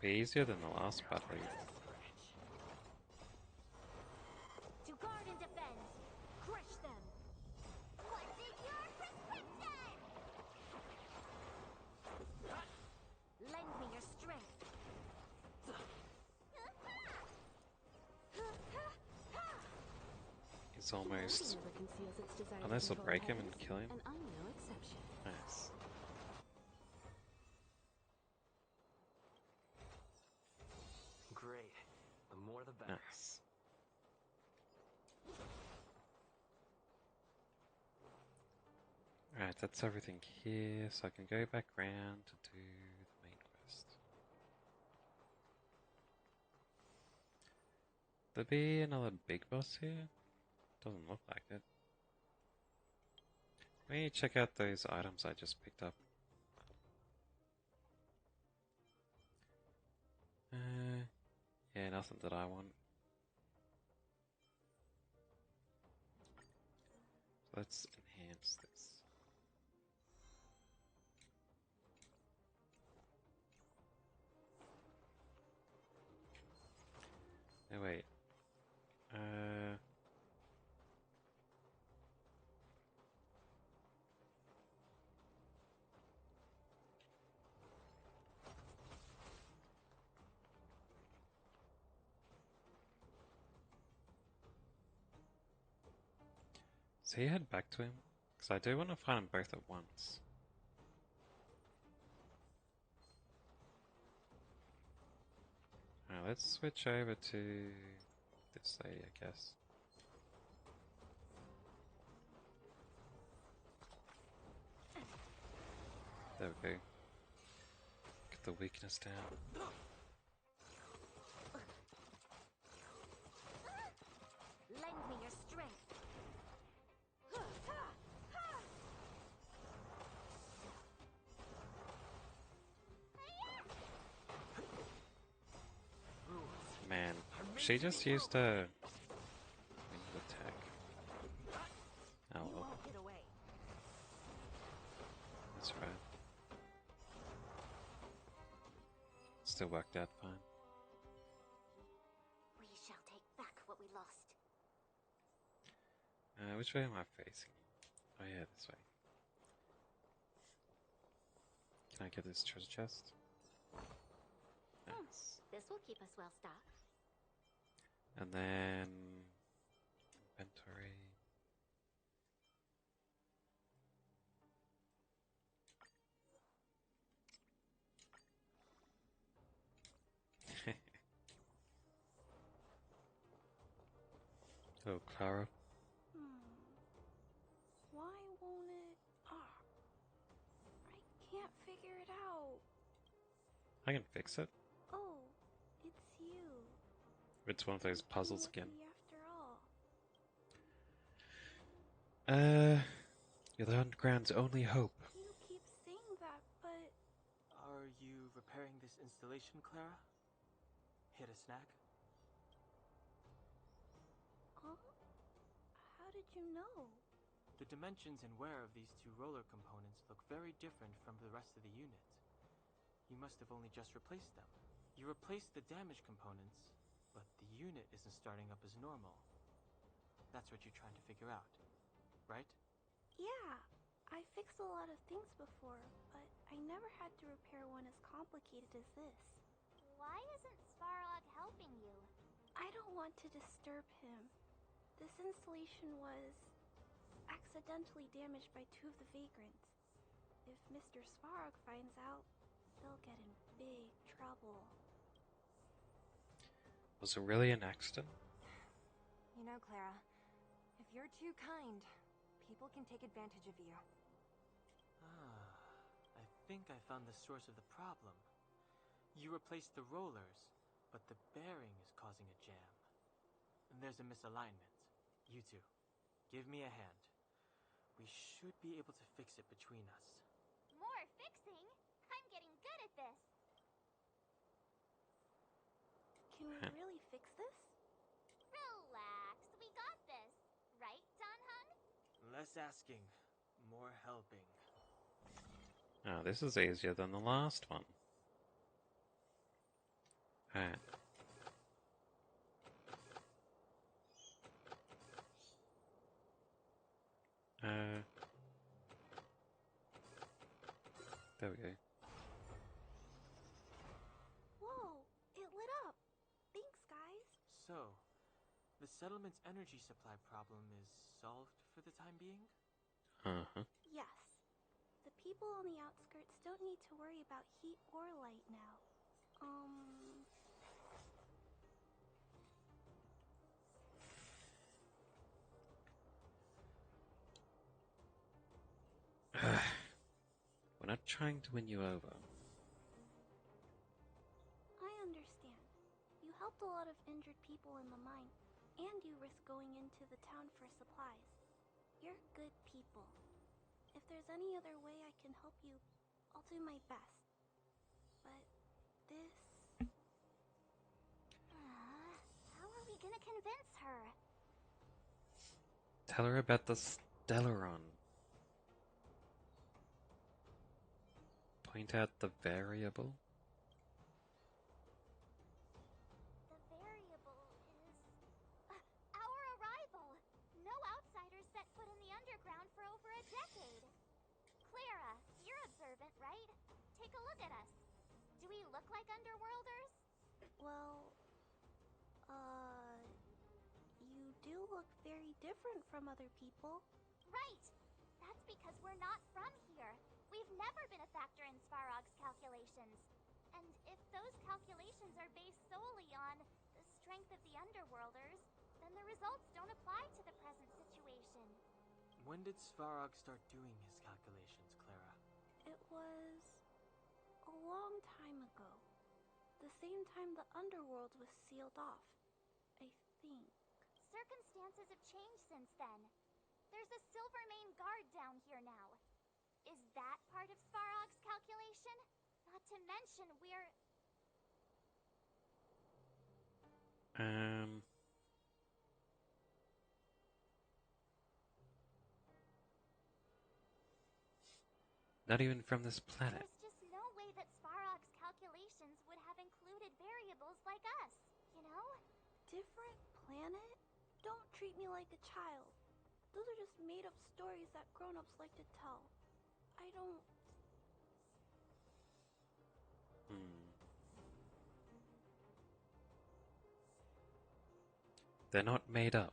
Be easier than the last battle. To guard and defend. Crush them. What's in your prescription? Lend me your strength. It's almost... Humanity never conceals its desire to Unless I'll control break the him and heavens, kill him. and I'm no exception. Nice. Great. The more the better. Nice. Alright, that's everything here, so I can go back round to do the main quest. There be another big boss here? Doesn't look like it. Let me check out those items I just picked up. Yeah, nothing that I want. So let's enhance this. No, wait. So you head back to him? Because I do want to find them both at once. Alright, let's switch over to this lady, I guess. There we go. Get the weakness down. Lend me your strength. Man, she just used a winged attack. Oh well. Get away. That's right. Still worked out fine. We shall take back what we lost. Which way am I facing? Oh yeah, this way. Can I get this treasure chest? Nice. This will keep us well stocked. And then... inventory... Oh, Clara. Why won't it... I can't figure it out. I can fix it. Oh, it's you. It's one of those puzzles again. After all. You're the underground's only hope. You keep saying that, but... Are you repairing this installation, Clara? Hit a snack? Huh? How did you know? The dimensions and wear of these two roller components look very different from the rest of the unit. You must have only just replaced them. You replaced the damaged components, but the unit isn't starting up as normal. That's what you're trying to figure out, right? Yeah, fixed a lot of things before, but I never had to repair one as complicated as this. Why isn't Svarog helping you? I don't want to disturb him. This installation was accidentally damaged by 2 of the vagrants. If Mr. Svarog finds out, they'll get in big trouble. Was it really an accident? You know, Clara, if you're too kind, people can take advantage of you. I think I found the source of the problem. You replaced the rollers, but the bearing is causing a jam. And there's a misalignment. You two, give me a hand. We should be able to fix it between us. More fixing? I'm getting good at this. Can we really fix this? Relax, we got this. Right, Danhung? Less asking, more helping. Oh, this is easier than the last one. Alright. There we go. Whoa, it lit up. Thanks, guys. So, the settlement's energy supply problem is solved for the time being? Uh-huh. Yes. The people on the outskirts don't need to worry about heat or light now. We're not trying to win you over. I understand. You helped a lot of injured people in the mine, and you risked going into the town for supplies. You're good people. If there's any other way I can help you, I'll do my best. But this... How are we gonna convince her? Tell her about the Stellaron. Point out the variable. The variable is... our arrival! No outsiders set foot in the underground for over a decade. Clara, you're observant, right? Take a look at us. Do we look like underworlders? Well, you do look very different from other people. Right! That's because we're not from here. We've never been a factor in Svarog's calculations. And if those calculations are based solely on the strength of the Underworlders, then the results don't apply to the present situation. When did Svarog start doing his calculations, Clara? It was a long time ago. The same time the underworld was sealed off, I think. Circumstances have changed since then. There's a Silvermane guard down here now. Is that part of Svarog's calculation? Not to mention we're... Not even from this planet. There's just no way that Svarog's calculations would have included variables like us, you know? Different planet? Don't treat me like a child. Those are just made-up stories that grown-ups like to tell. I don't... They're not made up.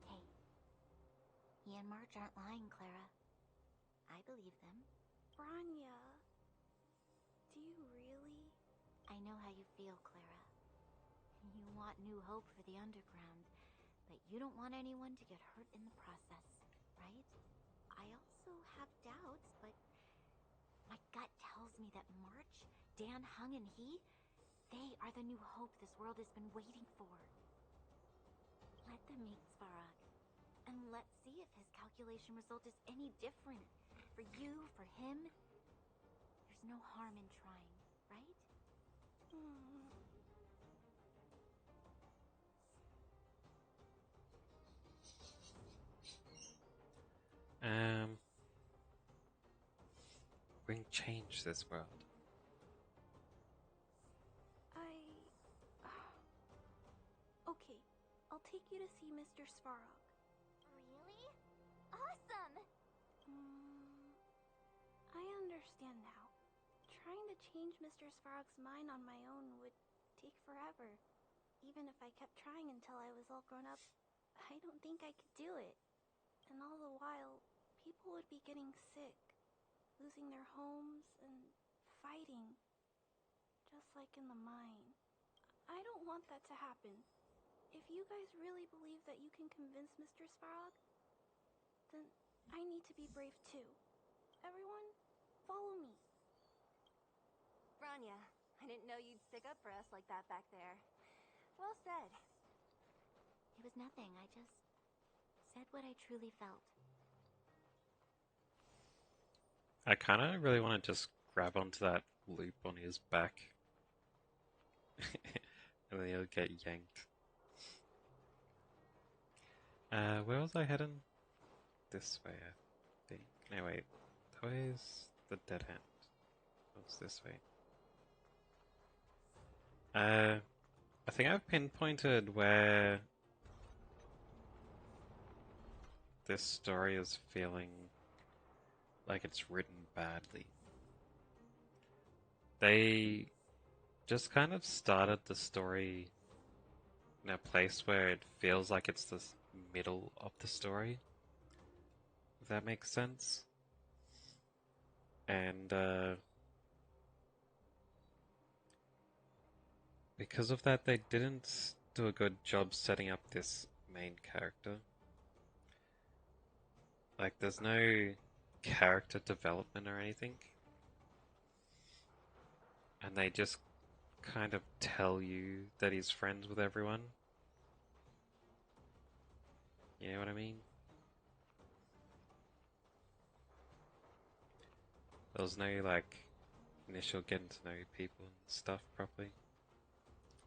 Hey, he and March aren't lying, Clara. I believe them. Branya, do you really? I know how you feel, Clara. You want new hope for the underground, but you don't want anyone to get hurt in the process, right? I also have doubts, but my gut tells me that March, Dan Hung, and they are the new hope this world has been waiting for. Let them meet Svarog, and let's see if his calculation result is any different. For you, for him, there's no harm in trying, right? Bring change to this world. Okay, I'll take you to see Mr. Svarog. Really? Awesome! I understand now. Trying to change Mr. Svarog's mind on my own would take forever. Even if I kept trying until I was all grown up, I don't think I could do it. And all the while, people would be getting sick, losing their homes, and fighting. Just like in the mine. I don't want that to happen. If you guys really believe that you can convince Mr. Svarog, then I need to be brave too. Everyone, follow me. Rania, I didn't know you'd stick up for us like that back there. Well said. It was nothing. I just said what I truly felt. I kind of really want to just grab onto that loop on his back. And then he'll get yanked. Where was I heading? This way, I think. No, wait. Where's the dead end? What's this way? I think I've pinpointed where this story is feeling like it's written badly. They just kind of started the story in a place where it feels like it's the middle of the story. If that makes sense. And because of that, they didn't do a good job setting up this main character. Like, there's no character development or anything. And they just kind of tell you that he's friends with everyone. You know what I mean? There was no, like, initial getting to know people and stuff properly.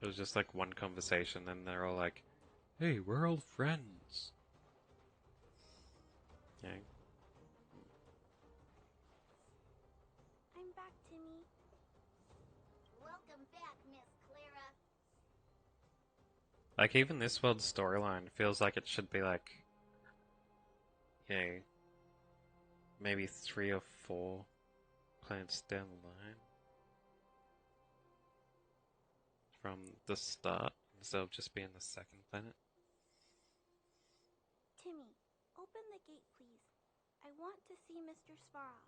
It was just like one conversation, and they're all like, hey, we're all friends. Yeah. I'm back, Timmy. Welcome back, Miss Clara. Like, even this world's storyline feels like it should be like, you know, maybe 3 or 4 planets down the line from the start, instead of just being the second planet. Timmy, open the gate, please. I want to see Mr. Svarog.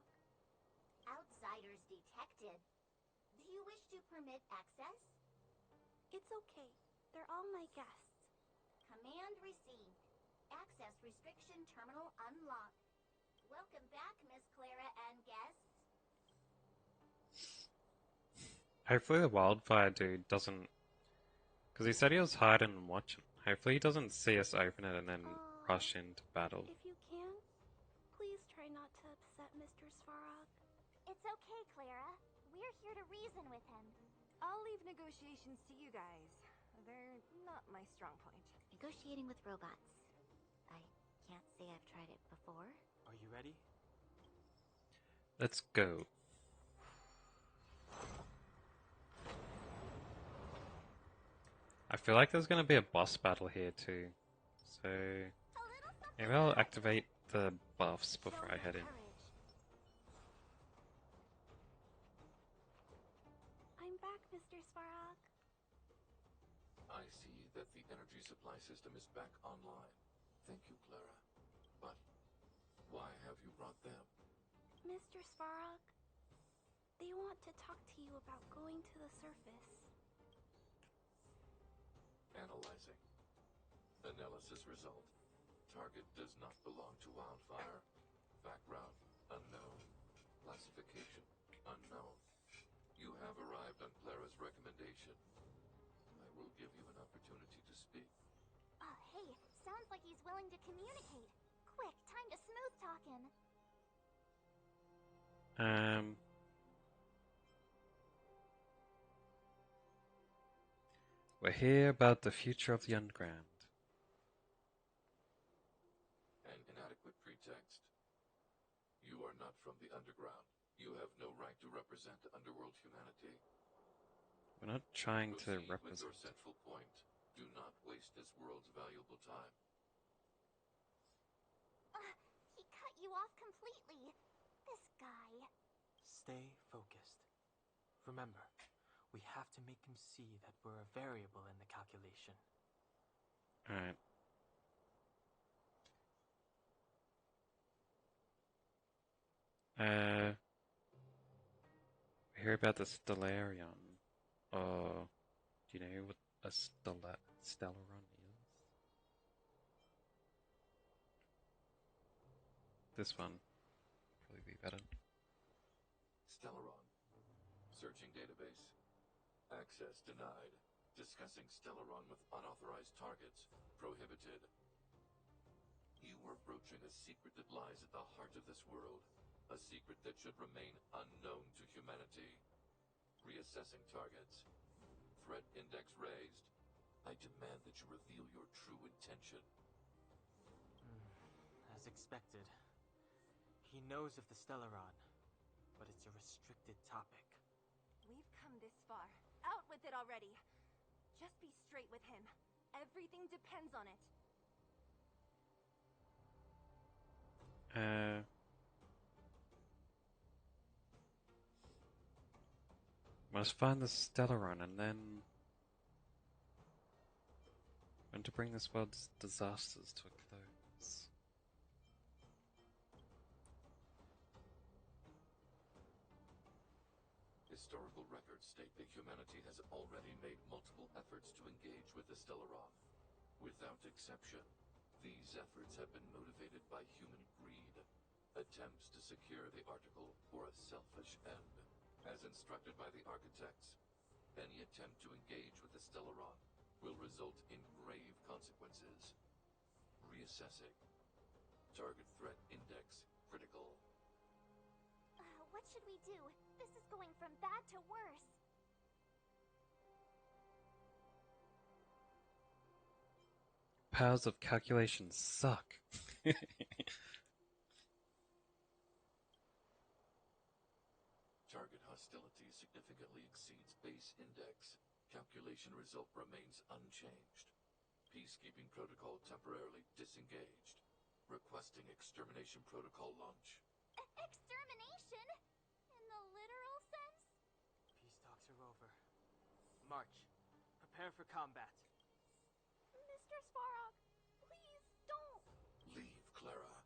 Outsiders detected. Do you wish to permit access? It's okay. They're all my guests. Command received. Access restriction terminal unlocked. Welcome back, Miss Clara and guests. Hopefully the wildfire dude doesn't... Because he said he was hiding and watching. Hopefully he doesn't see us open it and then rush into battle. If you can, please try not to upset Mr. Svarog. It's okay, Clara. We're here to reason with him. I'll leave negotiations to you guys. They're not my strong point. Negotiating with robots. I can't say I've tried it before. Are you ready? Let's go. I feel like there's going to be a boss battle here too. So maybe I'll activate the buffs before I head in. I'm back, Mr. Svarog. I see that the energy supply system is back online. Thank you, Clara. But why have you brought them? Mr. Svarog, they want to talk to you about going to the surface. Analyzing. Analysis result. Target does not belong to Wildfire. Background unknown. Classification unknown. You have arrived on Clara's recommendation. I will give you an opportunity to speak. Hey, sounds like he's willing to communicate. Quick, time to smooth talk him. We're here about the future of the underground. An inadequate pretext. You are not from the underground. You have no right to represent underworld humanity. We're not trying to Proceed with your represent. central point Do not waste this world's valuable time. He cut you off completely. This guy. Stay focused. Remember, we have to make him see that we're a variable in the calculation. Alright. We hear about the Stellarion. Oh, do you know what a Stellaron is? This one probably be better. Stellaron. Searching database. Access denied. Discussing Stellaron with unauthorized targets. Prohibited. You are broaching a secret that lies at the heart of this world. A secret that should remain unknown to humanity. Reassessing targets. Threat index raised. I demand that you reveal your true intention. As expected. He knows of the Stellaron, but it's a restricted topic. We've come this far. Out with it already. Just be straight with him. Everything depends on it. Must find the Stellaron and then when to bring this world's disasters to a close. Historical records state that humanity has already made multiple efforts to engage with the Stellaron. Without exception, these efforts have been motivated by human greed, attempts to secure the article for a selfish end. As instructed by the architects, any attempt to engage with the Stellaron will result in grave consequences. Reassessing. Target threat index critical. What should we do? This is going from bad to worse. Powers of calculation suck. Target hostility significantly exceeds base index. Calculation result remains unchanged. Peacekeeping protocol temporarily disengaged. Requesting extermination protocol launch. Extermination? In the literal sense? Peace talks are over. March. Prepare for combat. Mr. Svarog, please don't. Leave, Clara.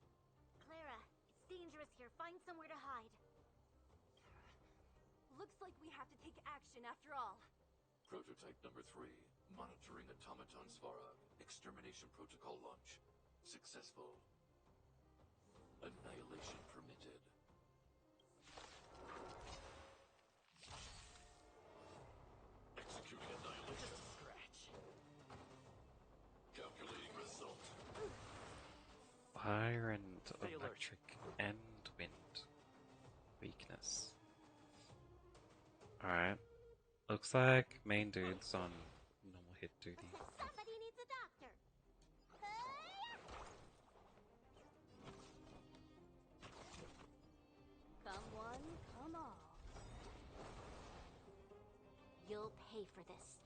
Clara, it's dangerous here. Find somewhere to hide. Looks like we have to take action after all. Prototype number 3. Monitoring automaton Svarog. Extermination protocol launch. Successful. Annihilation permitted. Executing annihilation. Just a scratch. Calculating result. Fire and Stay alert. electric and wind. Weakness. Alright. Looks like main dude's on normal hit duty. Somebody needs a doctor. Come one, come all. You'll pay for this.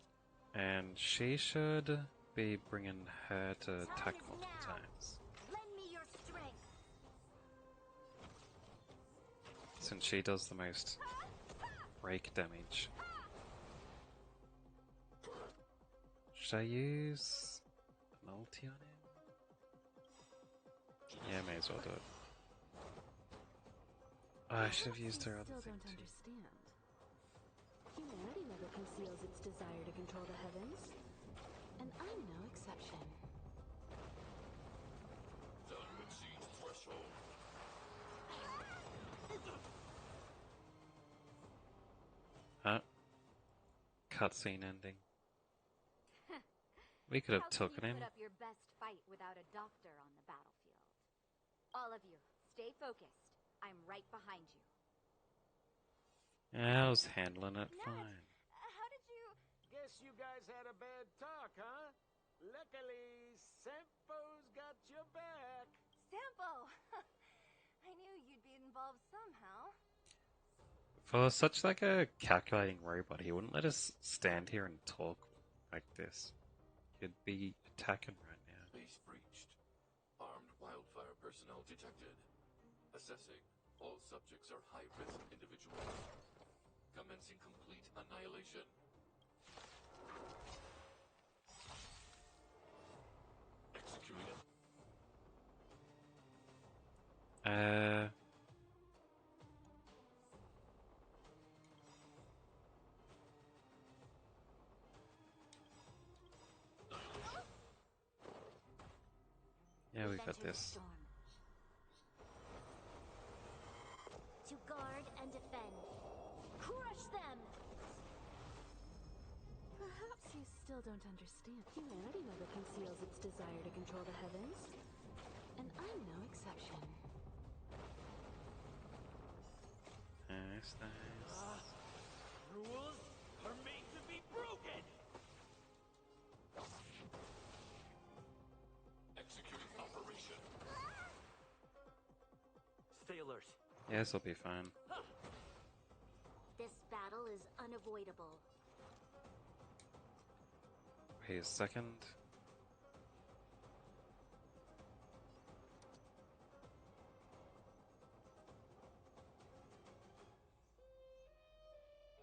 And she should be bringing her to attack multiple times. Lend me your strength. Since she does the most break damage. Should I use an ulti on him? Yeah, may as well do it. Oh, I should have used her other Still thing don't too. understand. Humanity never conceals its desire to control the heavens. And I'm no exception. Done exceeds threshold. Huh? Cutscene ending. We could have How can taken you him. put up your best fight without a doctor on the battlefield? All of you, stay focused. I'm right behind you. Yeah, I was handling it fine. How did you... Guess you guys had a bad talk, huh? Luckily, Sampo's got your back. Sampo! I knew you'd be involved somehow. For such like a calculating robot, he wouldn't let us stand here and talk like this. He'd be attacking right now. Base breached. Armed wildfire personnel detected. Assessing. All subjects are high-risk individuals. Commencing complete annihilation. Executing. Yeah, we've got this. To guard and defend. Crush them! Perhaps you still don't understand. Humanity never conceals its desire to control the heavens. And I'm no exception. Nice, nice. Rules are made to be broken! Executing operation. Stay alert. Yeah, this'll be fine. This battle is unavoidable. Wait a second.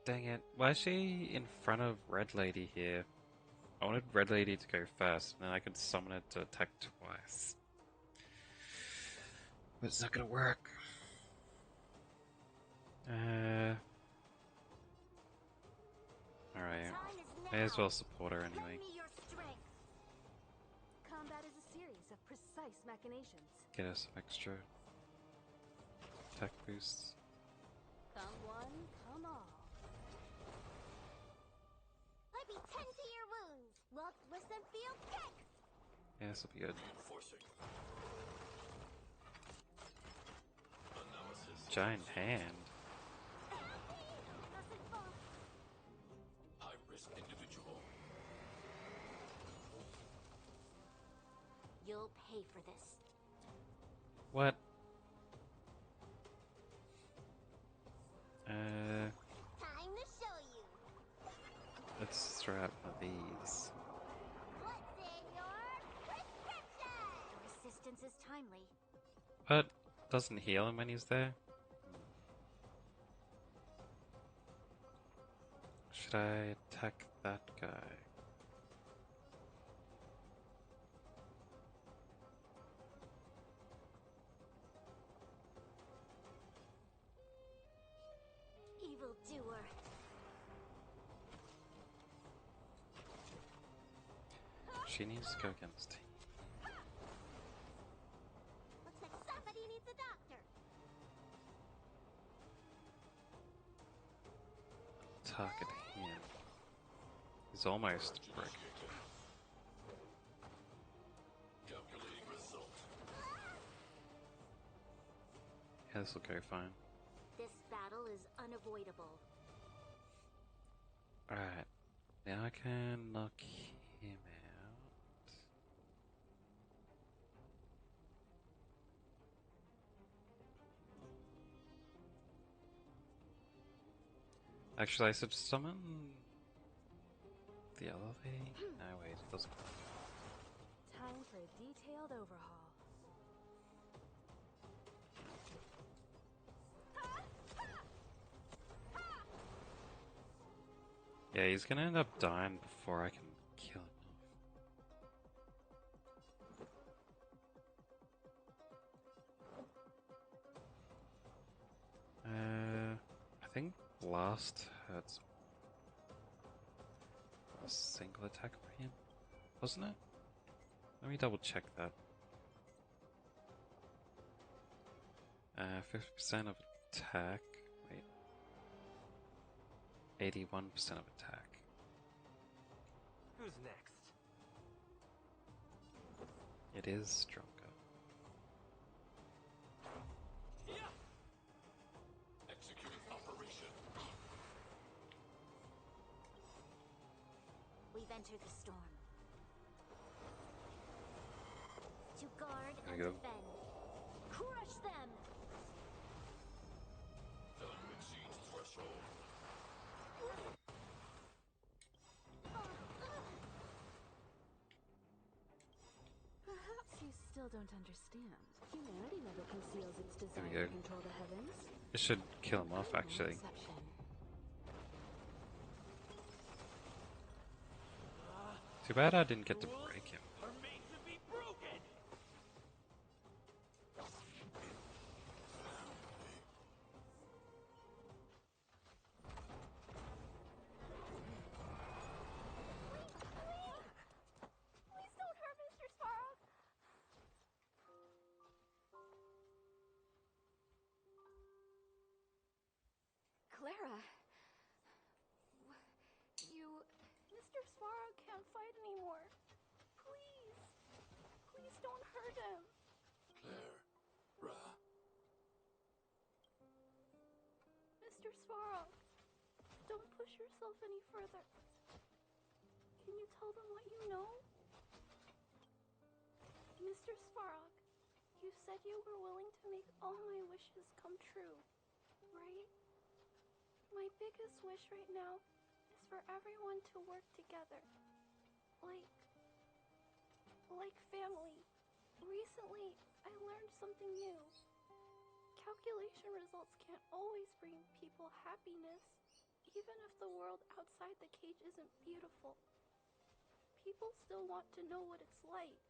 Dang it. Why is she in front of Red Lady here? I wanted Red Lady to go first, and then I could summon it to attack twice. But it's not gonna work. Alright. May as well support her anyway. Combat is a series of precise machinations. Get us some extra attack boosts. Come one, come all. Let me tend to your wounds. Walk, twist, and feel kick! Yeah, this'll be good. Reinforcing. Analysis. Giant hand. High-risk individual. You'll pay for this. What? Time to show you. Let's throw out one of these. What's in your prescription? Resistance is timely. But doesn't heal him when he's there. Should I attack that guy? Evildoer. She needs to go against him. Looks like somebody needs a doctor. Target him. He's almost broken. Calculating result. Yeah, this'll go fine. This battle is unavoidable. Alright. Now I can knock him out. Actually, I should summon the other thing. No, wait, it doesn't. Time for a detailed overhaul. Yeah, he's gonna end up dying before I can kill him off. I think blast hurts a single attack for him, wasn't it? Let me double check that. 50% of attack. Wait. 81% of attack. Who's next? It is stronger. Executing operation. We've entered the storm. To guard There and we go. defend. Crush them! Value exceeds threshold. still don't understand. Humanity never conceals its There we desire go. to control the heavens. This should kill him off, No actually. exception. Too bad I didn't get to break him. Are made to be broken. Please don't hurt Mr. Sparrow. Clara! You... Mr. Sparrow can't fight anymore. Please. Please don't hurt him. Claire, Ra, Mr. Sparrow, don't push yourself any further. Can you tell them what you know? Mr. Sparrow, you said you were willing to make all my wishes come true, right? My biggest wish right now is for everyone to work together. Like family. Recently, I learned something new. Calculation results can't always bring people happiness, even if the world outside the cage isn't beautiful. People still want to know what it's like.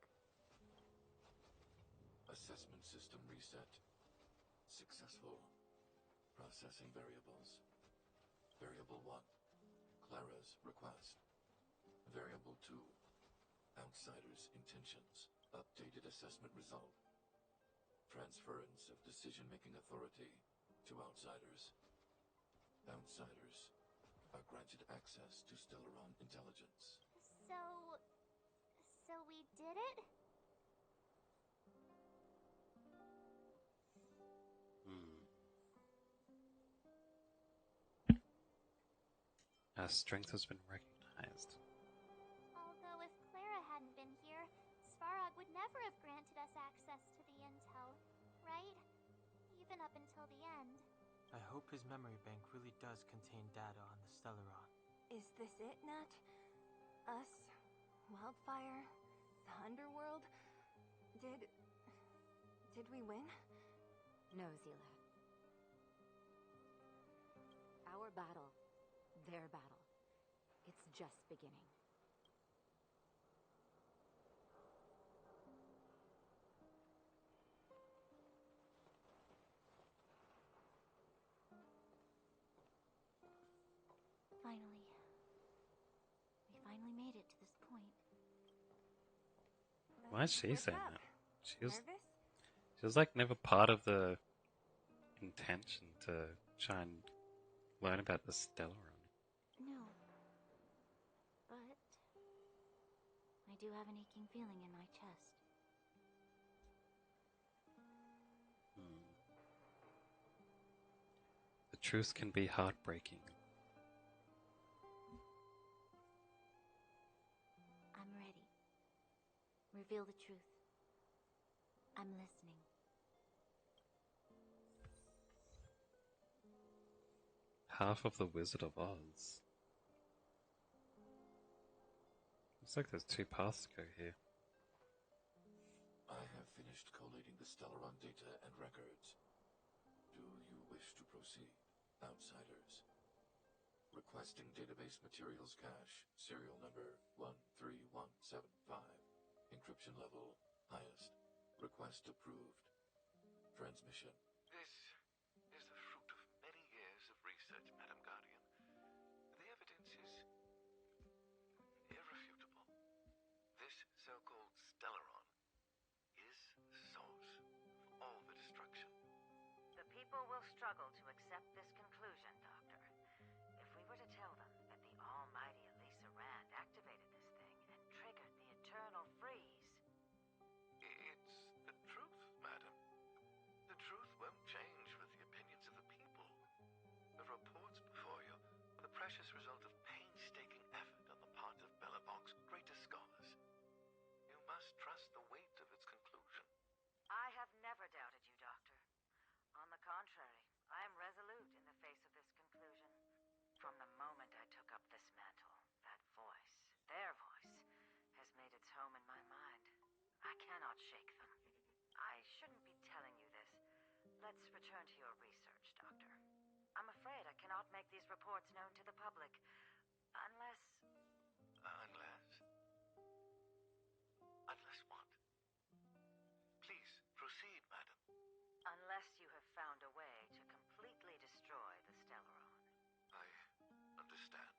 assessment system reset. Successful. Processing variables. Variable 1, Clara's request. Variable 2, Outsider's intentions. Updated assessment result. Transference of decision-making authority to outsiders. Outsiders are granted access to Stellaron intelligence. So we did it? Our strength has been recognized. Although if Clara hadn't been here, Svarog would never have granted us access to the intel, right? Even up until the end. I hope his memory bank really does contain data on the Stellaron. Is this it, Nat? Us? Wildfire? The underworld? Did we win? No, Zila. Our battle, their battle, it's just beginning. Finally. We finally made it to this point. Why is she What's saying up? that? Nervous? She was like never part of the intention to try and learn about the Stellaron. No. But I do have an aching feeling in my chest. The truth can be heartbreaking. I'm ready. Reveal the truth. I'm listening. Half of the Wizard of Oz. Looks like there's two paths to go here. I have finished collating the Stellaron data and records. Do you wish to proceed, outsiders? Requesting database materials cache, serial number 13175. Encryption level, highest. Request approved. Transmission. This is the fruit of many years of research, Madam Guardian. The evidence is irrefutable. This so-called Stellaron is the source of all the destruction. The people will struggle to accept this conclusion, Doctor. If we were to tell them that the almighty Elisa Rand activated this thing and triggered the eternal freeze... It's the truth, madam. The truth won't change with the opinions of the people. The reports before you are the precious result of painstaking effort on the part of Bellabong's greatest scholars. You must trust the weight of its conclusion. I have never doubted you, Doctor. On the contrary, I am resolute in the face of this conclusion. From the moment I took up this mantle, that voice, their voice, has made its home in my mind. I I cannot shake them. I shouldn't be telling you this. Let's return to your research, Doctor. I'm afraid I cannot make these reports known to the public. Unless... Unless? Unless what? Please, proceed, madam. Unless you have found a way to completely destroy the Stellaron. I understand.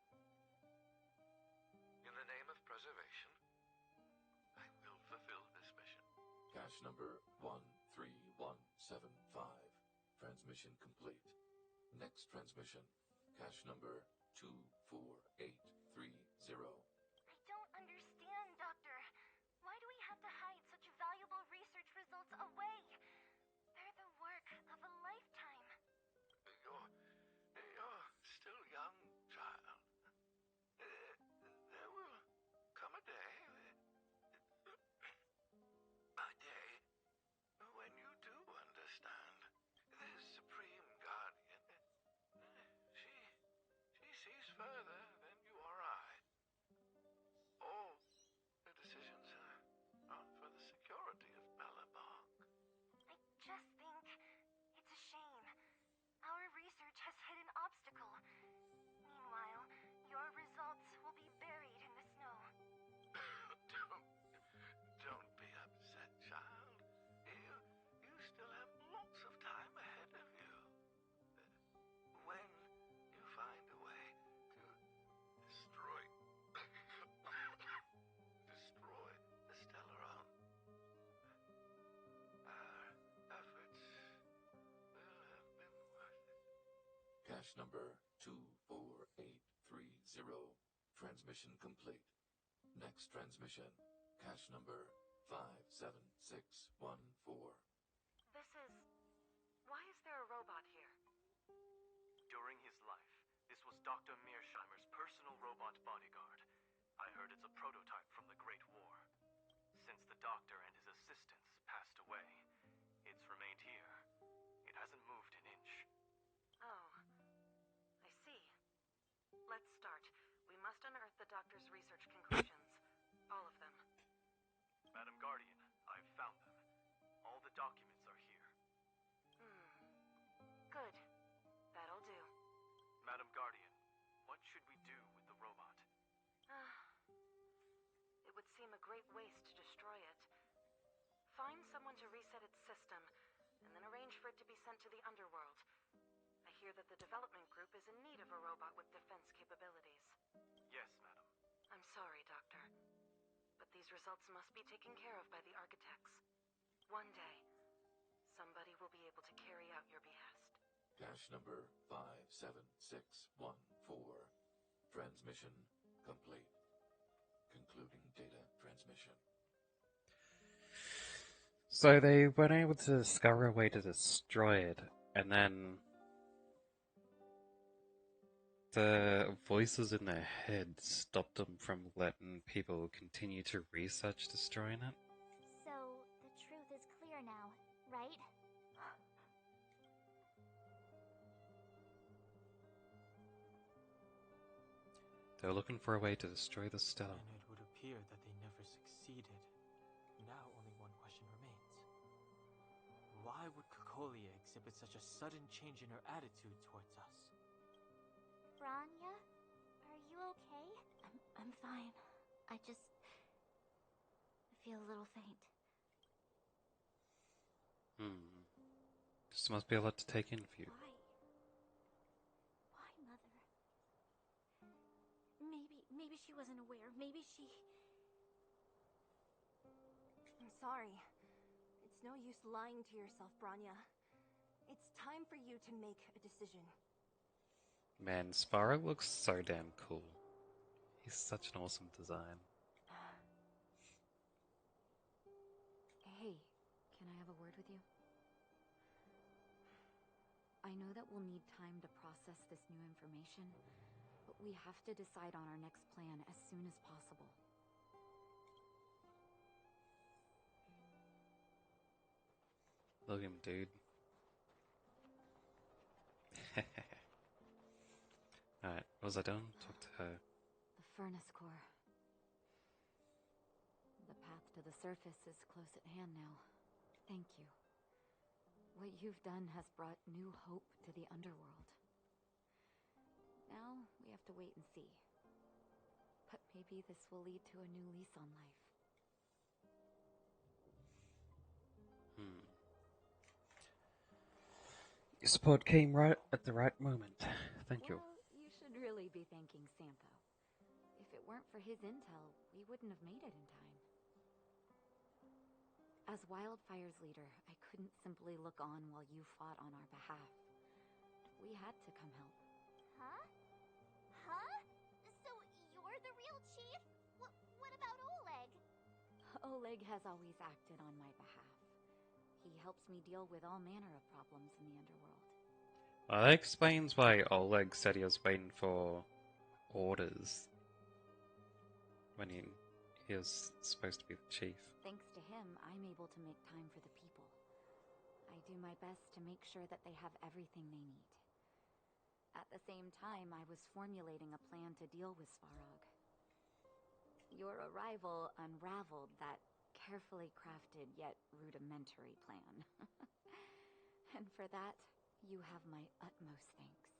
In the name of preservation, I will fulfill this mission. Cache number 13175. Transmission complete. Next transmission. Cache number 24830. I don't understand, Doctor. Why do we have to hide such valuable research results away? They're the work of a lifetime. You're still young, child. There will come a day when you do understand. This Supreme Guardian, she sees further than you or I. All the decisions are for the security of Bellabong. I just think it's a shame. Our research has hit an obstacle. Meanwhile, your results will be buried in the snow. Don't be upset, child. You still have lots of time ahead of you. When you find a way to destroy the Stellaron, our efforts will have been worth it. Cache number 24830. Transmission complete. Next transmission. Cache number 57614. This is... Why is there a robot here? During his life, this was Dr. Mearsheimer's personal robot bodyguard. I heard it's a prototype from the Great War. Since the doctor and his assistants passed away, it's remained here. It hasn't moved an inch. Oh, I see. Let's start. We must unearth the doctor's research conclusions. All of them. Madam Guardian, I've found them. All the documents are here. Good. That'll do. Madam Guardian, what should we do with the robot? It would seem a great waste to destroy it. Find someone to reset its system, and then arrange for it to be sent to the underworld. I hear that the development group is in need of a robot with defense capabilities. Yes, madam. I'm sorry, Doctor, but these results must be taken care of by the architects. One day, somebody will be able to carry out your behest. Cache number 57614. Transmission complete. Concluding data transmission. So they weren't able to discover a way to destroy it, and then the voices in their head stopped them from letting people continue to research destroying it. So, the truth is clear now, right? They were looking for a way to destroy the Stella. And it would appear that they never succeeded. Now only one question remains. Why would Kokolia exhibit such a sudden change in her attitude towards us? Branya? Are you okay? I'm fine. I feel a little faint. This must be a lot to take in for you. Why, Mother? Maybe she wasn't aware. Maybe she... I'm sorry. It's no use lying to yourself, Branya. It's time for you to make a decision. Man, Sparrow looks so damn cool. He's such an awesome design. Hey, can I have a word with you? I know that we'll need time to process this new information, but we have to decide on our next plan as soon as possible. Look at him, dude. Alright, what was I doing? Talk to her. The furnace core. The path to the surface is close at hand now. Thank you. What you've done has brought new hope to the underworld. Now, we have to wait and see. But maybe this will lead to a new lease on life. Your support came right at the right moment. Thank you. Well, you should really be thanking Sampo. If it weren't for his intel, we wouldn't have made it in time. As Wildfire's leader, I couldn't simply look on while you fought on our behalf. We had to come help. Huh? Huh? So you're the real chief? What about Oleg? Oleg has always acted on my behalf. He helps me deal with all manner of problems in the underworld. Well, that explains why Oleg said he was waiting for orders when he was supposed to be the chief. Thanks to him, I'm able to make time for the people. I do my best to make sure that they have everything they need. At the same time, I was formulating a plan to deal with Svarog. Your arrival unraveled that carefully crafted yet rudimentary plan. And for that, you have my utmost thanks.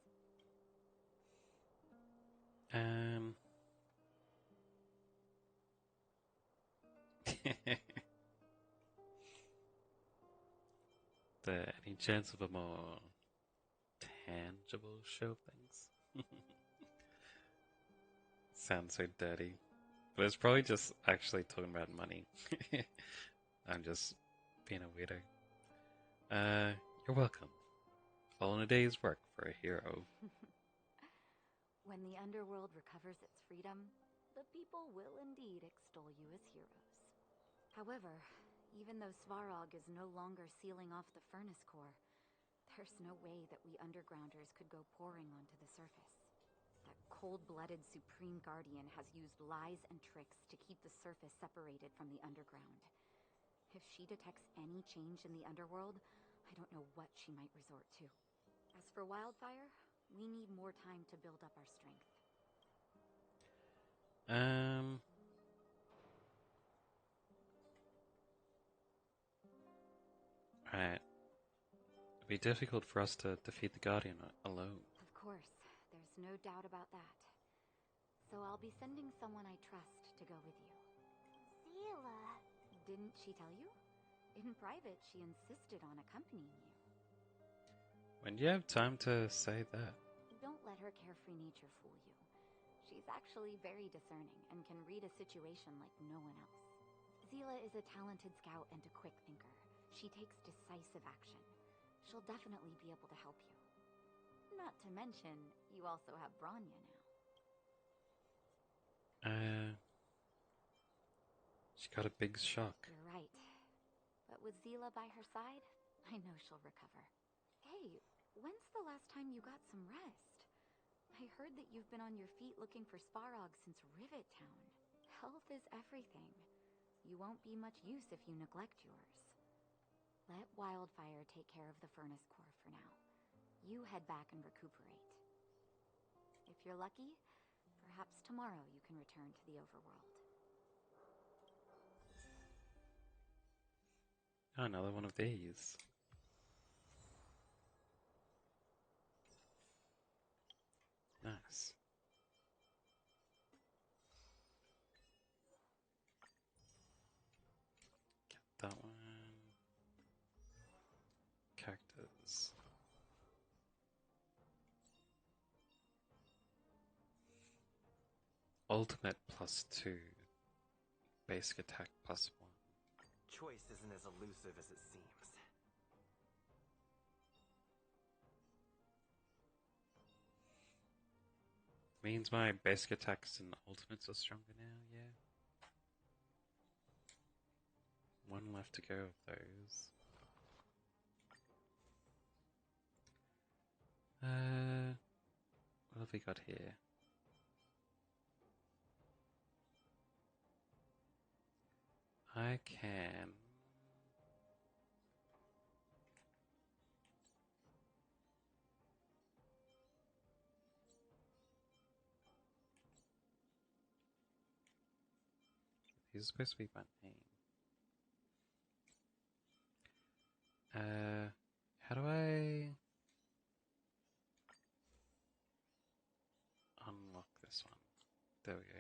Any chance of a more tangible show of things? Sounds so dirty. But it's probably just actually talking about money. I'm just being a weirdo. You're welcome. All in a day's work for a hero. When the underworld recovers its freedom, the people will indeed extol you as heroes. However, even though Svarog is no longer sealing off the furnace core, there's no way that we undergrounders could go pouring onto the surface. That cold-blooded Supreme Guardian has used lies and tricks to keep the surface separated from the underground. If she detects any change in the underworld, I don't know what she might resort to. As for Wildfire, we need more time to build up our strength. Right. It'd be difficult for us to defeat the Guardian alone. Of course, there's no doubt about that. So I'll be sending someone I trust to go with you. Zila. Didn't she tell you? In private, she insisted on accompanying you. When do you have time to say that? Don't let her carefree nature fool you. She's actually very discerning and can read a situation like no one else. Zila is a talented scout and a quick thinker. She takes decisive action. She'll definitely be able to help you. Not to mention, you also have Branya now. She got a big shock. You're right. But with Zila by her side, I know she'll recover. Hey, when's the last time you got some rest? I heard that you've been on your feet looking for Svarog since Rivet Town. Health is everything. You won't be much use if you neglect yours. Let Wildfire take care of the furnace core for now. You head back and recuperate. If you're lucky, perhaps tomorrow you can return to the overworld. Oh, another one of these. Nice. Get that one. Characters. Ultimate +2. Basic attack +1. Choice isn't as elusive as it seems. Means my basic attacks and ultimates are stronger now, yeah. One left to go of those. What have we got here? I can... These are supposed to be my name. There we go.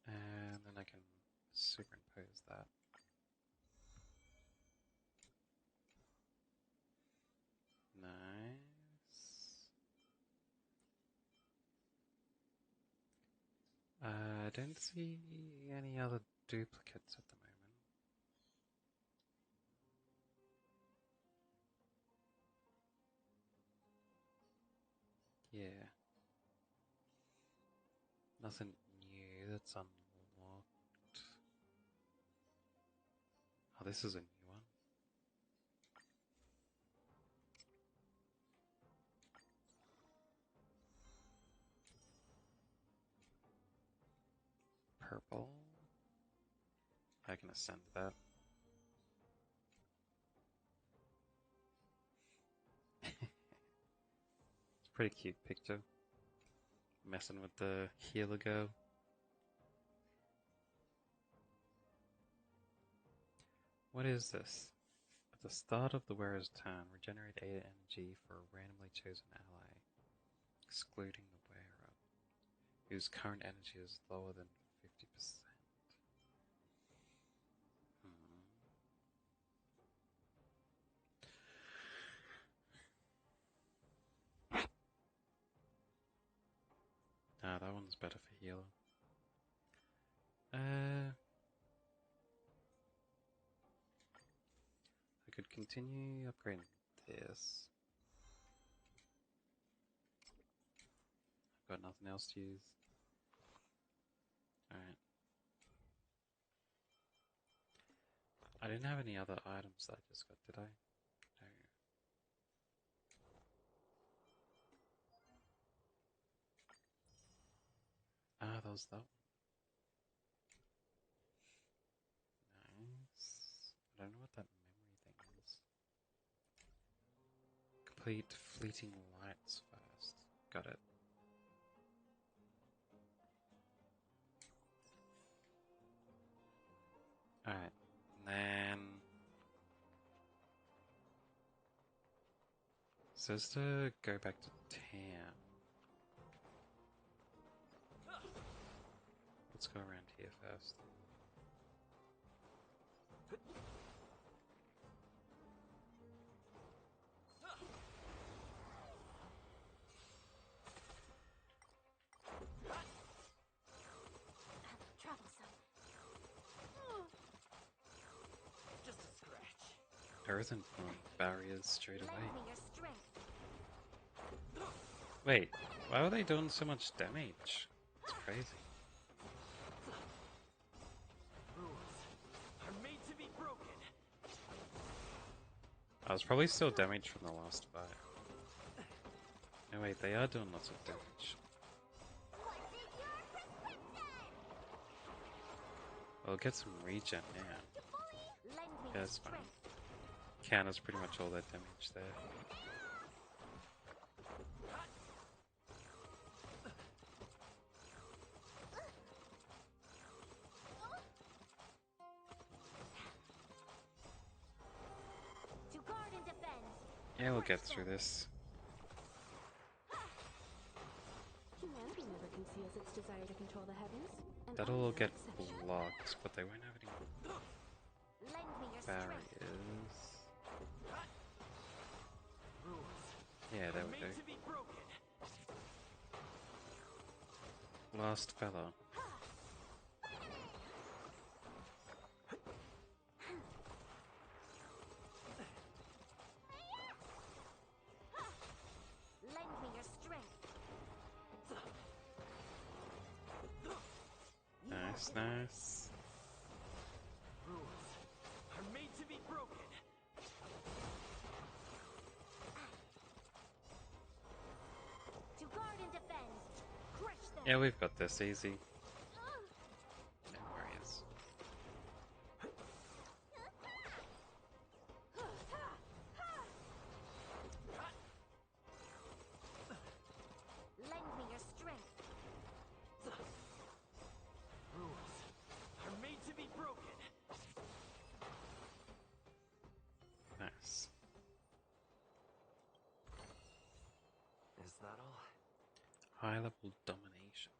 And then I can superimpose that. Nice. I don't see any other duplicates at the moment. Yeah. Nothing new that's unlocked. Oh, this is a new one. Purple. I can ascend that. It's a pretty cute picture. Messing with the healer girl. What is this? At the start of the wearer's turn, regenerate 8 energy for a randomly chosen ally, excluding the wearer, whose current energy is lower than 50%. Ah, that one's better for healer. I could continue upgrading this. I've got nothing else to use. Alright. I didn't have any other items that I just got, did I? No. Ah, that was that one. Nice. I don't know what that memory thing is. Complete fleeting lights first. Got it. Alright. Then... it says to go back to town. Let's go around here first. Troublesome. Just a scratch. There isn't barriers straight away. Lend me your strength. Wait, why were they doing so much damage? It's crazy. Rules are made to be broken. I was probably still damaged from the last fight. No wait, they are doing lots of damage. I'll get some regen now. Yeah, that's fine. Counters pretty much all that damage there. To guard and defend. Yeah, we'll get through this. Humanity never conceals its desire to control the heavens. That'll all get blocked, but they won't have any Lend me your barriers. Yeah, there we go. Last fella. Lend me your strength. Nice, nice. Rules are made to be broken. To guard and defend. Crush them. Yeah, we've got this easy. No worries. Lend me your strength. Rules are made to be broken. Nice. High level domination.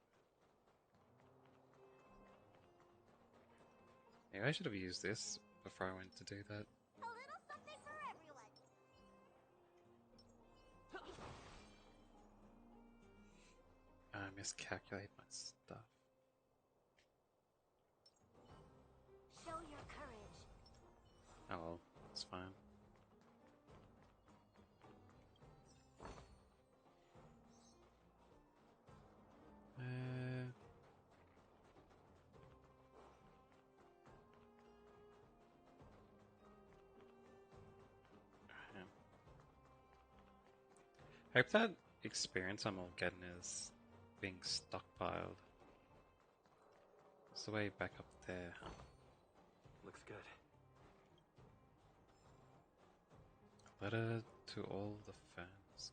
Maybe I should have used this before I went to do that. A little something for everyone. I miscalculate my stuff. Show your courage. Oh well, it's fine. I hope that experience I'm all getting is being stockpiled. It's the way back up there, huh? Looks good. Letter to all the fans.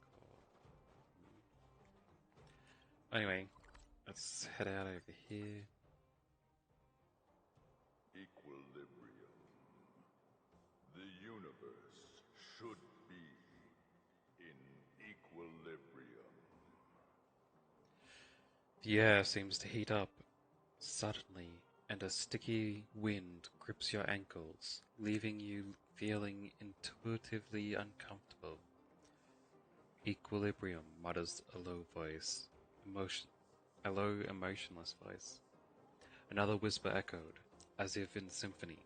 Anyway, let's head out over here. Equilibrium. The universe should be in equilibrium. The air seems to heat up suddenly, and a sticky wind grips your ankles, leaving you feeling intuitively uncomfortable. Equilibrium, mutters a low voice. A low, emotionless voice. Another whisper echoed, as if in symphony.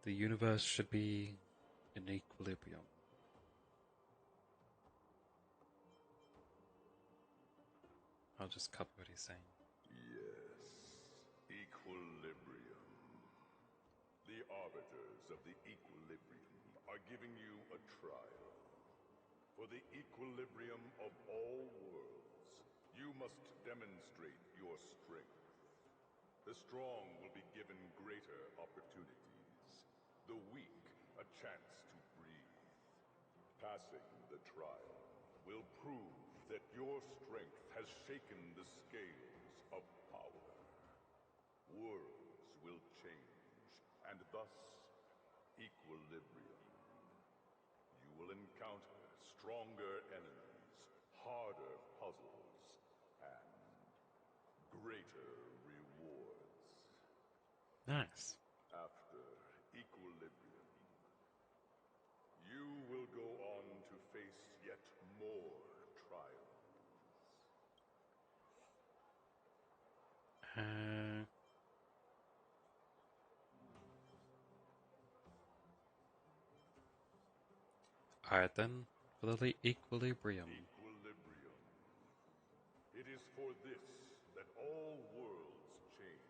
The universe should be in equilibrium. I'll just copy what he's saying. Yes, equilibrium. The arbiters of the equilibrium are giving you a trial. For the equilibrium of all worlds, you must demonstrate your strength. The strong will be given greater opportunities. The weak a chance to breathe. Passing the trial will prove that your strength has shaken the scales of power. Worlds will change, and thus equilibrium. You will encounter stronger enemies, harder puzzles, and greater rewards. Nice. After equilibrium, you will go on to face yet more trials. Alright then, for the equilibrium. Equilibrium. It is for this that all worlds change.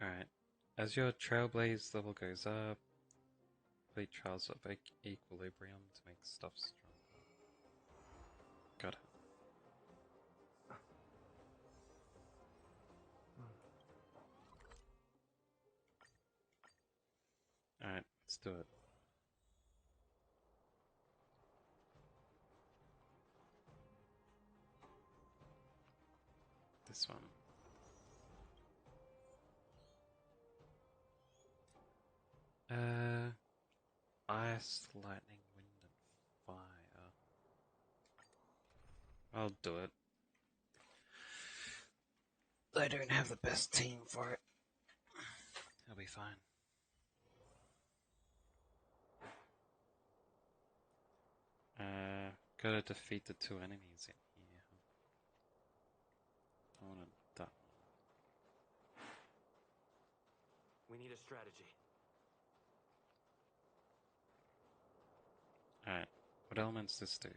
Alright. As your Trailblaze level goes up, complete trials of equilibrium to make stuff stronger. Got it. Alright, let's do it. This one. Ice, lightning, wind, and fire. I'll do it. I don't have the best team for it. It'll be fine. Gotta defeat the two enemies in here. I wanted that We need a strategy. one. Alright, what element's this dude?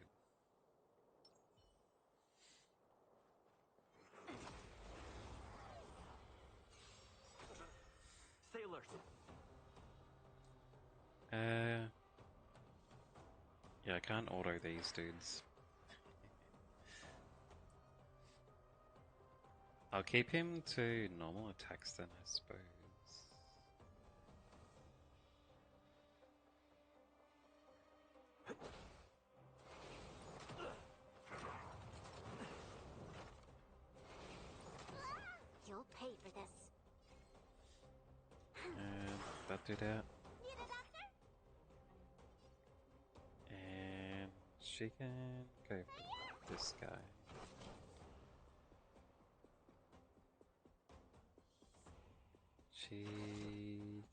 Stay alert. Yeah, I can't auto these dudes. I'll keep him to normal attacks then, I suppose. You'll pay for this. And that did that. Need a doctor? And she can go for this guy. She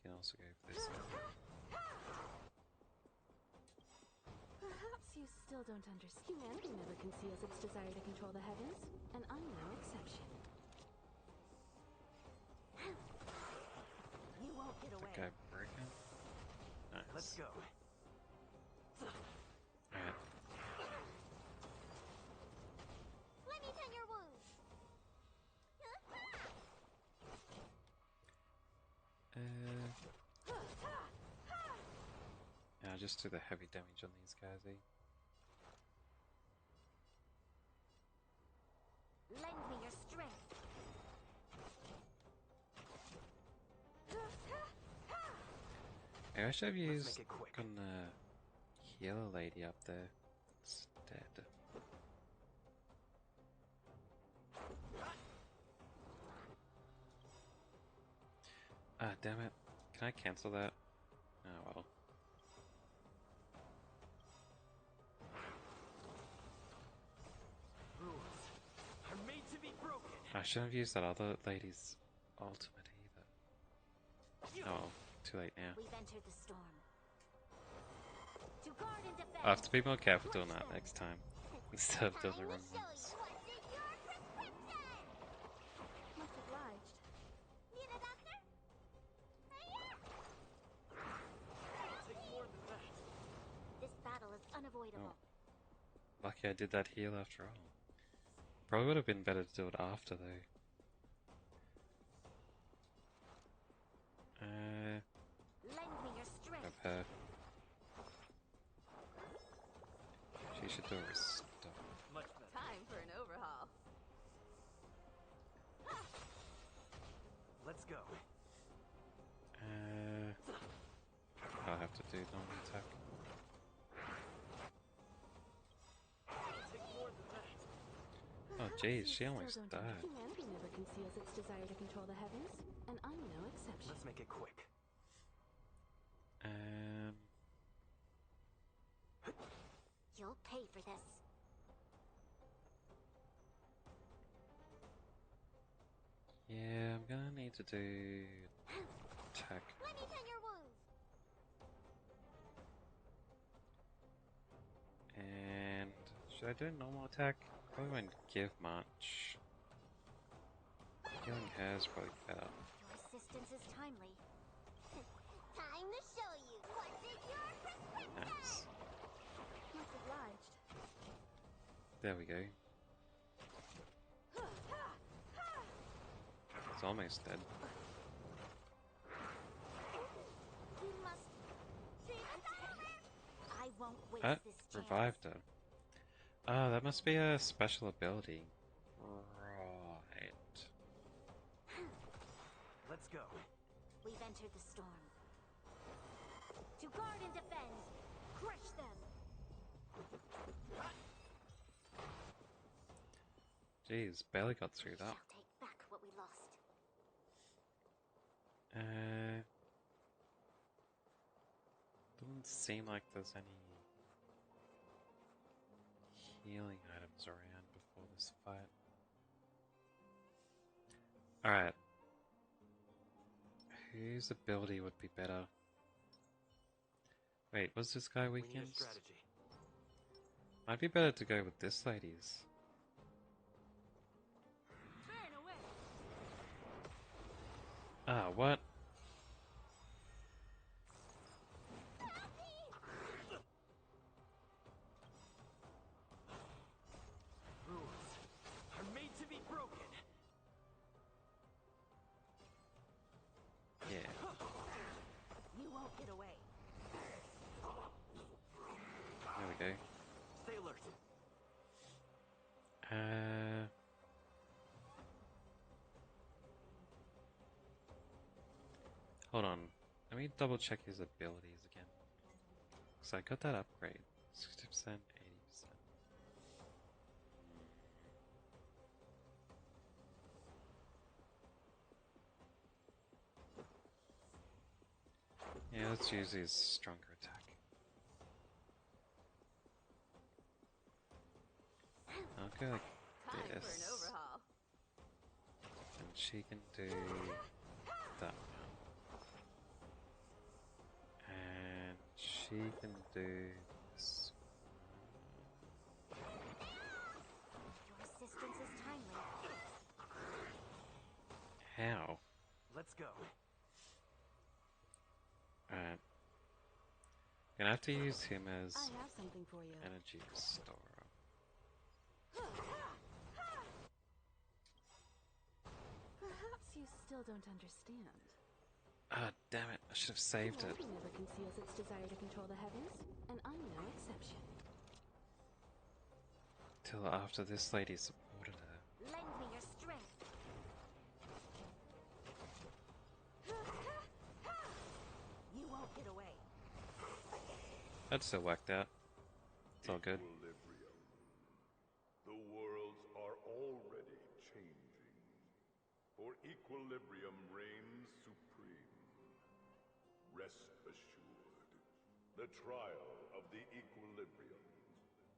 can also go for this guy. Perhaps you still don't understand. Humanity never conceals its desire to control the heavens, and I'm no exception. You won't get away. Okay, broken. Nice. Let's go. Alright. Let me tend your wounds. Yeah, just do the heavy damage on these guys, eh? Lend me your strength. I should have used gonna heal a lady up there instead. Ah, damn it. Can I cancel that? Oh well. Rules are made to be broken. I shouldn't have used that other lady's ultimate either. Oh well, too late now. We've entered the storm. To guard and defend. I'll have to be more careful doing that next time. Instead of doing the wrong ones. Much obliged. Need a doctor? Take more than that. This battle is unavoidable. Lucky I did that heal after all. Probably would have been better to do it after though. Lend me your strength. Grab her. She should do a restore. Much better. Time for an overhaul. Let's go. I'll have to do normal attack. Take more than that. Oh jeez, she almost Still don't died. Humanity never conceals its desire to control the heavens, and I'm no exception. Let's make it quick. You'll pay for this. Yeah, I'm gonna need to do attack. Let me tend your wounds. And should I do a normal attack? Probably won't give much. Healing her is probably better. Your assistance is timely. Time to show you what's in your prescription. Nice. Much obliged. There we go. It's almost dead. We must I won't waste this chance. Revived her. Oh, that must be a special ability. Right. Let's go. We've entered the storm. To guard and defend. Crush them. Jeez, barely got through that. Shall take back what we lost. Doesn't seem like there's any healing items around before this fight. Alright. Whose ability would be better? Wait, was this guy We need weakened? a strategy. Might be better to go with this lady's. Turn away. Ah, what? Rules are made to be broken. Yeah. You won't get away. There we go. Stay alert. Hold on. Let me double check his abilities again. Because I got that upgrade. 60%, 80%. Yeah, let's use his stronger attack. go like Time for an this. overhaul. And she can do that one. And she can do this Your assistance is timely. one. How? Let's go. Alright. Gonna have to use him as I have something for you. energy restorer. Perhaps you still don't understand. Ah, damn it. I should have saved it. Gravity never conceals its desire to control the heavens, and I'm no exception. Till after this lady supported her. Lend me your strength. You won't get away. That still worked out. It's all good. Equilibrium. The worlds are already changing. For equilibrium reigns supreme. Rest assured, the trial of the equilibrium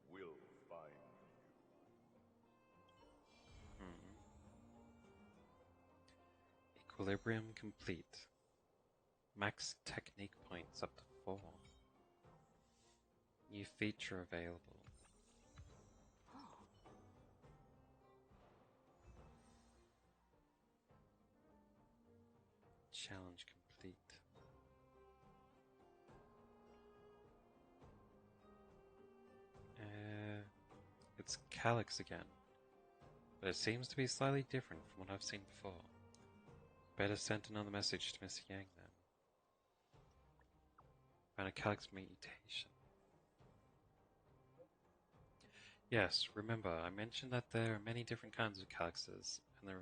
will find you. Equilibrium complete. Max technique points up to 4. New feature available. Challenge complete. It's Calyx again, but it seems to be slightly different from what I've seen before. Better send another message to Miss Yang then. Found a Calyx mutation. Yes, remember, I mentioned that there are many different kinds of Calyxes, and the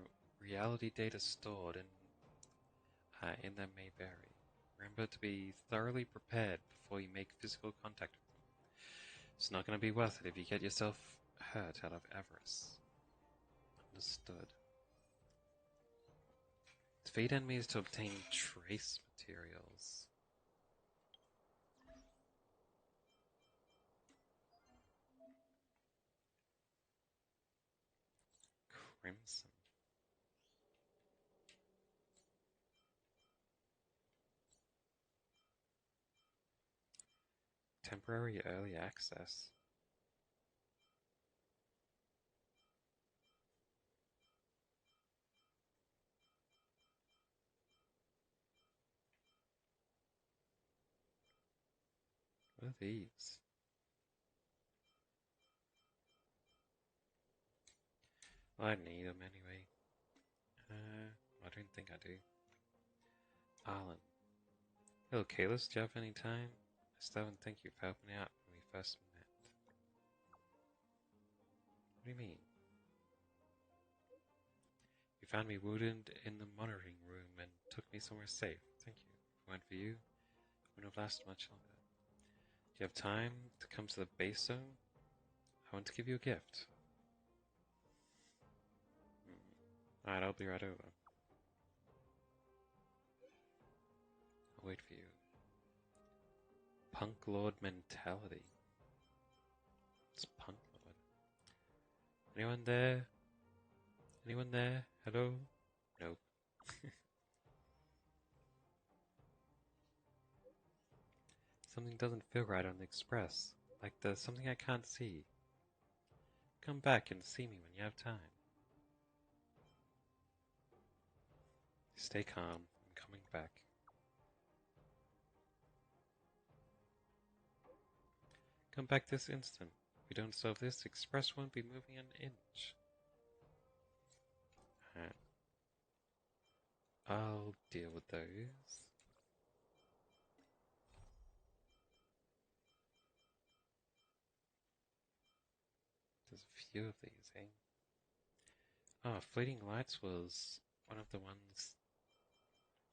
reality data stored in them may vary. Remember to be thoroughly prepared before you make physical contact with them. It's not going to be worth it if you get yourself hurt out of avarice. Understood. Defeat enemies to obtain trace materials. Crimson. Temporary early access. What are these? I need them anyway. I don't think I do. Arlen. Hello, Kalis. Do you have any time? Esteban, thank you for helping out when we first met. What do you mean? You found me wounded in the monitoring room and took me somewhere safe. Thank you. If it weren't for you, it wouldn't have lasted much longer. Do you have time to come to the base zone? I want to give you a gift. Alright, I'll be right over. I'll wait for you. Punk Lord mentality. It's Punk Lord. Anyone there? Anyone there? Hello? Nope. Something doesn't feel right on the express. Like there's something I can't see. Come back and see me when you have time. Stay calm. I'm coming back. Come back this instant. If we don't solve this, the express won't be moving an inch. I'll deal with those. There's a few of these, eh? Oh, Fleeting Lights was one of the ones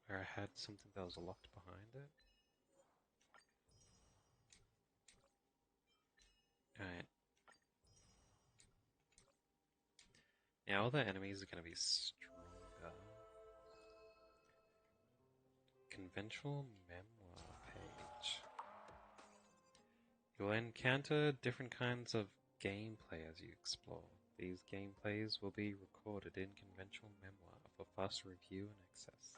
where I had something that was locked behind it. Alright. Now all the enemies are going to be stronger. Conventional memoir page. You'll encounter different kinds of gameplay as you explore. These gameplays will be recorded in conventional memoir for faster review and access.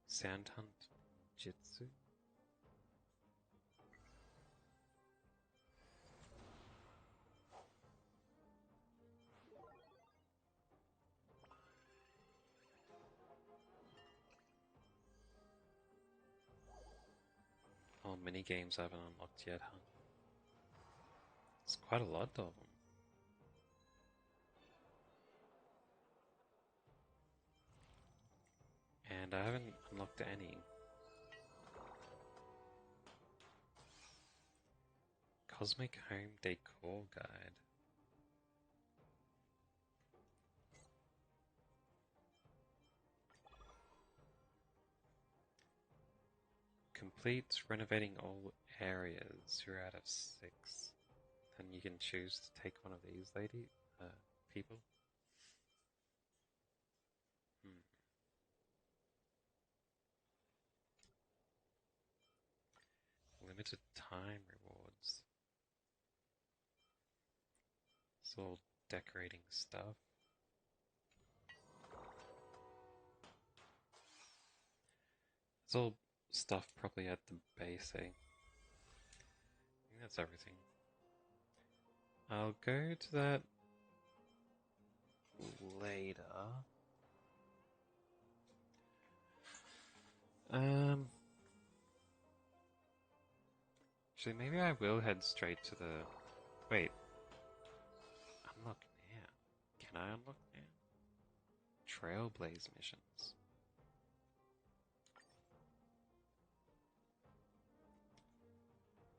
Sound Hunt Jitsu? Oh, mini games I haven't unlocked yet, huh? It's quite a lot of them. And I haven't unlocked any. Cosmic Home Decor Guide. Complete renovating all areas. 0 out of 6. Then you can choose to take one of these people. Limited time rewards. It's all decorating stuff. It's all stuff probably at the base, eh? I think that's everything. I'll go to that later. Actually, maybe I will head straight to the... Wait. Unlock now. Can I unlock now? Trailblaze missions.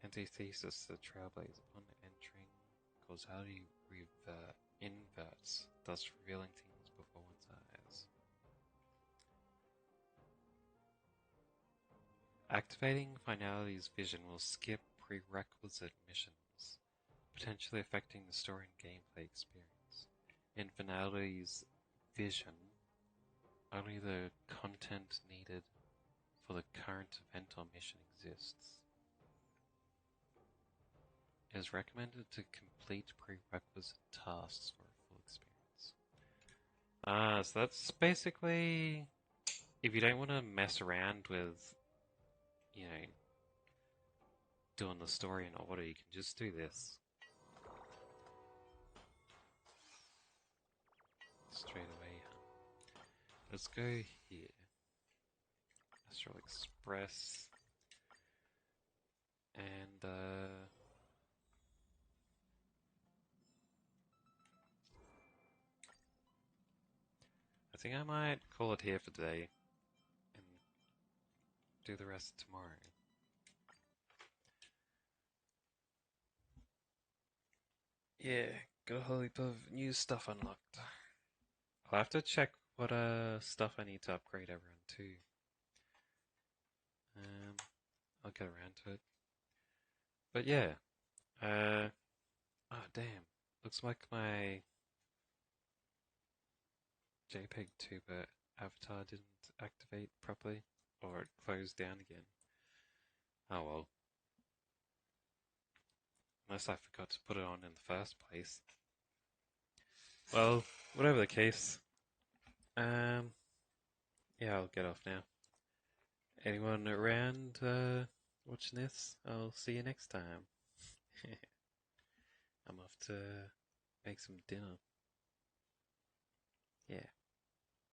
Antithesis to the Trailblaze. Upon entering, causality inverts, thus revealing things before one's eyes. Activating Finality's vision will skip prerequisite missions, potentially affecting the story and gameplay experience. In Finality's vision, only the content needed for the current event or mission exists. It is recommended to complete prerequisite tasks for a full experience. So that's basically, if you don't want to mess around with, doing the story in order, you can just do this. Straight away. Let's go here. Astral Express. And, I think I might call it here for today and do the rest tomorrow. Yeah, got a whole heap of new stuff unlocked. I'll have to check what stuff I need to upgrade everyone to. I'll get around to it. But yeah, oh damn, looks like my JPEG tuber avatar didn't activate properly, or it closed down again. Oh well. Unless I forgot to put it on in the first place. Well, whatever the case. Yeah, I'll get off now. Anyone around watching this? I'll see you next time. I'm off to make some dinner. Yeah.